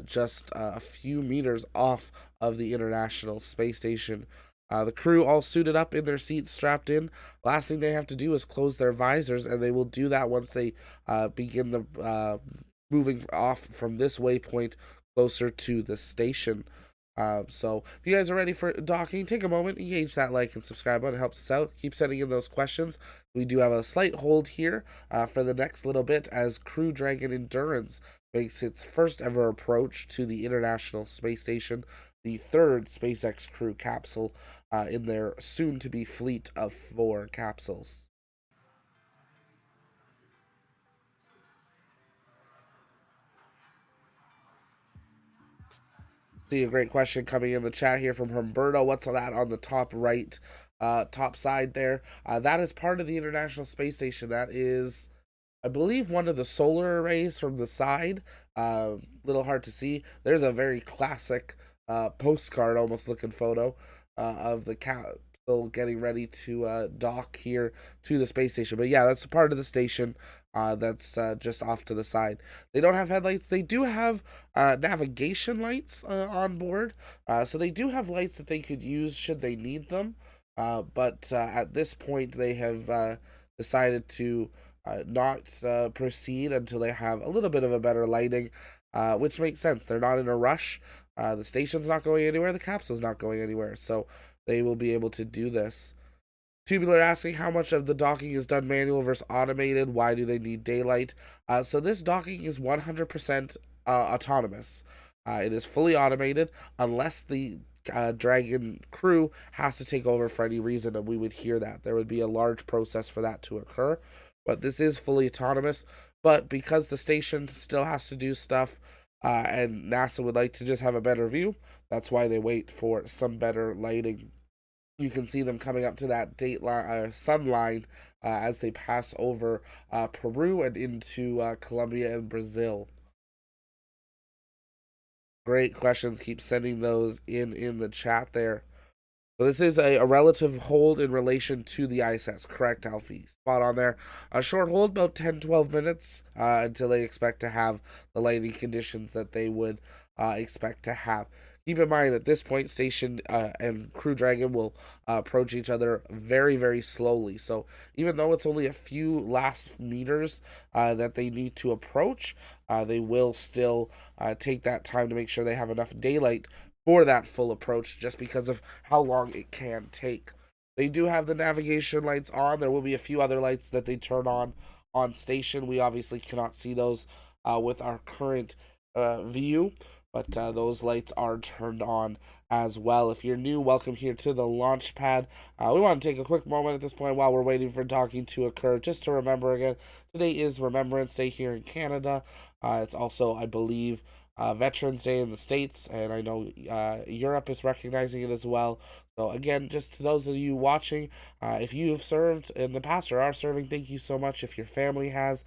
Speaker 1: just a few meters off of the International Space Station. The crew all suited up in their seats, strapped in. Last thing they have to do is close their visors, and they will do that once they begin the moving off from this waypoint closer to the station. So if you guys are ready for docking, take a moment, engage that like and subscribe button. It helps us out. Keep sending in those questions. We do have a slight hold here for the next little bit as Crew Dragon Endurance makes its first ever approach to the International Space Station, the third SpaceX Crew capsule in their soon-to-be fleet of 4 capsules. See a great question coming in the chat here from Humberto. What's that on the top right, top side there? That is part of the International Space Station. That is, I believe, one of the solar arrays from the side. Little hard to see. There's a very classic postcard almost looking photo of the capsule getting ready to dock here to the space station. But yeah, that's a part of the station that's just off to the side. They don't have headlights. They do have navigation lights on board, so they do have lights that they could use should they need them, but at this point they have decided to not proceed until they have a little bit of a better lighting, which makes sense. They're not in a rush. The station's not going anywhere. The capsule's not going anywhere, so they will be able to do this. Tubular asking how much of the docking is done manual versus automated. Why do they need daylight? So this docking is 100% autonomous. It is fully automated unless the Dragon crew has to take over for any reason, and we would hear that. There would be a large process for that to occur. But this is fully autonomous. But because the station still has to do stuff, and NASA would like to just have a better view, that's why they wait for some better lighting. You can see them coming up to that sun line as they pass over Peru and into Colombia and Brazil. Great questions. Keep sending those in the chat there. So this is a relative hold in relation to the ISS. Correct, Alfie. Spot on there. A short hold, about 10-12 minutes until they expect to have the lighting conditions that they would expect to have. Keep in mind at this point, Station and Crew Dragon will approach each other very, very slowly. So even though it's only a few last meters that they need to approach, they will still take that time to make sure they have enough daylight for that full approach, just because of how long it can take. They do have the navigation lights on. There will be a few other lights that they turn on station. We obviously cannot see those with our current view, but those lights are turned on as well. If you're new, welcome here to the launch pad. We want to take a quick moment at this point while we're waiting for docking to occur, just to remember again, today is Remembrance Day here in Canada. It's also, I believe, Veterans Day in the States, and I know Europe is recognizing it as well. So again, just to those of you watching, if you have served in the past or are serving, thank you so much. If your family has,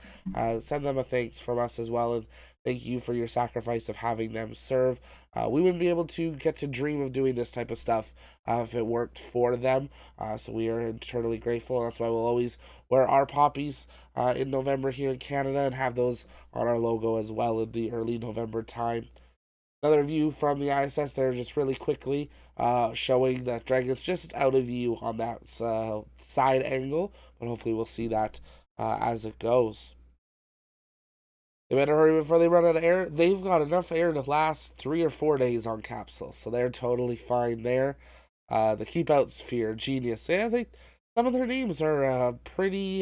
Speaker 1: send them a thanks from us as well, and thank you for your sacrifice of having them serve. We wouldn't be able to get to dream of doing this type of stuff if it worked for them. So we are eternally grateful. And that's why we'll always wear our poppies in November here in Canada and have those on our logo as well in the early November time. Another view from the ISS there, just really quickly, showing that Dragon's just out of view on that side angle, but hopefully we'll see that as it goes. They better hurry before they run out of air. They've got enough air to last 3 or 4 days on capsule, so they're totally fine there. The Keep Out Sphere, genius. Yeah, some of their names are pretty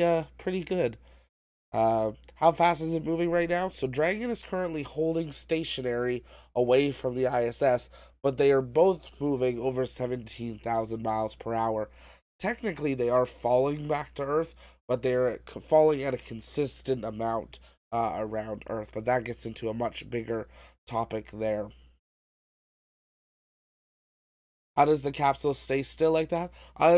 Speaker 1: good. How fast is it moving right now? So Dragon is currently holding stationary away from the ISS, but they are both moving over 17,000 miles per hour. Technically, they are falling back to Earth, but they're falling at a consistent amount around Earth. But that gets into a much bigger topic there. How does the capsule stay still like that?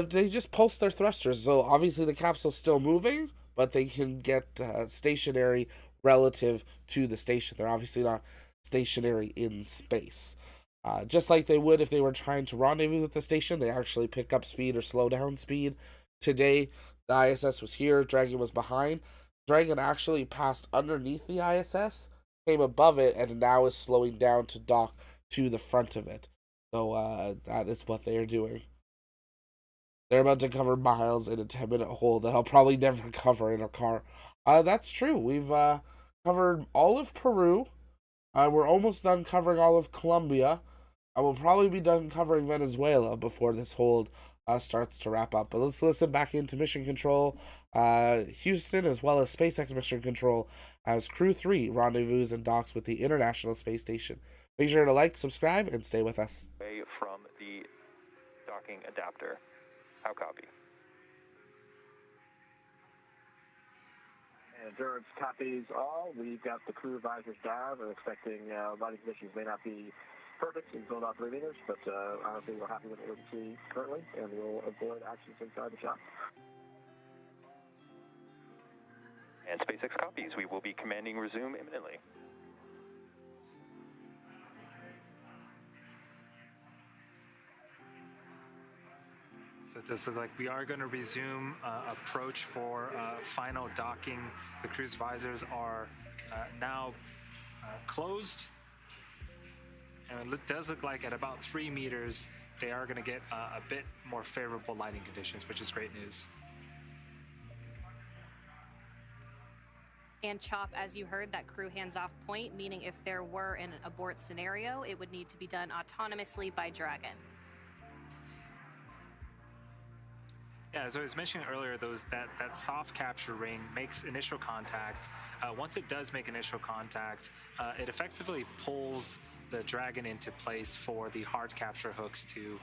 Speaker 1: They just pulse their thrusters. So obviously the capsule's still moving, but they can get stationary relative to the station. They're obviously not stationary in space. Just like they would if they were trying to rendezvous with the station, they actually pick up speed or slow down speed. Today, the ISS was here, Dragon was behind. Dragon actually passed underneath the ISS, came above it, and now is slowing down to dock to the front of it. So that is what they are doing. They're about to cover miles in a 10-minute hold that I'll probably never cover in a car. That's true. We've covered all of Peru. We're almost done covering all of Colombia. I will probably be done covering Venezuela before this hold starts to wrap up. But let's listen back into Mission Control, Houston, as well as SpaceX Mission Control, as Crew 3 rendezvous and docks with the International Space Station. Make sure to like, subscribe, and stay with us.
Speaker 10: From the docking adapter. How copy?
Speaker 5: Endurance copies all. We've got the crew advisors down. We're expecting lighting conditions may not be perfect in zone 3 meters, but honestly, we're happy with what we see currently, and we'll avoid actions inside the shop.
Speaker 10: And SpaceX copies. We will be commanding resume imminently.
Speaker 14: So it does look like we are going to resume approach for final docking. The cruise visors are now closed. And it does look like at about 3 meters, they are going to get a bit more favorable lighting conditions, which is great news.
Speaker 13: And CHOP, as you heard, that crew hands-off point, meaning if there were an abort scenario, it would need to be done autonomously by Dragon.
Speaker 14: Yeah, as I was mentioning earlier, that soft capture ring makes initial contact. Once it does make initial contact, it effectively pulls the Dragon into place for the hard capture hooks to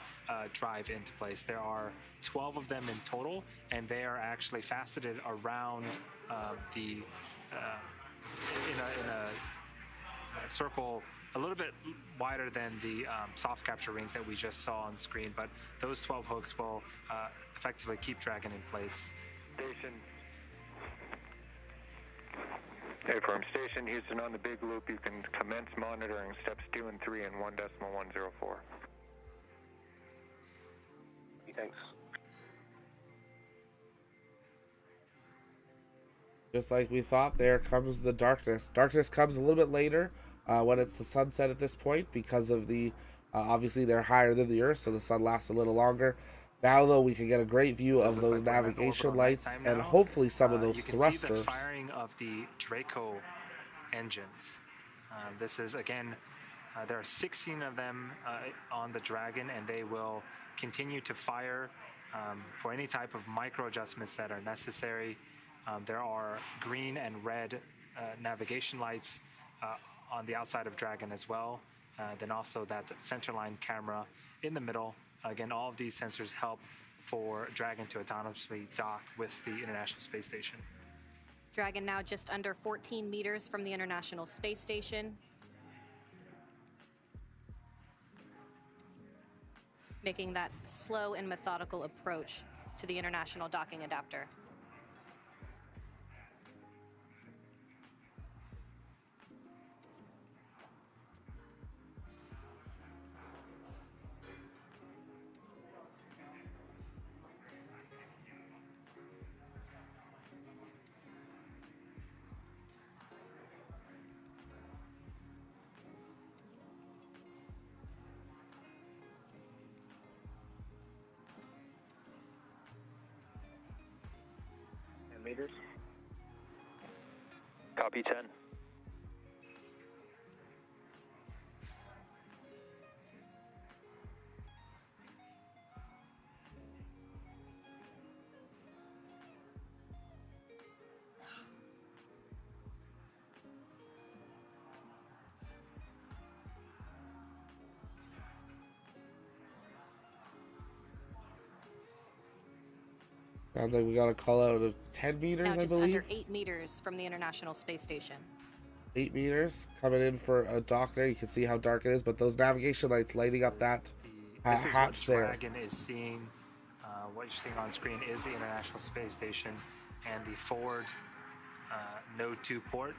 Speaker 14: drive into place. There are 12 of them in total, and they are actually faceted around in a circle a little bit wider than the soft capture rings that we just saw on screen, but those 12 hooks will effectively keep Dragon in place.
Speaker 12: Station. Hey, from Station Houston on the big loop, you can commence monitoring steps 2 and 3 in 1.104.
Speaker 10: Thanks.
Speaker 1: Just like we thought, there comes the darkness. Darkness comes a little bit later when it's the sunset at this point because of the Obviously, they're higher than the Earth, so the sun lasts a little longer. Now, though, we can get a great view of those navigation lights and hopefully some of those
Speaker 14: you can
Speaker 1: thrusters.
Speaker 14: See the firing of the Draco engines. This is, again, there are 16 of them on the Dragon, and they will continue to fire for any type of micro adjustments that are necessary. There are green and red navigation lights on the outside of Dragon as well. Then also that centerline camera in the middle. Again, all of these sensors help for Dragon to autonomously dock with the International Space Station.
Speaker 13: Dragon now just under 14 meters from the International Space Station. Making that slow and methodical approach to the International Docking Adapter.
Speaker 10: Meters. Copy 10.
Speaker 1: Sounds like we got a call out of 10 meters,
Speaker 13: now just
Speaker 1: I believe.
Speaker 13: Under 8 meters from the International Space Station.
Speaker 1: 8 meters coming in for a dock there. You can see how dark it is, but those navigation lights lighting up that
Speaker 14: This is
Speaker 1: hatch
Speaker 14: what
Speaker 1: there.
Speaker 14: Dragon is seeing. What you're seeing on screen is the International Space Station and the forward Node 2 port.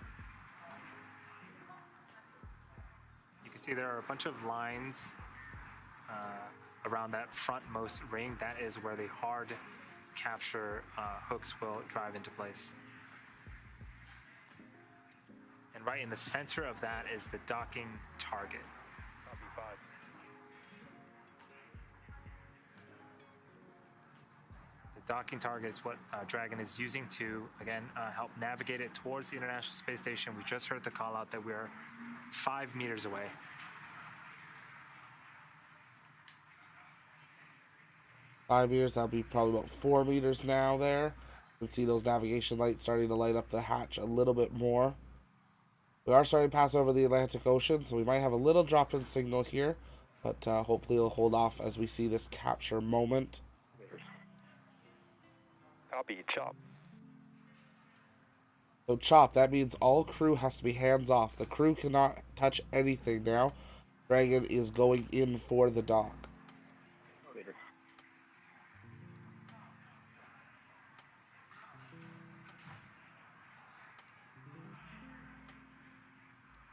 Speaker 14: You can see there are a bunch of lines around that frontmost ring. That is where the hard capture hooks will drive into place. And right in the center of that is the docking target.
Speaker 10: Copy 5.
Speaker 14: The docking target is what Dragon is using to, again, help navigate it towards the International Space Station. We just heard the call out that we're 5 meters away.
Speaker 1: Meters, that'll be probably about 4 meters now there. You can see those navigation lights starting to light up the hatch a little bit more. We are starting to pass over the Atlantic Ocean, so we might have a little drop in signal here, but hopefully it'll hold off as we see this capture moment.
Speaker 10: Copy, chop.
Speaker 1: So chop, that means all crew has to be hands off. The crew cannot touch anything now. Dragon is going in for the dock.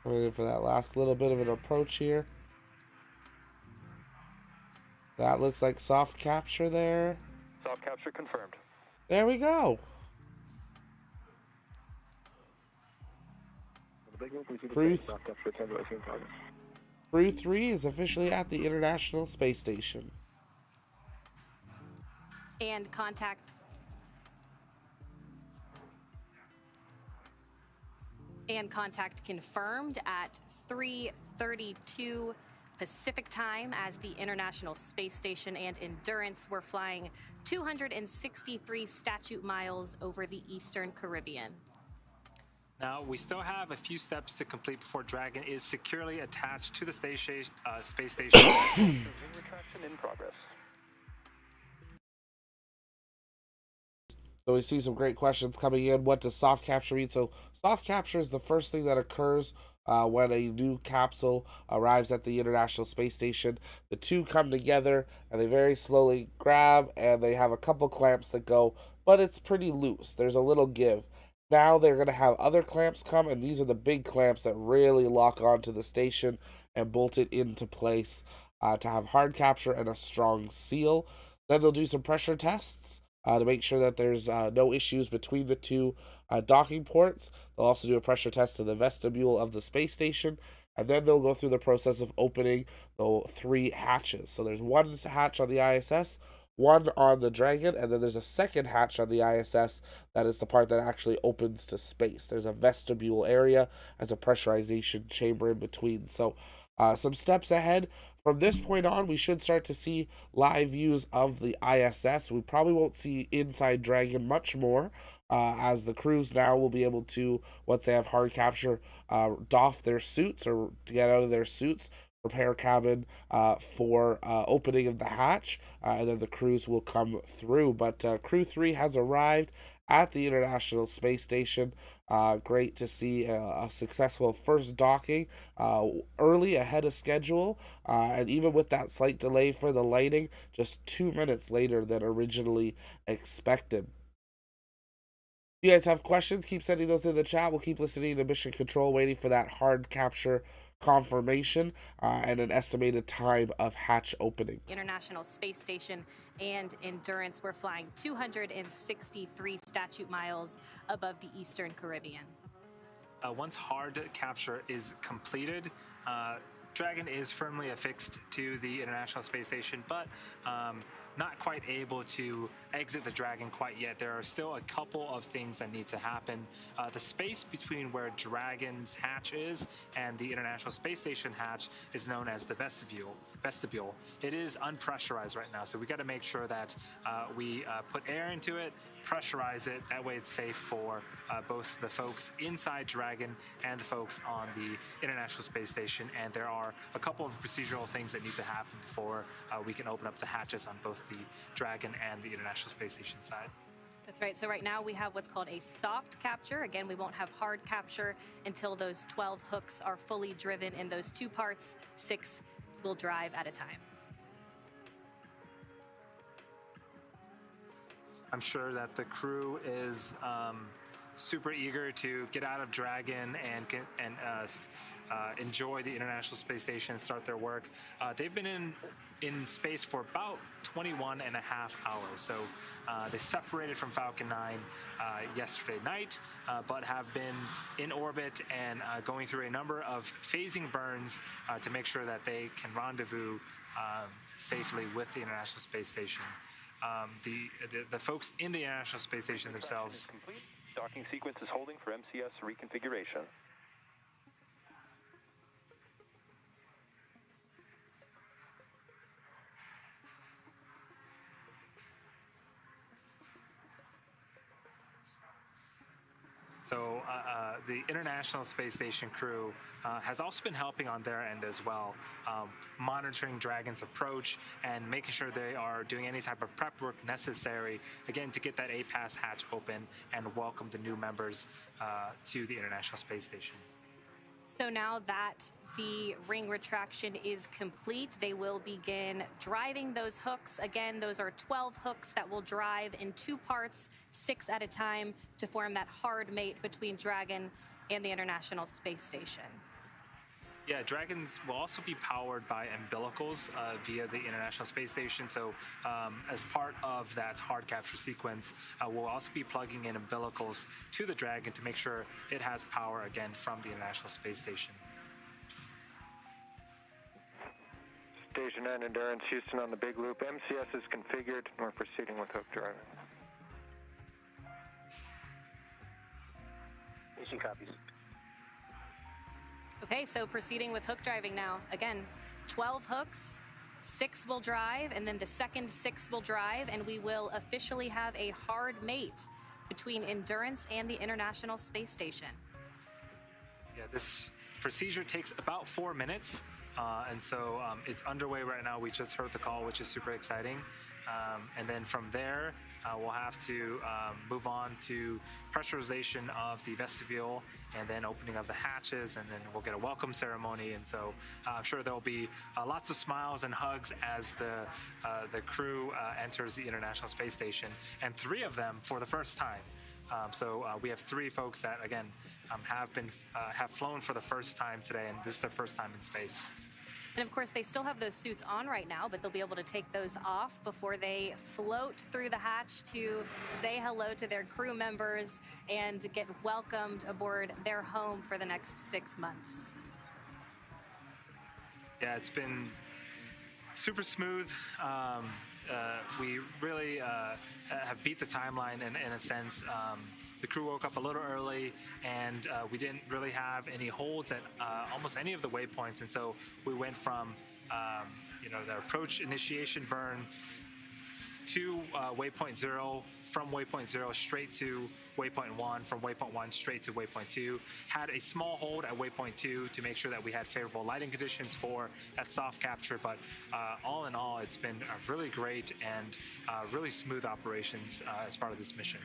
Speaker 1: Waiting for that last little bit of an approach here. That looks like soft capture there.
Speaker 10: Soft capture confirmed.
Speaker 1: There we go. Crew 3 is officially at the International Space Station.
Speaker 13: And contact confirmed at 3:32 Pacific time as the International Space Station and Endurance were flying 263 statute miles over the Eastern Caribbean.
Speaker 14: Now, we still have a few steps to complete before Dragon is securely attached to the space station.
Speaker 10: Retraction in progress.
Speaker 1: So we see some great questions coming in. What does soft capture mean? So soft capture is the first thing that occurs when a new capsule arrives at the International Space Station. The two come together and they very slowly grab, and they have a couple clamps that go, but it's pretty loose. There's a little give. Now they're going to have other clamps come, and these are the big clamps that really lock onto the station and bolt it into place to have hard capture and a strong seal. Then they'll do some pressure tests to make sure that there's no issues between the two docking ports. They'll also do a pressure test to the vestibule of the space station, and then they'll go through the process of opening the 3 hatches. So there's one hatch on the ISS, one on the Dragon, and then there's a second hatch on the ISS that is the part that actually opens to space. There's a vestibule area as a pressurization chamber in between. So some steps ahead. From this point on, we should start to see live views of the ISS. We probably won't see inside Dragon much more, as the crews now will be able to, once they have hard capture, doff their suits or get out of their suits, prepare cabin for opening of the hatch, and then the crews will come through. But Crew 3 has arrived at the International Space Station. Great to see a successful first docking early ahead of schedule, and even with that slight delay for the lighting, just 2 minutes later than originally expected. If you guys have questions, keep sending those in the chat. We'll keep listening to Mission Control, waiting for that hard capture confirmation and an estimated time of hatch opening.
Speaker 13: International Space Station and Endurance, we're flying 263 statute miles above the Eastern Caribbean.
Speaker 14: Once hard capture is completed, Dragon is firmly affixed to the International Space Station, but not quite able to exit the Dragon quite yet. There are still a couple of things that need to happen. The space between where Dragon's hatch is and the International Space Station hatch is known as the vestibule. It is unpressurized right now, so we got to make sure that we put air into it, pressurize it. That way it's safe for both the folks inside Dragon and the folks on the International Space Station. And there are a couple of procedural things that need to happen before we can open up the hatches on both the Dragon and the International Space Station side.
Speaker 13: That's right. So right now we have what's called a soft capture. Again, we won't have hard capture until those 12 hooks are fully driven in those 2 parts. 6 will drive at a time.
Speaker 14: I'm sure that the crew is super eager to get out of Dragon and enjoy the International Space Station and start their work. They've been in space for about 21 and a half hours. So they separated from Falcon 9 yesterday night, but have been in orbit and going through a number of phasing burns to make sure that they can rendezvous safely with the International Space Station. The folks in the International Space Station themselves.
Speaker 10: Docking sequence is holding for MCS reconfiguration.
Speaker 14: So the International Space Station crew has also been helping on their end as well, monitoring Dragon's approach and making sure they are doing any type of prep work necessary, again, to get that A-Pass hatch open and welcome the new members to the International Space Station.
Speaker 13: So now that the ring retraction is complete, they will begin driving those hooks. Again, those are 12 hooks that will drive in 2 parts, 6 at a time, to form that hard mate between Dragon and the International Space Station.
Speaker 14: Yeah, Dragons will also be powered by umbilicals via the International Space Station. So as part of that hard capture sequence, we'll also be plugging in umbilicals to the Dragon to make sure it has power again from the International Space Station.
Speaker 12: Station 9 Endurance, Houston on the big loop. MCS is configured, and we're proceeding with hook driving.
Speaker 11: Mission copies.
Speaker 13: Okay, so proceeding with hook driving now. Again, 12 hooks, 6 will drive, and then the second 6 will drive, and we will officially have a hard mate between Endurance and the International Space Station.
Speaker 14: Yeah, this procedure takes about 4 minutes. And so it's underway right now. We just heard the call, which is super exciting. And then from there, we'll have to move on to pressurization of the vestibule and then opening of the hatches, and then we'll get a welcome ceremony. And so I'm sure there'll be lots of smiles and hugs as the crew enters the International Space Station, and 3 of them for the first time. So we have 3 folks that, again, have flown for the first time today, and this is their first time in space.
Speaker 13: And of course, they still have those suits on right now, but they'll be able to take those off before they float through the hatch to say hello to their crew members and get welcomed aboard their home for the next 6 months.
Speaker 14: Yeah, it's been super smooth. We really have beat the timeline in a sense. The crew woke up a little early, and we didn't really have any holds at almost any of the waypoints, and so we went from the approach initiation burn to waypoint 0, from waypoint 0 straight to waypoint 1, from waypoint 1 straight to waypoint 2. Had a small hold at waypoint 2 to make sure that we had favorable lighting conditions for that soft capture, but all in all, it's been a really great and really smooth operations as part of this mission.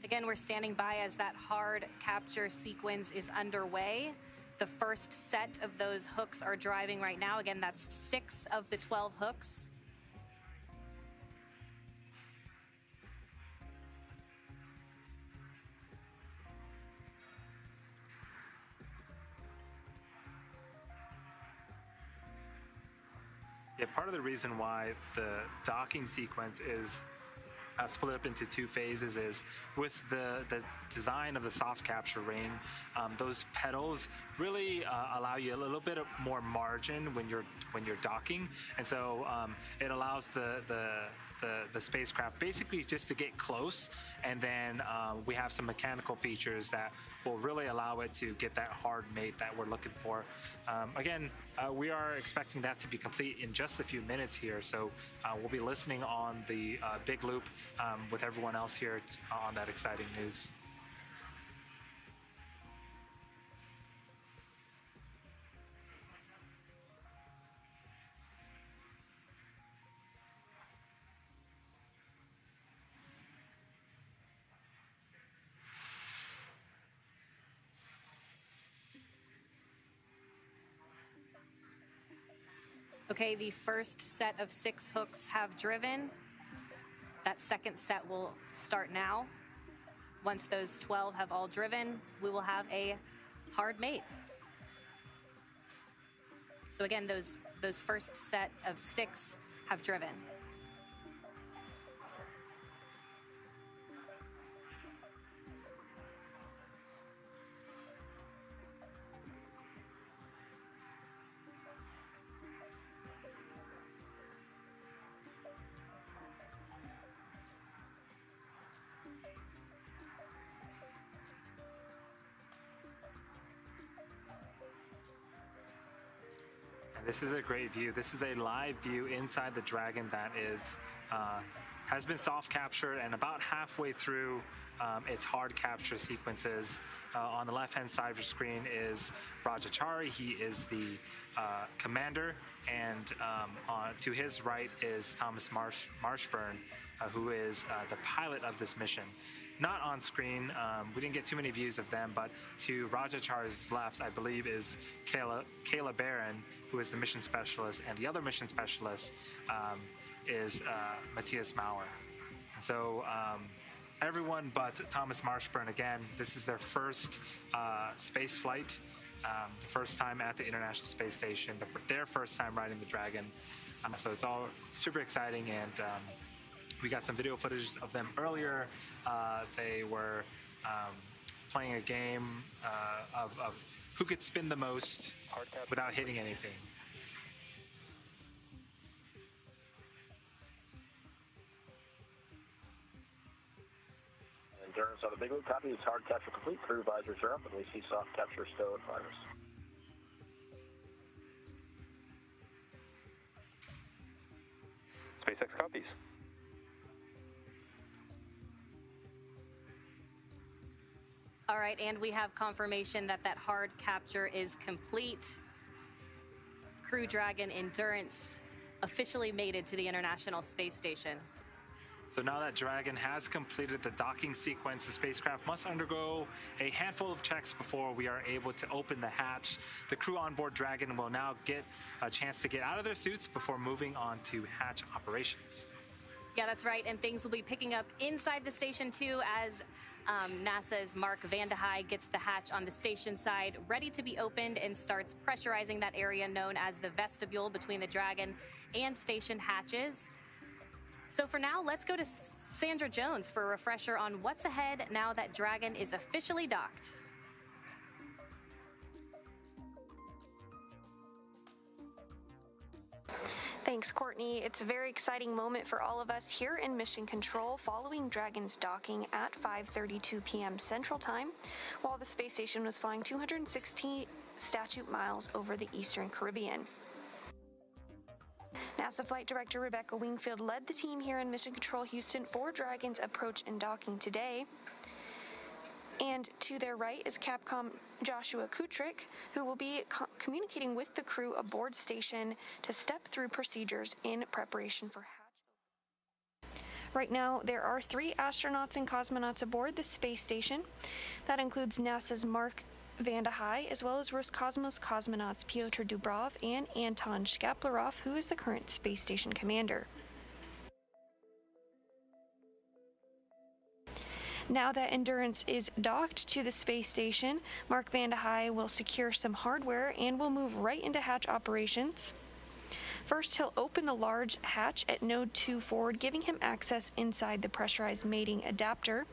Speaker 13: Again, we're standing by as that hard capture sequence is underway. The first set of those hooks are driving right now. Again, that's 6 of the 12 hooks.
Speaker 14: Yeah, part of the reason why the docking sequence is split up into 2 phases is with the design of the soft capture ring, those pedals really allow you a little bit of more margin when you're docking, and so it allows the spacecraft basically just to get close, and then we have some mechanical features that will really allow it to get that hard mate that we're looking for. Again, we are expecting that to be complete in just a few minutes here, so we'll be listening on the big loop with everyone else here on that exciting news.
Speaker 13: Okay, the first set of 6 hooks have driven. That second set will start now. Once those 12 have all driven, we will have a hard mate. So again, those first set of 6 have driven.
Speaker 14: This is a great view. This is a live view inside the Dragon that has been soft captured and about halfway through its hard capture sequences. On the left-hand side of your screen is Raj Atari. He is the commander, and to his right is Thomas Marshburn, who is the pilot of this mission. Not on screen, we didn't get too many views of them, but to Rajachar's left, I believe, is Kayla Barron, who is the mission specialist, and the other mission specialist is Matthias Maurer. And so everyone but Thomas Marshburn, again, this is their first space flight, the first time at the International Space Station, their first time riding the Dragon. So it's all super exciting, and we got some video footage of them earlier. They were playing a game of who could spin the most without hitting anything.
Speaker 8: Endurance on the big loop copy is hard capture complete. Crew visors are up, and we see soft capture still at fires.
Speaker 10: SpaceX copies.
Speaker 13: All right, and we have confirmation that that hard capture is complete. Crew Dragon Endurance officially mated to the International Space Station.
Speaker 14: So now that Dragon has completed the docking sequence, the spacecraft must undergo a handful of checks before we are able to open the hatch. The crew on board Dragon will now get a chance to get out of their suits before moving on to hatch operations.
Speaker 13: Yeah, that's right, and things will be picking up inside the station too as NASA's Mark Vande Hei gets the hatch on the station side ready to be opened and starts pressurizing that area known as the vestibule between the Dragon and station hatches. So for now, let's go to Sandra Jones for a refresher on what's ahead now that Dragon is officially docked.
Speaker 9: Thanks, Courtney. It's a very exciting moment for all of us here in Mission Control following Dragon's docking at 5:32 p.m. Central Time, while the space station was flying 260 statute miles over the Eastern Caribbean. NASA Flight Director Rebecca Wingfield led the team here in Mission Control Houston for Dragon's approach and docking today. And to their right is Capcom Joshua Kutrick, who will be communicating with the crew aboard station to step through procedures in preparation for hatch. Right now, there are 3 astronauts and cosmonauts aboard the space station. That includes NASA's Mark Vande Hei, as well as Roscosmos cosmonauts Pyotr Dubrov and Anton Shkaplerov, who is the current space station commander. Now that Endurance is docked to the space station, Mark Vande Hei will secure some hardware and will move right into hatch operations. First, he'll open the large hatch at Node 2 forward, giving him access inside the pressurized mating adapter.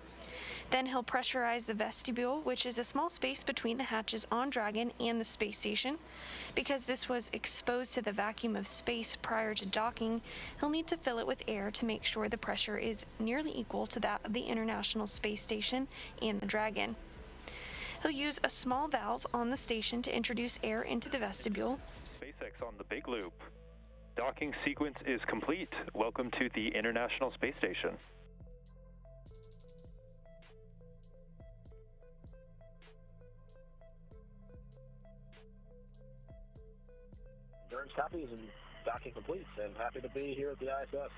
Speaker 9: Then he'll pressurize the vestibule, which is a small space between the hatches on Dragon and the space station. Because this was exposed to the vacuum of space prior to docking, he'll need to fill it with air to make sure the pressure is nearly equal to that of the International Space Station and the Dragon. He'll use a small valve on the station to introduce air into the vestibule.
Speaker 10: SpaceX on the Big Loop. Docking sequence is complete. Welcome to the International Space Station.
Speaker 8: Endurance copies and docking completes, and happy to be here at the ISS.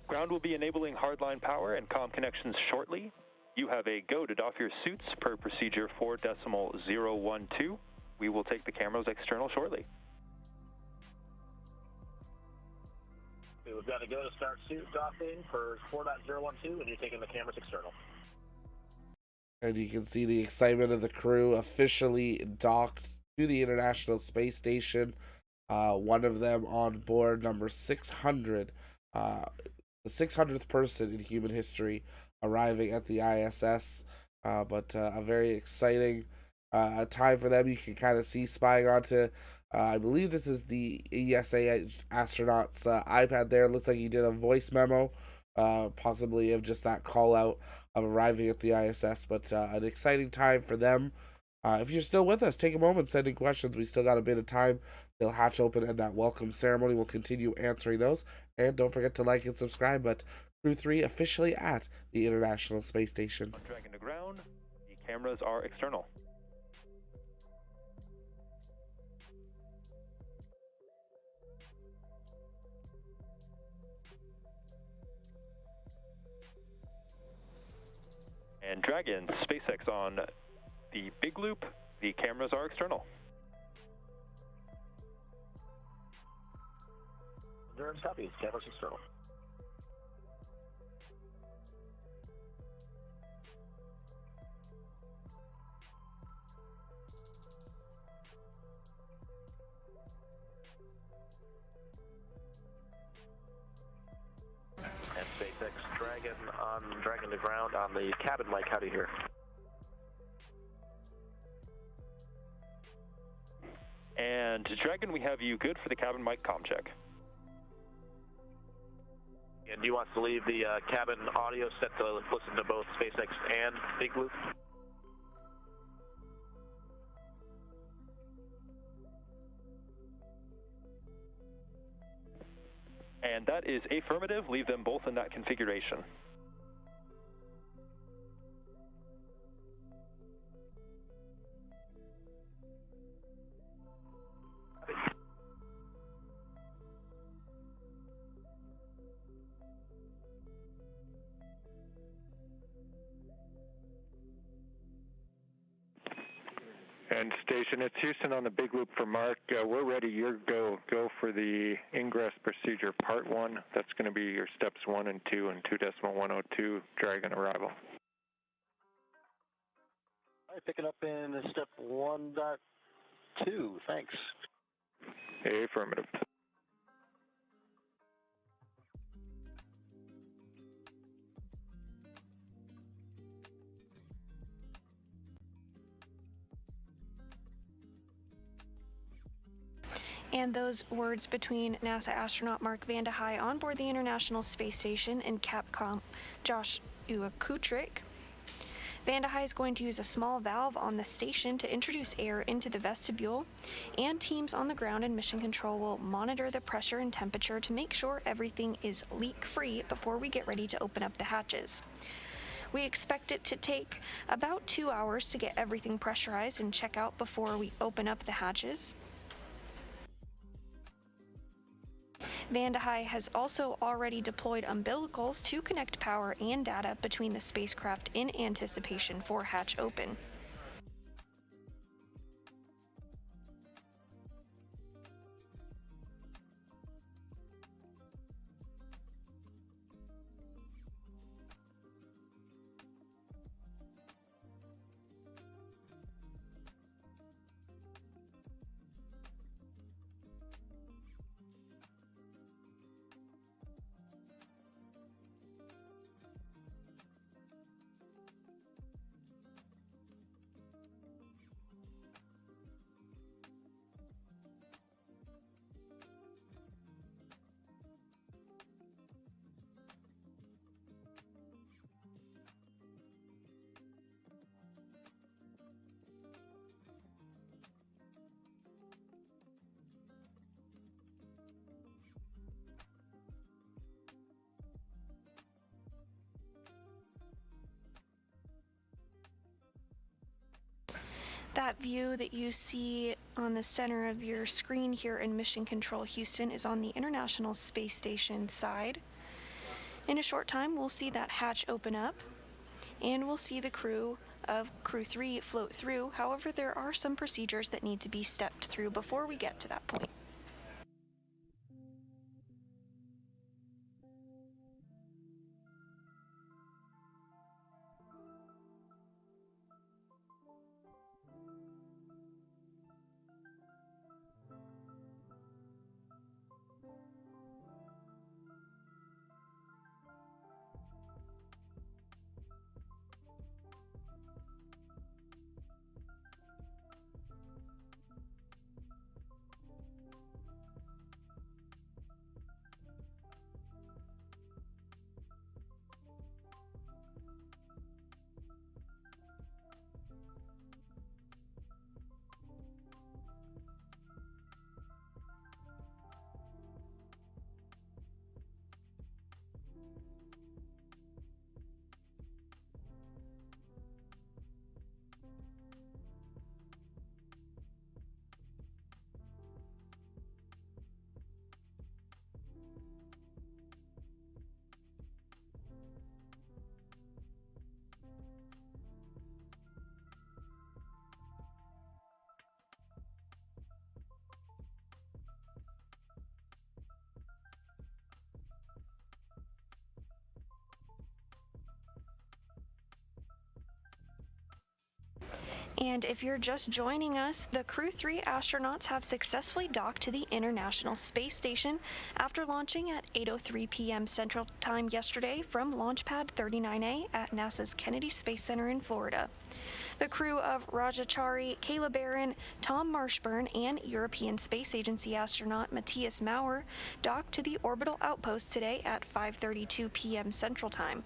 Speaker 10: Ground will be enabling hardline power and comm connections shortly. You have a go to doff your suits per procedure 4.012. We will take the cameras external shortly.
Speaker 8: We've got to go to start suit doffing for 4.012, and you're taking the cameras external.
Speaker 1: And you can see the excitement of the crew officially docked to the International Space Station. One of them on board, number 600, the 600th person in human history arriving at the ISS. But a very exciting time for them. You can kind of see spying onto, I believe this is the ESA astronaut's iPad there. It looks like he did a voice memo, possibly of just that call out of arriving at the ISS, but an exciting time for them. If you're still with us, take a moment, send in questions. We still got a bit of time. They'll hatch open and that welcome ceremony. We'll continue answering those. And don't forget to like and subscribe. But Crew 3 officially at the International Space Station.
Speaker 10: On Dragon to ground, the cameras are external. And Dragon, SpaceX on the Big Loop, the cameras are external.
Speaker 8: Endurance copies, cameras external. And SpaceX Dragon on Dragon to ground on the cabin mic. How do you hear?
Speaker 10: And Dragon, we have you good for the cabin mic comm check.
Speaker 8: And do you want to leave the cabin audio set to listen to both SpaceX and Big Loop?
Speaker 10: And that is affirmative. Leave them both in that configuration.
Speaker 12: And station, it's Houston on the Big Loop for Mark. We're ready. Your go for the ingress procedure part 1. That's going to be your steps 1 and 2 and 2.102 Dragon arrival.
Speaker 8: All right, picking up in step 1.2. Thanks.
Speaker 12: Affirmative.
Speaker 9: And those words between NASA astronaut Mark Vande Hei on board the International Space Station and Capcom Josh Kutrick. Vande Hei is going to use a small valve on the station to introduce air into the vestibule, and teams on the ground and mission control will monitor the pressure and temperature to make sure everything is leak-free before we get ready to open up the hatches. We expect it to take about 2 hours to get everything pressurized and check out before we open up the hatches. Vande Hei has also already deployed umbilicals to connect power and data between the spacecraft in anticipation for hatch open. That view that you see on the center of your screen here in Mission Control Houston is on the International Space Station side. In a short time, we'll see that hatch open up, and we'll see the crew of Crew 3 float through. However, there are some procedures that need to be stepped through before we get to that point. And if you're just joining us, the Crew 3 astronauts have successfully docked to the International Space Station after launching at 8:03 p.m. Central Time yesterday from Launch Pad 39A at NASA's Kennedy Space Center in Florida. The crew of Rajachari, Kayla Barron, Tom Marshburn, and European Space Agency astronaut Matthias Maurer docked to the orbital outpost today at 5:32 p.m. Central Time.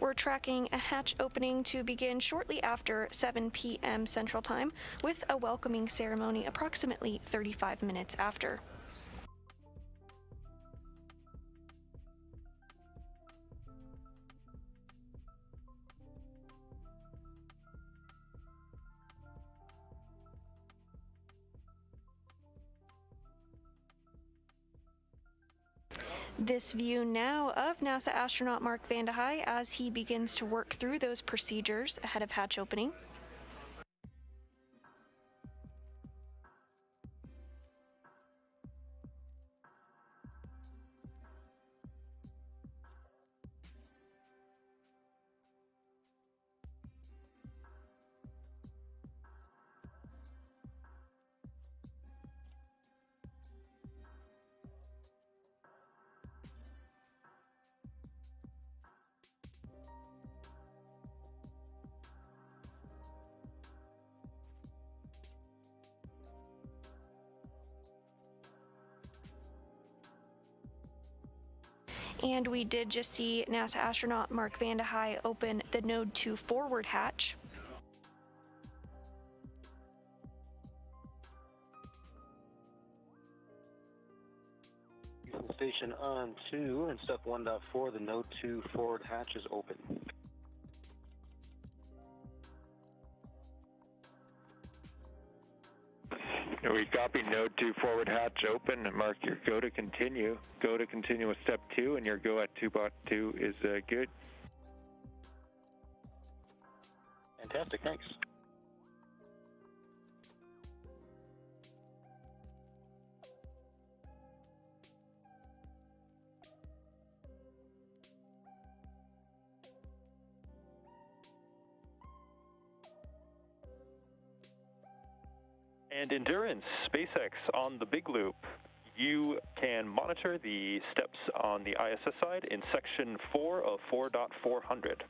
Speaker 9: We're tracking a hatch opening to begin shortly after 7 p.m. Central Time, with a welcoming ceremony approximately 35 minutes after. This view now of NASA astronaut Mark Vande Hei as he begins to work through those procedures ahead of hatch opening. And we did just see NASA astronaut Mark Vande Hei open the Node 2 forward hatch.
Speaker 15: Houston Station on 2 and step 1.4, the Node 2 forward hatch is open.
Speaker 12: We copy Node 2 forward hatch open. Mark your go to continue. Go to continue with step 2, and your go at 2.2 is good.
Speaker 15: Fantastic, thanks.
Speaker 10: And Endurance, SpaceX on the big loop. You can monitor the steps on the ISS side in section 4 of 4.400.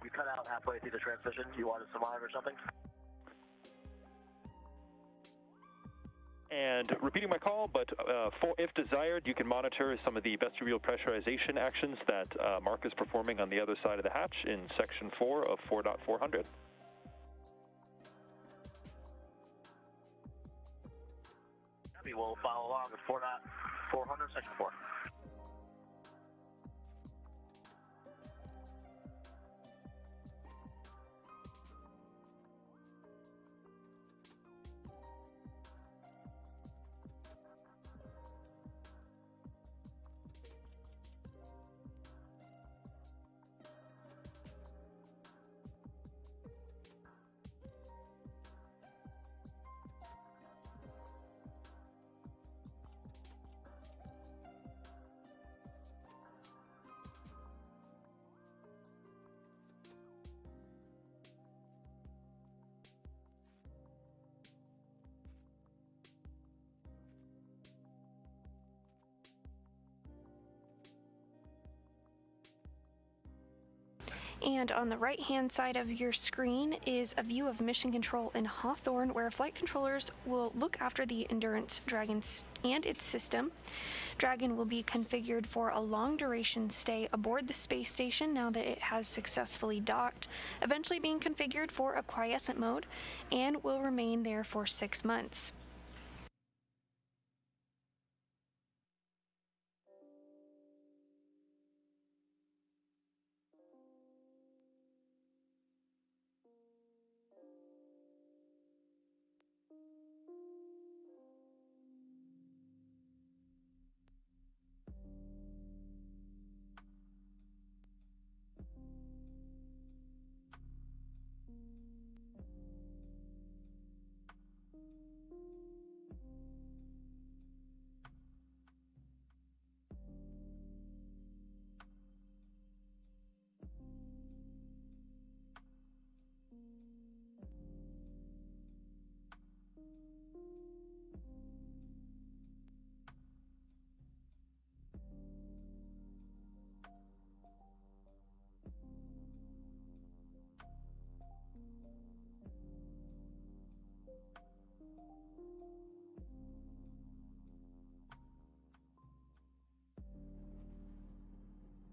Speaker 8: You cut out halfway through the transmission. You wanted some monitor or something?
Speaker 10: And repeating my call, but if desired, you can monitor some of the vestibule pressurization actions that Mark is performing on the other side of the hatch in section 4 of 4.400.
Speaker 8: We will follow along with 4.400, section 4.
Speaker 9: And on the right-hand side of your screen is a view of Mission Control in Hawthorne, where flight controllers will look after the Endurance Dragon and its system. Dragon will be configured for a long-duration stay aboard the space station now that it has successfully docked, eventually being configured for a quiescent mode, and will remain there for 6 months.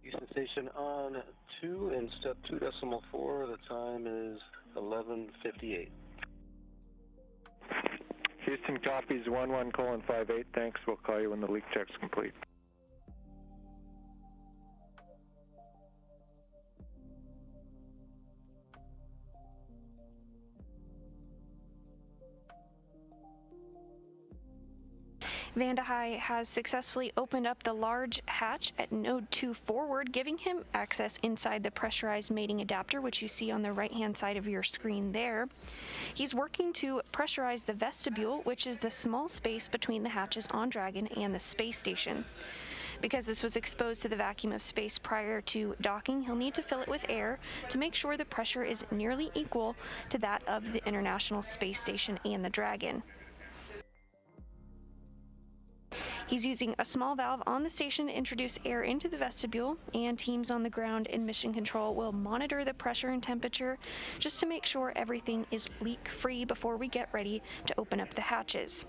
Speaker 15: Houston Station on 2 and step 2.4, the time is 11:58.
Speaker 12: Houston copies 11:58. Thanks. We'll call you when the leak check's complete.
Speaker 9: Vande Hei has successfully opened up the large hatch at Node 2 forward, giving him access inside the pressurized mating adapter, which you see on the right-hand side of your screen there. He's working to pressurize the vestibule, which is the small space between the hatches on Dragon and the space station. Because this was exposed to the vacuum of space prior to docking, he'll need to fill it with air to make sure the pressure is nearly equal to that of the International Space Station and the Dragon. He's using a small valve on the station to introduce air into the vestibule, and teams on the ground in mission control will monitor the pressure and temperature just to make sure everything is leak-free before we get ready to open up the hatches.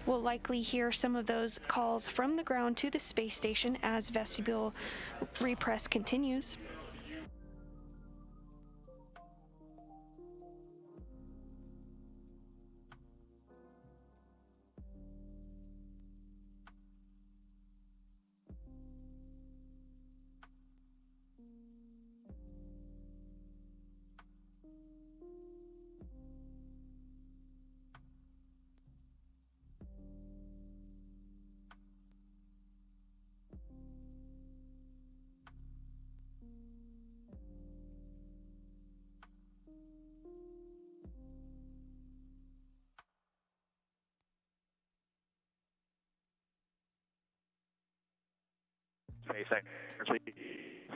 Speaker 9: We'll likely hear some of those calls from the ground to the space station as vestibule repress continues.
Speaker 5: SpaceX,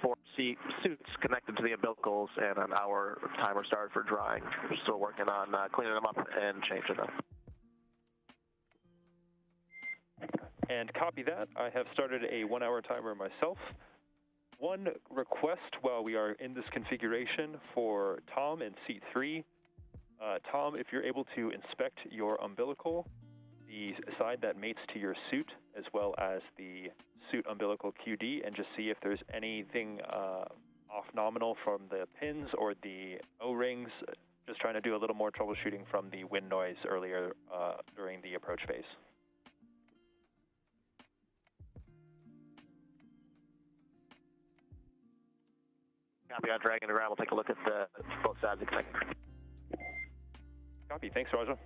Speaker 5: four suits connected to the umbilicals, and an hour timer started for drying. We're still working on cleaning them up and changing them.
Speaker 10: And copy that. I have started a 1-hour timer myself. One request while we are in this configuration for Tom in seat 3. Tom, if you're able to inspect your umbilical, the side that mates to your suit, as well as the suit umbilical QD, and just see if there's anything off nominal from the pins or the O-rings. Just trying to do a little more troubleshooting from the wind noise earlier during the approach phase.
Speaker 5: Copy on Dragon to ground. We'll take a look at both sides of the connector.
Speaker 10: Copy. Thanks, Raja.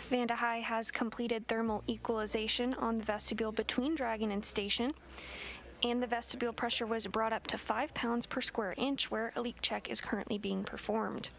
Speaker 9: Vanda High has completed thermal equalization on the vestibule between Dragon and station, and the vestibule pressure was brought up to 5 pounds per square inch, where a leak check is currently being performed.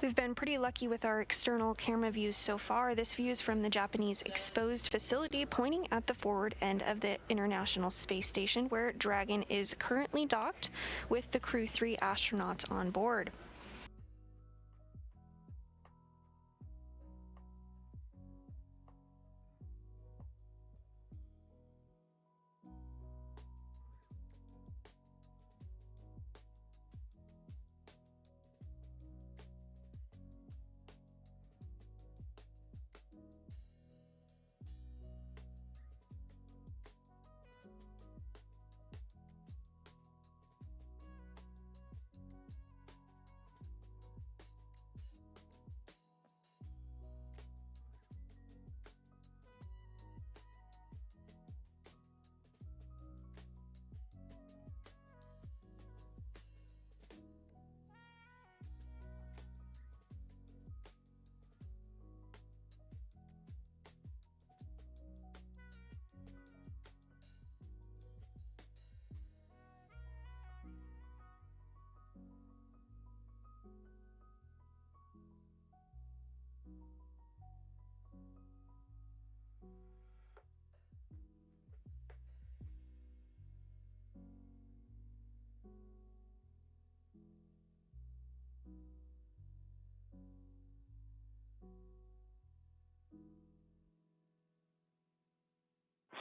Speaker 9: We've been pretty lucky with our external camera views so far. This view is from the Japanese exposed facility pointing at the forward end of the International Space Station, where Dragon is currently docked with the Crew 3 astronauts on board.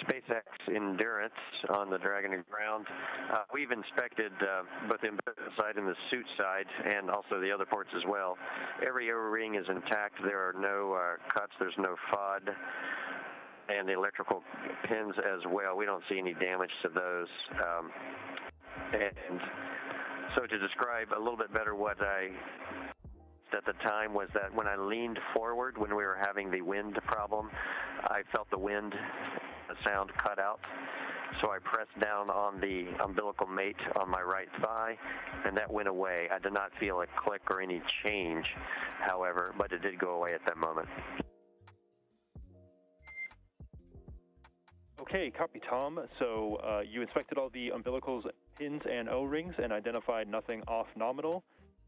Speaker 11: SpaceX Endurance on the Dragon and ground. We've inspected both the umbilical side and the suit side, and also the other ports as well. Every O-ring is intact. There are no cuts. There's no FOD, and the electrical pins as well. We don't see any damage to those. And so to describe a little bit better what I at the time was that when I leaned forward when we were having the wind problem, I felt the wind sound cut out. So I pressed down on the umbilical mate on my right thigh, and that went away. I did not feel a click or any change, however, but it did go away at that moment.
Speaker 10: Okay, copy, Tom. So you inspected all the umbilicals, pins, and O-rings and identified nothing off nominal.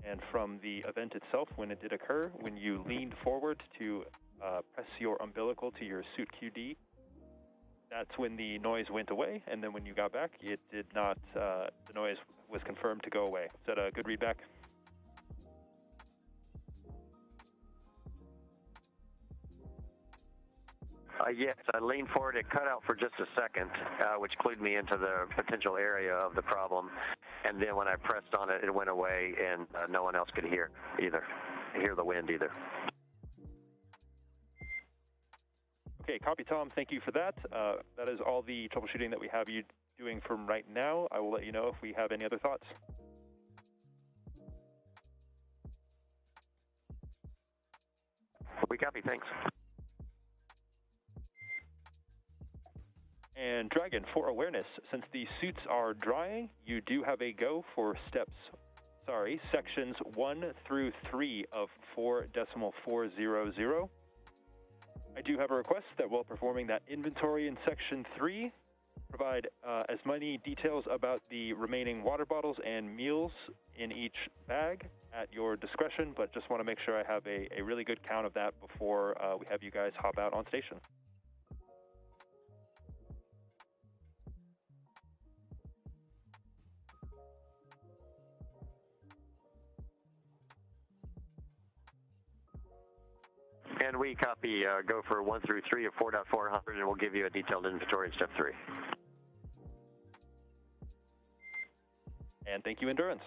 Speaker 10: And from the event itself, when it did occur, when you leaned forward to press your umbilical to your suit QD, that's when the noise went away. And then when you got back, it did not, the noise was confirmed to go away. Is that a good readback?
Speaker 11: Yes, I leaned forward. It cut out for just a second, which clued me into the potential area of the problem. And then when I pressed on it, it went away, and no one else could hear the wind either.
Speaker 10: Okay, copy, Tom. Thank you for that. That is all the troubleshooting that we have you doing from right now. I will let you know if we have any other thoughts.
Speaker 11: We copy. Thanks.
Speaker 10: And Dragon, for awareness, since the suits are drying, you do have a go for sections 1 through 3 of 4.400. I do have a request that while performing that inventory in section 3, provide as many details about the remaining water bottles and meals in each bag at your discretion, but just want to make sure I have a really good count of that before we have you guys hop out on station.
Speaker 11: And we copy go for 1 through 3 of 4.400, and we'll give you a detailed inventory in step 3.
Speaker 10: And thank you, Endurance.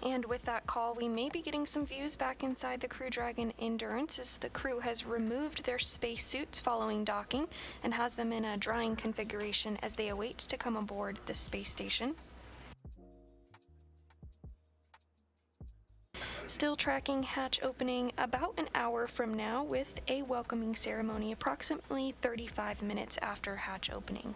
Speaker 9: And with that call, we may be getting some views back inside the Crew Dragon Endurance as the crew has removed their spacesuits following docking and has them in a drying configuration as they await to come aboard the space station. Still tracking hatch opening about an hour from now with a welcoming ceremony approximately 35 minutes after hatch opening.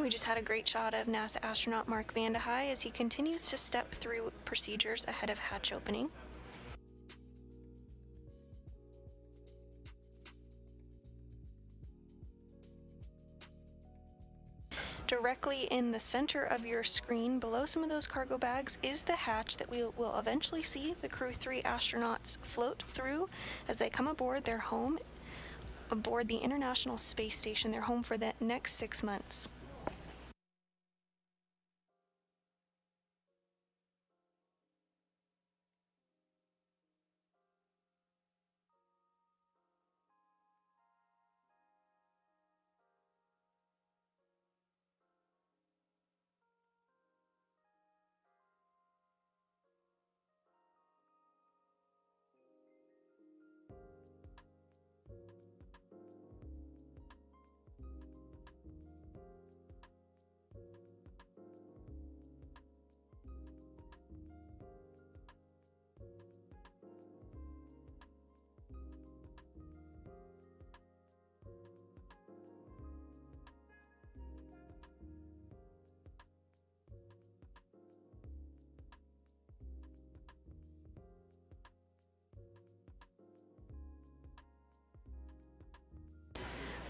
Speaker 9: We just had a great shot of NASA astronaut Mark Vande Hei as he continues to step through procedures ahead of hatch opening. Directly in the center of your screen, below some of those cargo bags, is the hatch that we will eventually see the Crew 3 astronauts float through as they come aboard their home aboard the International Space Station. They're home for the next 6 months.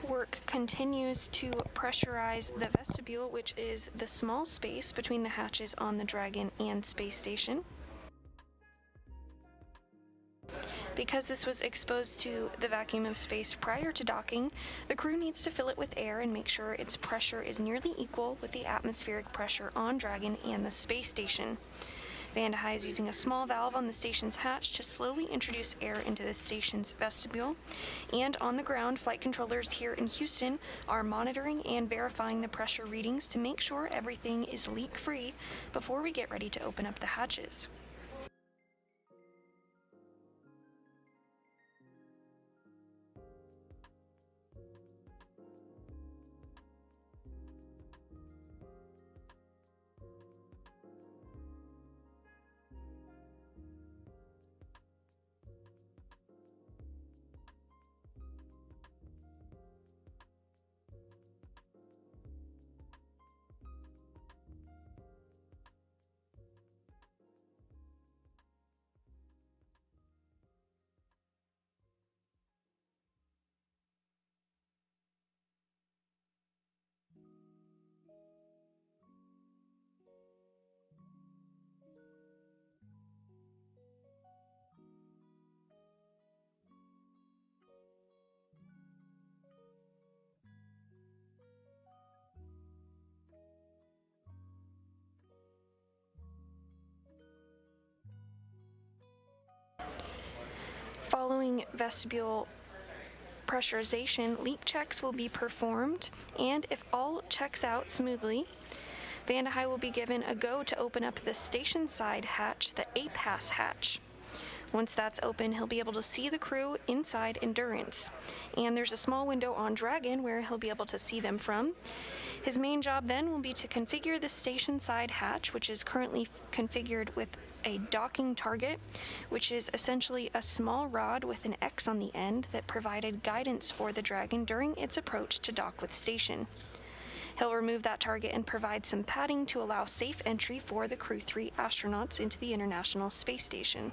Speaker 9: Work continues to pressurize the vestibule, which is the small space between the hatches on the Dragon and space station. Because this was exposed to the vacuum of space prior to docking, the crew needs to fill it with air and make sure its pressure is nearly equal with the atmospheric pressure on Dragon and the space station. Vanda High is using a small valve on the station's hatch to slowly introduce air into the station's vestibule. And on the ground, flight controllers here in Houston are monitoring and verifying the pressure readings to make sure everything is leak-free before we get ready to open up the hatches. Following vestibule pressurization, leak checks will be performed, and if all checks out smoothly, Vanda High will be given a go to open up the station side hatch, the APAS hatch. Once that's open, he'll be able to see the crew inside Endurance, and there's a small window on Dragon where he'll be able to see them from. His main job then will be to configure the station side hatch, which is currently configured with a docking target, which is essentially a small rod with an X on the end that provided guidance for the Dragon during its approach to dock with station. He'll remove that target and provide some padding to allow safe entry for the Crew 3 astronauts into the International Space Station.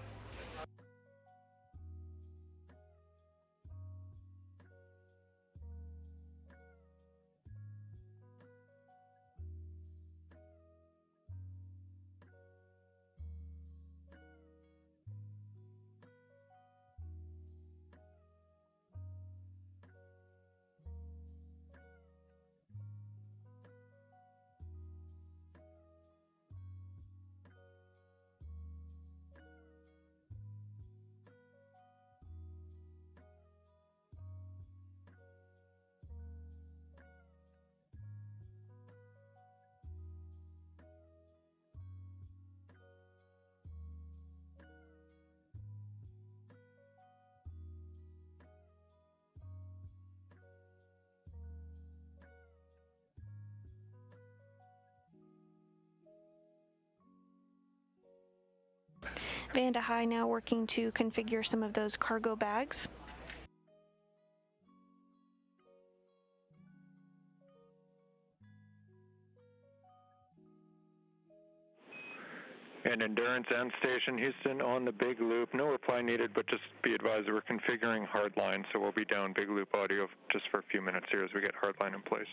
Speaker 9: Vanda High now working to configure some of those cargo bags.
Speaker 12: And Endurance and Station Houston on the big loop. No reply needed, but just be advised we're configuring hardline, so we'll be down big loop audio just for a few minutes here as we get hardline in place.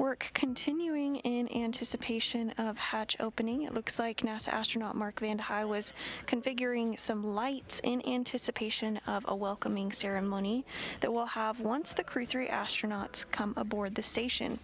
Speaker 9: Work continuing in anticipation of hatch opening. It looks like NASA astronaut Mark Vande Hei was configuring some lights in anticipation of a welcoming ceremony that we'll have once the Crew 3 astronauts come aboard the station.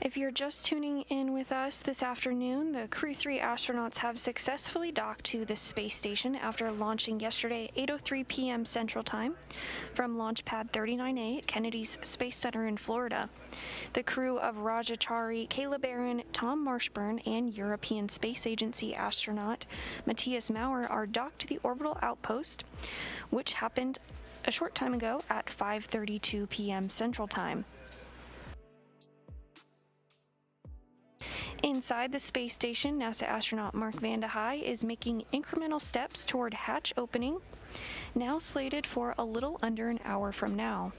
Speaker 9: If you're just tuning in with us this afternoon, the Crew 3 astronauts have successfully docked to the space station after launching yesterday at 8:03 p.m. Central Time from Launch Pad 39A at Kennedy's Space Center in Florida. The crew of Atari, Kayla Barron, Tom Marshburn, and European Space Agency astronaut Matthias Maurer are docked to the orbital outpost, which happened a short time ago at 5:32 p.m. Central Time. Inside the space station, NASA astronaut Mark Vande Hei is making incremental steps toward hatch opening, now slated for a little under an hour from now.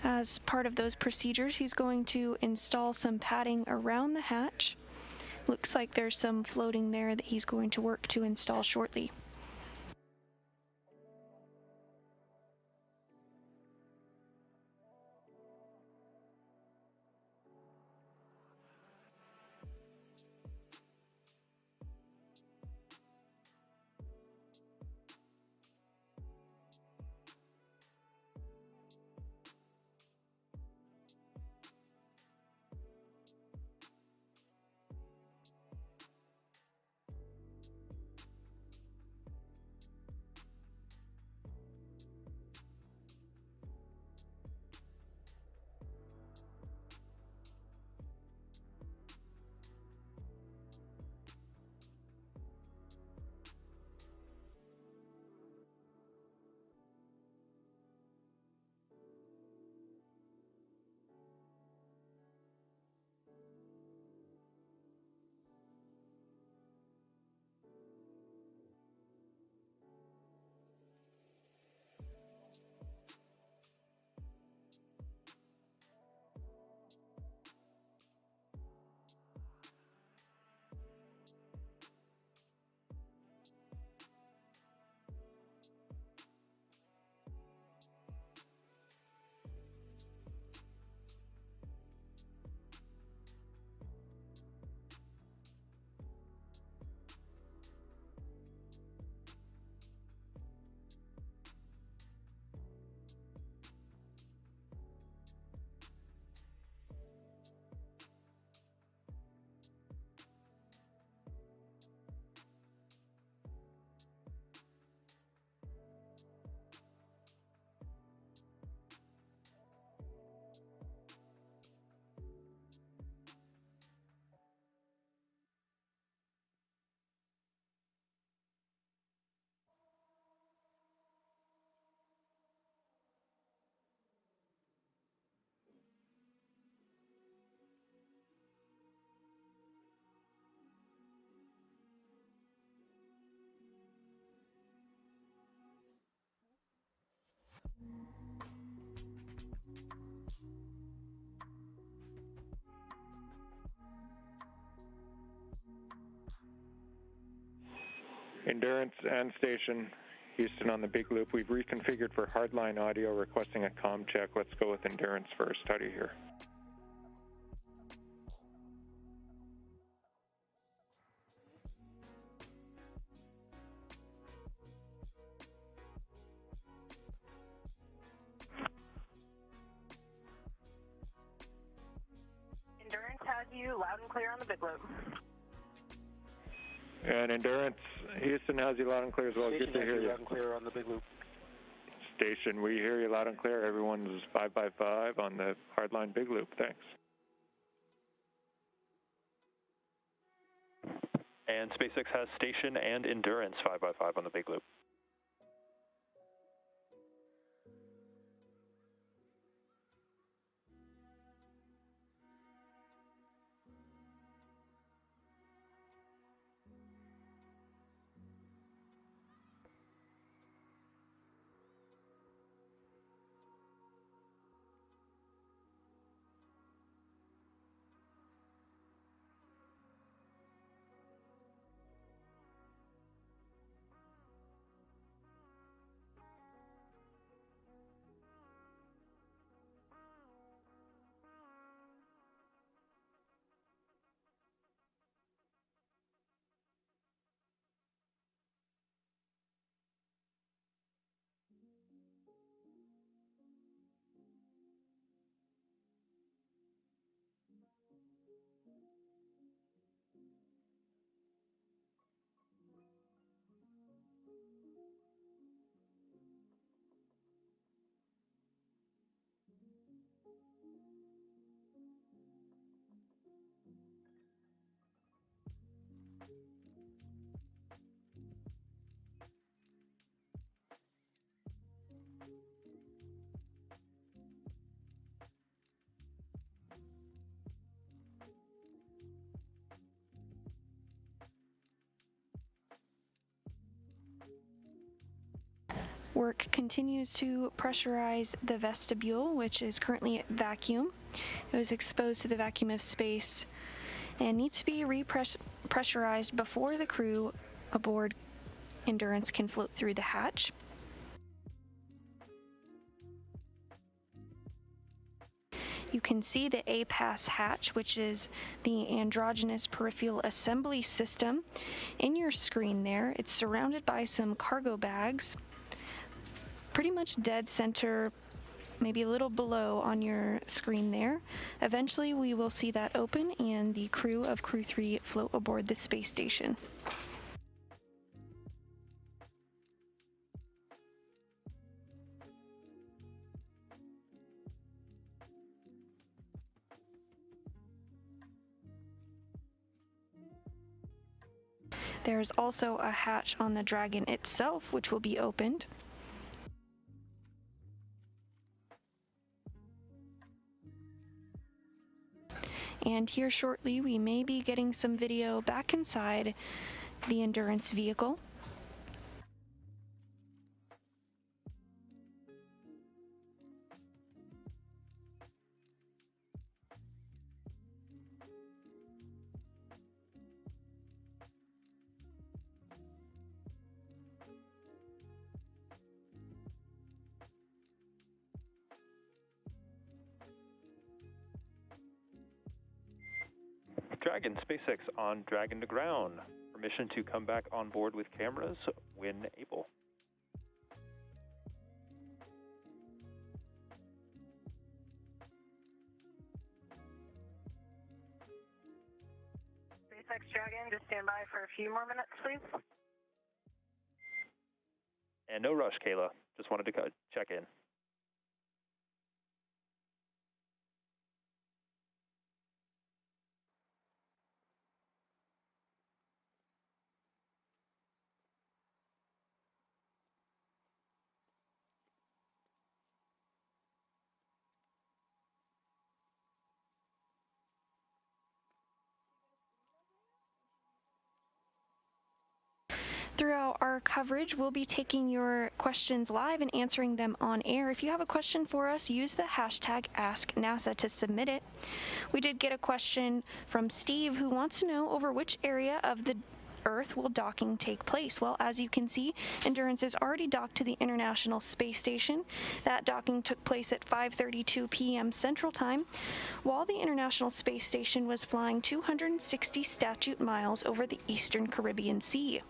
Speaker 9: As part of those procedures, he's going to install some padding around the hatch. Looks like there's some floating there that he's going to work to install shortly.
Speaker 12: Endurance and Station, Houston on the big loop. We've reconfigured for hardline audio, requesting a comm check. Let's go with Endurance first. How do you hear?
Speaker 3: Endurance has you loud and clear on the big loop.
Speaker 12: And Endurance, Houston has you loud and clear as well.
Speaker 15: Station
Speaker 12: Good to hear you.
Speaker 15: loud and clear on the big loop.
Speaker 12: Station, we hear you loud and clear. Everyone's 5x5 on the hardline big loop. Thanks.
Speaker 10: And SpaceX has Station and Endurance 5x5 on the big loop.
Speaker 9: Work continues to pressurize the vestibule, which is currently at vacuum. It was exposed to the vacuum of space and needs to be repressurized before the crew aboard Endurance can float through the hatch. You can see the A-Pass hatch, which is the androgynous peripheral assembly system, in your screen there. It's surrounded by some cargo bags, pretty much dead center, maybe a little below on your screen there. Eventually we will see that open and the crew of Crew 3 float aboard the space station. There's also a hatch on the Dragon itself, which will be opened. And here shortly, we may be getting some video back inside the Endurance vehicle.
Speaker 10: Dragon, SpaceX on Dragon to ground. Permission to come back on board with cameras when able.
Speaker 3: SpaceX Dragon, just stand by for a few more minutes, please.
Speaker 10: And no rush, Kayla. Just wanted to check in.
Speaker 9: Throughout our coverage, we'll be taking your questions live and answering them on air. If you have a question for us, use the hashtag AskNASA to submit it. We did get a question from Steve, who wants to know over which area of the Earth will docking take place? Well, as you can see, Endurance is already docked to the International Space Station. That docking took place at 5:32 p.m. Central Time, while the International Space Station was flying 260 statute miles over the eastern Caribbean Sea.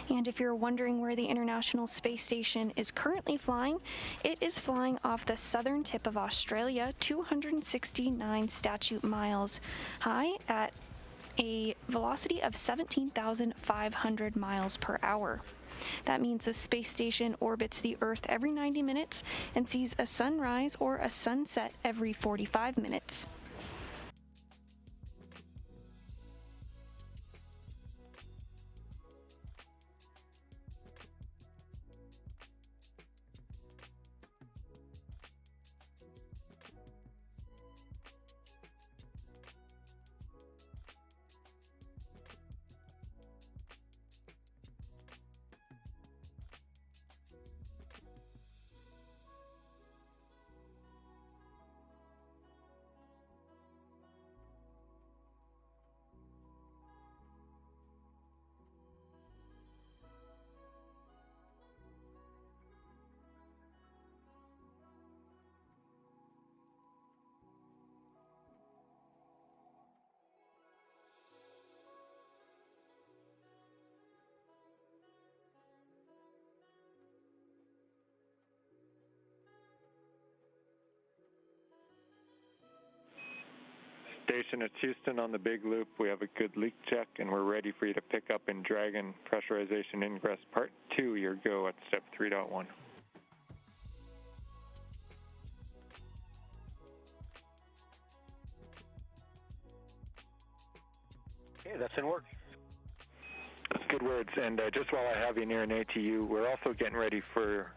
Speaker 9: And if you're wondering where the International Space Station is currently flying, it is flying off the southern tip of Australia, 269 statute miles high at a velocity of 17,500 miles per hour. That means the space station orbits the Earth every 90 minutes and sees a sunrise or a sunset every 45 minutes.
Speaker 12: Station, it's Houston on the big loop. We have a good leak check, and we're ready for you to pick up in Dragon Pressurization Ingress Part 2, your go at Step 3.1.
Speaker 2: Okay, that's in work.
Speaker 12: That's good words. And just while I have you near an ATU, we're also getting ready for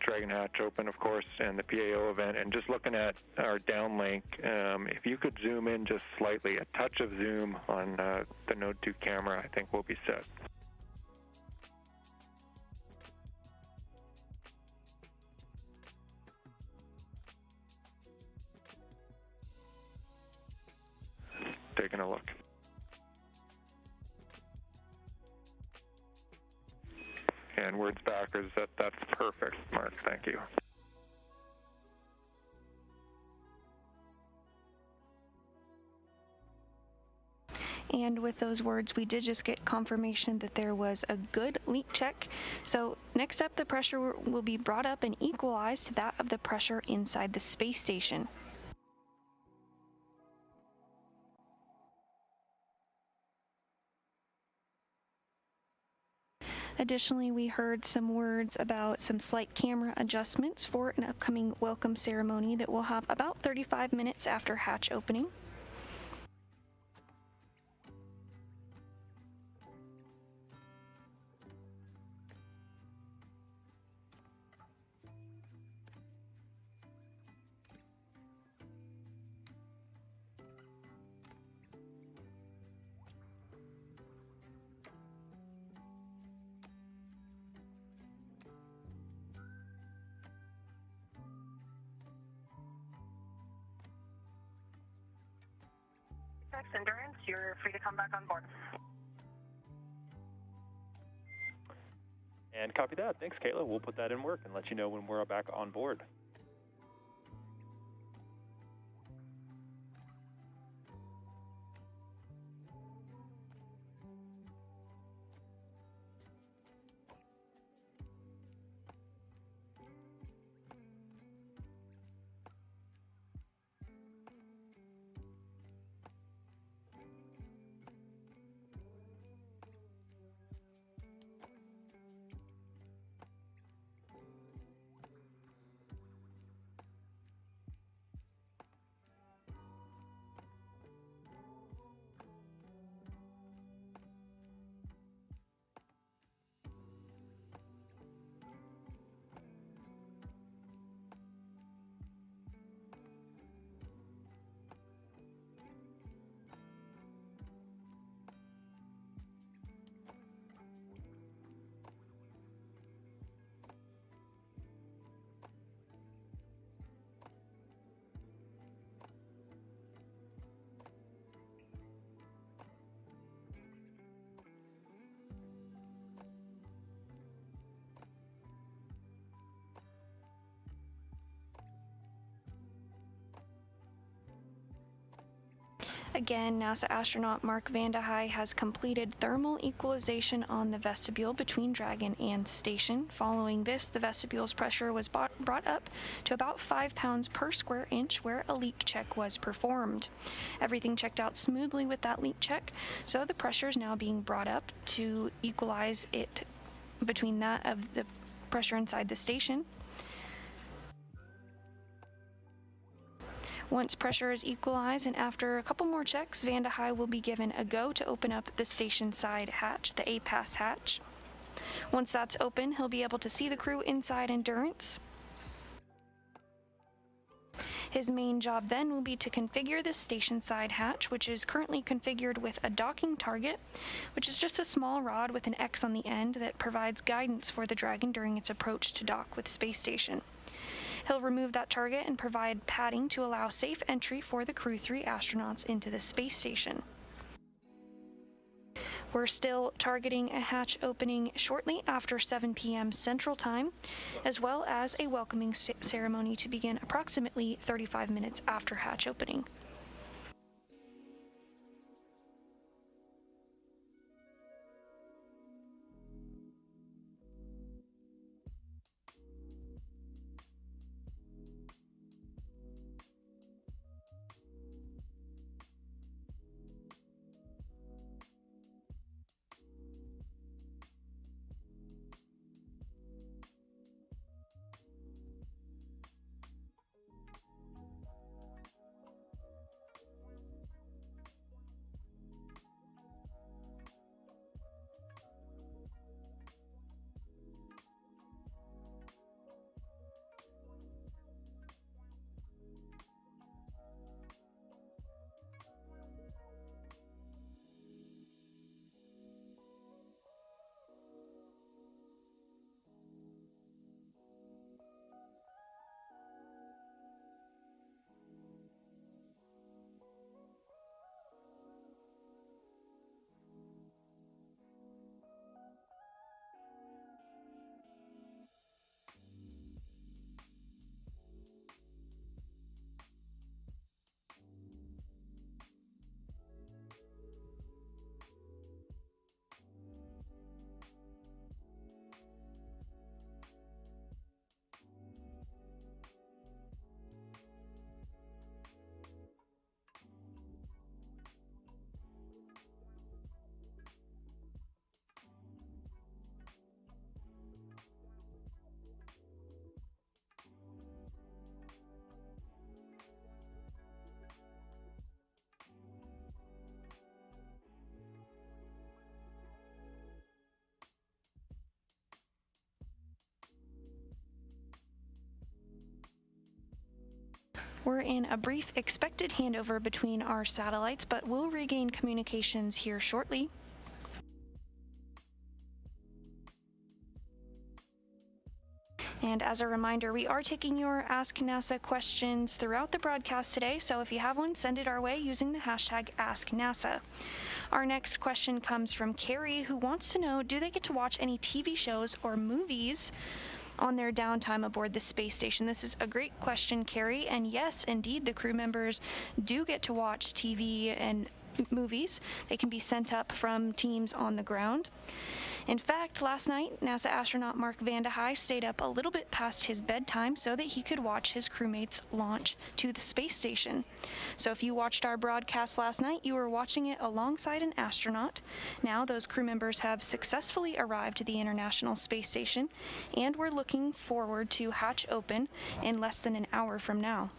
Speaker 12: Dragon Hatch Open, of course, and the PAO event. And just looking at our downlink, if you could zoom in just slightly, a touch of zoom on the Node 2 camera, I think we'll be set. Taking a look. And words backwards, that's perfect, Mark. Thank you.
Speaker 9: And with those words, we did just get confirmation that there was a good leak check. So next up, the pressure will be brought up and equalized to that of the pressure inside the space station. Additionally, we heard some words about some slight camera adjustments for an upcoming welcome ceremony that will have about 35 minutes after hatch opening.
Speaker 3: Endurance, you're free to come back on board.
Speaker 10: And copy that. Thanks, Kayla. We'll put that in work and let you know when we're back on board.
Speaker 9: Again, NASA astronaut Mark Vande Hei has completed thermal equalization on the vestibule between Dragon and station. Following this, the vestibule's pressure was brought up to about 5 pounds per square inch, where a leak check was performed. Everything checked out smoothly with that leak check, so the pressure is now being brought up to equalize it between that of the pressure inside the station. Once pressure is equalized and after a couple more checks, Vande Hei will be given a go to open up the station side hatch, the APAS hatch. Once that's open, he'll be able to see the crew inside Endurance. His main job then will be to configure the station side hatch, which is currently configured with a docking target, which is just a small rod with an X on the end that provides guidance for the Dragon during its approach to dock with space station. He'll remove that target and provide padding to allow safe entry for the Crew 3 astronauts into the space station. We're still targeting a hatch opening shortly after 7 p.m. Central Time, as well as a welcoming ceremony to begin approximately 35 minutes after hatch opening. We're in a brief expected handover between our satellites, but we'll regain communications here shortly. And as a reminder, we are taking your Ask NASA questions throughout the broadcast today, so if you have one, send it our way using the hashtag AskNASA. Our next question comes from Carrie, who wants to know, do they get to watch any TV shows or movies on their downtime aboard the space station? This is a great question, Carrie, and yes, indeed, the crew members do get to watch TV and movies. They can be sent up from teams on the ground. In fact, last night, NASA astronaut Mark Vande Hei stayed up a little bit past his bedtime so that he could watch his crewmates launch to the space station. So if you watched our broadcast last night, you were watching it alongside an astronaut. Now those crew members have successfully arrived to the International Space Station, and we're looking forward to hatch open in less than an hour from now.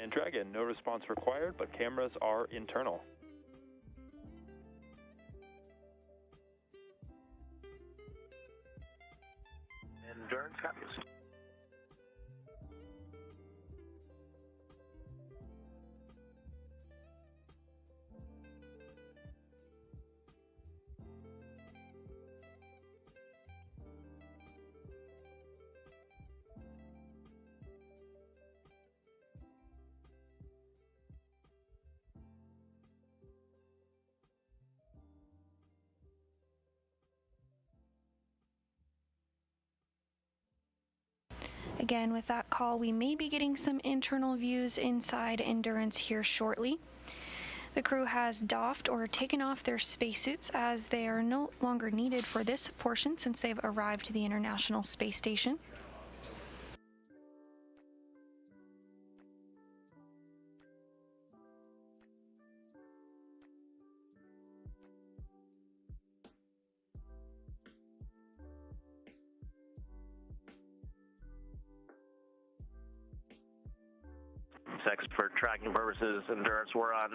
Speaker 10: And Dragon, no response required, but cameras are internal.
Speaker 5: Endurance copies.
Speaker 9: Again, with that call, we may be getting some internal views inside Endurance here shortly. The crew has doffed or taken off their spacesuits as they are no longer needed for this portion since they've arrived to the International Space Station.
Speaker 5: For tracking purposes, Endurance, we're on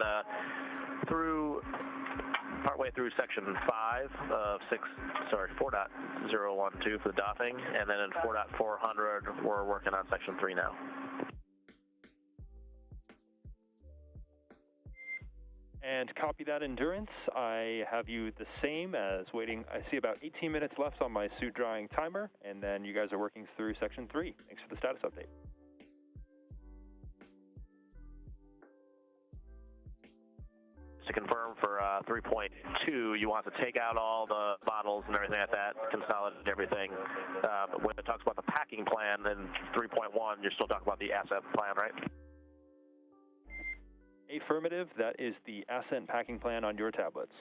Speaker 5: partway through section 5 of 4.012 for the doffing, and then in 4.400 we're working on section 3 now.
Speaker 10: And copy that, Endurance. I have you the same as waiting. I see about 18 minutes left on my suit drying timer, and then you guys are working through section 3. Thanks for the status update.
Speaker 5: To confirm for 3.2, you want to take out all the bottles and everything like that, consolidate everything. But when it talks about the packing plan, then 3.1, you're still talking about the ascent plan, right?
Speaker 10: Affirmative. That is the ascent packing plan on your tablets.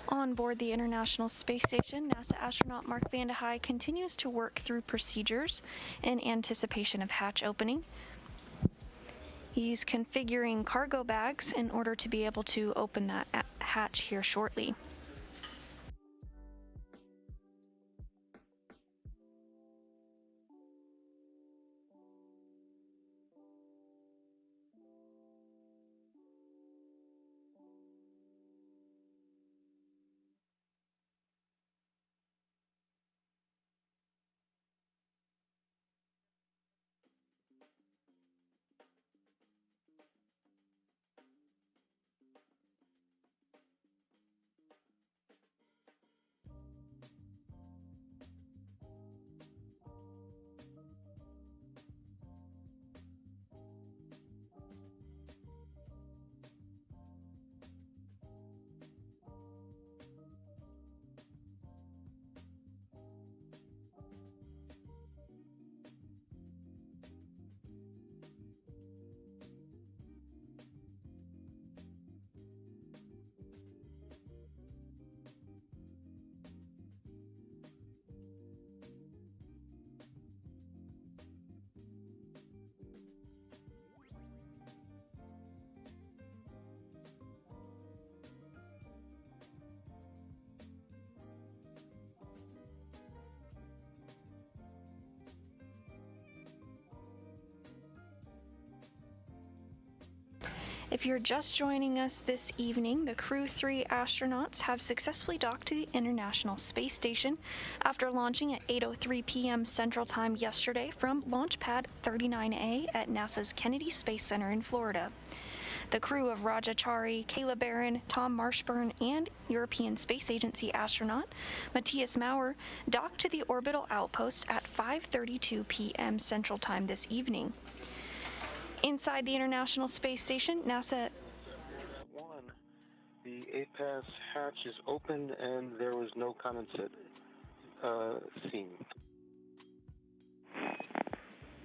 Speaker 9: On board the International Space Station, NASA astronaut Mark Vande Hei continues to work through procedures in anticipation of hatch opening. He's configuring cargo bags in order to be able to open that hatch here shortly. If you're just joining us this evening, the Crew 3 astronauts have successfully docked to the International Space Station after launching at 8:03 p.m. Central Time yesterday from Launch Pad 39A at NASA's Kennedy Space Center in Florida. The crew of Rajachari, Kayla Barron, Tom Marshburn, and European Space Agency astronaut Matthias Maurer docked to the orbital outpost at 5:32 p.m. Central Time this evening. Inside the International Space Station, NASA...
Speaker 15: The APAS hatch is open and there was no condensate seen.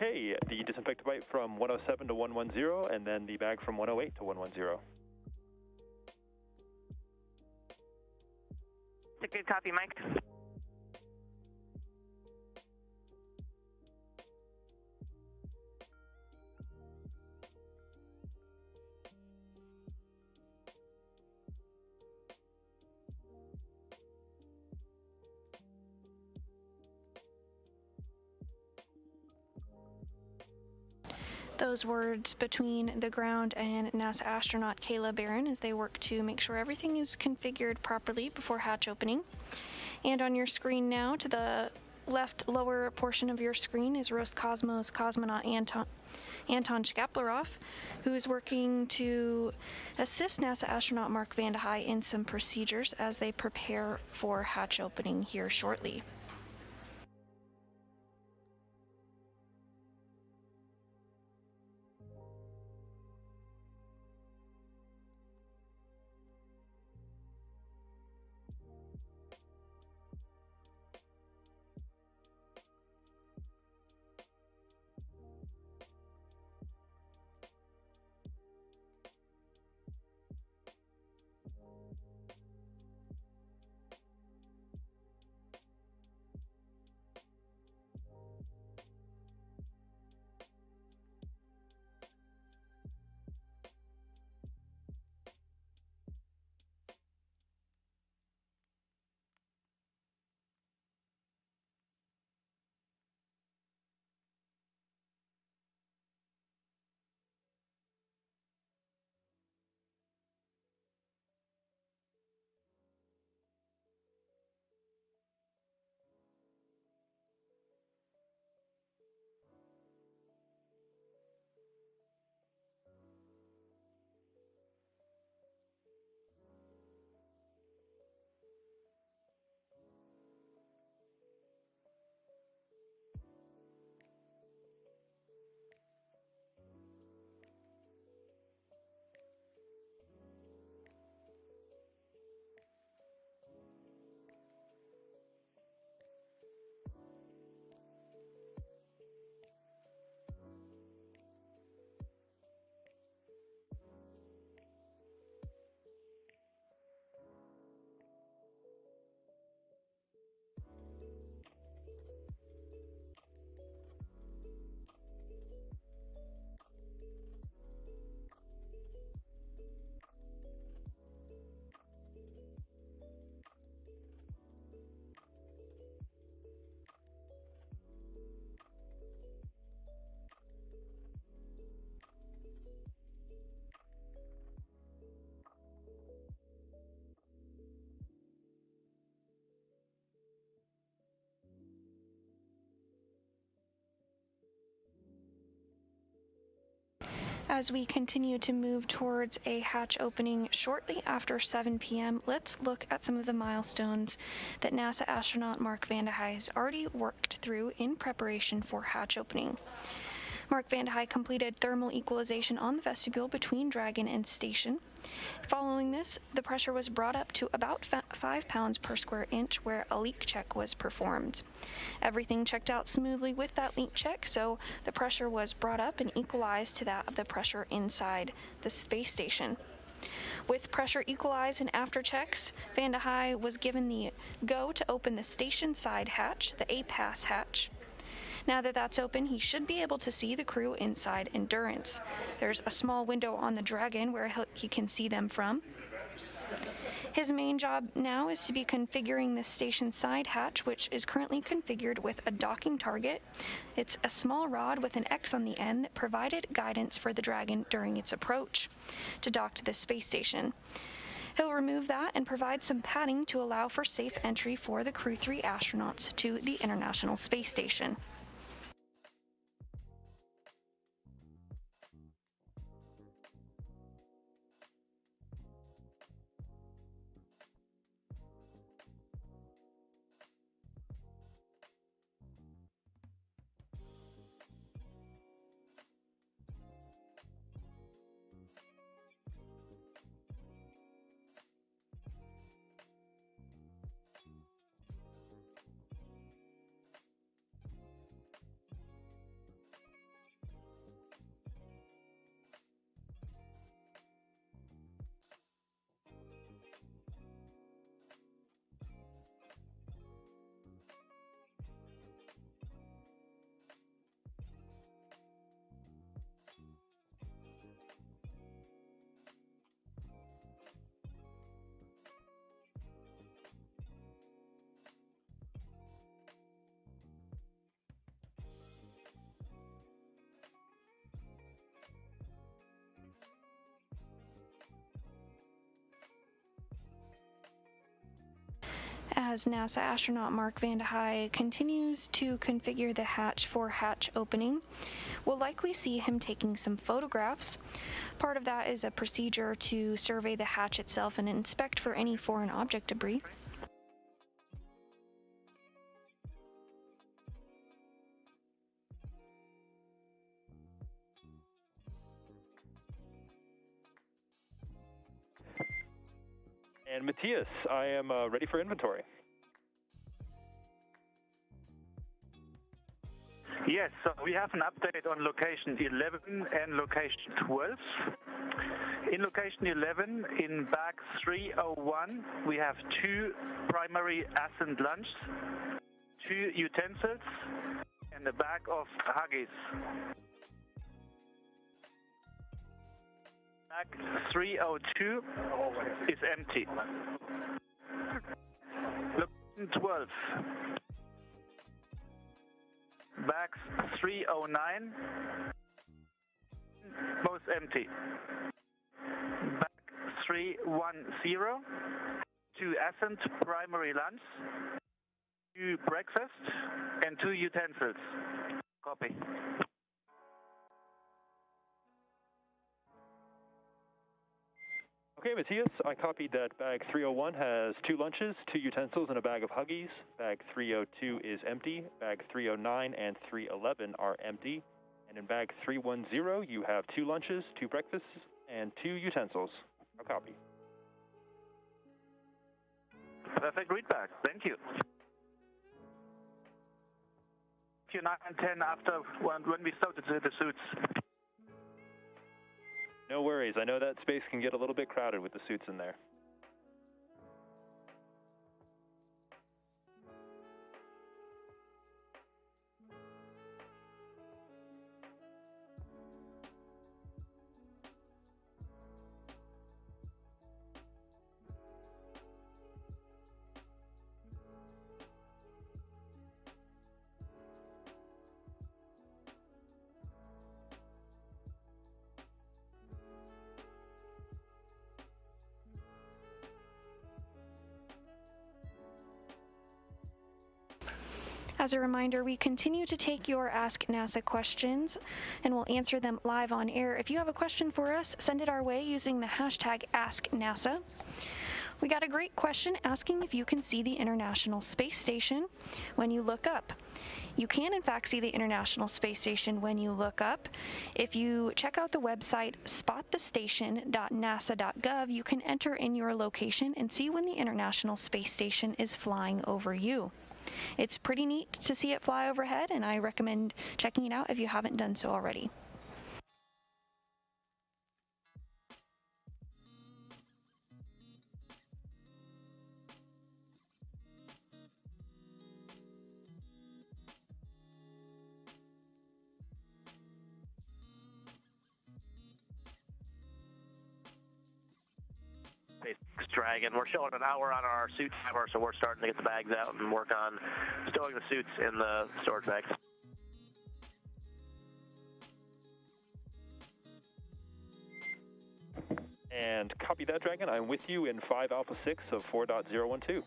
Speaker 10: Okay, the disinfectant wipe from 107 to 110, and then the bag from 108 to 110.
Speaker 3: It's a good copy, Mike.
Speaker 9: Those words between the ground and NASA astronaut Kayla Barron as they work to make sure everything is configured properly before hatch opening. And on your screen now, to the left lower portion of your screen, is Roscosmos cosmonaut Anton Shkaplerov, who is working to assist NASA astronaut Mark Vande Hei in some procedures as they prepare for hatch opening here shortly. As we continue to move towards a hatch opening shortly after 7 p.m., let's look at some of the milestones that NASA astronaut Mark Vande Hei has already worked through in preparation for hatch opening. Mark Vande Hei completed thermal equalization on the vestibule between Dragon and station. Following this, the pressure was brought up to about 5 pounds per square inch, where a leak check was performed. Everything checked out smoothly with that leak check, so the pressure was brought up and equalized to that of the pressure inside the space station. With pressure equalized and after checks, Vande Hei was given the go to open the station side hatch, the A-Pass hatch. Now that that's open, he should be able to see the crew inside Endurance. There's a small window on the Dragon where he can see them from. His main job now is to be configuring the station side hatch, which is currently configured with a docking target. It's a small rod with an X on the end that provided guidance for the Dragon during its approach to dock to the space station. He'll remove that and provide some padding to allow for safe entry for the Crew 3 astronauts to the International Space Station. as NASA astronaut Mark Vande Hei continues to configure the hatch for hatch opening. We'll likely see him taking some photographs. Part of that is a procedure to survey the hatch itself and inspect for any foreign object debris.
Speaker 10: And Matthias, I am ready for inventory.
Speaker 7: Yes, so we have an update on location 11 and location 12. In location 11, in bag 301, we have 2 primary ascent lunch, 2 utensils, and a bag of Huggies. Bag 302 is empty. Location 12. Bags 309, both empty. Bag 310, 2 ascent primary lunch, 2 breakfast, and 2 utensils. Copy.
Speaker 10: Okay, Matthias, I copied that bag 301 has 2 lunches, 2 utensils, and a bag of Huggies. Bag 302 is empty. Bag 309 and 311 are empty. And in bag 310, you have 2 lunches, 2 breakfasts, and 2 utensils. A copy.
Speaker 7: Perfect readback. Thank you. Q9 and 10 after when we started the suits.
Speaker 10: No worries. I know that space can get a little bit crowded with the suits in there.
Speaker 9: As a reminder, we continue to take your Ask NASA questions, and we'll answer them live on air. If you have a question for us, send it our way using the hashtag AskNASA. We got a great question asking if you can see the International Space Station when you look up. You can, in fact, see the International Space Station when you look up. If you check out the website spotthestation.nasa.gov, you can enter in your location and see when the International Space Station is flying over you. It's pretty neat to see it fly overhead, and I recommend checking it out if you haven't done so already.
Speaker 5: SpaceX Dragon. We're showing an hour on our suit timer, so we're starting to get the bags out and work on stowing the suits in the storage bags.
Speaker 10: And copy that, Dragon. I'm with you in 5 Alpha 6 of 4.012.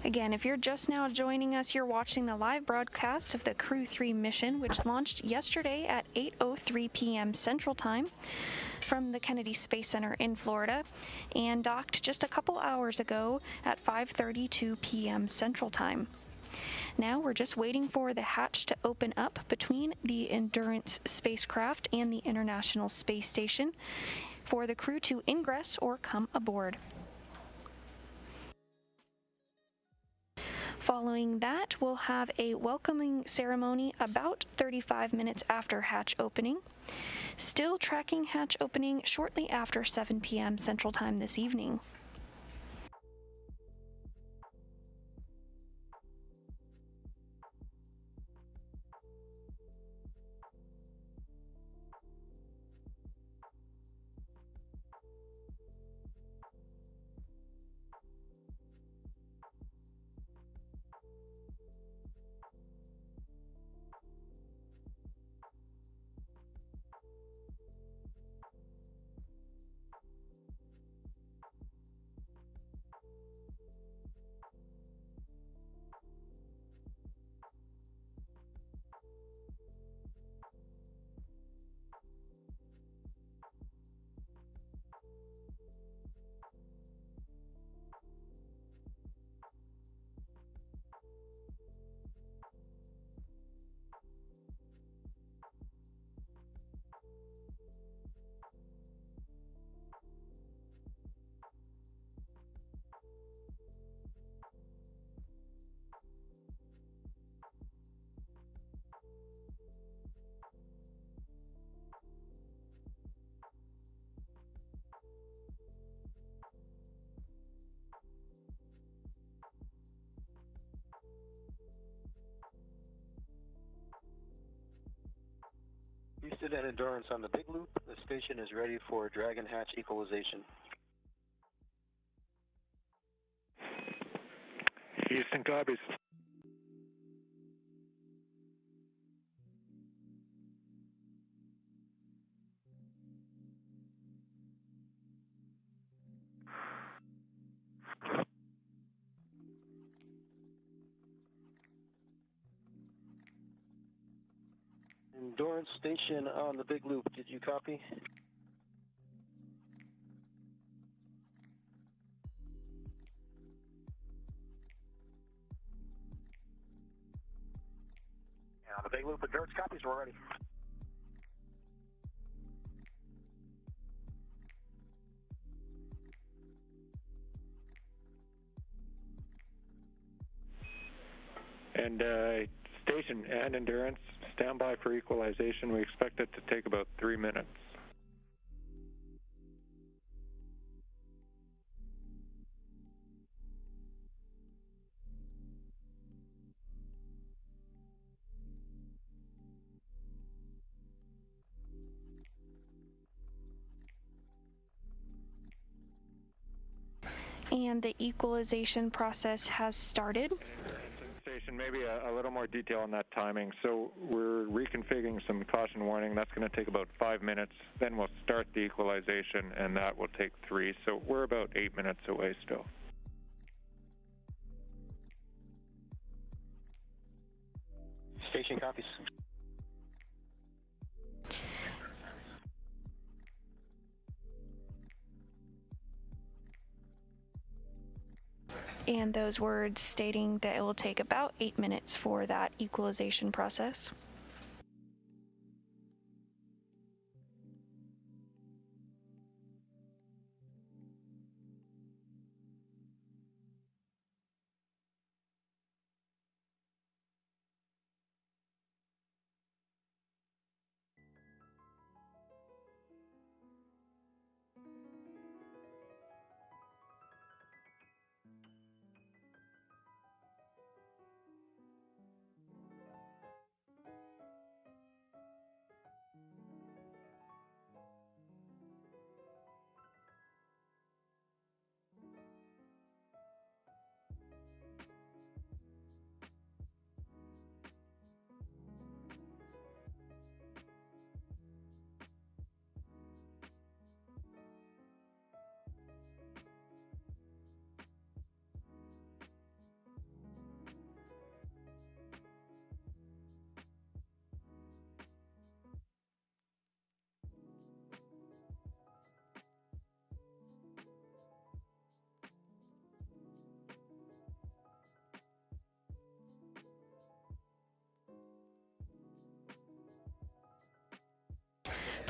Speaker 9: Again, if you're just now joining us, you're watching the live broadcast of the Crew 3 mission, which launched yesterday at 8:03 p.m. Central Time from the Kennedy Space Center in Florida and docked just a couple hours ago at 5:32 p.m. Central Time. Now we're just waiting for the hatch to open up between the Endurance spacecraft and the International Space Station for the crew to ingress or come aboard. Following that, we'll have a welcoming ceremony about 35 minutes after hatch opening. Still tracking hatch opening shortly after 7 p.m. Central Time this evening.
Speaker 15: Houston and Endurance on the big loop. The station is ready for Dragon Hatch equalization.
Speaker 12: Houston copies.
Speaker 15: Endurance station on the big loop. Did you copy?
Speaker 5: On the big loop, Endurance copies, we're ready.
Speaker 12: And station and Endurance, stand by for equalization. We expect it to take about 3 minutes.
Speaker 9: And the equalization process has started.
Speaker 12: Station, maybe a little more detail on that timing. So we're reconfiguring some caution warning. That's going to take about 5 minutes. Then we'll start the equalization, and that will take 3. So we're about 8 minutes away still.
Speaker 15: Station copies.
Speaker 9: And those words stating that it will take about 8 minutes for that equalization process.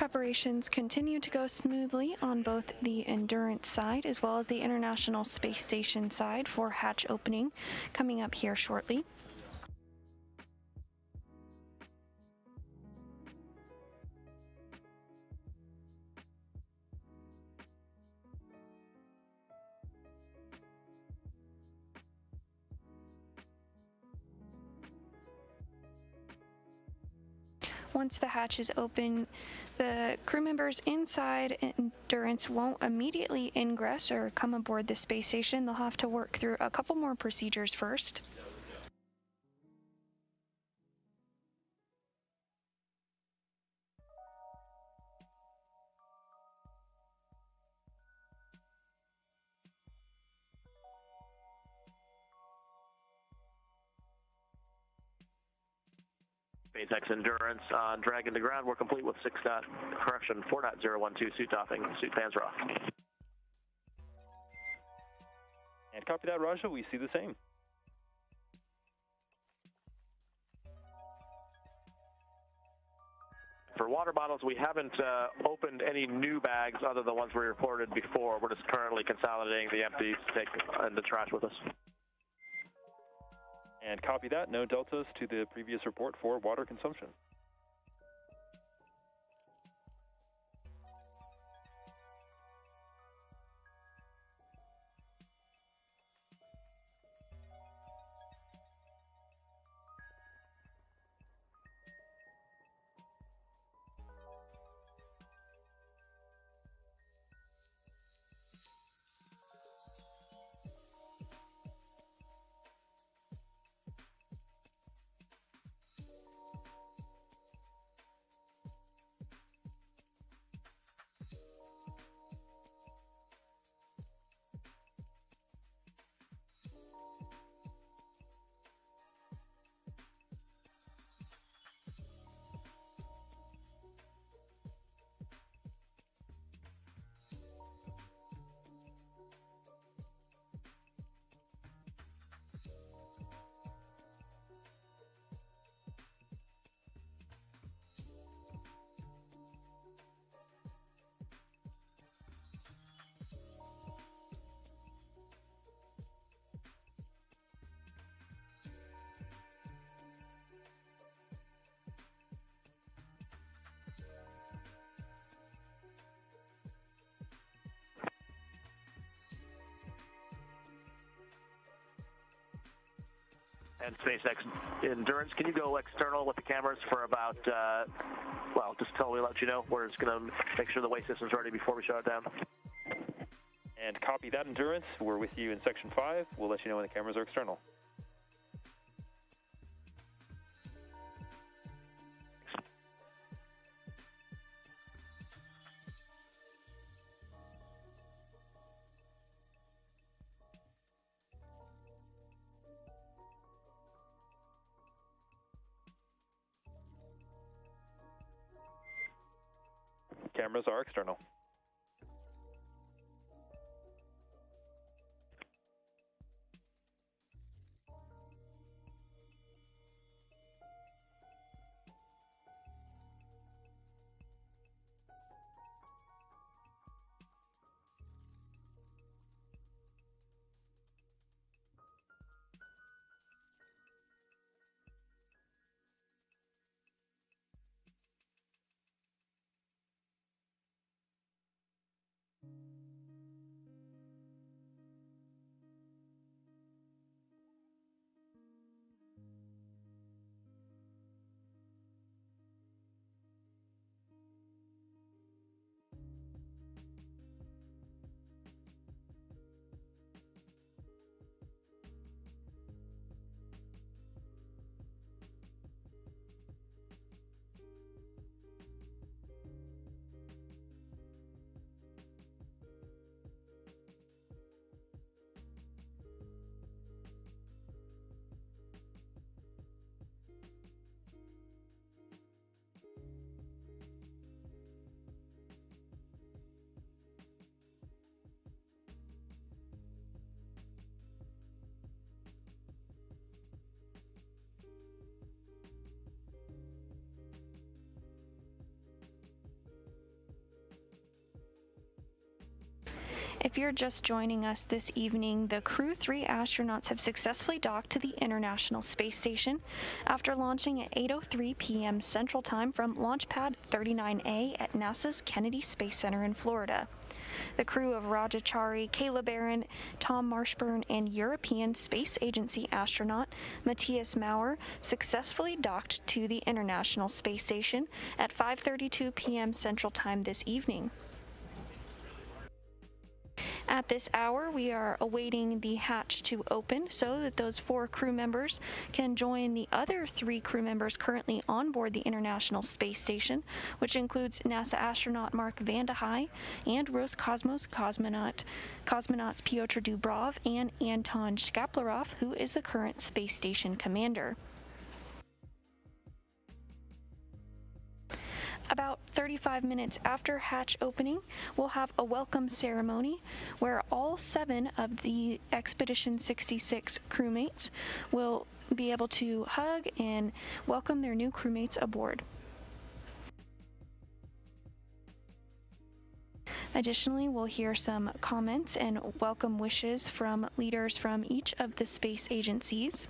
Speaker 9: preparations continue to go smoothly on both the Endurance side as well as the International Space Station side for hatch opening coming up here shortly. Once the hatch is open, the crew members inside Endurance won't immediately ingress or come aboard the space station. They'll have to work through a couple more procedures first.
Speaker 5: SpaceX Endurance on Dragon to ground. We're complete with 4.012 suit doffing. Suit fans are off.
Speaker 10: And copy that, Raja. We see the same.
Speaker 5: For water bottles, we haven't opened any new bags other than ones we reported before. We're just currently consolidating the empties to take in the trash with us.
Speaker 10: And copy that. No deltas to the previous report for water consumption.
Speaker 5: And SpaceX Endurance, can you go external with the cameras for about, just till we let you know. We're just going to make sure the way system's ready before we shut it down.
Speaker 10: And copy that, Endurance. We're with you in Section 5. We'll let you know when the cameras are external. Cameras are external.
Speaker 9: If you're just joining us this evening, the Crew 3 astronauts have successfully docked to the International Space Station after launching at 8:03 p.m. Central Time from Launch Pad 39A at NASA's Kennedy Space Center in Florida. The crew of Rajachari, Kayla Barron, Tom Marshburn, and European Space Agency astronaut Matthias Maurer successfully docked to the International Space Station at 5:32 p.m. Central Time this evening. At this hour, we are awaiting the hatch to open so that those 4 crew members can join the other 3 crew members currently on board the International Space Station, which includes NASA astronaut Mark Vande Hei and Roscosmos cosmonauts Pyotr Dubrov and Anton Shkaplerov, who is the current space station commander. About 35 minutes after hatch opening, we'll have a welcome ceremony where all 7 of the Expedition 66 crewmates will be able to hug and welcome their new crewmates aboard. Additionally, we'll hear some comments and welcome wishes from leaders from each of the space agencies.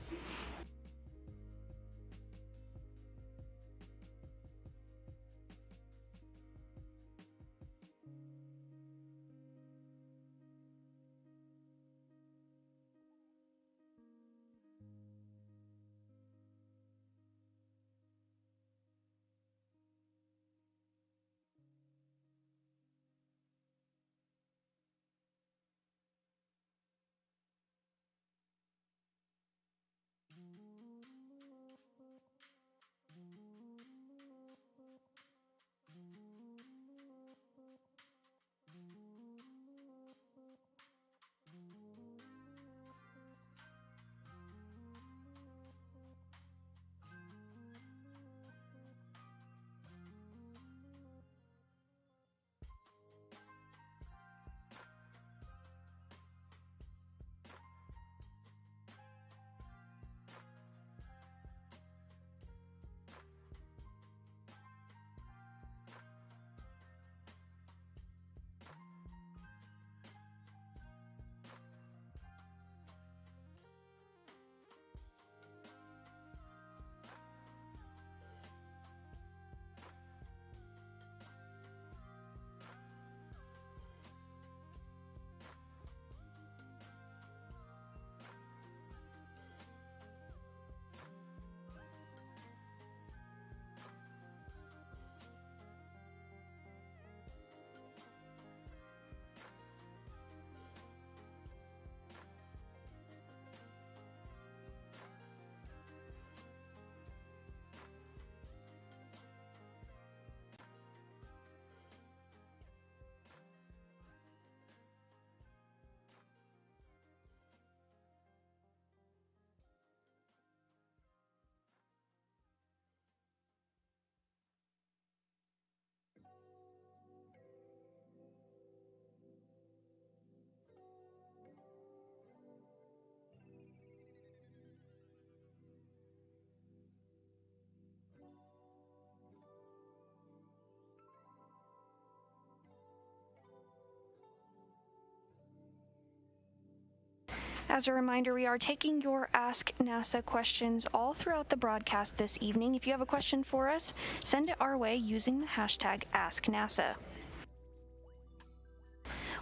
Speaker 9: As a reminder, we are taking your Ask NASA questions all throughout the broadcast this evening. If you have a question for us, send it our way using the hashtag AskNASA.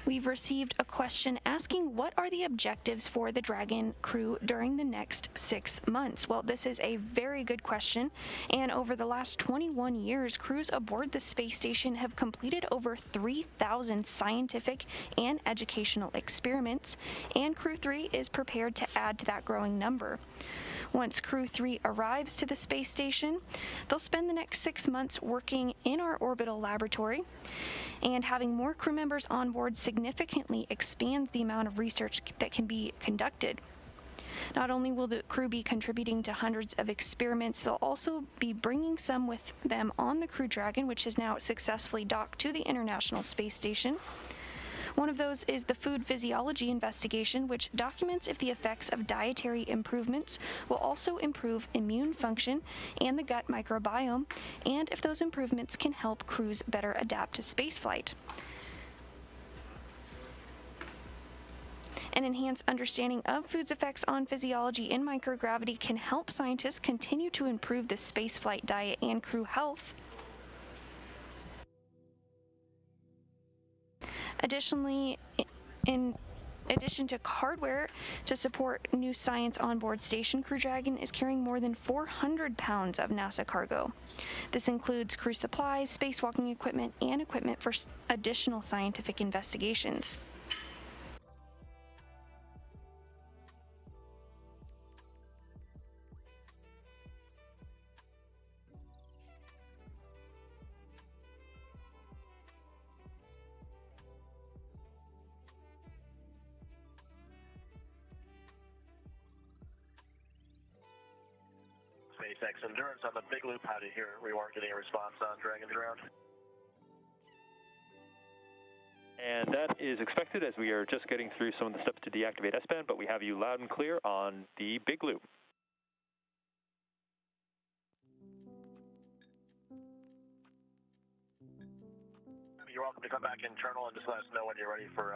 Speaker 9: We've received a question asking what are the objectives for the Dragon crew during the next 6 months? Well, this is a very good question, and over the last 21 years, crews aboard the space station have completed over 3,000 scientific and educational experiments, and Crew 3 is prepared to add to that growing number. Once Crew 3 arrives to the space station, they'll spend the next 6 months working in our orbital laboratory, and having more crew members on board significantly expands the amount of research that can be conducted. Not only will the crew be contributing to hundreds of experiments, they'll also be bringing some with them on the Crew Dragon, which is now successfully docked to the International Space Station. One of those is the food physiology investigation, which documents if the effects of dietary improvements will also improve immune function and the gut microbiome, and if those improvements can help crews better adapt to spaceflight. An enhanced understanding of food's effects on physiology in microgravity can help scientists continue to improve the spaceflight diet and crew health. Additionally, in addition to hardware to support new science on board station, Crew Dragon is carrying more than 400 pounds of NASA cargo. This includes crew supplies, spacewalking equipment, and equipment for additional scientific investigations.
Speaker 5: SpaceX Endurance on the big loop. How do you hear? We weren't getting a response on Dragon ground.
Speaker 10: And that is expected as we are just getting through some of the steps to deactivate S-band, but we have you loud and clear on the big loop.
Speaker 5: You're welcome to come back internal and just let us know when you're ready for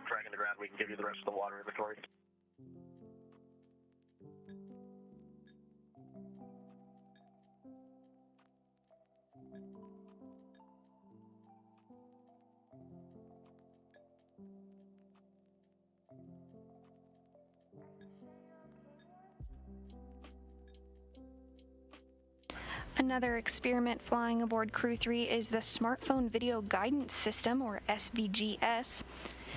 Speaker 5: Dragon to ground. We can give you the rest of the water inventory.
Speaker 9: Another experiment flying aboard Crew 3 is the Smartphone Video Guidance System, or SVGS.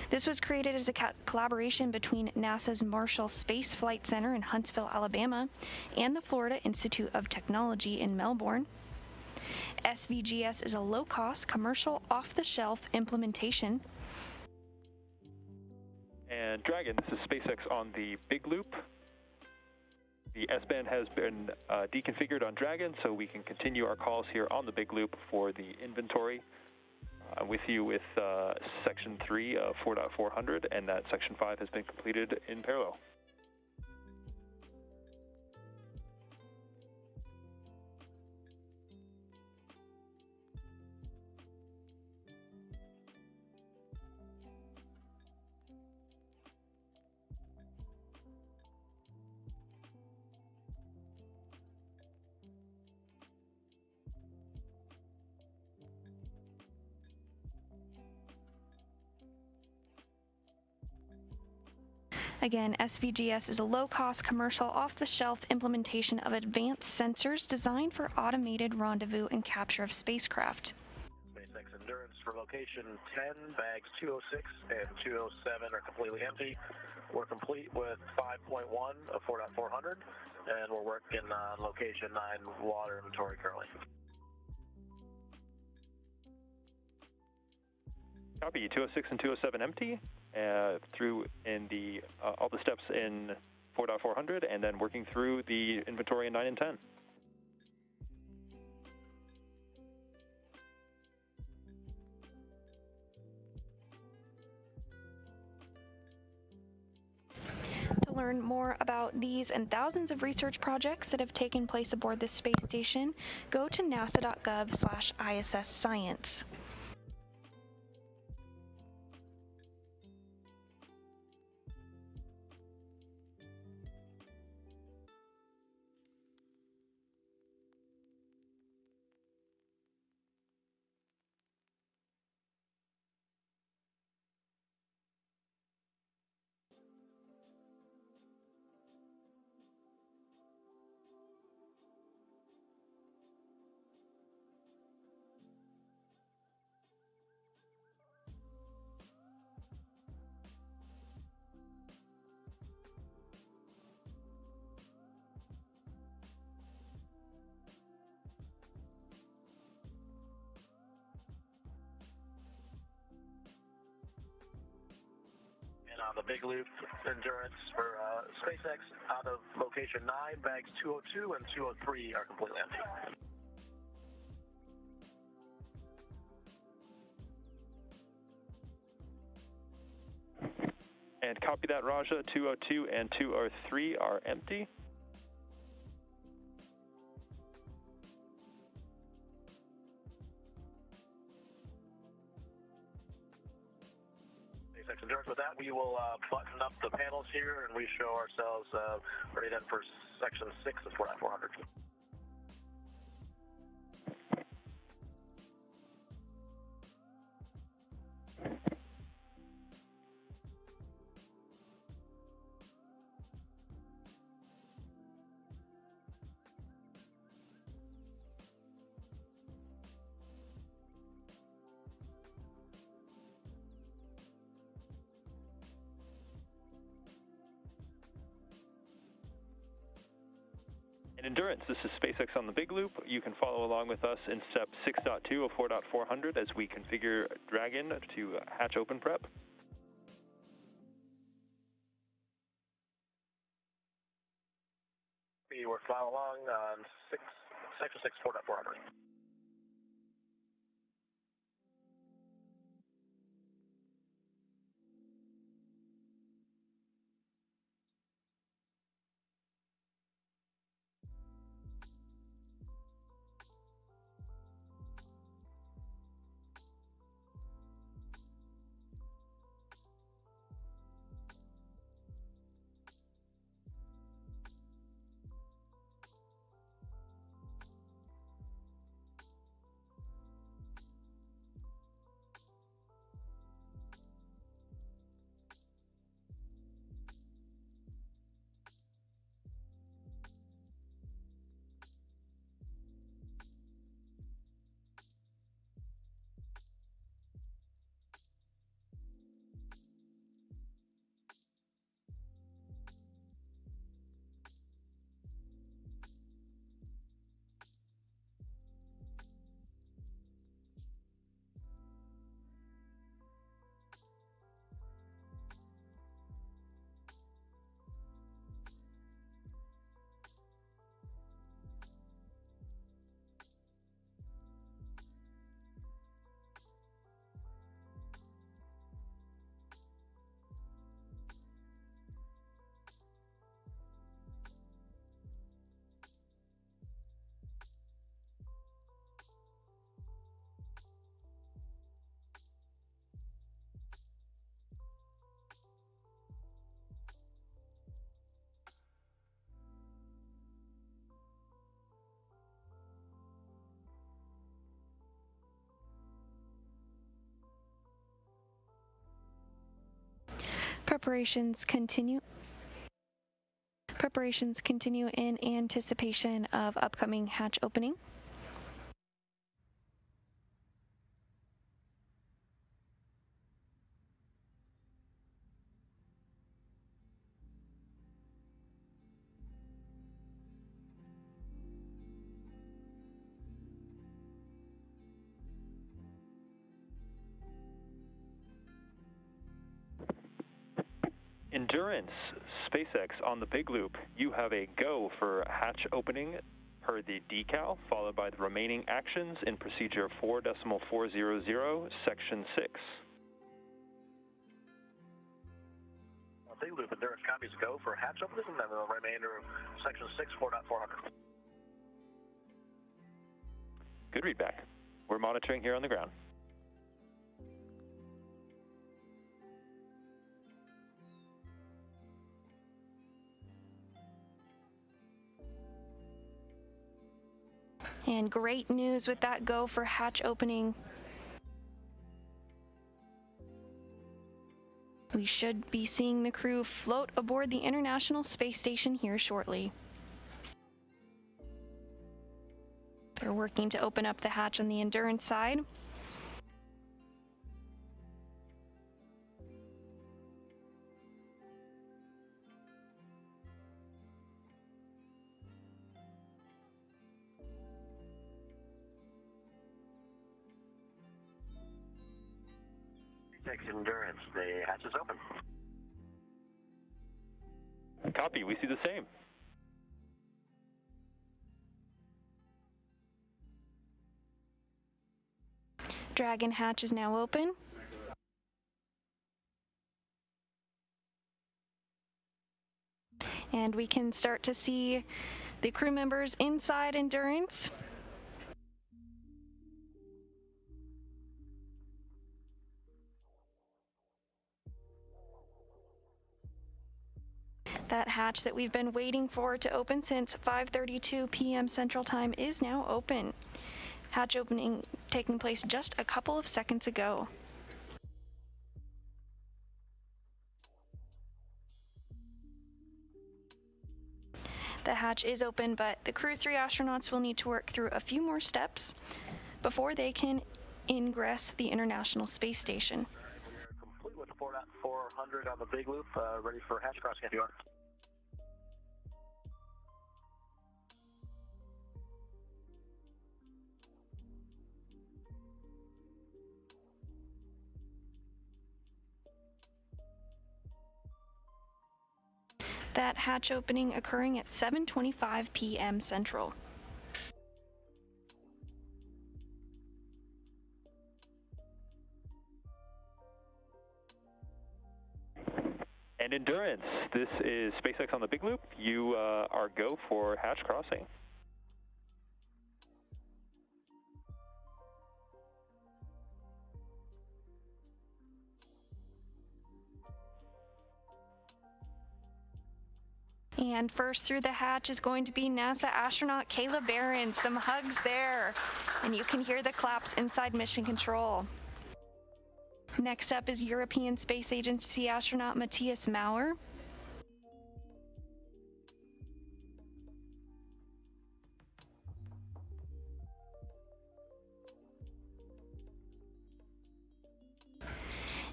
Speaker 9: This was created as a collaboration between NASA's Marshall Space Flight Center in Huntsville, Alabama, and the Florida Institute of Technology in Melbourne. SVGS is a low-cost, commercial, off-the-shelf implementation.
Speaker 10: And Dragon, this is SpaceX on the big loop. The S-band has been deconfigured on Dragon, so we can continue our calls here on the big loop for the inventory. With you with Section 3 of 4.400, and that Section 5 has been completed in parallel.
Speaker 9: Again, SVGS is a low-cost, commercial, off-the-shelf implementation of advanced sensors designed for automated rendezvous and capture of spacecraft.
Speaker 5: SpaceX Endurance for location 10, bags 206 and 207 are completely empty. We're complete with 5.1 of 4.400, and we're working on location 9 water inventory currently.
Speaker 10: Copy, 206 and 207 empty, through in the all the steps in 4.400, and then working through the inventory in 9 and 10.
Speaker 9: To learn more about these and thousands of research projects that have taken place aboard this space station, go to nasa.gov/ISS Science.
Speaker 5: On the big loop Endurance for SpaceX, out of location 9, bags 202 and 203 are completely empty.
Speaker 10: And copy that, Raja. 202 and 203 are empty.
Speaker 5: SpaceX Perfect. Endurance, with that, we will button up the panels here, and we show ourselves ready then for section 6 of 4.400.
Speaker 10: In Endurance, this is SpaceX on the Big Loop. You can follow along with us in step 6.2 of 4.400 as we configure Dragon to hatch open prep.
Speaker 5: We were following along on section 6, 4.400.
Speaker 9: Preparations continue in anticipation of upcoming hatch opening.
Speaker 10: Endurance, SpaceX on the Big Loop. You have a go for hatch opening per the decal, followed by the remaining actions in procedure 4.400, section 6.
Speaker 5: Big Loop, Endurance copies go for hatch opening, and then the remainder of section 6, 4.400.
Speaker 10: Good readback. We're monitoring here on the ground.
Speaker 9: And great news with that go for hatch opening. We should be seeing the crew float aboard the International Space Station here shortly. They're working to open up the hatch on the Endurance side.
Speaker 5: Endurance, the hatch is open.
Speaker 10: Copy, we see the same.
Speaker 9: Dragon hatch is now open. And we can start to see the crew members inside Endurance. That hatch that we've been waiting for to open since 5:32 p.m. Central Time is now open. Hatch opening taking place just a couple of seconds ago. The hatch is open, but the Crew 3 astronauts will need to work through a few more steps before they can ingress the International Space Station.
Speaker 5: We're complete with 400 on the big loop, ready for hatch crossing if you are.
Speaker 9: That hatch opening occurring at 7:25 p.m. Central.
Speaker 10: And Endurance, this is SpaceX on the big loop. You are go for hatch crossing.
Speaker 9: And first through the hatch is going to be NASA astronaut Kayla Barron. Some hugs there, and you can hear the claps inside Mission Control. Next up is European Space Agency astronaut Matthias Maurer.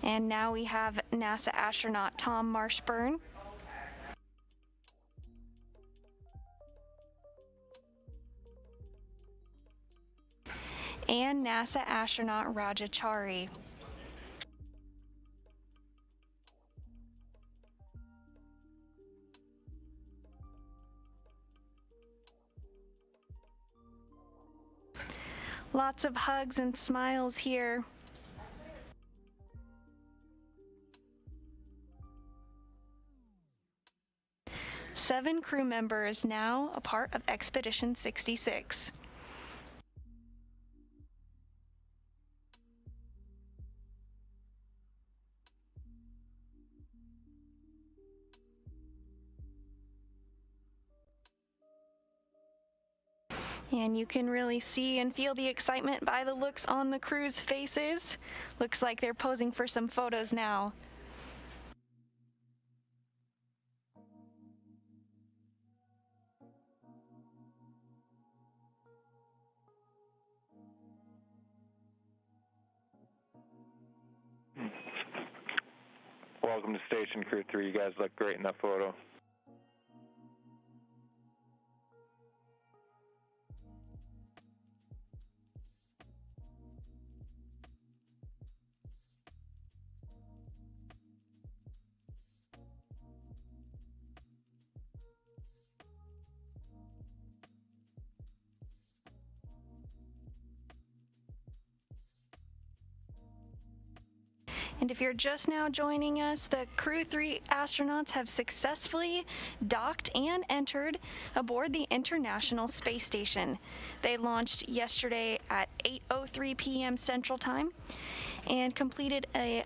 Speaker 9: And now we have NASA astronaut Tom Marshburn. And NASA astronaut Rajachari. Lots of hugs and smiles here. Seven crew members now a part of Expedition 66. And you can really see and feel the excitement by the looks on the crew's faces. Looks like they're posing for some photos now.
Speaker 12: Welcome to Station Crew 3. You guys look great in that photo.
Speaker 9: And if you're just now joining us, the Crew 3 astronauts have successfully docked and entered aboard the International Space Station. They launched yesterday at 8:03 p.m. Central Time and completed a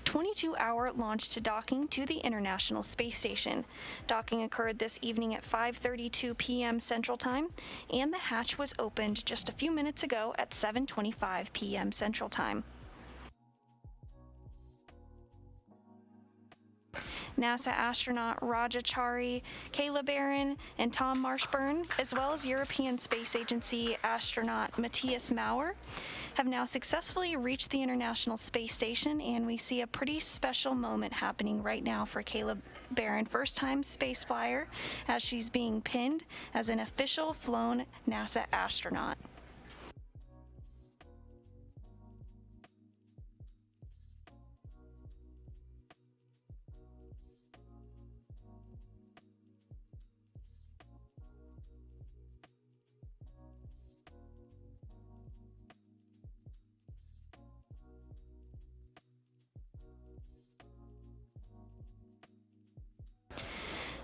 Speaker 9: 22-hour launch to docking to the International Space Station. Docking occurred this evening at 5:32 p.m. Central Time, and the hatch was opened just a few minutes ago at 7:25 p.m. Central Time. NASA astronaut Rajachari, Kayla Barron, and Tom Marshburn, as well as European Space Agency astronaut Matthias Maurer, have now successfully reached the International Space Station, and we see a pretty special moment happening right now for Kayla Barron, first-time space flyer, as she's being pinned as an official flown NASA astronaut.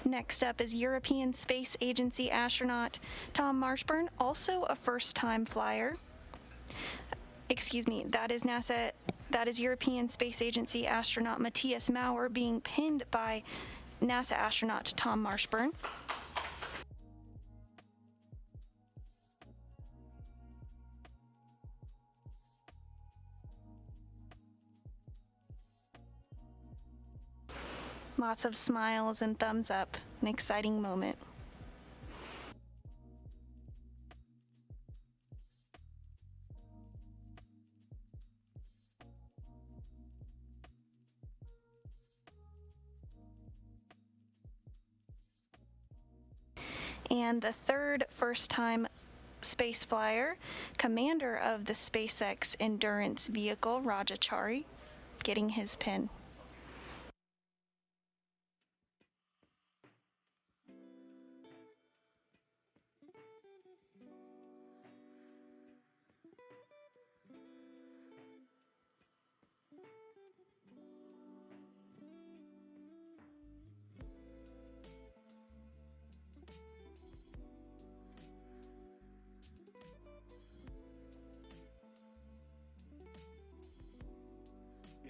Speaker 9: Next up is European Space Agency astronaut Tom Marshburn, also a first-time flyer. Excuse me, that is European Space Agency astronaut Matthias Maurer being pinned by NASA astronaut Tom Marshburn. Lots of smiles and thumbs up. An exciting moment. And the third first-time space flyer, commander of the SpaceX Endurance vehicle, Rajachari, getting his pin.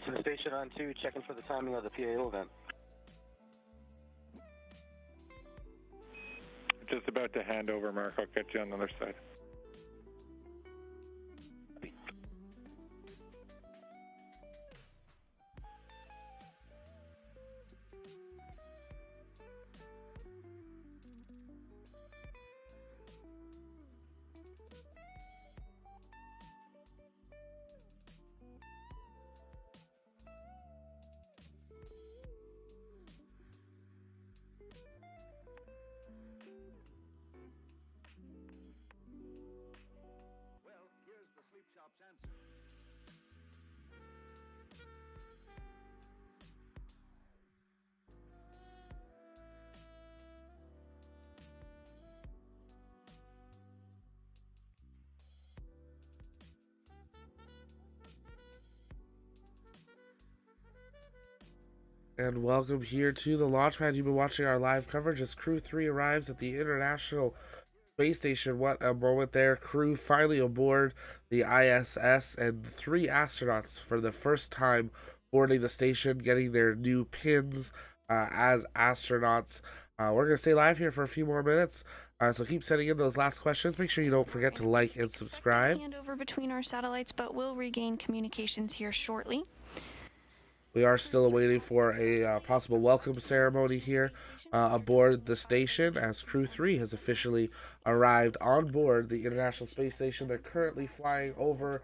Speaker 15: Houston Station on 2, checking for the timing of the PAO event.
Speaker 12: Just about to hand over, Mark. I'll catch you on the other side.
Speaker 1: And welcome here to the launch pad. You've been watching our live coverage as Crew 3 arrives at the International Space Station. What a moment there. Crew finally aboard the ISS, and 3 astronauts for the first time boarding the station, getting their new pins as astronauts. We're going to stay live here for a few more minutes, so keep sending in those last questions. Make sure you don't forget to like and subscribe.
Speaker 9: Handover between our satellites, but we'll regain communications here shortly.
Speaker 1: We are still waiting for a possible welcome ceremony here aboard the station, as Crew 3 has officially arrived on board the International Space Station. They're currently flying over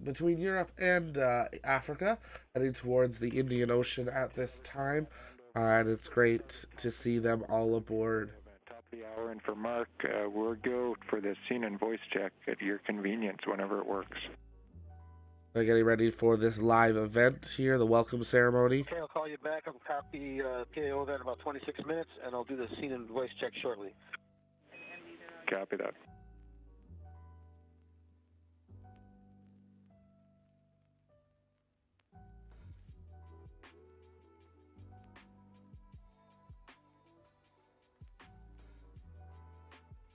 Speaker 1: between Europe and Africa, heading towards the Indian Ocean at this time, and it's great to see them all aboard.
Speaker 12: Top of the hour, and for Mark, we'll go for the scene and voice check at your convenience whenever it works.
Speaker 1: They're getting ready for this live event here, the welcome ceremony.
Speaker 15: Okay, I'll call you back. I'll copy PAO event in about 26 minutes, and I'll do the scene and voice check shortly.
Speaker 12: Copy that.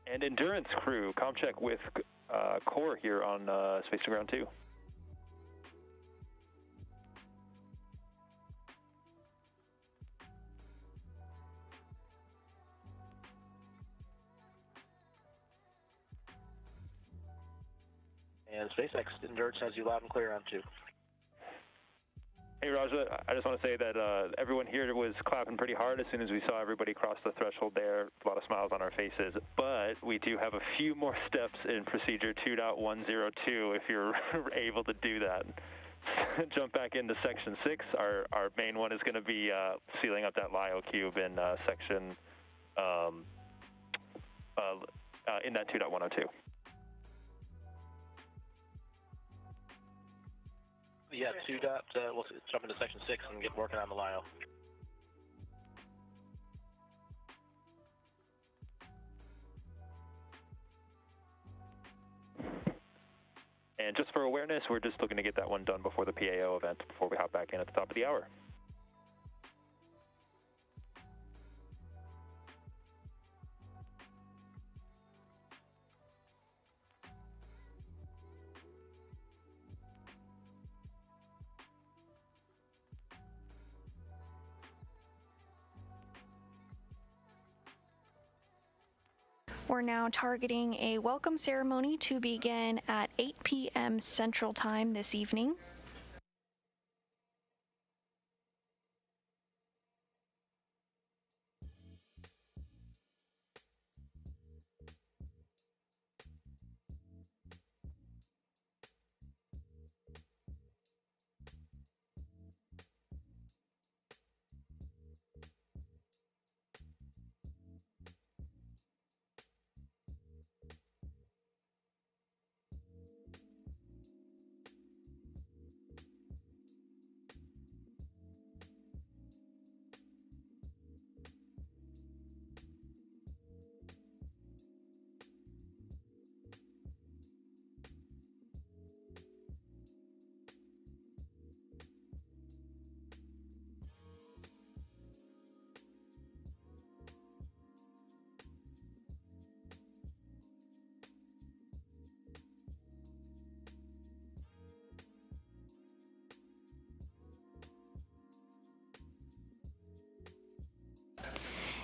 Speaker 10: And Endurance crew, comm check with Core here on Space to Ground 2.
Speaker 15: And SpaceX Endurance has you loud and clear on 2.
Speaker 10: Hey Raja, I just want to say that everyone here was clapping pretty hard as soon as we saw everybody cross the threshold there. A lot of smiles on our faces. But we do have a few more steps in procedure 2.102 if you're able to do that. Jump back into section 6. Our main one is going to be sealing up that LIO cube in section in that 2.102.
Speaker 15: Yeah, we'll jump into section 6 and get working on the LIO.
Speaker 10: And just for awareness, we're just looking to get that one done before the PAO event, before we hop back in at the top of the hour.
Speaker 9: We're now targeting a welcome ceremony to begin at 8 p.m. Central Time this evening.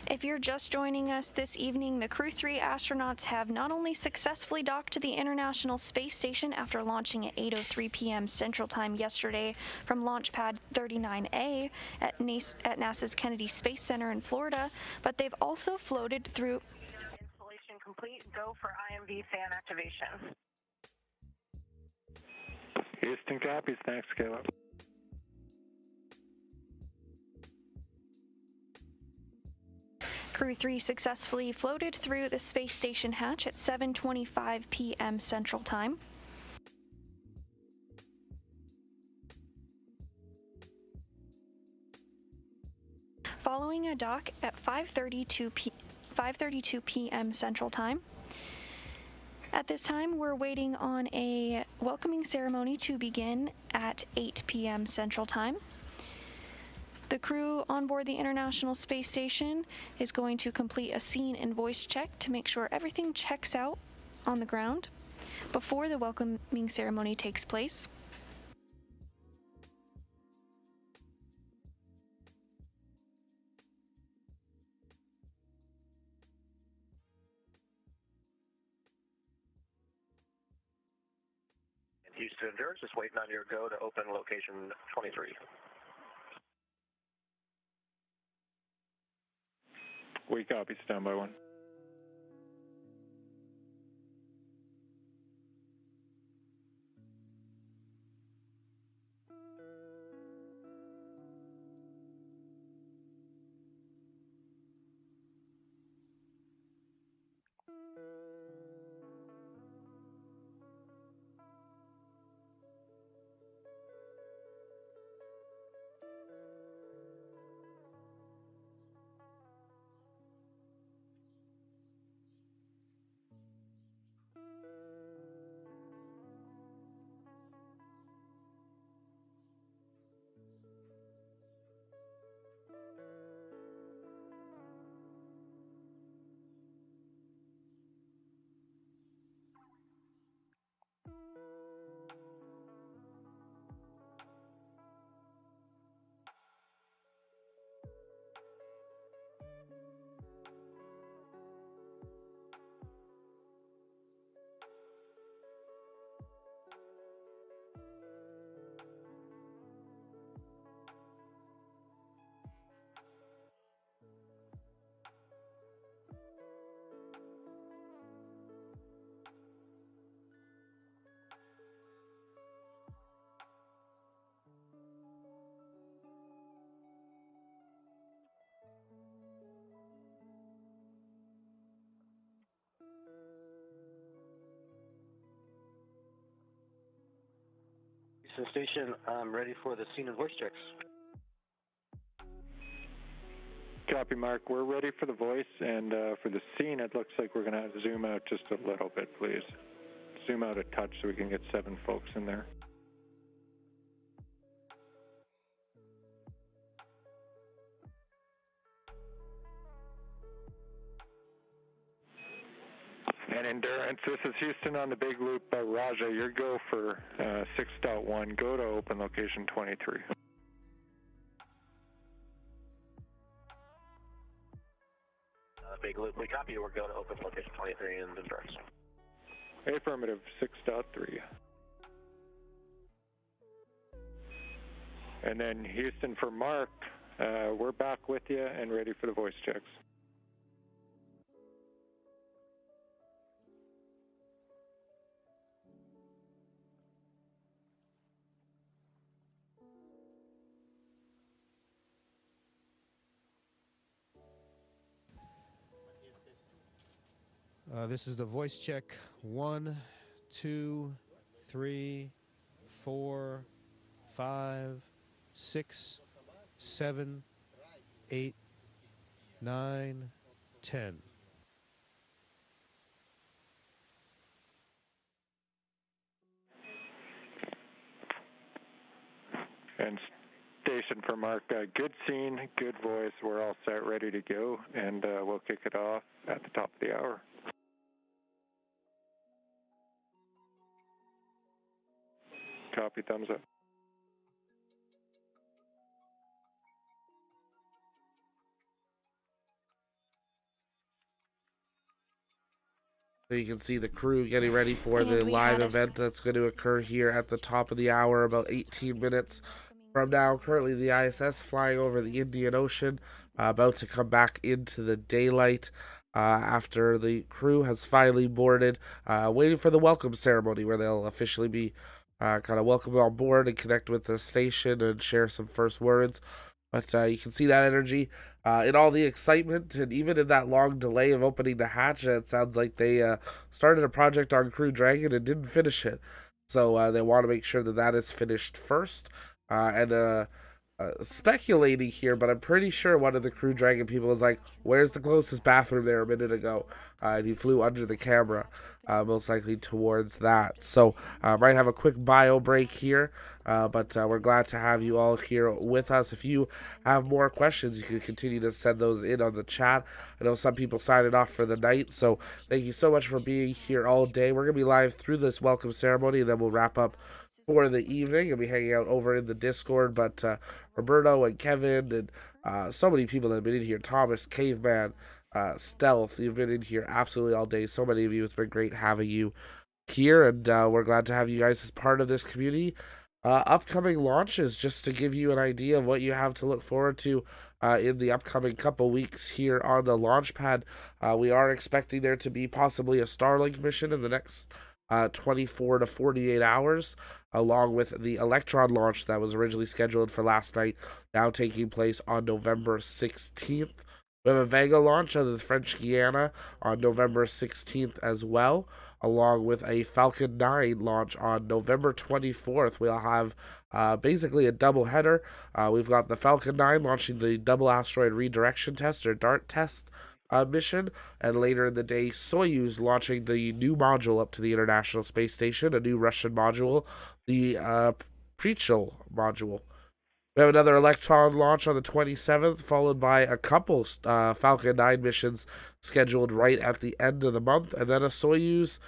Speaker 9: If you're just joining us this evening, the Crew 3 astronauts have not only successfully docked to the International Space Station after launching at 8:03 p.m. Central Time yesterday from Launch Pad 39A at NASA's Kennedy Space Center in Florida, but they've also floated through...
Speaker 3: Installation complete. Go for IMV fan activation.
Speaker 12: Houston copies. Thanks, Kayla.
Speaker 9: Crew 3 successfully floated through the space station hatch at 7:25 p.m. Central Time. Following a dock at 5:32 p.m. Central Time. At this time, we're waiting on a welcoming ceremony to begin at 8 p.m. Central Time. The crew on board the International Space Station is going to complete a scene and voice check to make sure everything checks out on the ground before the welcoming ceremony takes place.
Speaker 11: Houston Endurance, just waiting on your go to open location 23.
Speaker 12: We copy, standby one.
Speaker 15: Houston Station, I'm ready for the scene and voice checks.
Speaker 12: Copy, Mark. We're ready for the voice, and for the scene, it looks like we're going to zoom out just a little bit, please. Zoom out a touch so we can get 7 folks in there. And Endurance, this is Houston on the big loop. Raja, your go for 6.1. Go to open location 23.
Speaker 5: big loop. We copy you. We're going to open location 23 in Endurance.
Speaker 12: Affirmative, 6.3. And then Houston for Mark, we're back with you and ready for the voice checks.
Speaker 16: This is the voice check. 1, 2, 3, 4, 5, 6, 7, 8, 9, 10.
Speaker 12: And station for Mark, good scene, good voice. We're all set, ready to go, and we'll kick it off at the top of the hour. Copy, thumbs up.
Speaker 1: So you can see the crew getting ready for the live event that's going to occur here at the top of the hour, about 18 minutes from now. Currently, the ISS flying over the Indian Ocean, about to come back into the daylight after the crew has finally boarded, waiting for the welcome ceremony where they'll officially be kind of welcomed on board and connect with the station and share some first words. But you can see that energy in all the excitement, and even in that long delay of opening the hatch. It sounds like they started a project on Crew Dragon and didn't finish it. So they want to make sure that that is finished first. Speculating here, but I'm pretty sure one of the Crew Dragon people was like, where's the closest bathroom there a minute ago? And he flew under the camera, most likely towards that. So might have a quick bio break here, but we're glad to have you all here with us. If you have more questions, you can continue to send those in on the chat. I know some people signed off for the night, so thank you so much for being here all day. We're going to be live through this welcome ceremony, and then we'll wrap up for the evening and be hanging out over in the Discord. But Roberto and Kevin and so many people that have been in here, Thomas, Caveman, Stealth, you've been in here absolutely all day. So many of you. It's been great having you here, and we're glad to have you guys as part of this community. Upcoming launches, just to give you an idea of what you have to look forward to in the upcoming couple weeks here on the launch pad. We are expecting there to be possibly a Starlink mission in the next 24 to 48 hours, along with the Electron launch that was originally scheduled for last night, now taking place on November 16th. We have a Vega launch of the French Guiana on November 16th as well, along with a Falcon 9 launch on November 24th. We'll have basically a double header. We've got the Falcon 9 launching the Double Asteroid Redirection Test, or DART test, mission, and later in the day, Soyuz launching the new module up to the International Space Station, a new Russian module, the Pressurized module. We have another Electron launch on the 27th, followed by a couple Falcon 9 missions scheduled right at the end of the month, and then a Soyuz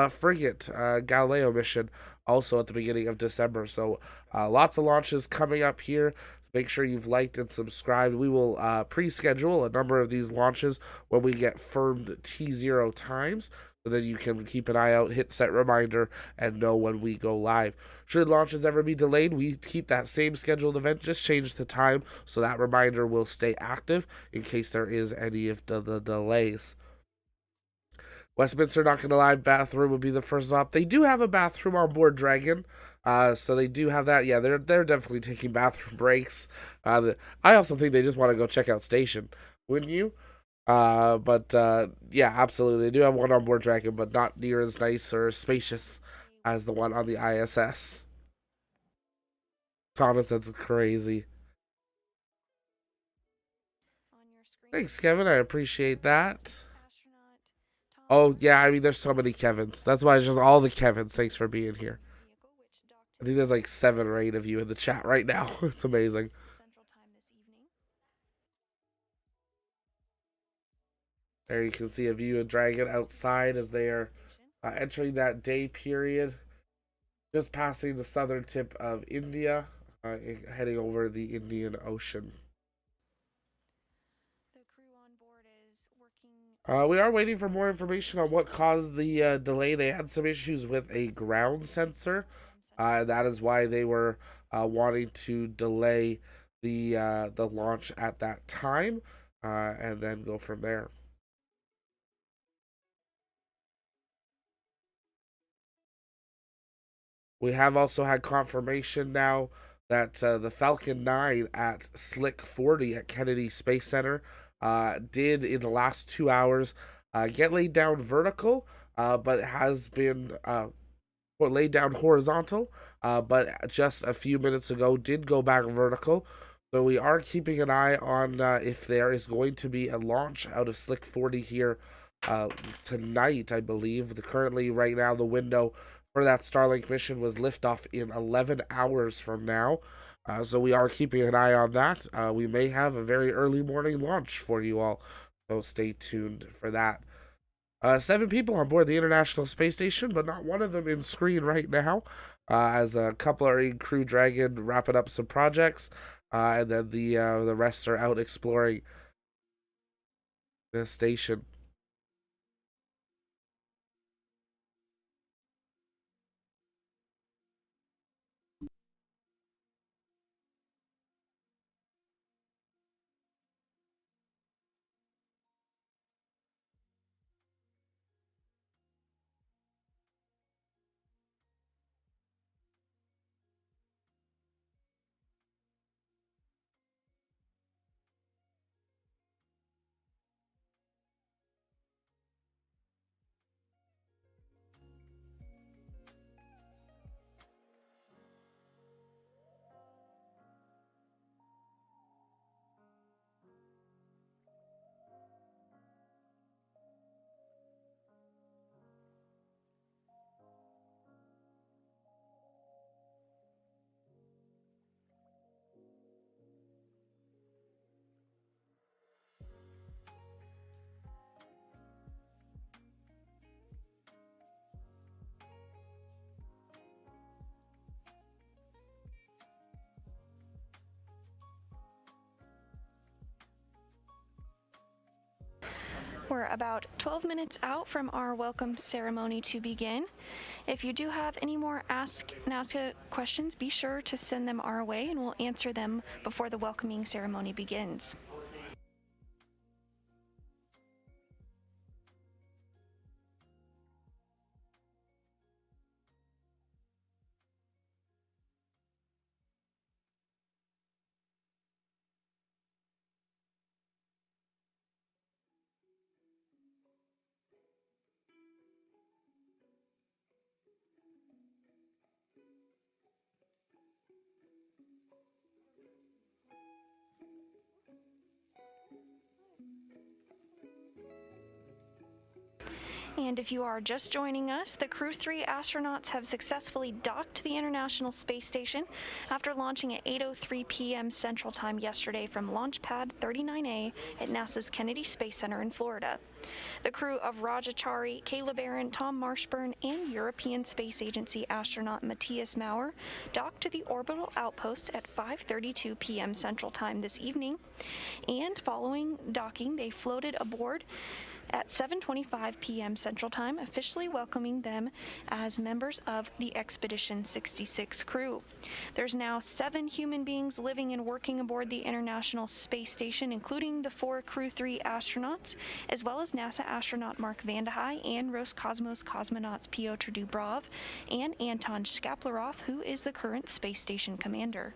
Speaker 1: frigate Galileo mission also at the beginning of December. So lots of launches coming up here. Make sure you've liked and subscribed. We will pre-schedule a number of these launches when we get firmed T0 times, so that you can keep an eye out, hit set reminder, and know when we go live. Should launches ever be delayed, we keep that same scheduled event, just change the time, so that reminder will stay active in case there is any of the delays. Westminster Not Gonna Lie bathroom would be the first stop. They do have a bathroom on board Dragon, so they do have that. Yeah, they're definitely taking bathroom breaks. I also think they just want to go check out Station, wouldn't you? But yeah, absolutely. They do have one on board Dragon, but not near as nice or spacious as the one on the ISS. Thomas, that's crazy. Thanks, Kevin. I appreciate that. Oh, yeah, I mean, there's so many Kevins. That's why it's just all the Kevins. Thanks for being here. I think there's like 7 or 8 of you in the chat right now. It's amazing. There you can see a view of Dragon outside as they are entering that day period. Just passing the southern tip of India, heading over the Indian Ocean.
Speaker 9: The crew on board is working
Speaker 1: We are waiting for more information on what caused the delay. They had some issues with a ground sensor. That is why they were wanting to delay the launch at that time, and then go from there. We have also had confirmation now that the Falcon 9 at Slick 40 at Kennedy Space Center did, in the last 2 hours, get laid down vertical, but it has been laid down horizontal, but just a few minutes ago did go back vertical. So we are keeping an eye on if there is going to be a launch out of Slick 40 here tonight, I believe. Currently, right now, the window for that Starlink mission was liftoff in 11 hours from now. So we are keeping an eye on that. We may have a very early morning launch for you all, so stay tuned for that. 7 people on board the International Space Station, but not one of them in screen right now, as a couple are in Crew Dragon wrapping up some projects, and then the rest are out exploring the station.
Speaker 9: We're about 12 minutes out from our welcome ceremony to begin. If you do have any more Ask NASA questions, be sure to send them our way and we'll answer them before the welcoming ceremony begins. And if you are just joining us, the Crew 3 astronauts have successfully docked to the International Space Station after launching at 8:03 p.m. Central Time yesterday from Launch Pad 39A at NASA's Kennedy Space Center in Florida. The crew of Atari, Kayla Barron, Tom Marshburn, and European Space Agency astronaut Matthias Maurer docked to the orbital outpost at 5:32 p.m. Central Time this evening, and following docking, they floated aboard at 7:25 p.m. Central Time, officially welcoming them as members of the Expedition 66 crew. There's now 7 human beings living and working aboard the International Space Station, including the 4 Crew 3 astronauts, as well as NASA astronaut Mark Vande Hei and Roscosmos cosmonauts Pyotr Dubrov and Anton Shkaplerov, who is the current space station commander.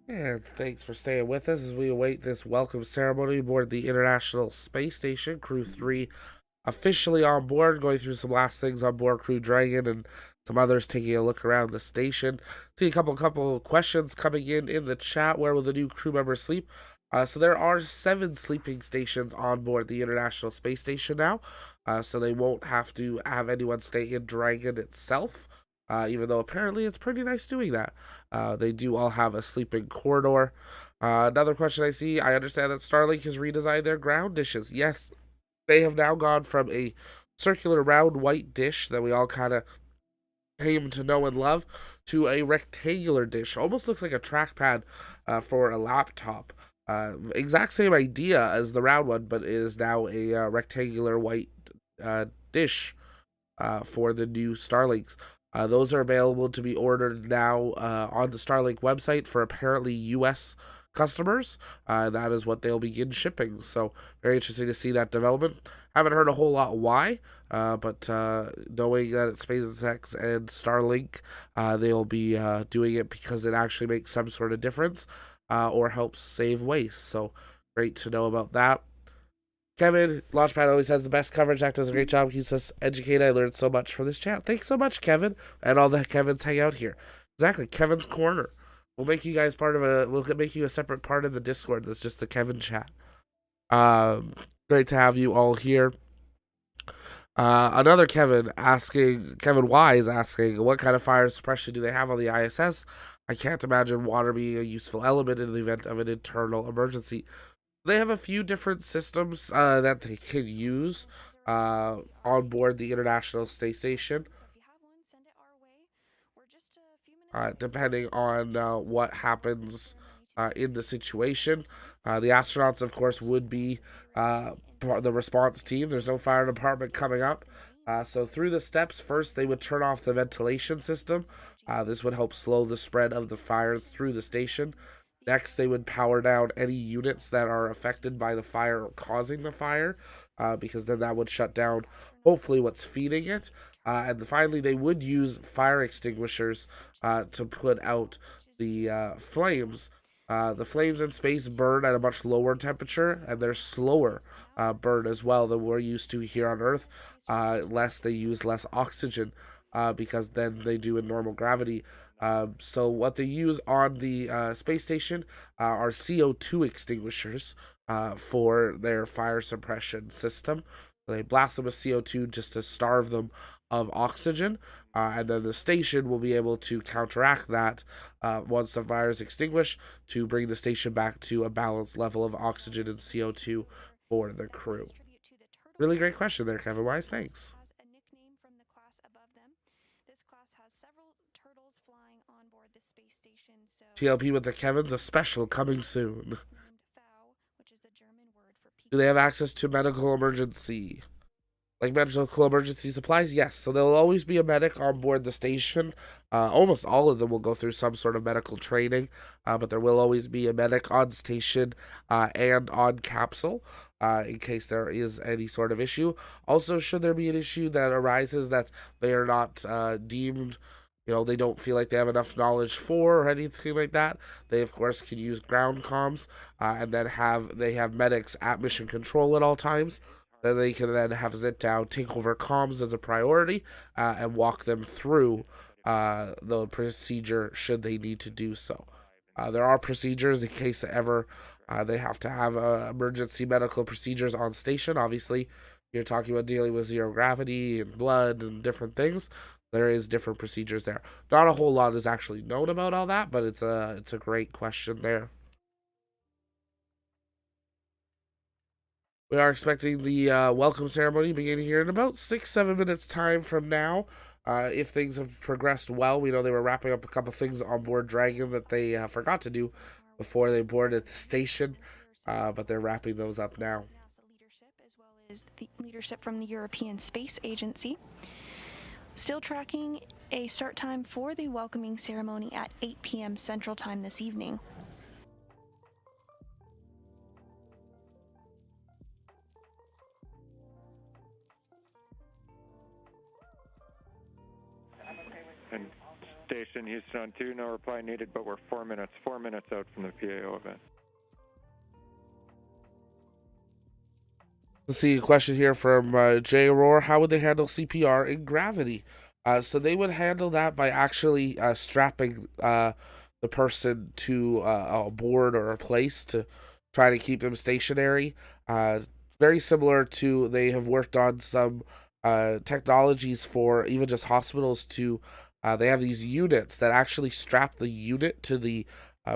Speaker 1: And thanks for staying with us as we await this welcome ceremony aboard the International Space Station. Crew 3 officially on board, going through some last things on board Crew Dragon and some others taking a look around the station. See a couple questions coming in the chat. Where will the new crew members sleep? So there are 7 sleeping stations on board the International Space Station now, so they won't have to have anyone stay in Dragon itself. Even though apparently it's pretty nice doing that. They do all have a sleeping corridor. Another question I see, I understand that Starlink has redesigned their ground dishes. Yes, they have now gone from a circular round white dish that we all kind of came to know and love to a rectangular dish. Almost looks like a trackpad for a laptop. Exact same idea as the round one, but it is now a rectangular white dish for the new Starlinks. Those are available to be ordered now on the Starlink website for apparently U.S. customers. That is what they'll begin shipping. So very interesting to see that development. Haven't heard a whole lot why, but knowing that it's SpaceX and Starlink, they'll be doing it because it actually makes some sort of difference or helps save waste. So great to know about that. Kevin, Launchpad always has the best coverage. Jack does a great job, keeps us educated. I learned so much from this chat. Thanks so much, Kevin, and all the Kevins hang out here. Exactly, Kevin's Corner. We'll make you guys we'll make you a separate part of the Discord that's just the Kevin chat. Great to have you all here. Another Kevin Y is asking, what kind of fire suppression do they have on the ISS? I can't imagine water being a useful element in the event of an internal emergency. They have a few different systems that they can use on board the International Space Station. Depending on what happens in the situation. The astronauts, of course, would be the response team. There's no fire department coming up. So through the steps, first they would turn off the ventilation system. This would help slow the spread of the fire through the station. Next, they would power down any units that are affected by the fire or causing the fire, because then that would shut down, hopefully, what's feeding it. And finally, they would use fire extinguishers to put out the flames. The flames in space burn at a much lower temperature, and they're slower burn as well than we're used to here on Earth. They use less oxygen because than they do in normal gravity. So what they use on the space station are CO2 extinguishers for their fire suppression system. They blast them with CO2 just to starve them of oxygen, and then the station will be able to counteract that once the fire is extinguished to bring the station back to a balanced level of oxygen and CO2 for the crew. Really great question there, Kevin Wise. Thanks. TLP with the Kevins, a special coming soon. Do they have access to medical emergency? Like medical emergency supplies? Yes. So there'll always be a medic on board the station. Almost all of them will go through some sort of medical training, but there will always be a medic on station and on capsule in case there is any sort of issue. Also, should there be an issue that arises that they are not deemed, they don't feel like they have enough knowledge for or anything like that, they of course can use ground comms and then they have medics at mission control at all times. Then they can then have sit down, take over comms as a priority, and walk them through the procedure should they need to do so. There are procedures in case ever they have to have emergency medical procedures on station. Obviously, you're talking about dealing with zero gravity and blood and different things. There is different procedures there. Not a whole lot is actually known about all that, but it's a great question there. We are expecting the welcome ceremony beginning here in about 6-7 minutes time from now. If things have progressed well, we know they were wrapping up a couple things on board Dragon that they forgot to do before they boarded the station, but they're wrapping those up now.
Speaker 9: As well as the leadership from the European Space Agency. Still tracking a start time for the welcoming ceremony at 8 p.m. Central Time this evening.
Speaker 12: And station, Houston on 2, no reply needed, but we're 4 minutes out from the PAO event.
Speaker 1: Let's see a question here from Jay Aurora. How would they handle CPR in gravity? So they would handle that by actually strapping the person to a board or a place to try to keep them stationary. Very similar to, they have worked on some technologies for even just hospitals to, they have these units that actually strap the unit to the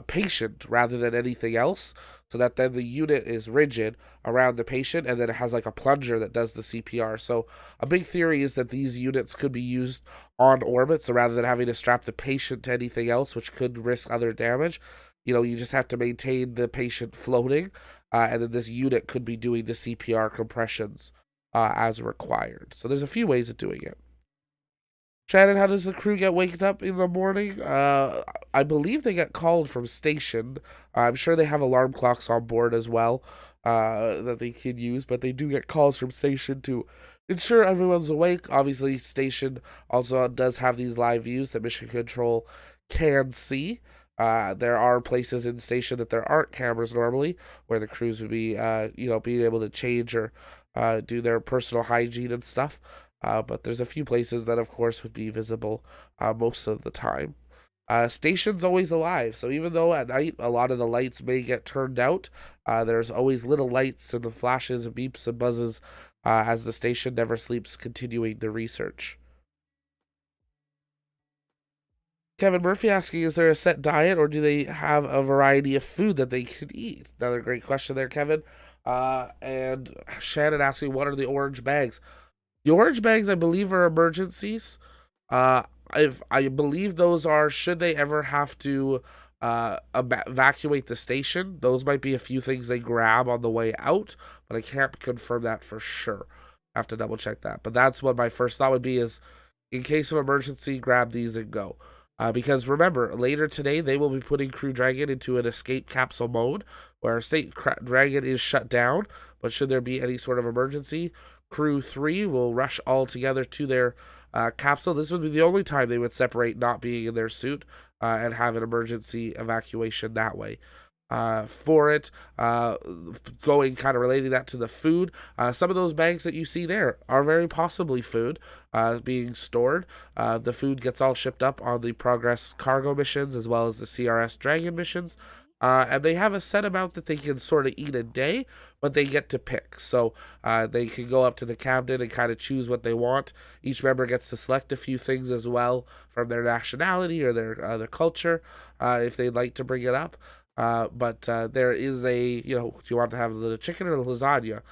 Speaker 1: patient rather than anything else, so that then the unit is rigid around the patient, and then it has like a plunger that does the CPR. So a big theory is that these units could be used on orbit, so rather than having to strap the patient to anything else, which could risk other damage, you just have to maintain the patient floating, and then this unit could be doing the CPR compressions as required. So there's a few ways of doing it. Shannon, how does the crew get waked up in the morning? I believe they get called from station. I'm sure they have alarm clocks on board as well that they can use, but they do get calls from station to ensure everyone's awake. Obviously, station also does have these live views that Mission Control can see. There are places in station that there aren't cameras normally, where the crews would be, being able to change or do their personal hygiene and stuff. But there's a few places that, of course, would be visible most of the time. Station's always alive, so even though at night a lot of the lights may get turned out, there's always little lights and the flashes and beeps and buzzes as the station never sleeps, continuing the research. Kevin Murphy asking, is there a set diet, or do they have a variety of food that they could eat? Another great question there, Kevin. And Shannon asking, what are the orange bags? The orange bags, I believe, are emergencies. I believe those are, should they ever have to evacuate the station, those might be a few things they grab on the way out, but I can't confirm that for sure. I have to double check that. But that's what my first thought would be, is in case of emergency, grab these and go. Because remember, later today, they will be putting Crew Dragon into an escape capsule mode, where State Dragon is shut down, but should there be any sort of emergency, Crew 3 will rush all together to their capsule. This would be the only time they would separate, not being in their suit, and have an emergency evacuation that way. For it, going kind of relating that to the food, some of those bags that you see there are very possibly food being stored. The food gets all shipped up on the Progress cargo missions as well as the CRS Dragon missions. And they have a set amount that they can sort of eat a day, but they get to pick. So they can go up to the cabinet and kind of choose what they want. Each member gets to select a few things as well from their nationality or their culture, if they'd like to bring it up. But there is a, do you want to have the chicken or the lasagna?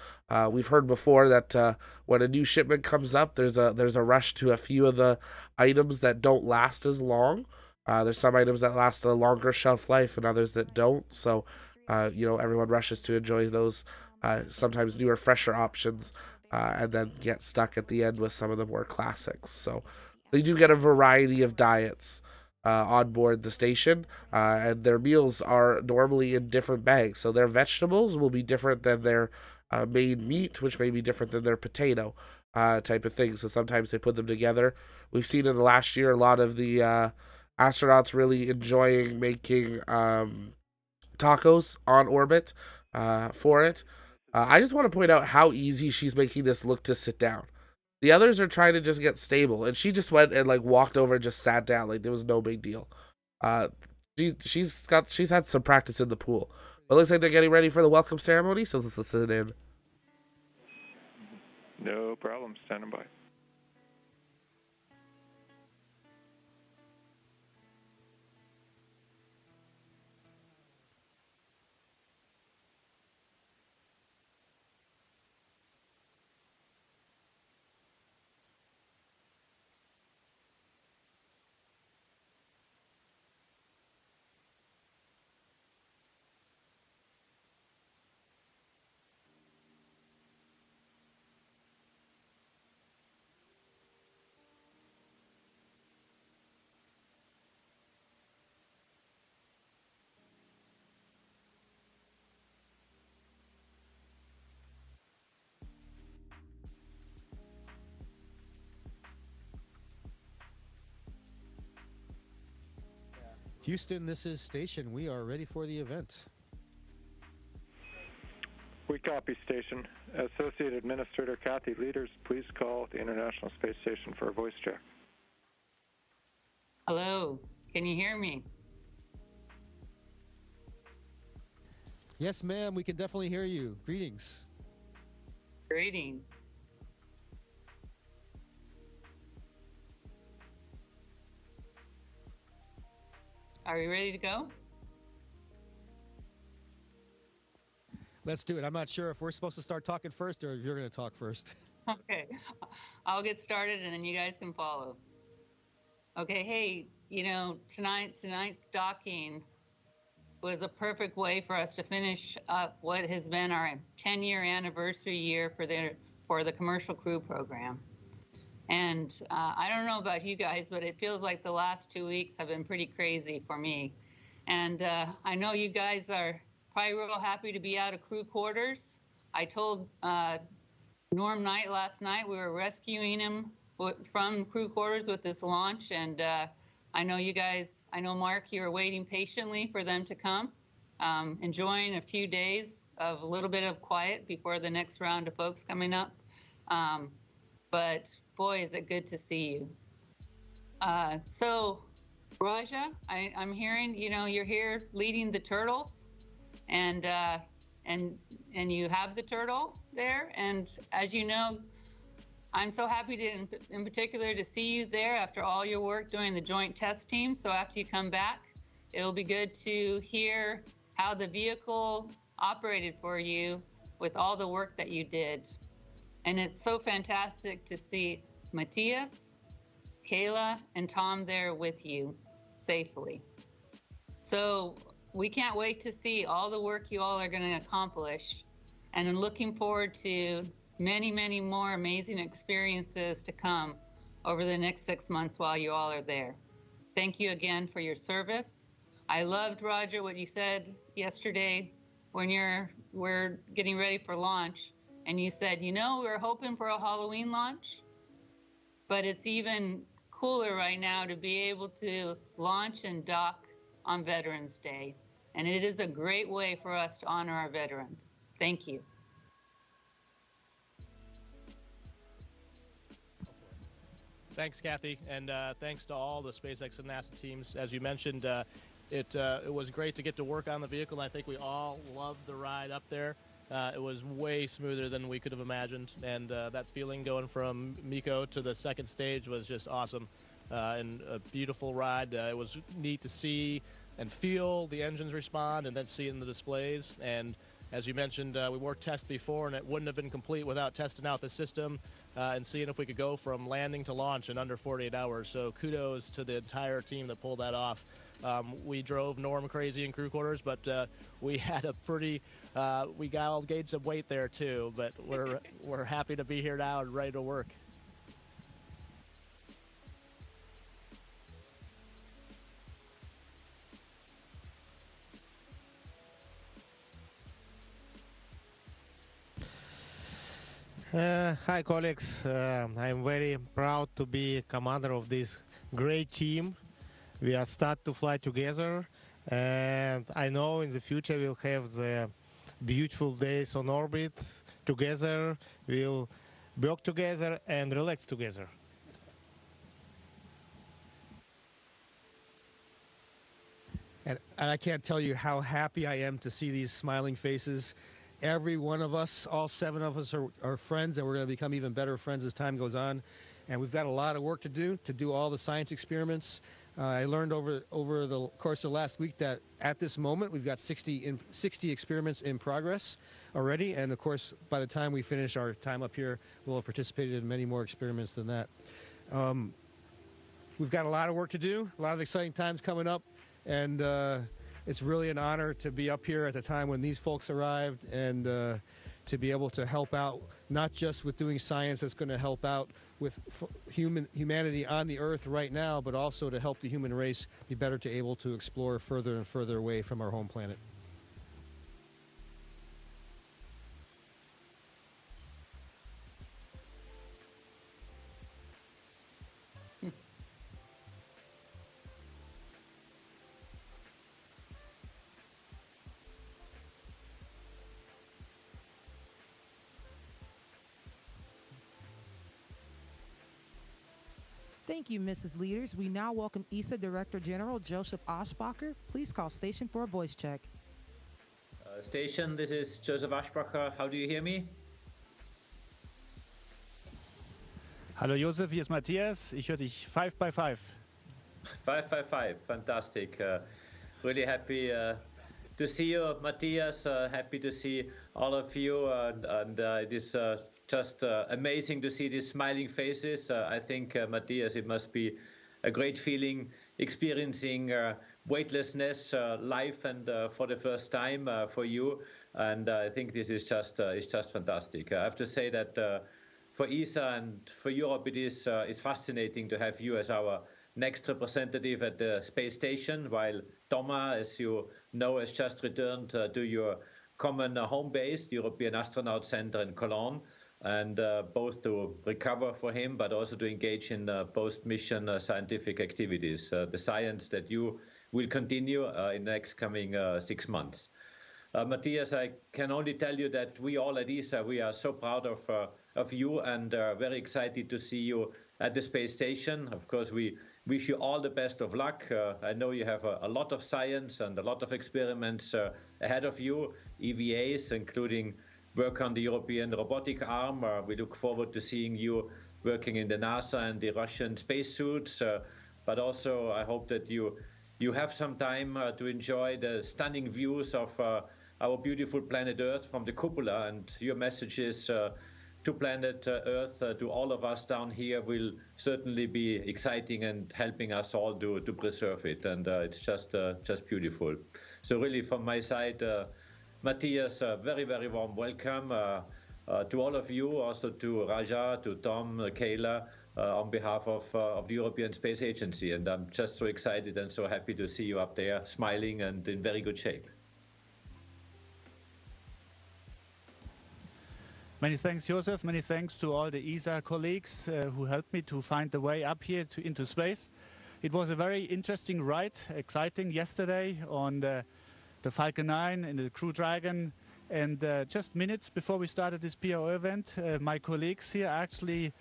Speaker 1: We've heard before that when a new shipment comes up, there's a rush to a few of the items that don't last as long. There's some items that last a longer shelf life and others that don't. So, everyone rushes to enjoy those sometimes newer, fresher options, and then get stuck at the end with some of the more classics. So they do get a variety of diets on board the station, and their meals are normally in different bags. So their vegetables will be different than their main meat, which may be different than their potato type of thing. So sometimes they put them together. We've seen in the last year a lot of the astronauts really enjoying making tacos on orbit for it. I just want to point out how easy she's making this look to sit down. The others are trying to just get stable, and she just went and walked over and just sat down like there was no big deal. She's had some practice in the pool, but it looks like they're getting ready for the welcome ceremony. So let's listen in.
Speaker 12: No problem. Standing by.
Speaker 16: Houston, this is Station. We are ready for the event.
Speaker 12: We copy, Station. Associate Administrator Kathy Leaders, please call the International Space Station for a voice check.
Speaker 17: Hello, can you hear me?
Speaker 16: Yes, ma'am, we can definitely hear you. Greetings.
Speaker 17: Greetings. Are we ready to go?
Speaker 16: Let's do it. I'm not sure if we're supposed to start talking first or if you're going to talk first.
Speaker 17: Okay, I'll get started and then you guys can follow. Okay, hey, you know, tonight's docking was a perfect way for us to finish up what has been our 10-year anniversary year for the Commercial Crew Program. And I don't know about you guys, but it feels like the last 2 weeks have been pretty crazy for me. And I know you guys are probably real happy to be out of crew quarters. I told Norm Knight last night we were rescuing him from crew quarters with this launch, and I know you guys, I know Mark, you were waiting patiently for them to come, enjoying a few days of a little bit of quiet before the next round of folks coming up. But boy, is it good to see you. So, Raja, I'm hearing, you know, you're here leading the turtles, and you have the turtle there. And as you know, I'm so happy to, in particular, to see you there after all your work doing the joint test team. So after you come back, it'll be good to hear how the vehicle operated for you with all the work that you did. And it's so fantastic to see Matthias, Kayla, and Tom there with you safely. So we can't wait to see all the work you all are going to accomplish. And I'm looking forward to many, many more amazing experiences to come over the next 6 months while you all are there. Thank you again for your service. I loved, Roger, what you said yesterday when we're getting ready for launch. And you said, you know, we're hoping for a Halloween launch, but it's even cooler right now to be able to launch and dock on Veterans Day. And it is a great way for us to honor our veterans. Thank you.
Speaker 18: Thanks, Kathy, and thanks to all the SpaceX and NASA teams. As you mentioned, it was great to get to work on the vehicle, and I think we all loved the ride up there. It was way smoother than we could have imagined, and that feeling going from MECO to the second stage was just awesome, and a beautiful ride. It was neat to see and feel the engines respond and then see it in the displays. And as you mentioned, we were tested before, and it wouldn't have been complete without testing out the system and seeing if we could go from landing to launch in under 48 hours. So kudos to the entire team that pulled that off. We drove Norm crazy in crew quarters, but we had a pretty, we got all gained some weight there too, but we're happy to be here now and ready to work.
Speaker 19: Hi, colleagues. I'm very proud to be commander of this great team. We are start to fly together, and I know in the future we'll have the beautiful days on orbit together. We'll work together and relax together.
Speaker 16: And I can't tell you how happy I am to see these smiling faces. Every one of us, all 7 of us are friends, and we're going to become even better friends as time goes on. And we've got a lot of work to do all the science experiments. I learned over the course of last week that at this moment we've got 60 experiments in progress already. And of course, by the time we finish our time up here, we'll have participated in many more experiments than that. We've got a lot of work to do, a lot of exciting times coming up. And it's really an honor to be up here at the time when these folks arrived and to be able to help out, not just with doing science that's going to help out with humanity on the Earth right now, but also to help the human race be better to able to explore further and further away from our home planet.
Speaker 20: Thank you, Mrs. Leaders. We now welcome ESA Director General Joseph Aschbacher. Please call station for a voice check.
Speaker 21: Station, this is Joseph Aschbacher. How do you hear me?
Speaker 22: Hallo Josef, hier ist Matthias. Ich höre dich 5 by 5.
Speaker 21: 5 by 5, fantastic. Really happy to see you, Matthias. Happy to see all of you, and it is just amazing to see these smiling faces. I think, Matthias, it must be a great feeling experiencing weightlessness live and for the first time for you. And I think this is just fantastic. I have to say that for ESA and for Europe, it's fascinating to have you as our next representative at the space station, while Thomas, as you know, has just returned to your common home base, the European Astronaut Center in Cologne, and both to recover for him, but also to engage in post-mission scientific activities, the science that you will continue in the next coming 6 months. Matthias, I can only tell you that we all at ESA, we are so proud of you and very excited to see you at the space station. Of course, we wish you all the best of luck. I know you have a lot of science and a lot of experiments ahead of you, EVAs, including work on the European robotic arm. We look forward to seeing you working in the NASA and the Russian spacesuits. But also, I hope that you have some time to enjoy the stunning views of our beautiful planet Earth from the cupola, and your messages to planet Earth, to all of us down here, will certainly be exciting and helping us all to preserve it. And it's just beautiful. So really, from my side, Matthias, very, very warm welcome to all of you, also to Raja, to Tom, Kayla, on behalf of the European Space Agency. And I'm just so excited and so happy to see you up there, smiling and in very good shape.
Speaker 22: Many thanks, Joseph. Many thanks to all the ESA colleagues who helped me to find the way up here into space. It was a very interesting ride, exciting yesterday on the Falcon 9 and the Crew Dragon. And just minutes before we started this PRO event, my colleagues here actually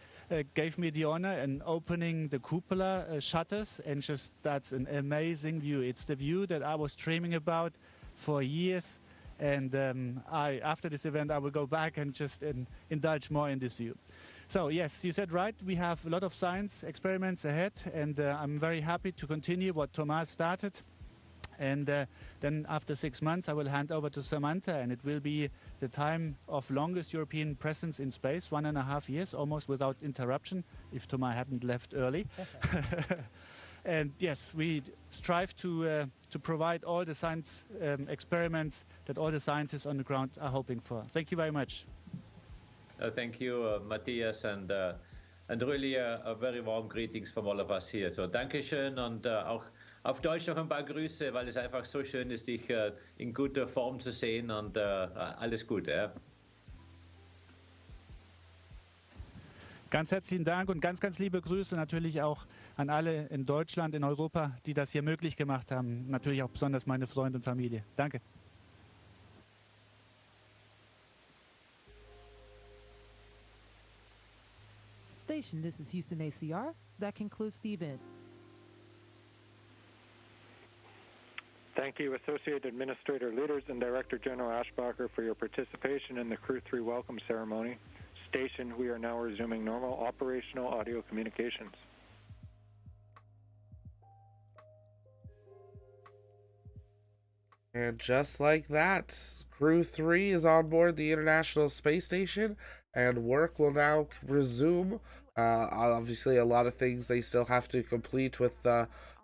Speaker 22: gave me the honor in opening the cupola shutters. And just that's an amazing view. It's the view that I was dreaming about for years. And after this event, I will go back and just indulge more in this view. So yes, you said right, we have a lot of science experiments ahead, and I'm very happy to continue what Thomas started. And then after 6 months, I will hand over to Samantha, and it will be the time of longest European presence in space, 1.5 years, almost without interruption, if Thomas hadn't left early. And yes, we strive to provide all the science experiments that all the scientists on the ground are hoping for. Thank you very much.
Speaker 21: Thank you, Matthias, and really a very warm greetings from all of us here. So, Dankeschön, und auch auf Deutsch noch ein paar Grüße, weil es einfach so schön ist, dich in guter Form zu sehen, und alles Gute. Ja.
Speaker 22: Ganz herzlichen Dank und ganz, ganz liebe Grüße natürlich auch an alle in Deutschland, in Europa, die das hier möglich gemacht haben. Natürlich auch besonders meine Freunde und Familie. Danke.
Speaker 20: Station, this is Houston ACR. That concludes the event.
Speaker 12: Thank you, Associate Administrator Leaders and Director General Aschbacher, for your participation in the Crew 3 welcome ceremony. Station, we are now resuming normal operational audio communications.
Speaker 1: And just like that, Crew 3 is on board the International Space Station, and work will now resume. Obviously, a lot of things they still have to complete with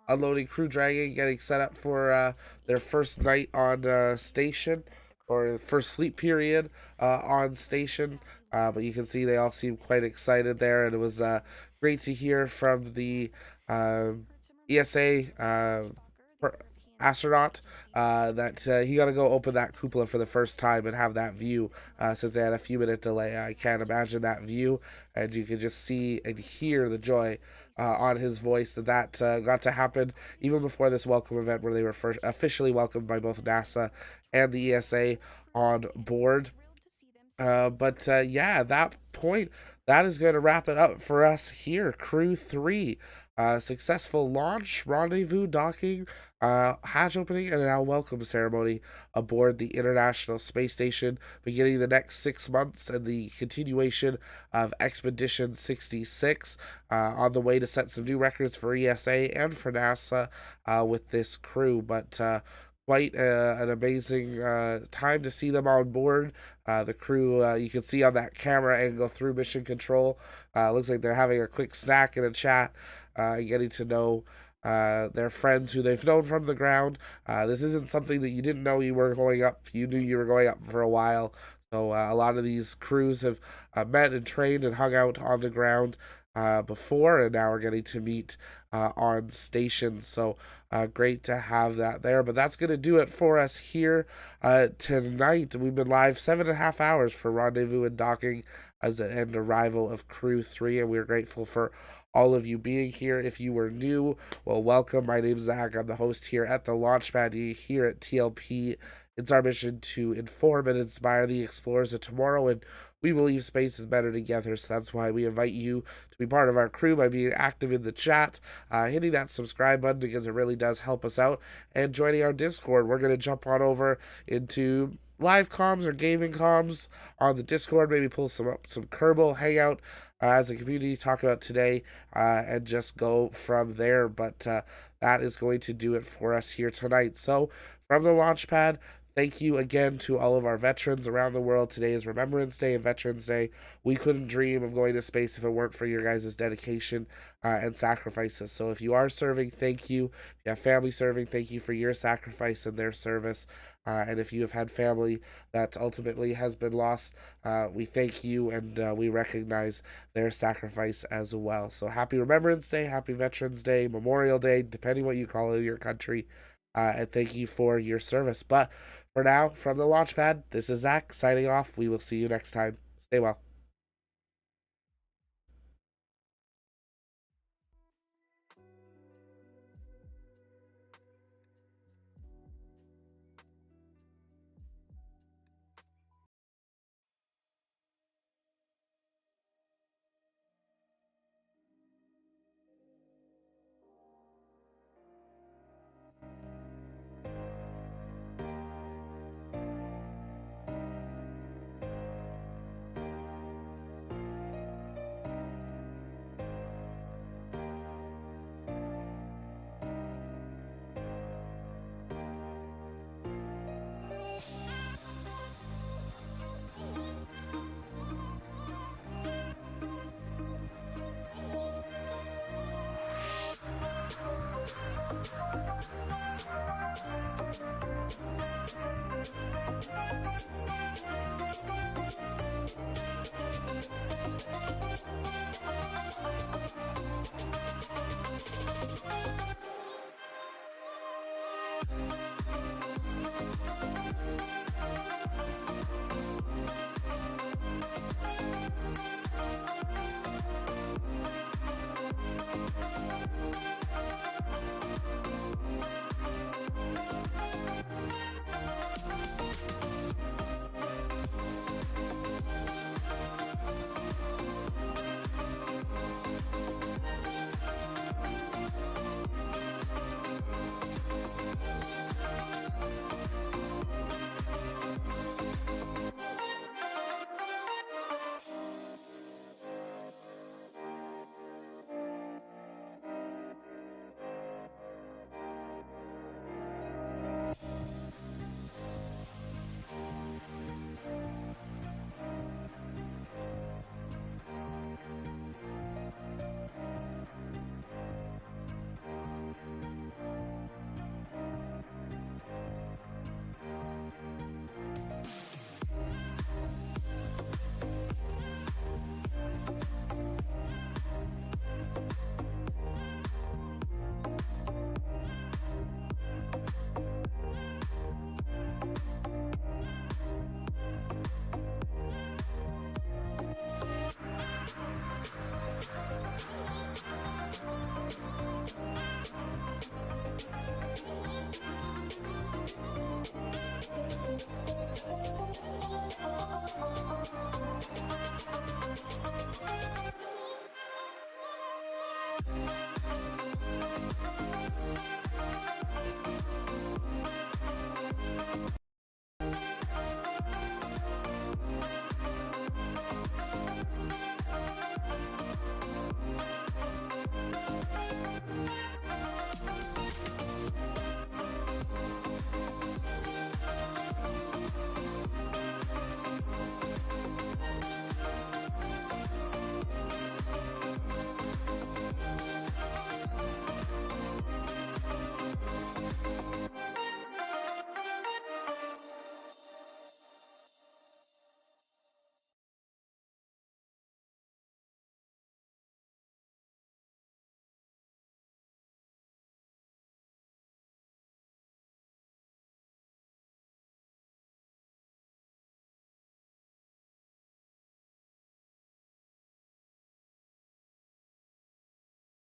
Speaker 1: unloading Crew Dragon, getting set up for their first night on station, or first sleep period on station. But you can see they all seem quite excited there, and it was great to hear from the ESA astronaut that he got to go open that cupola for the first time and have that view, since they had a few minute delay. I can't imagine that view, and you can just see and hear the joy on his voice that got to happen even before this welcome event, where they were first officially welcomed by both NASA and the ESA on board. But yeah, at that point, that is going to wrap it up for us here, Crew 3. Successful launch, rendezvous, docking, hatch opening, and now welcome ceremony aboard the International Space Station, beginning the next 6 months and the continuation of Expedition 66, on the way to set some new records for ESA and for NASA with this crew. But quite an amazing time to see them on board. The crew, you can see on that camera angle through Mission Control, looks like they're having a quick snack and a chat, getting to know their friends who they've known from the ground. This isn't something that you didn't know you were going up. You knew you were going up for a while. So a lot of these crews have met and trained and hung out on the ground before, and now we're getting to meet on station. So great to have that there. But that's going to do it for us here tonight. We've been live 7.5 hours for rendezvous and docking as an arrival of Crew 3, and we're grateful for all of you being here. If you were new, well, welcome. My name's Zach. I'm the host here at the Launchpad here at TLP. It's our mission to inform and inspire the explorers of tomorrow, and we believe space is better together. So that's why we invite you to be part of our crew by being active in the chat, hitting that subscribe button because it really does help us out, and joining our Discord. We're going to jump on over into live comms or gaming comms on the Discord, maybe pull some Kerbal, hang out as a community, talk about today, and just go from there. But that is going to do it for us here tonight. So from the Launchpad, thank you again to all of our veterans around the world. Today is Remembrance Day and Veterans Day. We couldn't dream of going to space if it weren't for your guys' dedication and sacrifices. So if you are serving, thank you. If you have family serving, thank you for your sacrifice and their service. And if you have had family that ultimately has been lost, we thank you, and we recognize their sacrifice as well. So happy Remembrance Day, happy Veterans Day, Memorial Day, depending what you call it in your country. And thank you for your service. But for now, from the Launchpad, this is Zach signing off. We will see you next time. Stay well.